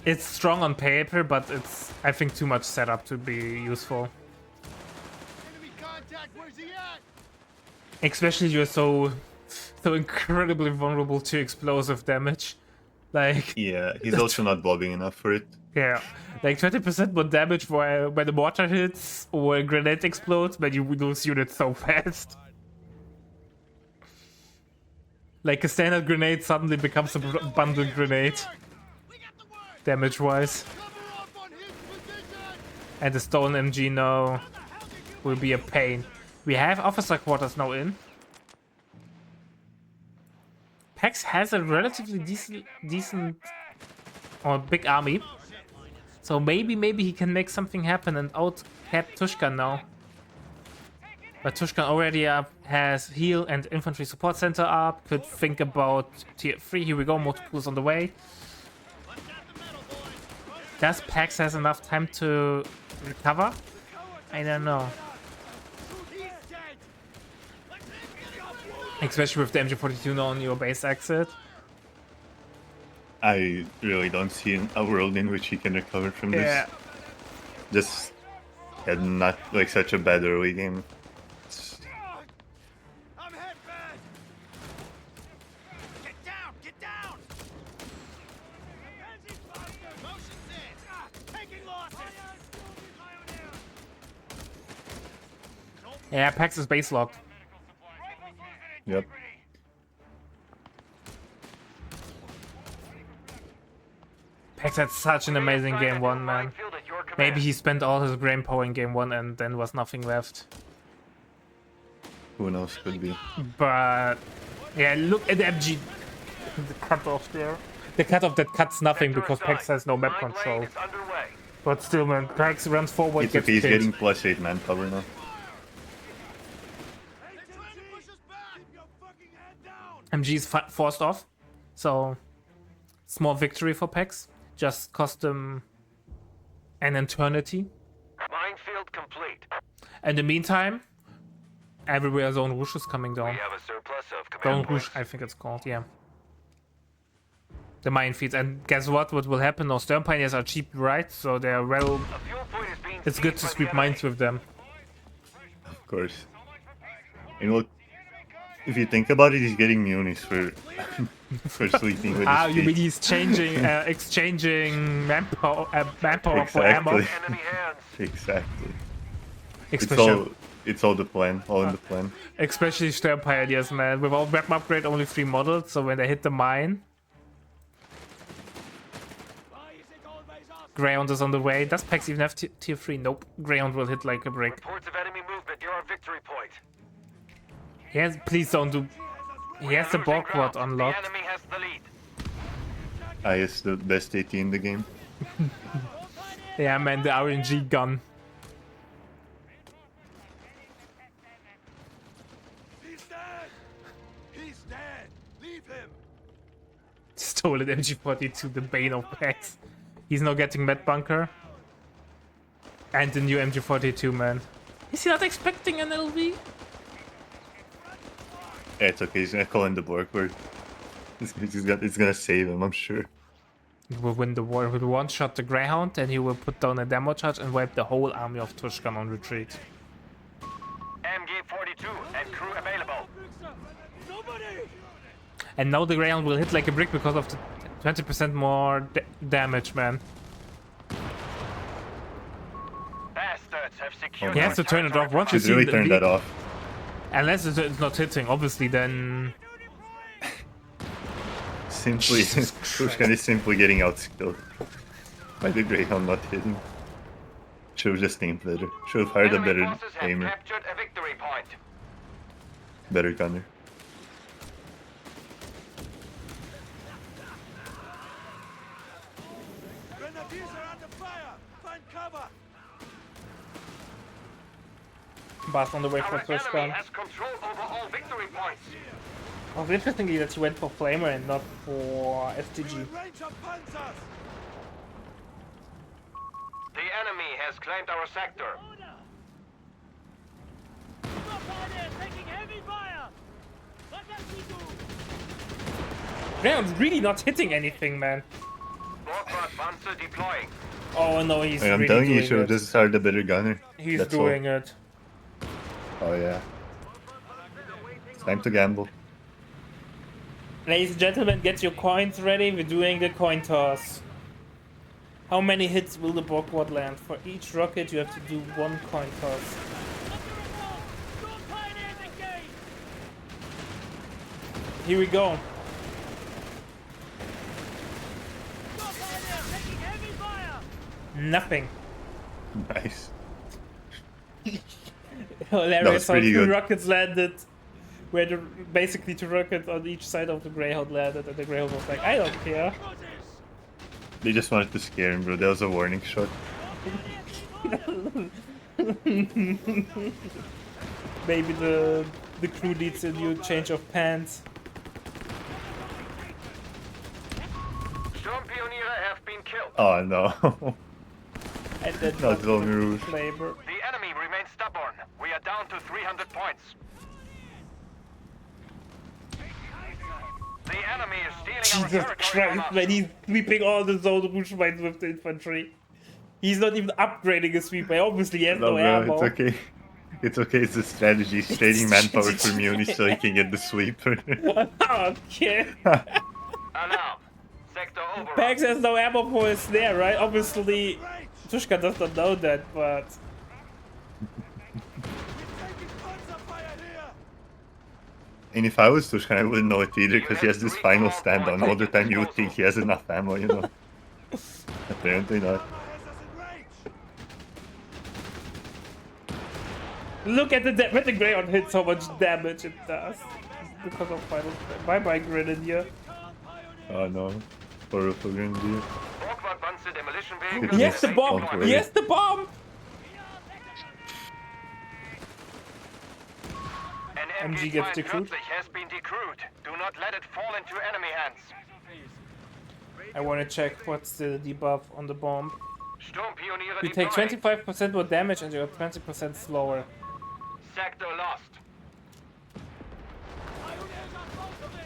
It's strong on paper, but it's, I think, too much setup to be useful. Enemy contact, where's he at? Especially you're so incredibly vulnerable to explosive damage. Like, Yeah, he's also not bobbing enough for it. yeah, like 20% more damage when the mortar hits or a grenade explodes, but you lose units so fast. Like a standard grenade suddenly becomes a bundled grenade, damage-wise. Cover up on his position! And the stone MG now will be a pain. We have officer quarters now in. Pax has a relatively decent or big army. So maybe he can make something happen and out-cap Tushkan now. But Tushkan already has heal and infantry support center up. Could think about tier 3. Here we go, multiples on the way. Does Pax has enough time to recover? I don't know. Especially with the MG42 now on your base exit. I really don't see a world in which he can recover from this. Yeah. Just had not like such a bad early game. I'm hit bad! Get down! Get down! Motion's in! Taking losses! Yeah, Pax is base locked. Yep. Pax had such an amazing game 1, man. Maybe he spent all his brain power in game 1 and then was nothing left. Who knows? Could be. But yeah, look at the MG. The cutoff there. The cutoff that cuts nothing because Pax has no map control. But still, man, Pax runs forward, It's gets okay, he's killed. getting +8 manpower now. They're trying to push us back! Keep your fucking head down! MG is forced off. So, small victory for Pax. Just cost him an eternity. Minefield complete. In the meantime, everywhere Zone Rouge is coming We down. have a surplus of Zone command Rouge, points. I think it's called, yeah. The minefields. And guess what? What will happen? Those Stern Pioneers are cheap, right? So they're well... A fuel point is being It's good seized to by the sweep enemy. mines with them. Of course. You know, if you think about it, he's getting munis for for sleeping with Ah, his you mean feet. he's changing, exchanging manpower for ammo? Exactly. Enemy hands. Exactly. Especially, It's all the plan, all in the plan. especially Stern Pioneers, man. Without weapon upgrade, only 3 models, so when they hit the mine... Greyhound is on the way. Does Pax even have tier 3? Nope. Greyhound will hit like a brick. Reports of enemy movement near our victory point. Yes, please don't do... He has the Losing Borg quad ground. unlocked. The enemy has the lead. Is the best AT in the game. Yeah, man, the RNG gun. He's dead! He's dead! Leave him! Stolen MG42, the bane of Pax. He's now getting Med Bunker. And the new MG42, man. Is he not expecting an LV? Yeah, it's okay, he's gonna call in the Borg word. It's gonna save him, I'm sure. He will win the war with one shot the Greyhound, and he will put down a demo charge and wipe the whole army of Tushkan on retreat. MG42 and crew available. And now the Greyhound will hit like a brick because of the 20% more damage, man. Bastards have secured. He has to turn it off once you Should see really the turn that lead. off. Unless it's not hitting, obviously, then... Simply, Tushkan is simply getting outskilled by the Greyhound not hitting. Should have just aimed better. Should have hired a Enemy better forces have aimer, captured a victory point. better gunner. Grenadiers are under fire! Find cover! Bas on the way for Our enemy Tushkan. has control over all victory points. Oh, interestingly that he went for Flamer and not for STG. Range of panzers! The enemy has claimed our sector. Taking heavy fire! What does he do? Greyhound's really not hitting anything, man. Borgward Panzer deploying. Oh no, he's I'm really telling you, you doing should have it. just hired a better gunner. He's That's doing it. all. Oh yeah. It's time to gamble. Ladies and gentlemen, get your coins ready. We're doing the coin toss. How many hits will the Borgward land? For each rocket, you have to do one coin toss. Storm pioneers engaged! Here we go. Storm pioneers taking heavy fire! Nothing. Nice. Hilarious how pretty two good. rockets landed. Where basically two rockets on each side of the Greyhound landed, and the Greyhound was like, I don't care. They just wanted to scare him, bro. That was a warning shot. Maybe the crew needs a new change of pants. Sturmpioniere have been killed. Oh no. And then Not Zone Rouge. flavor. The enemy remains stubborn. We are down to 300 points. The enemy is stealing our Jesus territory from Christ, us. man, he's sweeping all the Zone Rouge mines with the infantry. He's not even upgrading his sweeper. Obviously, he has no, No, ammo. bro, it's okay. It's okay, it's a strategy. He's trading manpower for Muni so he can get the sweeper. Okay. Alarm. Sector overrun. Pax has no ammo for his snare, right? Obviously, Tushka does not know that, but... Taking Panzer fire here! And if I was Tushkan, I wouldn't know it either, because he has this final stand on. All the time you would think he has enough ammo, you know. Apparently not. Armor has us in range! Look at when the Greyhound hits how much damage it does. Because of final stand. Bye-bye, Grenadier. Oh no. Powerful Grenadier. Borgward Panzer demolition vehicle. Yes, the bomb! Don't worry. Yes, the bomb! An MG gets MG-2 decrewed. Twich has been decrewed. Do not let it fall into enemy hands. I want to check what's the debuff on the bomb. Sturmpioniere You take deploying. 25% more damage and you're 20% slower. Sector lost. Pioneers are faltering!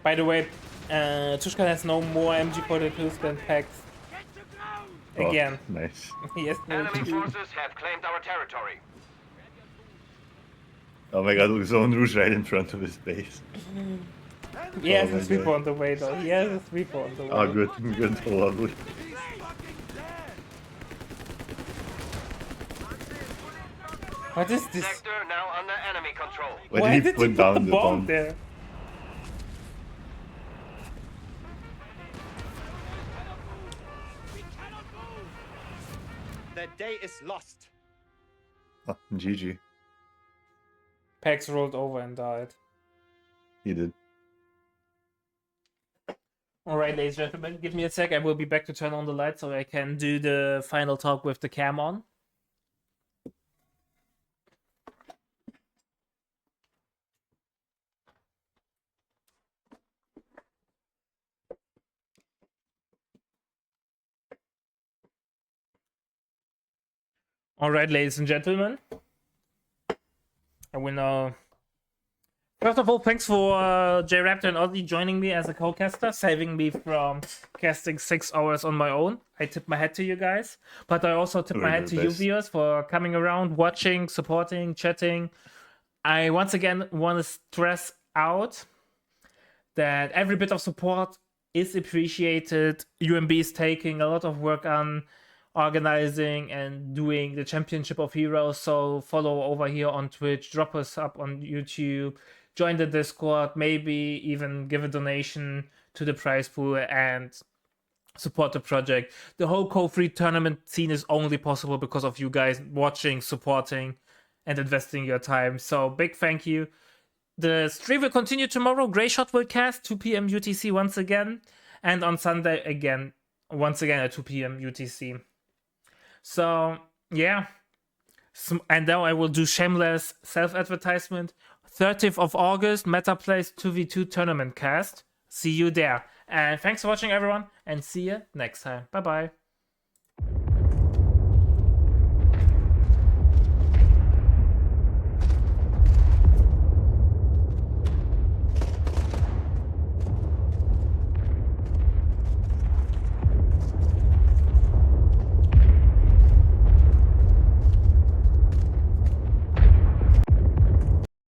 By the way, Tushkan has no more MG42s than Pax. Get to ground! Oh, Again. nice. He has no Enemy two. forces have claimed our territory. Oh my god, look, Zone Rouge right in front of his base. He has Oh my a sweeper God. on the way though. He has a sweeper on the way. Oh, good, good, lovely. He's fucking dead! What is this? Sector now under enemy control. Why Why did he did put you down put the the bomb bomb? there? We cannot move! The day is lost. Oh, GG. Pax rolled over and died. He did. Alright, ladies and gentlemen, give me a sec. I will be back to turn on the light so I can do the final talk with the cam on. Alright, ladies and gentlemen. I will now... First of all, thanks for JRaptor and Ozzy joining me as a co-caster, saving me from casting 6 hours on my own. I tip my hat to you guys. But I also tip my You're hat the to you best. viewers for coming around, watching, supporting, chatting. I once again want to stress out that every bit of support is appreciated. UMB is taking a lot of work on organizing and doing the Championship of Heroes, so follow over here on Twitch, drop us up on YouTube, join the Discord, maybe even give a donation to the prize pool and support the project. The whole COH3 tournament scene is only possible because of you guys watching, supporting, and investing your time. So big thank you. The stream will continue tomorrow. Greyshot will cast 2 p.m. UTC once again, and on Sunday again, once again at 2 p.m. UTC. So yeah, and now I will do shameless self-advertisement. 30th of August, MetaPlays 2v2 tournament cast. See you there. And thanks for watching, everyone, and see you next time. Bye bye.